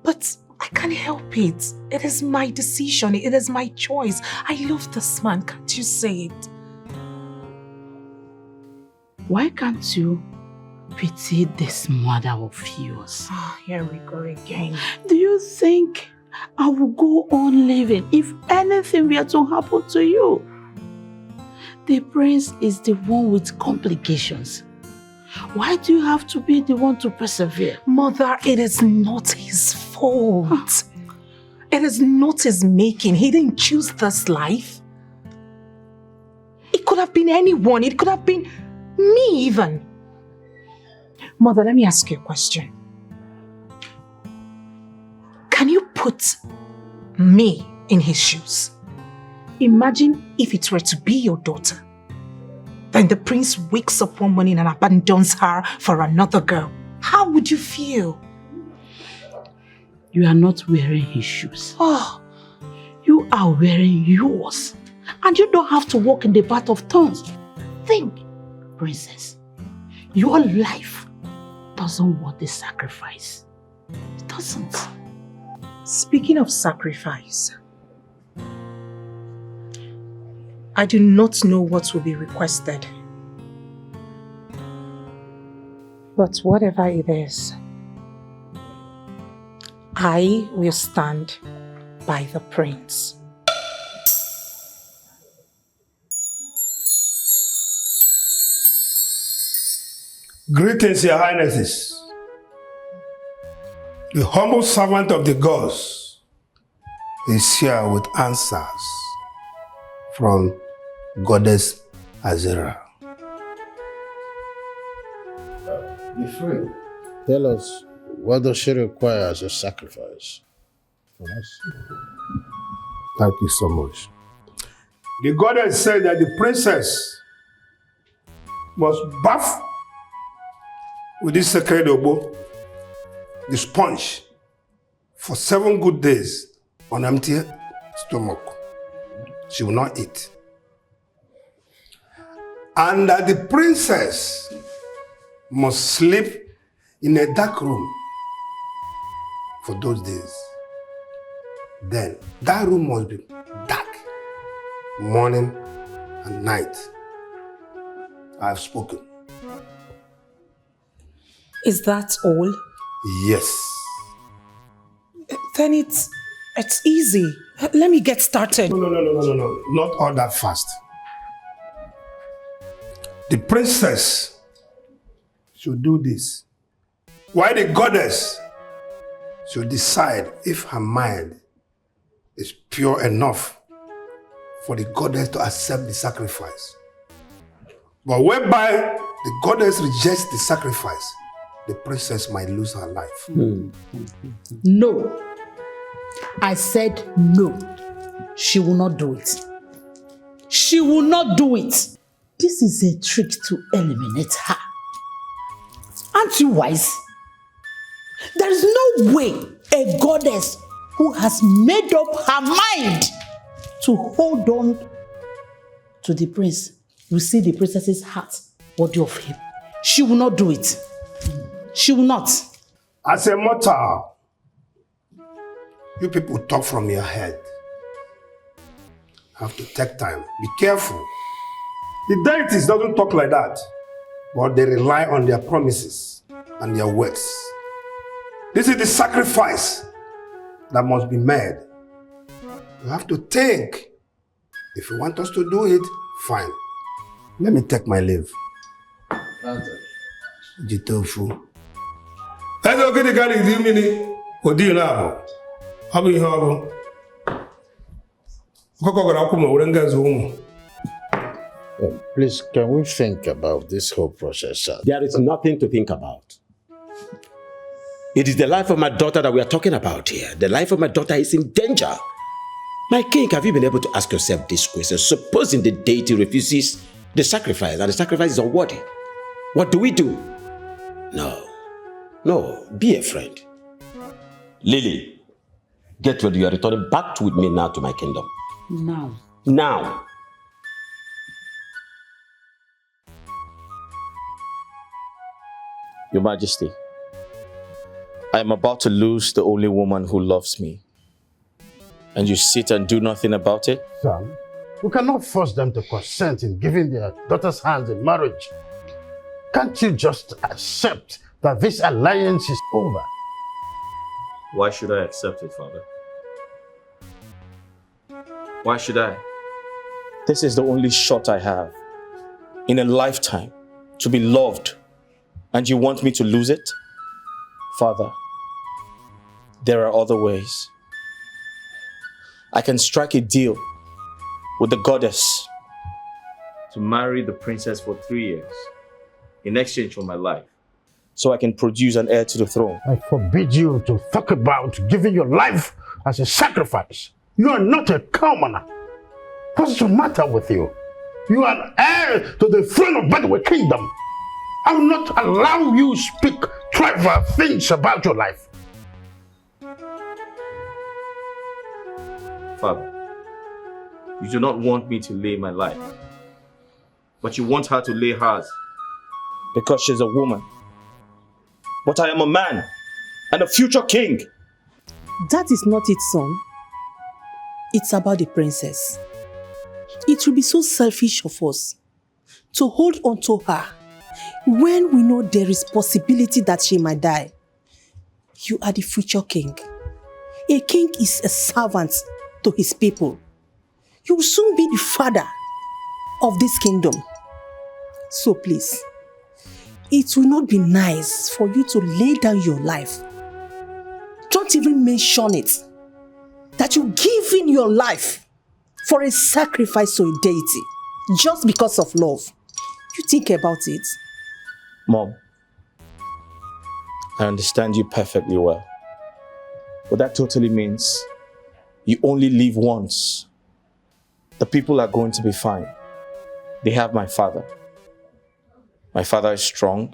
[SPEAKER 14] But I can't help it. It is my decision. It is my choice. I love this man. Can't you say it?
[SPEAKER 8] Why can't you pity this mother of yours?
[SPEAKER 14] Oh, here we go again.
[SPEAKER 8] Do you think I will go on living if anything were to happen to you? The prince is the one with complications. Why do you have to be the one to persevere?
[SPEAKER 14] Mother, it is not his fault. It is not his making. He didn't choose this life. It could have been anyone. It could have been me even. Mother, let me ask you a question. Can you put me in his shoes? Imagine if it were to be your daughter. Then the prince wakes up one morning and abandons her for another girl. How would you feel?
[SPEAKER 8] You are not wearing his shoes.
[SPEAKER 14] Oh.
[SPEAKER 8] You are wearing yours. And you don't have to walk in the path of thorns. Think, princess, your life doesn't want the sacrifice. It doesn't.
[SPEAKER 14] Speaking of sacrifice, I do not know what will be requested. But whatever it is, I will stand by the prince.
[SPEAKER 1] Greetings, Your Highnesses. The humble servant of the gods is here with answers from Goddess Azera.
[SPEAKER 4] Be free. Tell us, what does she require as a sacrifice from us? Thank you so much.
[SPEAKER 1] The goddess said that the princess must bath with this sacred obo, the sponge, for 7 good days on empty stomach. She will not eat. And that the princess must sleep in a dark room for those days. Then that room must be dark, morning and night. I have spoken.
[SPEAKER 3] Is that all?
[SPEAKER 1] Yes.
[SPEAKER 3] Then it's easy. Let me get started.
[SPEAKER 1] No. Not all that fast. The princess should do this. Why the goddess should decide if her mind is pure enough for the goddess to accept the sacrifice. But whereby the goddess rejects the sacrifice, the princess might lose her life.
[SPEAKER 8] No. I said no. She will not do it. She will not do it. This is a trick to eliminate her. Aren't you wise? There is no way a goddess who has made up her mind to hold on to the prince will see the princess's heart worthy of him. She will not do it. She will not.
[SPEAKER 1] As a mortal, you people talk from your head. Have to take time. Be careful. The deities don't talk like that, but they rely on their promises and their words. This is the sacrifice that must be made. You have to think. If you want us to do it, fine. Let me take my leave. Jitofu.
[SPEAKER 4] Please, can we think about this whole process, sir?
[SPEAKER 7] There is nothing to think about. It is the life of my daughter that we are talking about here. The life of my daughter is in danger. My king, have you been able to ask yourself this question? Supposing the deity refuses the sacrifice and the sacrifice is unworthy, what do we do? No, be a friend. Lily, get ready. You are returning back with me now to my kingdom. Now.
[SPEAKER 2] Your Majesty, I am about to lose the only woman who loves me. And you sit and do nothing about it?
[SPEAKER 4] Son, we cannot force them to consent in giving their daughter's hands in marriage. Can't you just accept that this alliance is over?
[SPEAKER 2] Why should I accept it, Father? Why should I? This is the only shot I have in a lifetime to be loved, and you want me to lose it? Father, there are other ways. I can strike a deal with the goddess to marry the princess for 3 years in exchange for my life, so I can produce an heir to the throne.
[SPEAKER 4] I forbid you to talk about giving your life as a sacrifice. You are not a commoner. What's the matter with you? You are an heir to the throne of Badwe Kingdom. I will not allow you speak trivial things about your life.
[SPEAKER 2] Father, you do not want me to lay my life, but you want her to lay hers because she's a woman. But I am a man and a future king.
[SPEAKER 3] That is not it, son. It's about the princess. It will be so selfish of us to hold on to her when we know there is possibility that she might die. You are the future king. A king is a servant to his people. You will soon be the father of this kingdom. So please, it will not be nice for you to lay down your life. Don't even mention it. That you give in your life for a sacrifice to a deity just because of love. You think about it.
[SPEAKER 2] Mom, I understand you perfectly well. But that totally means You only live once. The people are going to be fine. They have my father. My father is strong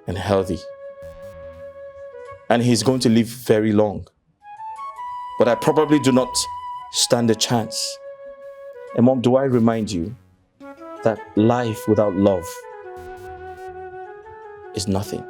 [SPEAKER 2] and healthy. And he's going to live very long. But I probably do not stand a chance. And Mom, do I remind you that life without love is nothing?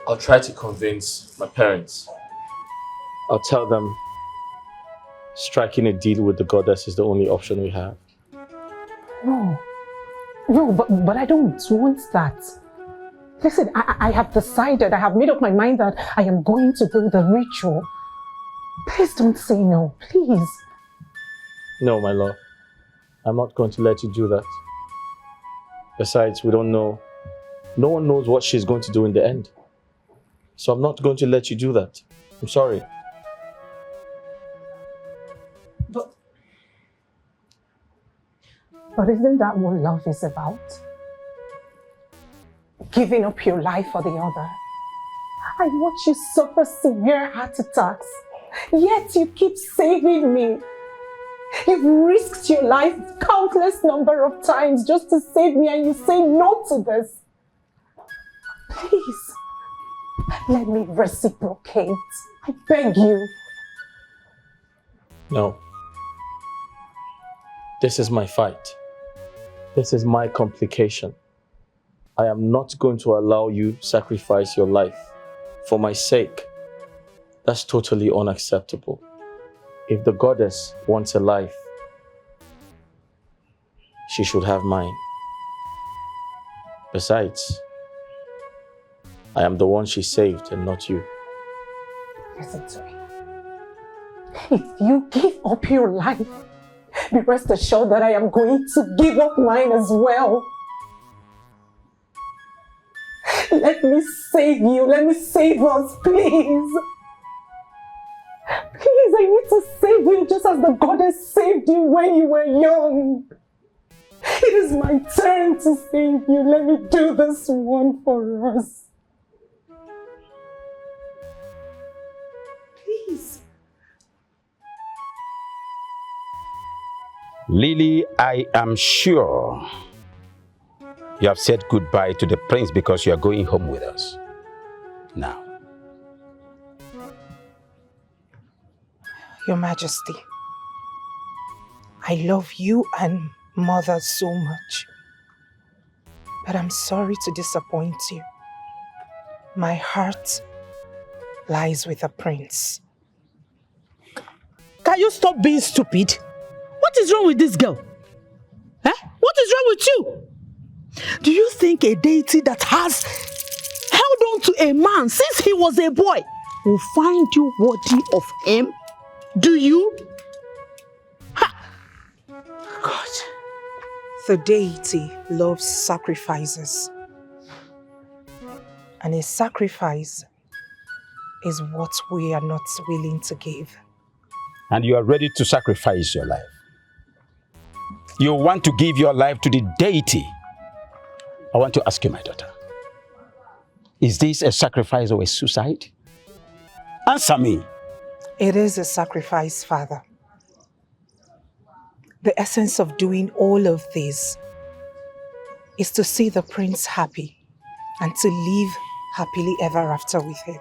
[SPEAKER 2] I'll try to convince my parents. I'll tell them striking a deal with the goddess is the only option we have.
[SPEAKER 3] No, but I don't want that. Listen, I have decided, I have made up my mind that I am going to do the ritual. Please don't say no, please.
[SPEAKER 2] No, my love. I'm not going to let you do that. Besides, we don't know. No one knows what she's going to do in the end. So I'm not going to let you do that. I'm sorry.
[SPEAKER 3] But isn't that what love is about? Giving up your life for the other. I watch you suffer severe heart attacks, yet you keep saving me. You've risked your life countless number of times just to save me, and you say no to this. Please, let me reciprocate. I beg you.
[SPEAKER 2] No. This is my fight. This is my complication. I am not going to allow you sacrifice your life for my sake. That's totally unacceptable. If the goddess wants a life, she should have mine. Besides, I am the one she saved and not you.
[SPEAKER 3] Listen to me. If you give up your life, be rest assured that I am going to give up mine as well. Let me save you. Let me save us, please. Please, I need to save you just as the goddess saved you when you were young. It is my turn to save you. Let me do this one for us. Please.
[SPEAKER 7] Lily, I am sure you have said goodbye to the prince because you are going home with us. Now.
[SPEAKER 3] Your Majesty, I love you and Mother so much, but I'm sorry to disappoint you. My heart lies with the prince.
[SPEAKER 8] Can you stop being stupid? What is wrong with this girl? Eh? What is wrong with you? Do you think a deity that has held on to a man since he was a boy will find you worthy of him? Do you? Ha!
[SPEAKER 3] God. The deity loves sacrifices. And a sacrifice is what we are not willing to give.
[SPEAKER 7] And you are ready to sacrifice your life. You want to give your life to the deity. I want to ask you, my daughter, is this a sacrifice or a suicide? Answer me.
[SPEAKER 3] It is a sacrifice, Father. The essence of doing all of this is to see the prince happy and to live happily ever after with him.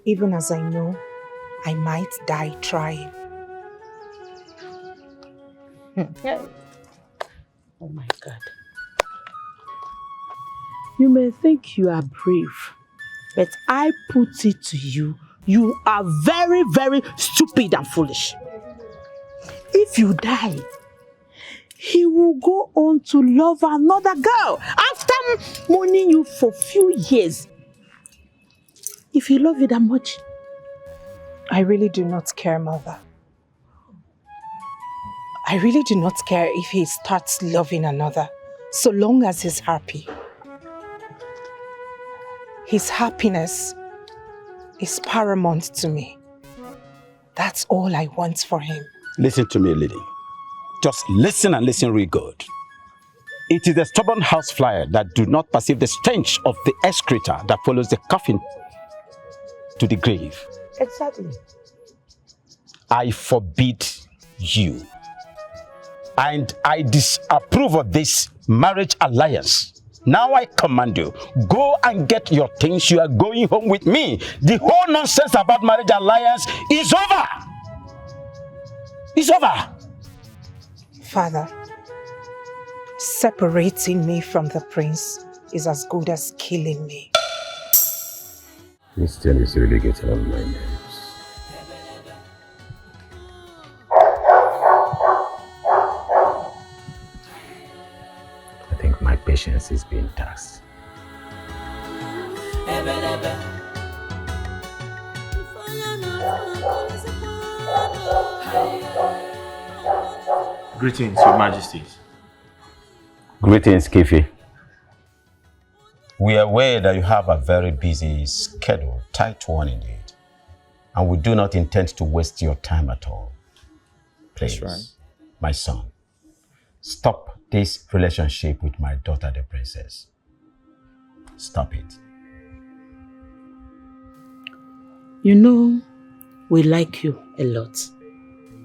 [SPEAKER 3] Even as I know I might die trying.
[SPEAKER 8] Oh my God. You may think you are brave, but I put it to you, you are very, very stupid and foolish. If you die, he will go on to love another girl after mourning you for few years. If he loves you that much.
[SPEAKER 3] I really do not care, Mother. I really do not care if he starts loving another, so long as he's happy. His happiness is paramount to me. That's all I want for him.
[SPEAKER 15] Listen to me, lady. Just listen and listen real good. It is the stubborn housefly that do not perceive the stench of the excreta that follows the coffin to the grave.
[SPEAKER 8] Exactly.
[SPEAKER 15] I forbid you. And I disapprove of this marriage alliance. Now I command you, go and get your things. You are going home with me. The whole nonsense about marriage alliance is over. It's over.
[SPEAKER 3] Father, separating me from the prince is as good as killing me.
[SPEAKER 15] This thing is really getting on my nerves. I think my patience is being taxed.
[SPEAKER 2] Greetings, Your Majesties.
[SPEAKER 15] Greetings, Kifi. We are aware that you have a very busy schedule, tight one indeed, and we do not intend to waste your time at all. Please,
[SPEAKER 2] That's right.
[SPEAKER 15] my son, stop this relationship with my daughter, the princess. Stop it.
[SPEAKER 8] You know, we like you a lot.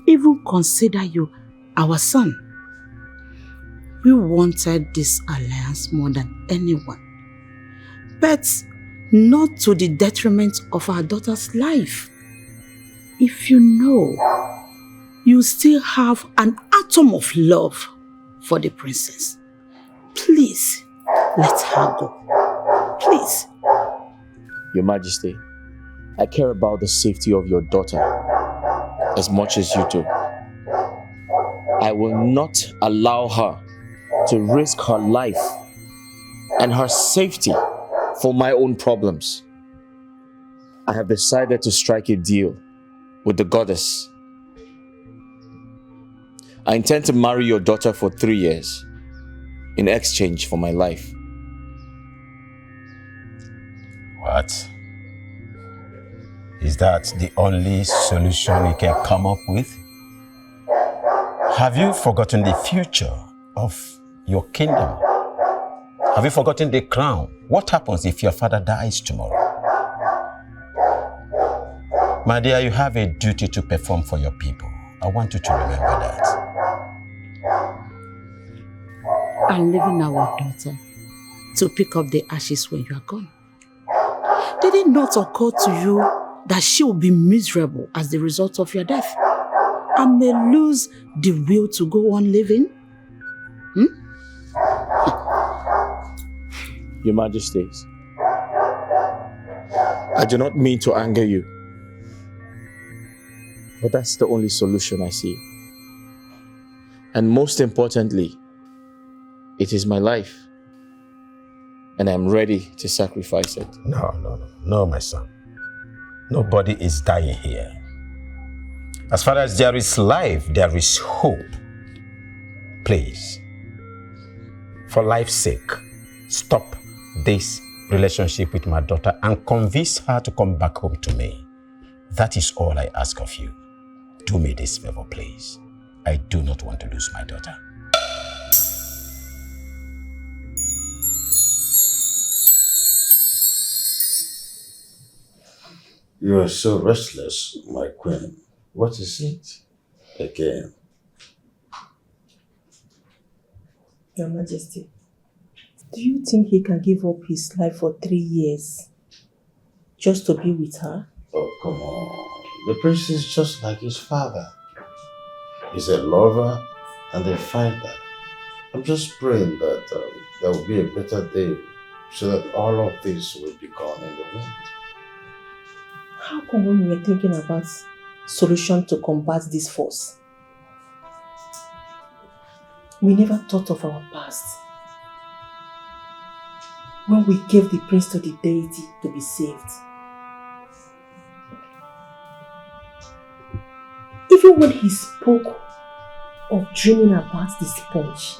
[SPEAKER 8] Even consider you our son. We wanted this alliance more than anyone. But not to the detriment of our daughter's life. If you know, you still have an atom of love for the princess. Please, let her go. Please.
[SPEAKER 2] Your Majesty, I care about the safety of your daughter as much as you do. I will not allow her to risk her life and her safety for my own problems. I have decided to strike a deal with the goddess. I intend to marry your daughter for 3 years in exchange for my life.
[SPEAKER 15] What? Is that the only solution you can come up with? Have you forgotten the future of your kingdom? Have you forgotten the crown? What happens if your father dies tomorrow? My dear, you have a duty to perform for your people. I want you to remember that.
[SPEAKER 8] I'm leaving our daughter to pick up the ashes when you are gone. Did it not occur to you that she will be miserable as the result of your death and may lose the will to go on living?
[SPEAKER 2] Your Majesties, I do not mean to anger you, but that's the only solution I see. And most importantly, it is my life, and I'm ready to sacrifice it.
[SPEAKER 15] No, my son. Nobody is dying here. As far as there is life, there is hope. Please, for life's sake, stop this relationship with my daughter and convince her to come back home to me. That is all I ask of you. Do me this favor, please. I do not want to lose my daughter.
[SPEAKER 4] You are so restless, my queen. What is it again?
[SPEAKER 6] Your Majesty, do you think he can give up his life for 3 years just to be with her?
[SPEAKER 4] Oh, come on. The prince is just like his father. He's a lover and a fighter. I'm just praying that there will be a better day so that all of this will be gone in the wind.
[SPEAKER 6] How come when we were thinking about solution to combat this force, we never thought of our past? When we gave the prince to the deity to be saved. Even when he spoke of dreaming about the sponge,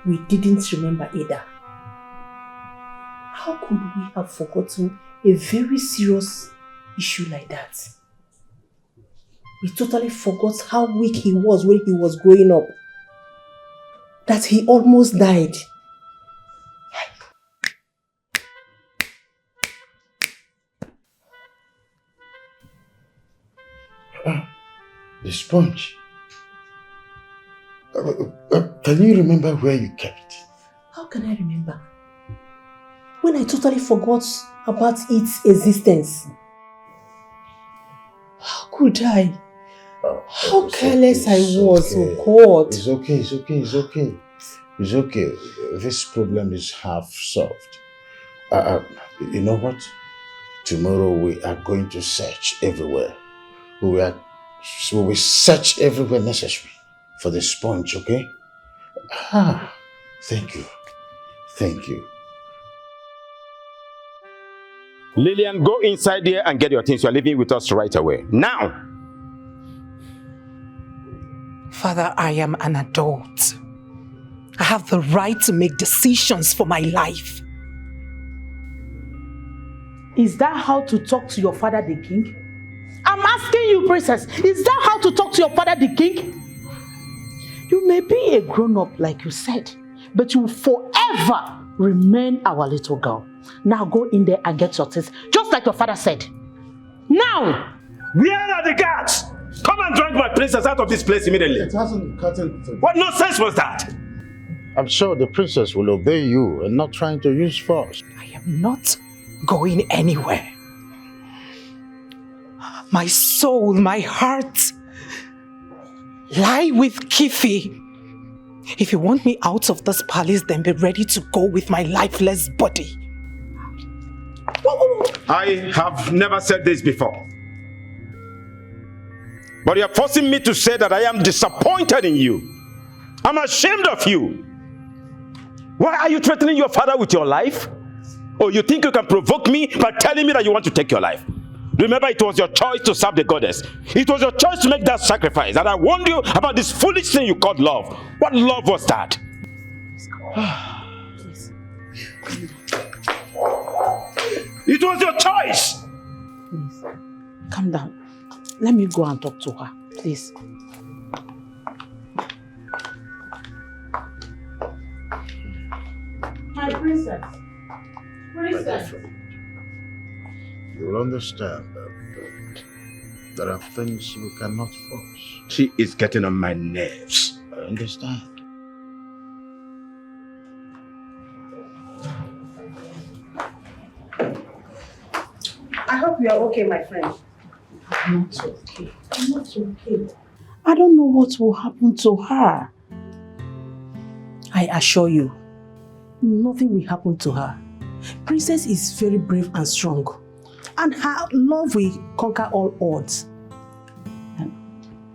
[SPEAKER 6] we didn't remember Ada. How could we have forgotten a very serious issue like that? We totally forgot how weak he was when he was growing up. That he almost died.
[SPEAKER 4] The sponge. Can you remember where you kept it?
[SPEAKER 6] How can I remember? When I totally forgot about its existence. How could I? How careless I was, oh God.
[SPEAKER 4] It's okay, it's okay, it's okay. It's okay. This problem is half solved. You know what? Tomorrow we are going to search everywhere. We will search everywhere necessary for the sponge, okay? Thank you. Thank you.
[SPEAKER 15] Lillian, go inside there and get your things. You're leaving with us right away. Now!
[SPEAKER 3] Father, I am an adult. I have the right to make decisions for my life.
[SPEAKER 8] Is that how to talk to your father, the king? I'm asking you, princess, is that how to talk to your father, the king? You may be a grown-up, like you said, but you will forever remain our little girl. Now go in there and get your things, just like your father said. Now!
[SPEAKER 15] Where are the guards? Come and drag my princess out of this place immediately.
[SPEAKER 4] It hasn't gotten to...
[SPEAKER 15] What nonsense was that?
[SPEAKER 4] I'm sure the princess will obey you and not trying to use force.
[SPEAKER 3] I am not going anywhere. My soul, my heart lie with Kifi. If you want me out of this palace, then be ready to go with my lifeless body.
[SPEAKER 15] I have never said this before. But you're forcing me to say that I am disappointed in you. I'm ashamed of you. Why are you threatening your father with your life? Or you think you can provoke me by telling me that you want to take your life? Remember, it was your choice to serve the goddess. It was your choice to make that sacrifice. And I warned you about this foolish thing you called love. What love was that? It was your choice.
[SPEAKER 8] Please, calm down. Let me go and talk to her, please. My princess. Princess.
[SPEAKER 4] You will understand that there are things we cannot force.
[SPEAKER 15] She is getting on my nerves.
[SPEAKER 4] I understand.
[SPEAKER 6] I hope you are okay, my friend.
[SPEAKER 8] I'm not okay. I'm not okay. I don't know what will happen to her.
[SPEAKER 6] I assure you, nothing will happen to her. Princess is very brave and strong. And her love will conquer all odds.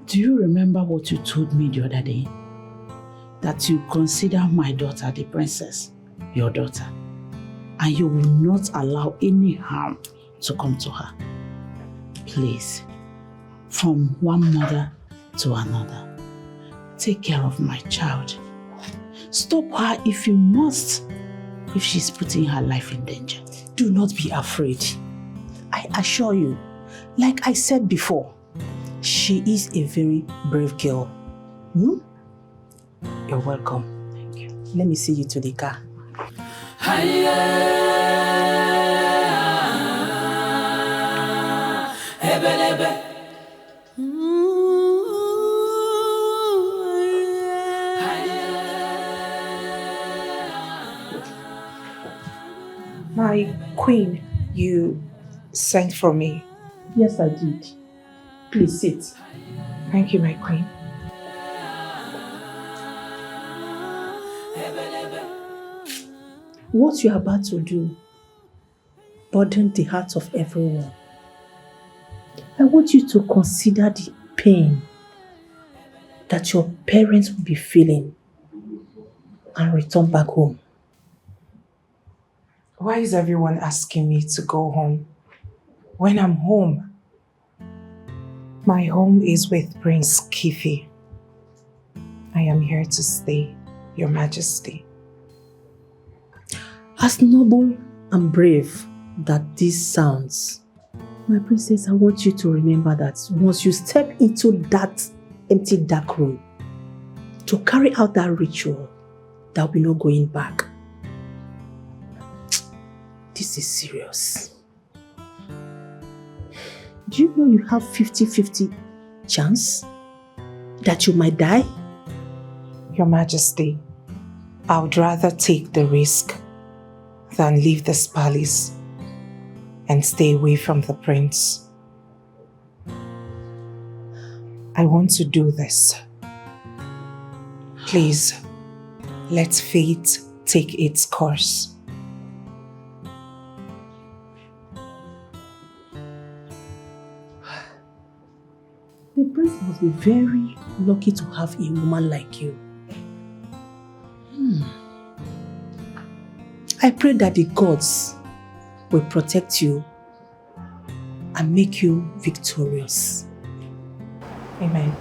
[SPEAKER 8] Do you remember what you told me the other day? That you consider my daughter, the princess, your daughter. And you will not allow any harm to come to her. Please, from one mother to another, take care of my child. Stop her if you must, if she's putting her life in danger.
[SPEAKER 6] Do not be afraid. I assure you, like I said before, she is a very brave girl. Hmm? You're welcome. Thank you. Let me see you to the car.
[SPEAKER 3] My queen, you sent for me.
[SPEAKER 6] Yes, I did. Please sit.
[SPEAKER 3] Thank you, my queen.
[SPEAKER 6] What you're about to do burdened the hearts of everyone. I want you to consider the pain that your parents will be feeling and return back home.
[SPEAKER 3] Why is everyone asking me to go home when I'm home? My home is with Prince Kifi.
[SPEAKER 14] I am here to stay, Your Majesty.
[SPEAKER 6] As noble and brave that this sounds, my princess, I want you to remember that once you step into that empty dark room to carry out that ritual, there will be no going back. This is serious. Do you know you have 50-50 chance that you might die?
[SPEAKER 14] Your Majesty, I would rather take the risk than leave this palace and stay away from the prince. I want to do this. Please, let fate take its course.
[SPEAKER 6] The prince must be very lucky to have a woman like you. I pray that the gods will protect you and make you victorious.
[SPEAKER 14] Amen.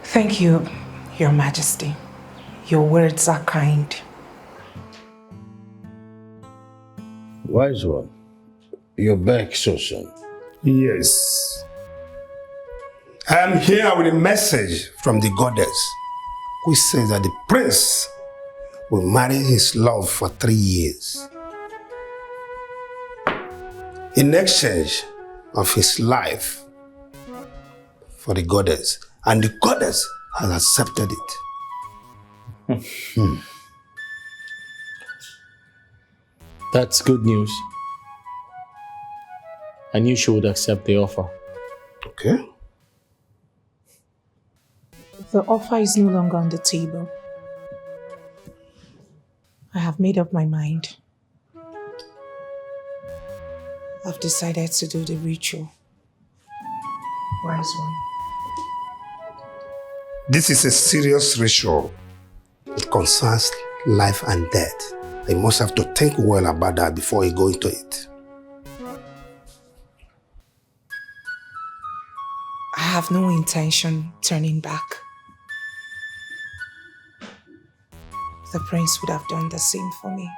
[SPEAKER 14] Thank you, Your Majesty. Your words are kind.
[SPEAKER 4] Wise one, you're back so soon.
[SPEAKER 1] Yes. I am here with a message from the goddess, which says that the prince will marry his love for 3 years in exchange of his life for the goddess, and the goddess has accepted it.
[SPEAKER 2] That's good news. I knew she would accept the offer.
[SPEAKER 1] Okay.
[SPEAKER 14] The offer is no longer on the table. I have made up my mind. I've decided to do the ritual. Wise one.
[SPEAKER 1] This is a serious ritual. It concerns life and death. You must have to think well about that before you go into it.
[SPEAKER 14] I have no intention turning back. The prince would have done the same for me.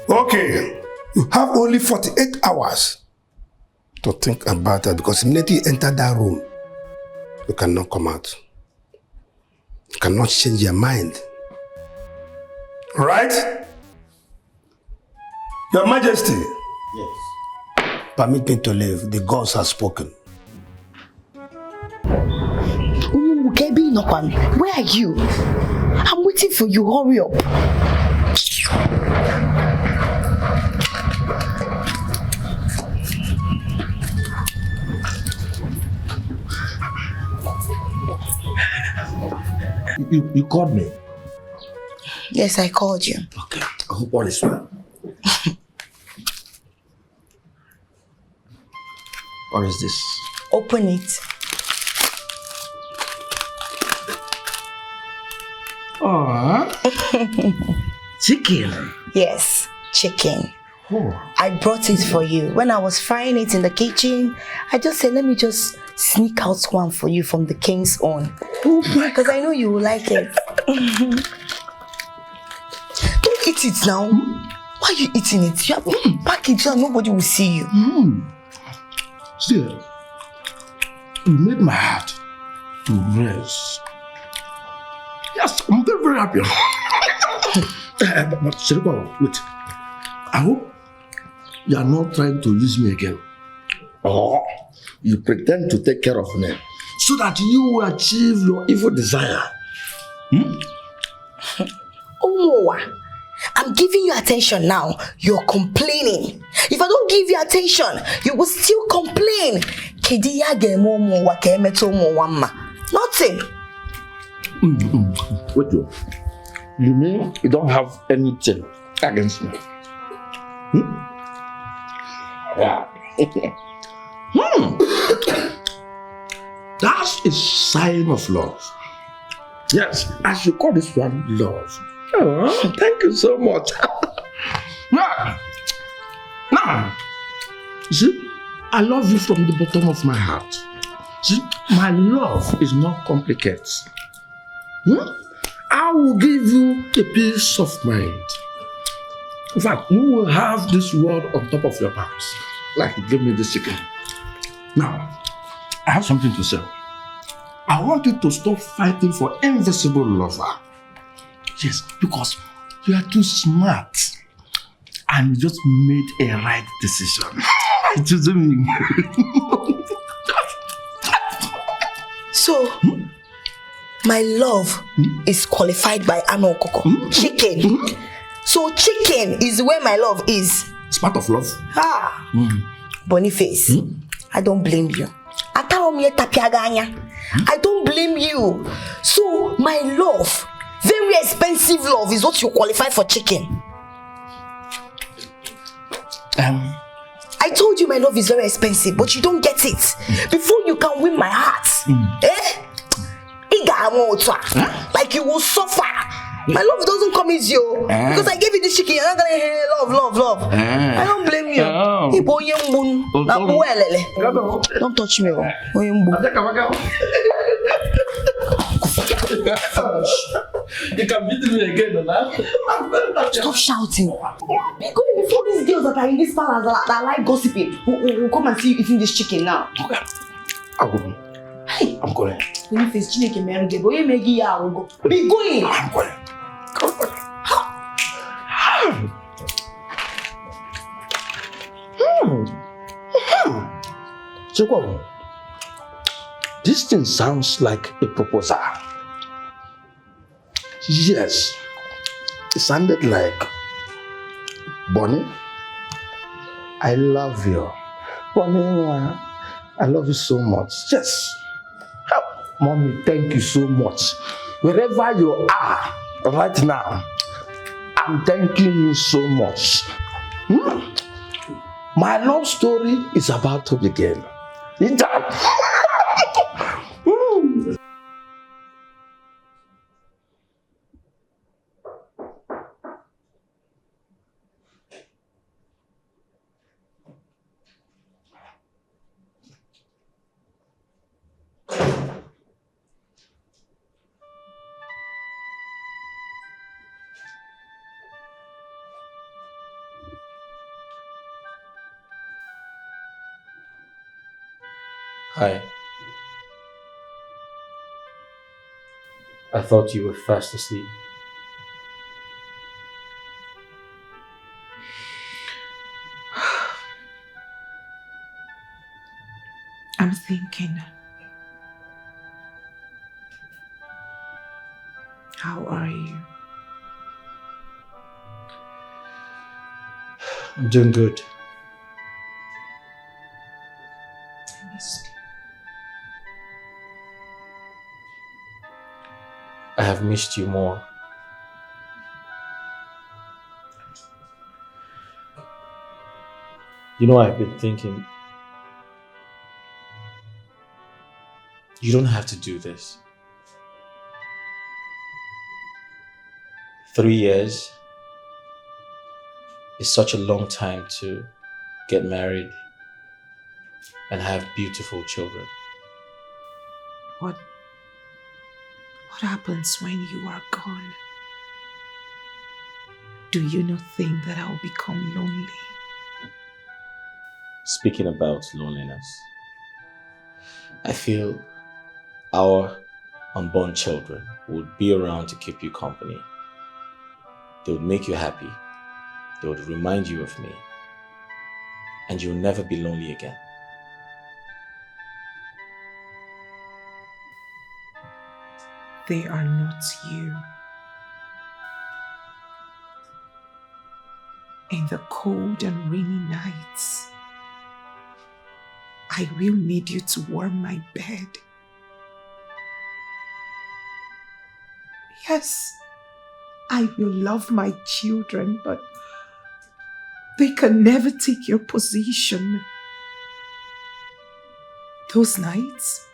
[SPEAKER 1] Okay, you have only 48 hours to think about that, because immediately you enter that room, you cannot come out. You cannot change your mind. Right? Your Majesty.
[SPEAKER 21] Yes.
[SPEAKER 1] Permit me to leave. The gods have spoken.
[SPEAKER 11] Where are you? I'm waiting for you. Hurry up.
[SPEAKER 17] You called me?
[SPEAKER 11] Yes, I called you.
[SPEAKER 17] Okay. I hope all is well. What is this?
[SPEAKER 11] Open it.
[SPEAKER 17] Chicken.
[SPEAKER 11] Yes, chicken.
[SPEAKER 17] Oh.
[SPEAKER 11] I brought it for you. When I was frying it in the kitchen, I just said, let me just sneak out one for you from the king's own. Because I know you will like it. Don't eat it now. Why are you eating it? You have to pack it so nobody will see you.
[SPEAKER 17] See, you made my heart to rest. Yes, I'm very, very happy. But Shiriba, wait. I hope you are not trying to use me again. Or you pretend to take care of me so that you will achieve your evil desire.
[SPEAKER 11] Omowa, I'm giving you attention now. You're complaining. If I don't give you attention, you will still complain. Nothing.
[SPEAKER 17] Wait, you mean you don't have anything against me? Yeah. That's a sign of love. Yes, I should call this one love. Oh, thank you so much. Now, see, I love you from the bottom of my heart.
[SPEAKER 18] See, my love is not complicated. I will give you a peace of mind. In fact, you will have this world on top of your palms. Like, give me this chicken. Now, I have something to say. I want you to stop fighting for invisible lover. Yes, because you are too smart. And you just made a right decision. Choosing me.
[SPEAKER 11] So, my love is qualified by Ano Koko. Chicken. So chicken is where my love is.
[SPEAKER 18] It's part of love.
[SPEAKER 11] Boniface, I don't blame you. I don't blame you. So my love, very expensive love, is what you qualify for chicken. I told you my love is very expensive, but you don't get it. Before you can win my heart, like you will suffer. My love doesn't come easy, because I gave you this chicken. You're not gonna hear love. I don't blame you. Don't touch me.
[SPEAKER 18] You can beat me again, now.
[SPEAKER 11] Stop shouting. Before these girls that are in this palace that like gossiping, who come and see you eating this chicken now.
[SPEAKER 18] Okay. I'm going.
[SPEAKER 11] When you face Chineke Merige, go make you be going.
[SPEAKER 18] I'm going. So, this thing sounds like a proposal. Yes, it sounded like, Bonnie, I love you. Bonnie, I love you so much. Yes. Mommy, thank you so much. Wherever you are right now, I'm thanking you so much. My love story is about to begin.
[SPEAKER 2] Hi. I thought you were fast asleep.
[SPEAKER 3] I'm thinking. How are you?
[SPEAKER 2] I'm doing good.
[SPEAKER 3] I missed you.
[SPEAKER 2] I have missed you more. You know, I've been thinking, you don't have to do this. 3 years is such a long time to get married and have beautiful children.
[SPEAKER 3] What happens when you are gone? Do you not think that I'll become lonely?
[SPEAKER 2] Speaking about loneliness, I feel our unborn children would be around to keep you company. They would make you happy. They would remind you of me. And you'll never be lonely again.
[SPEAKER 3] They are not you. In the cold and rainy nights, I will need you to warm my bed. Yes, I will love my children, but they can never take your position. Those nights,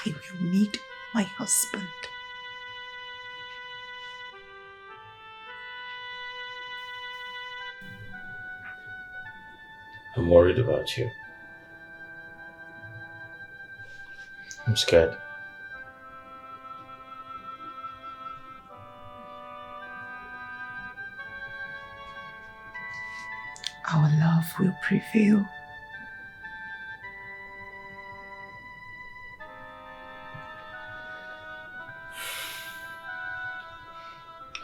[SPEAKER 3] I will need my husband.
[SPEAKER 2] I'm worried about you. I'm scared.
[SPEAKER 3] Our love will prevail.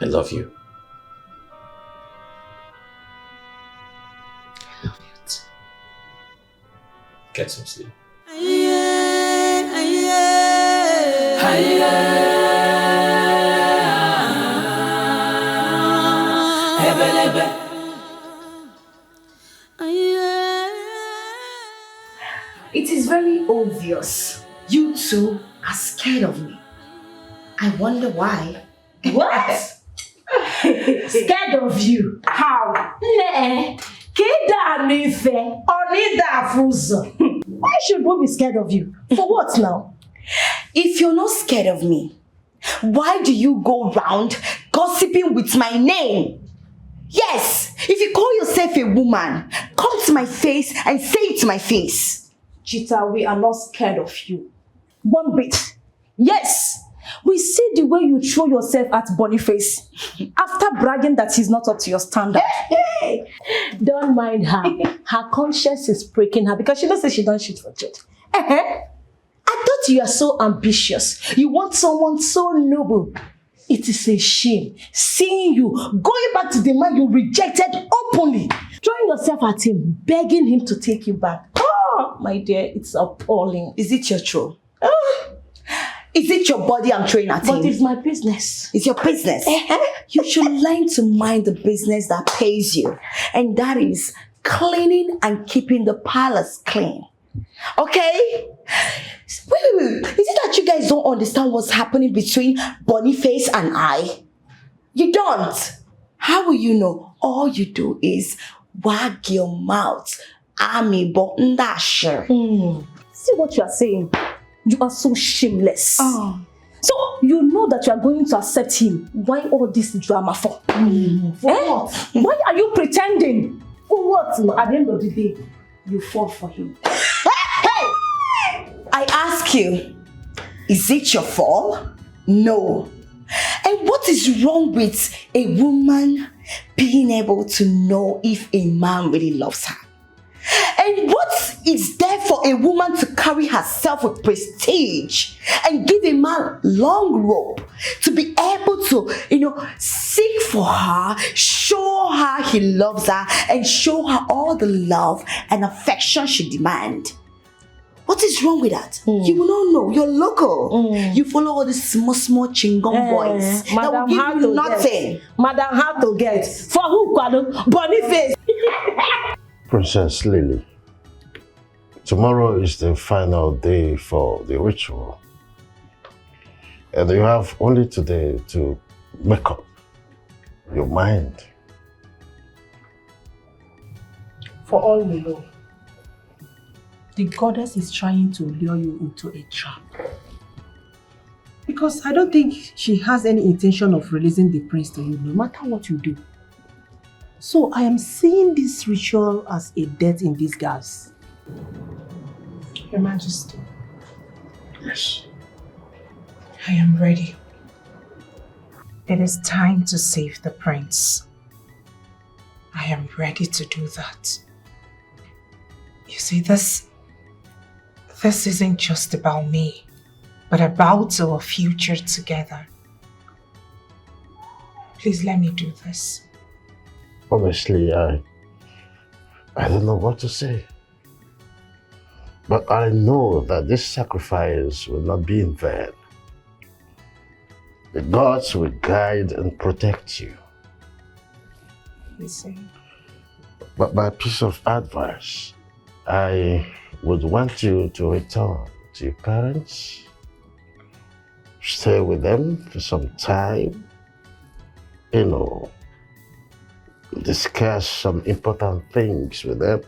[SPEAKER 2] I love you.
[SPEAKER 3] I love you too.
[SPEAKER 2] Get some sleep.
[SPEAKER 11] It is very obvious you two are scared of me. I wonder why.
[SPEAKER 8] What? Scared of you? How? Why should we be scared of you? For what now?
[SPEAKER 11] If you're not scared of me, why do you go round gossiping with my name? Yes, if you call yourself a woman, come to my face and say it to my face.
[SPEAKER 8] Chita, we are not scared of you. One bit. Yes, we see the way you throw yourself at Boniface after bragging that he's not up to your standard. Don't mind her. Her conscience is breaking her because she knows that she don't shoot for church. I thought you are so ambitious. You want someone so noble. It is a shame seeing you going back to the man you rejected openly, throwing yourself at him, begging him to take you back. Oh, my dear, it's appalling.
[SPEAKER 11] Is it your true? Is it your body I'm throwing at him?
[SPEAKER 8] But it's my business.
[SPEAKER 11] It's your business. You should learn to mind the business that pays you. And that is cleaning and keeping the palace clean. Okay? Wait. Is it that you guys don't understand what's happening between Boniface and I? You don't. How will you know? All you do is wag your mouth. See
[SPEAKER 8] what you are saying? You are so shameless. So you know that you are going to accept him. Why all this drama for? For what? Why are you pretending? For what? At the end of the day, you fall for him.
[SPEAKER 11] Hey! I ask you, is it your fault? No. And what is wrong with a woman being able to know if a man really loves her? And what is there for a woman to carry herself with prestige and give a man long rope to be able to, seek for her, show her he loves her, and show her all the love and affection she demands? What is wrong with that? You will not know. You're local. You follow all these small chingom boys that will give you nothing.
[SPEAKER 8] Madam, how to get? For who, Kwado? Boniface.
[SPEAKER 4] Princess Lily, tomorrow is the final day for the ritual. And you have only today to make up your mind.
[SPEAKER 6] For all you know, the goddess is trying to lure you into a trap. Because I don't think she has any intention of releasing the prince to you, no matter what you do. So I am seeing this ritual as a death in disguise.
[SPEAKER 3] Your Majesty,
[SPEAKER 4] Yes.
[SPEAKER 3] I am ready. It is time to save the prince. I am ready to do that. You see, this isn't just about me, but about our future together. Please let me do this.
[SPEAKER 4] Honestly, I don't know what to say. But I know that this sacrifice will not be in vain. The gods will guide and protect you.
[SPEAKER 3] You see?
[SPEAKER 4] But my piece of advice, I would want you to return to your parents, stay with them for some time, discuss some important things with them.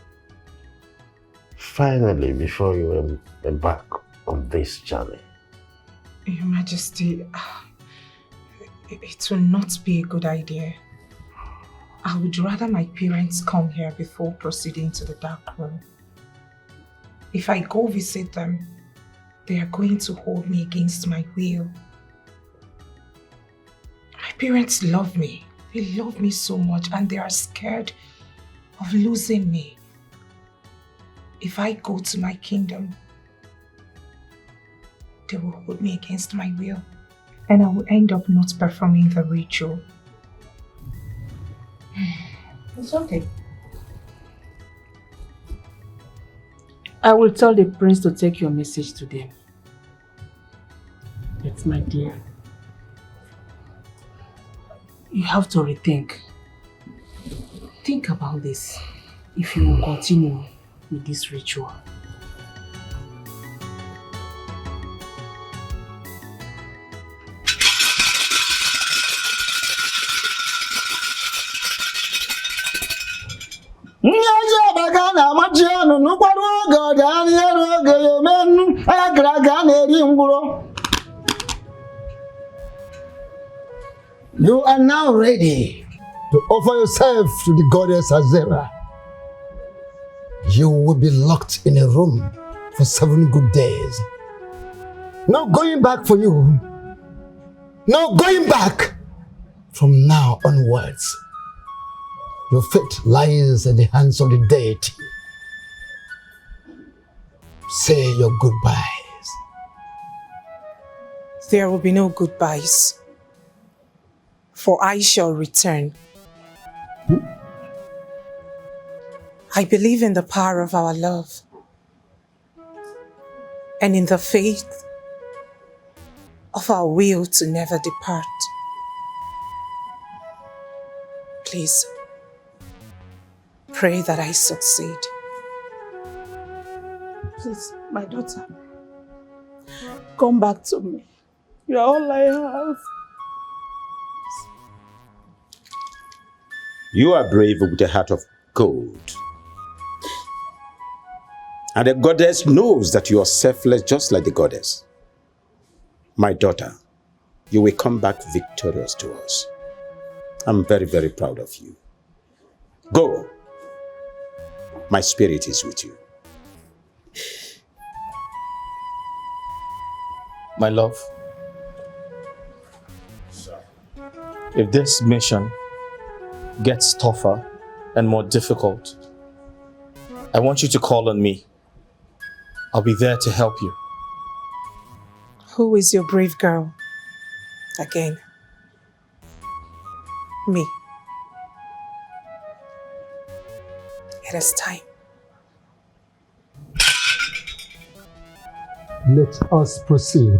[SPEAKER 4] Finally, before you embark on this journey.
[SPEAKER 3] Your Majesty, it will not be a good idea. I would rather my parents come here before proceeding to the dark room. If I go visit them,
[SPEAKER 14] they are going to hold me against my will. My parents love me. They love me so much and they are scared of losing me. If I go to my kingdom, they will hold me against my will and I will end up not performing the ritual.
[SPEAKER 8] It's okay. I will tell the prince to take your message to them. Yes, my dear. You have to rethink. Think about this if you will continue with this ritual.
[SPEAKER 17] You are now ready to offer yourself to the goddess Azera. You will be locked in a room for 7 good days. No going back for you. No going back from now onwards. Your fate lies in the hands of the deity. Say your goodbyes.
[SPEAKER 3] There will be no goodbyes, for I shall return. I believe in the power of our love and in the faith of our will to never depart. Please, pray that I succeed.
[SPEAKER 8] Please, my daughter, come back to me. You are all I have.
[SPEAKER 7] You are brave with a heart of gold. And the goddess knows that you are selfless just like the goddess. My daughter, you will come back victorious to us. I'm very, very proud of you. Go. My spirit is with you.
[SPEAKER 2] My love, if this mission gets tougher and more difficult, I want you to call on me. I'll be there to help you.
[SPEAKER 3] Who is your brave girl? Again. Me. It is time.
[SPEAKER 17] Let us proceed.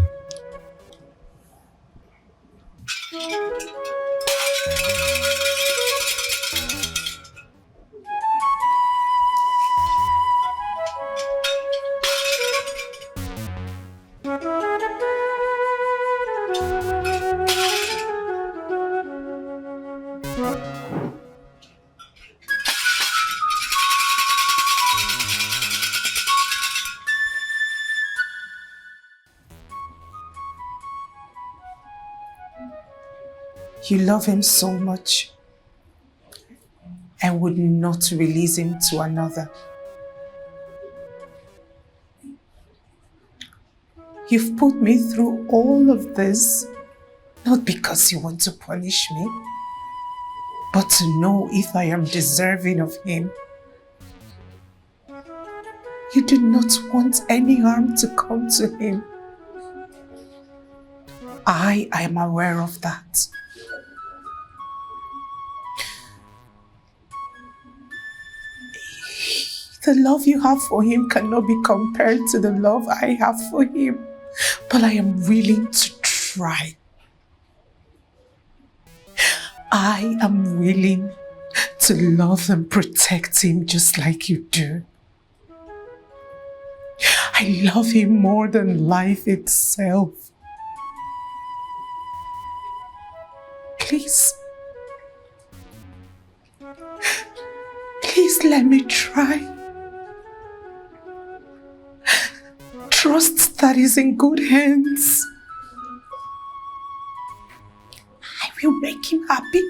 [SPEAKER 3] You love him so much and would not release him to another. You've put me through all of this, not because you want to punish me, but to know if I am deserving of him. You do not want any harm to come to him. I am aware of that. The love you have for him cannot be compared to the love I have for him, but I am willing to try. I am willing to love and protect him just like you do. I love him more than life itself. Please let me try. Trust that is in good hands. I will make him happy.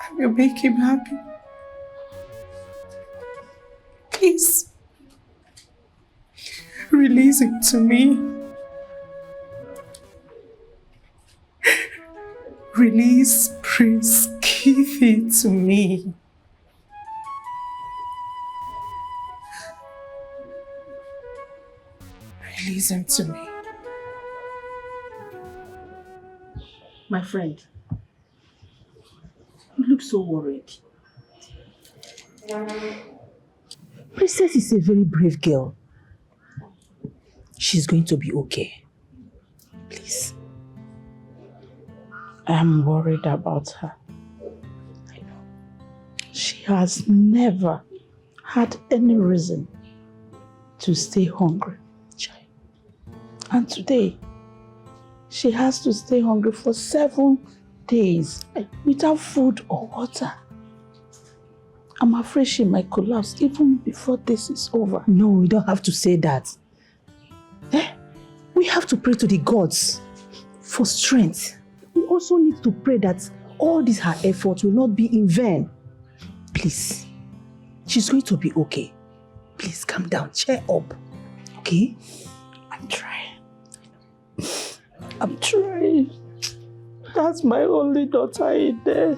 [SPEAKER 3] I will make him happy. Please. Release him to me. Release Prince Keithy to me. Release him to me.
[SPEAKER 8] My friend, you look so worried. Princess is a very brave girl. She's going to be okay. Please. I am worried about her. I know. She has never had any reason to stay hungry. And today, she has to stay hungry for 7 days without food or water. I'm afraid she might collapse even before this is over.
[SPEAKER 6] No, we don't have to say that. We have to pray to the gods for strength. We also need to pray that all these her efforts will not be in vain. Please, she's going to be okay. Please calm down, cheer up, okay?
[SPEAKER 8] I'm trying. That's my only daughter in there.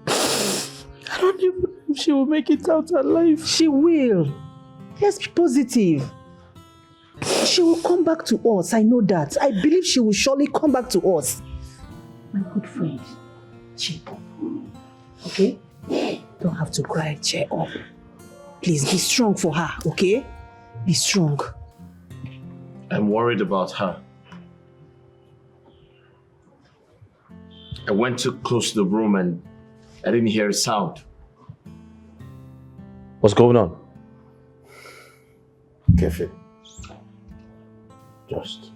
[SPEAKER 8] I don't even know if she will make it out alive.
[SPEAKER 6] She will. Let's be positive. She will come back to us, I know that. I believe she will surely come back to us. My good friend, cheer up. Okay? Don't have to cry, cheer up. Please be strong for her, okay? Be strong.
[SPEAKER 2] I'm worried about her. I went too close to the room and I didn't hear a sound. What's going on?
[SPEAKER 4] Kefi, just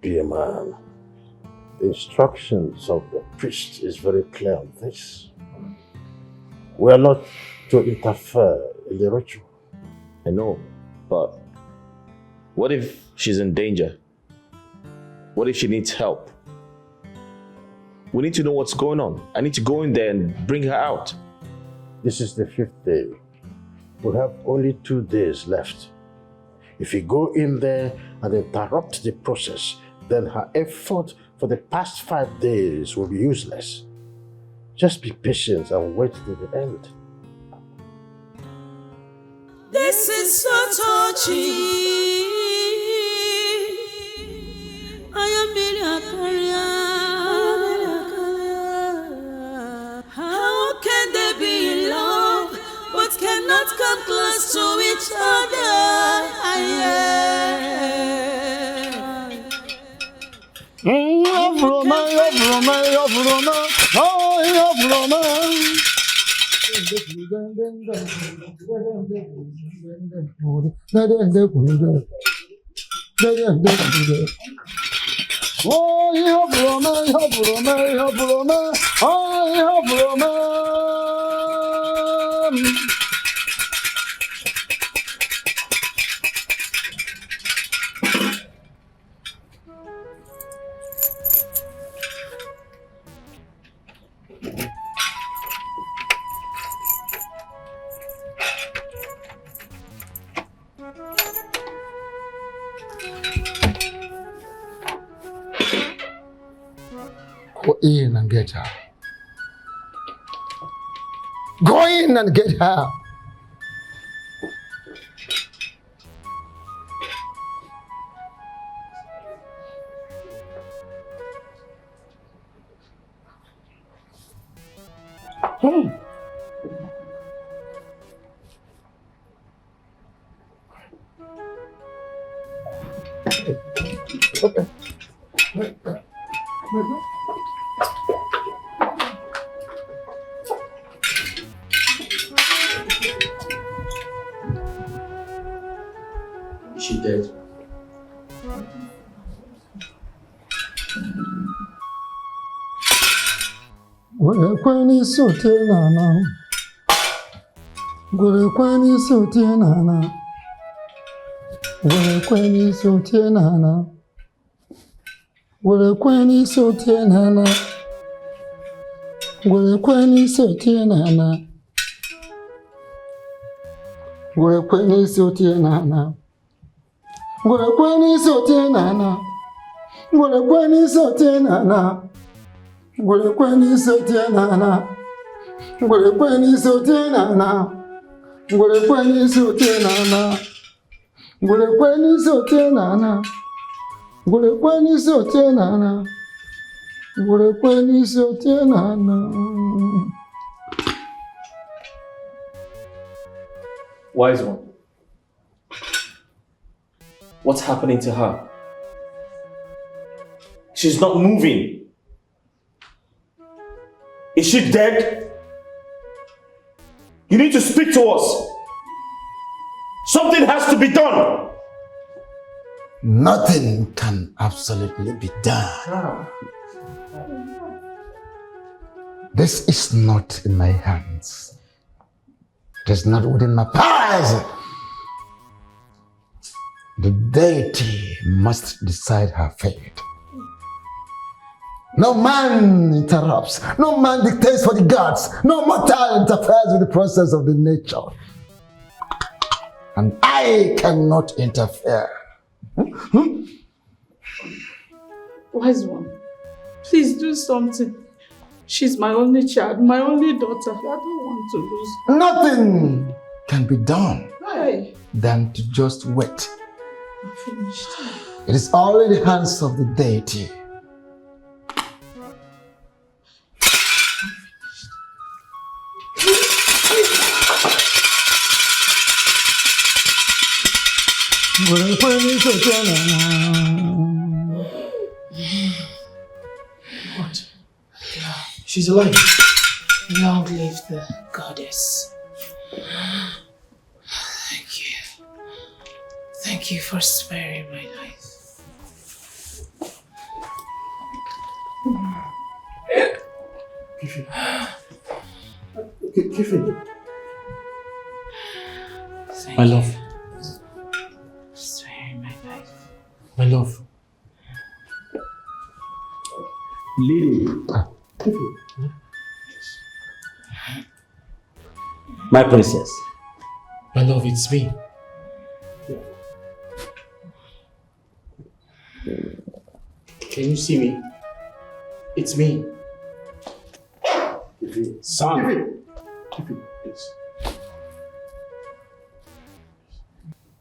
[SPEAKER 4] be a man. The instructions of the priest is very clear on this. We are not to interfere in the ritual.
[SPEAKER 2] I know, but what if she's in danger? What if she needs help? We need to know what's going on. I need to go in there and bring her out.
[SPEAKER 4] This is the 5th day. We have only 2 days left. If we go in there and interrupt the process, then her effort for the past 5 days will be useless. Just be patient and wait till the end.
[SPEAKER 12] This is so touching. I am in a career. How can they be in love but cannot come close to each other?
[SPEAKER 17] Go in and get her. Go in and get her.
[SPEAKER 8] Hey.
[SPEAKER 17] Okay.
[SPEAKER 2] Is she dead?
[SPEAKER 17] Kwani sote nana. Kwani sote nana. Kwani sote nana. Kwani sote nana. Kwani sote nana. Ngwerekwe n'isi otie n'ana. Ngwerekwe n'isi otie n'ana. Ngwerekwe n'isi otie n'ana. Ngwerekwe n'isi otie n'ana. Ngwerekwe n'isi otie n'ana. Ngwerekwe n'isi otie n'ana. Ngwerekwe n'isi otie n'ana. Ngwerekwe n'isi otie n'ana. Ngwerekwe n'isi otie n'ana.
[SPEAKER 2] Wise one. What's happening to her? She's not moving. Is she dead? You need to speak to us. Something has to be done.
[SPEAKER 17] Nothing can absolutely be done. This is not in my hands. It is not within my powers. The deity must decide her fate. No man interrupts. No man dictates for the gods. No mortal interferes with the process of the nature. And I cannot interfere.
[SPEAKER 8] Wise one, please do something. She's my only child, my only daughter. I don't want to lose.
[SPEAKER 17] Nothing can be done
[SPEAKER 8] Why?
[SPEAKER 17] than to just wait.
[SPEAKER 8] I'm finished.
[SPEAKER 17] It is all in the hands of the deity.
[SPEAKER 14] What? She's alive. Long live the goddess. Thank you. Thank you for sparing my life.
[SPEAKER 20] Kiffin.
[SPEAKER 14] Thank
[SPEAKER 20] My
[SPEAKER 14] you
[SPEAKER 20] love.
[SPEAKER 14] for sparing my life.
[SPEAKER 20] My love. Lady.
[SPEAKER 5] My princess.
[SPEAKER 20] My love, it's me. Can you see me? It's me. Son. Please.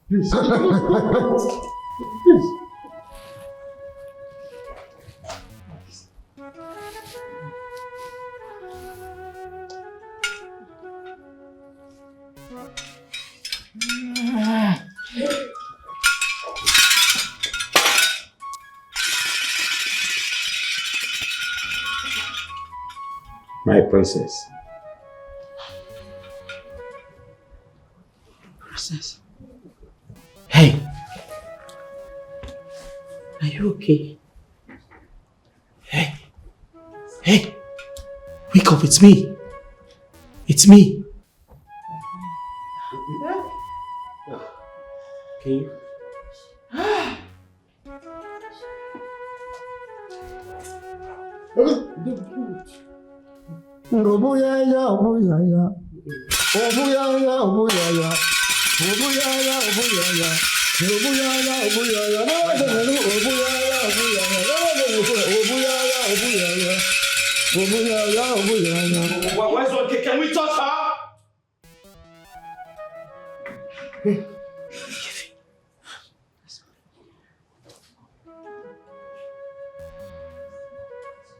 [SPEAKER 20] Please. Please.
[SPEAKER 5] My princess.
[SPEAKER 8] Princess,
[SPEAKER 20] Hey.
[SPEAKER 8] are you okay?
[SPEAKER 20] Hey. Hey. Wake up, it's me. It's me. Can you?
[SPEAKER 17] Obuyaya, obuyaya. Obuyaya, obuyaya. Obuyaya, obuyaya. Obuyaya, obuyaya. Obuyaya, obuyaya. Obuyaya, obuyaya.
[SPEAKER 2] Where's one? Can we touch her?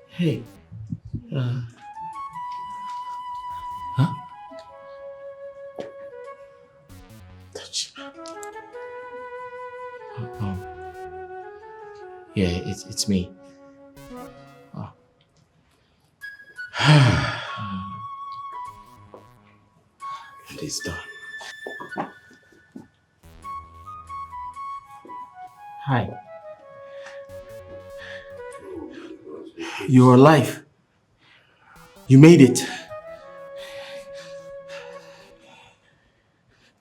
[SPEAKER 20] Hey. Touch. Yeah, it's me. Oh. It is done. Hi. You're alive. You made it.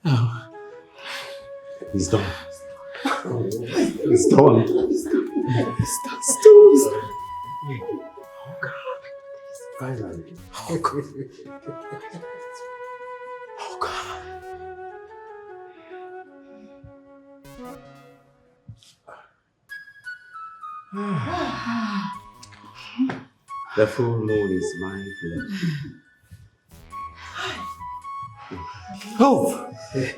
[SPEAKER 20] Oh.
[SPEAKER 5] It's done. It's done.
[SPEAKER 20] It's done.
[SPEAKER 5] Oh God. Finally.
[SPEAKER 20] Oh God. Oh God.
[SPEAKER 5] The full moon is my blood.
[SPEAKER 21] Oh! It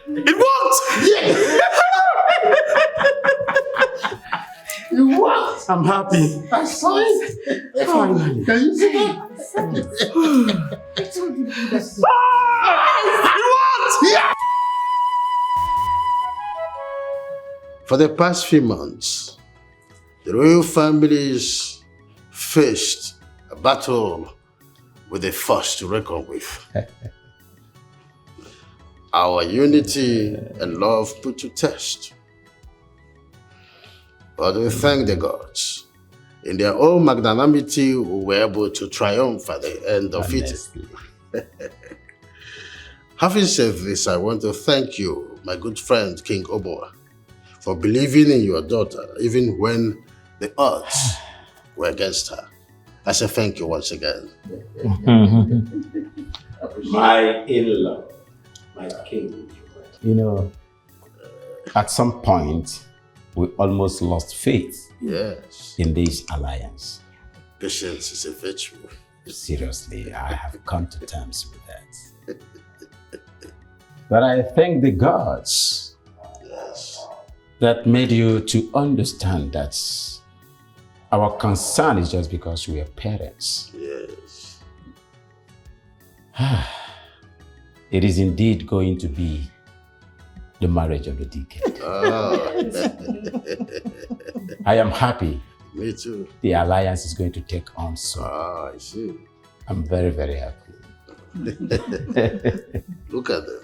[SPEAKER 21] worked! Yes! It worked!
[SPEAKER 5] I'm happy.
[SPEAKER 21] I saw it!
[SPEAKER 5] Finally.
[SPEAKER 21] Can you see that?
[SPEAKER 6] I told you that.
[SPEAKER 21] It worked! Yeah!
[SPEAKER 4] For the past few months, the royal families faced a battle with a force to reckon with. Our unity and love put to test. But we thank the gods. In their own magnanimity, we were able to triumph at the end of it. Having said this, I want to thank you, my good friend King Oboa, for believing in your daughter, even when the odds were against her. I say thank you once again.
[SPEAKER 15] My in-law, my king. You know, at some point, we almost lost faith in this alliance.
[SPEAKER 4] Patience is a virtue.
[SPEAKER 15] Seriously, I have come to terms with that. But I thank the gods that made you to understand that our concern is just because we are parents.
[SPEAKER 4] Yes.
[SPEAKER 15] It is indeed going to be the marriage of the decade. I am happy.
[SPEAKER 4] Me too.
[SPEAKER 15] The alliance is going to take on soon.
[SPEAKER 4] I see.
[SPEAKER 15] I'm very, very happy.
[SPEAKER 4] Look at them.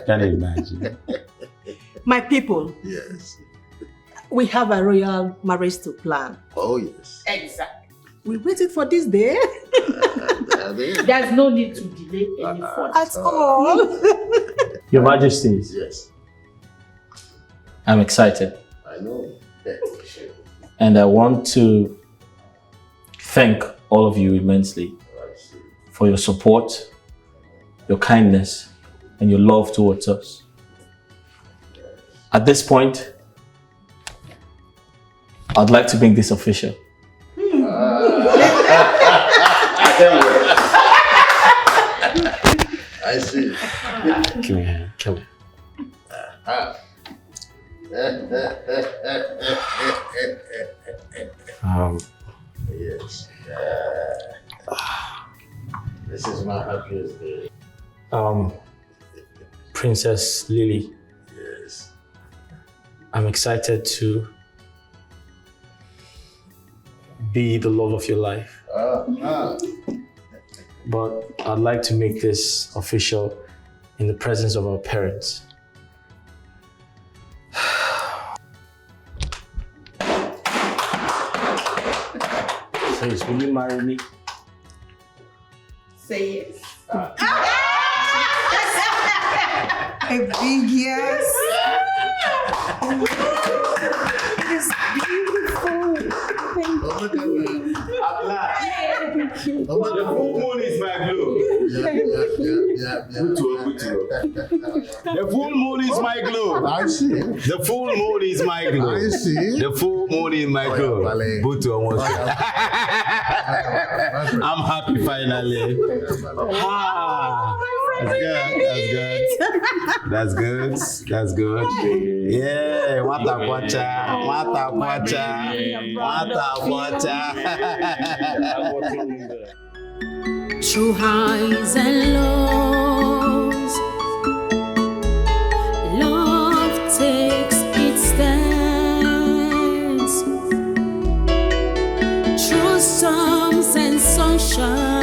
[SPEAKER 15] Can you imagine?
[SPEAKER 6] My people.
[SPEAKER 4] Yes.
[SPEAKER 6] We have a royal marriage to plan.
[SPEAKER 4] Oh, yes.
[SPEAKER 6] Exactly. We waited for this day.
[SPEAKER 8] There's no need to delay any further.
[SPEAKER 6] At all.
[SPEAKER 2] Your Majesties.
[SPEAKER 4] Yes.
[SPEAKER 2] I'm excited.
[SPEAKER 4] I know.
[SPEAKER 2] And I want to thank all of you immensely for your support, your kindness, and your love towards us. At this point, I'd like to make this official.
[SPEAKER 4] I see.
[SPEAKER 2] Come here, come here.
[SPEAKER 4] Yes. This is my happiest day.
[SPEAKER 2] Princess Lily.
[SPEAKER 4] Yes.
[SPEAKER 2] I'm excited to be the love of your life. But I'd like to make this official in the presence of our parents. Please, will you marry me?
[SPEAKER 3] Say yes. A big yes. It's beautiful. Thank you.
[SPEAKER 15] The full moon is my glow. The full moon is my glow.
[SPEAKER 4] I see.
[SPEAKER 15] The full moon is my glow.
[SPEAKER 4] I see.
[SPEAKER 15] The full moon is my glow. I'm happy finally. That's good. That's good. Yeah, wata kwacha.
[SPEAKER 12] Through highs and lows, love takes its stance. Through storms and sunshine,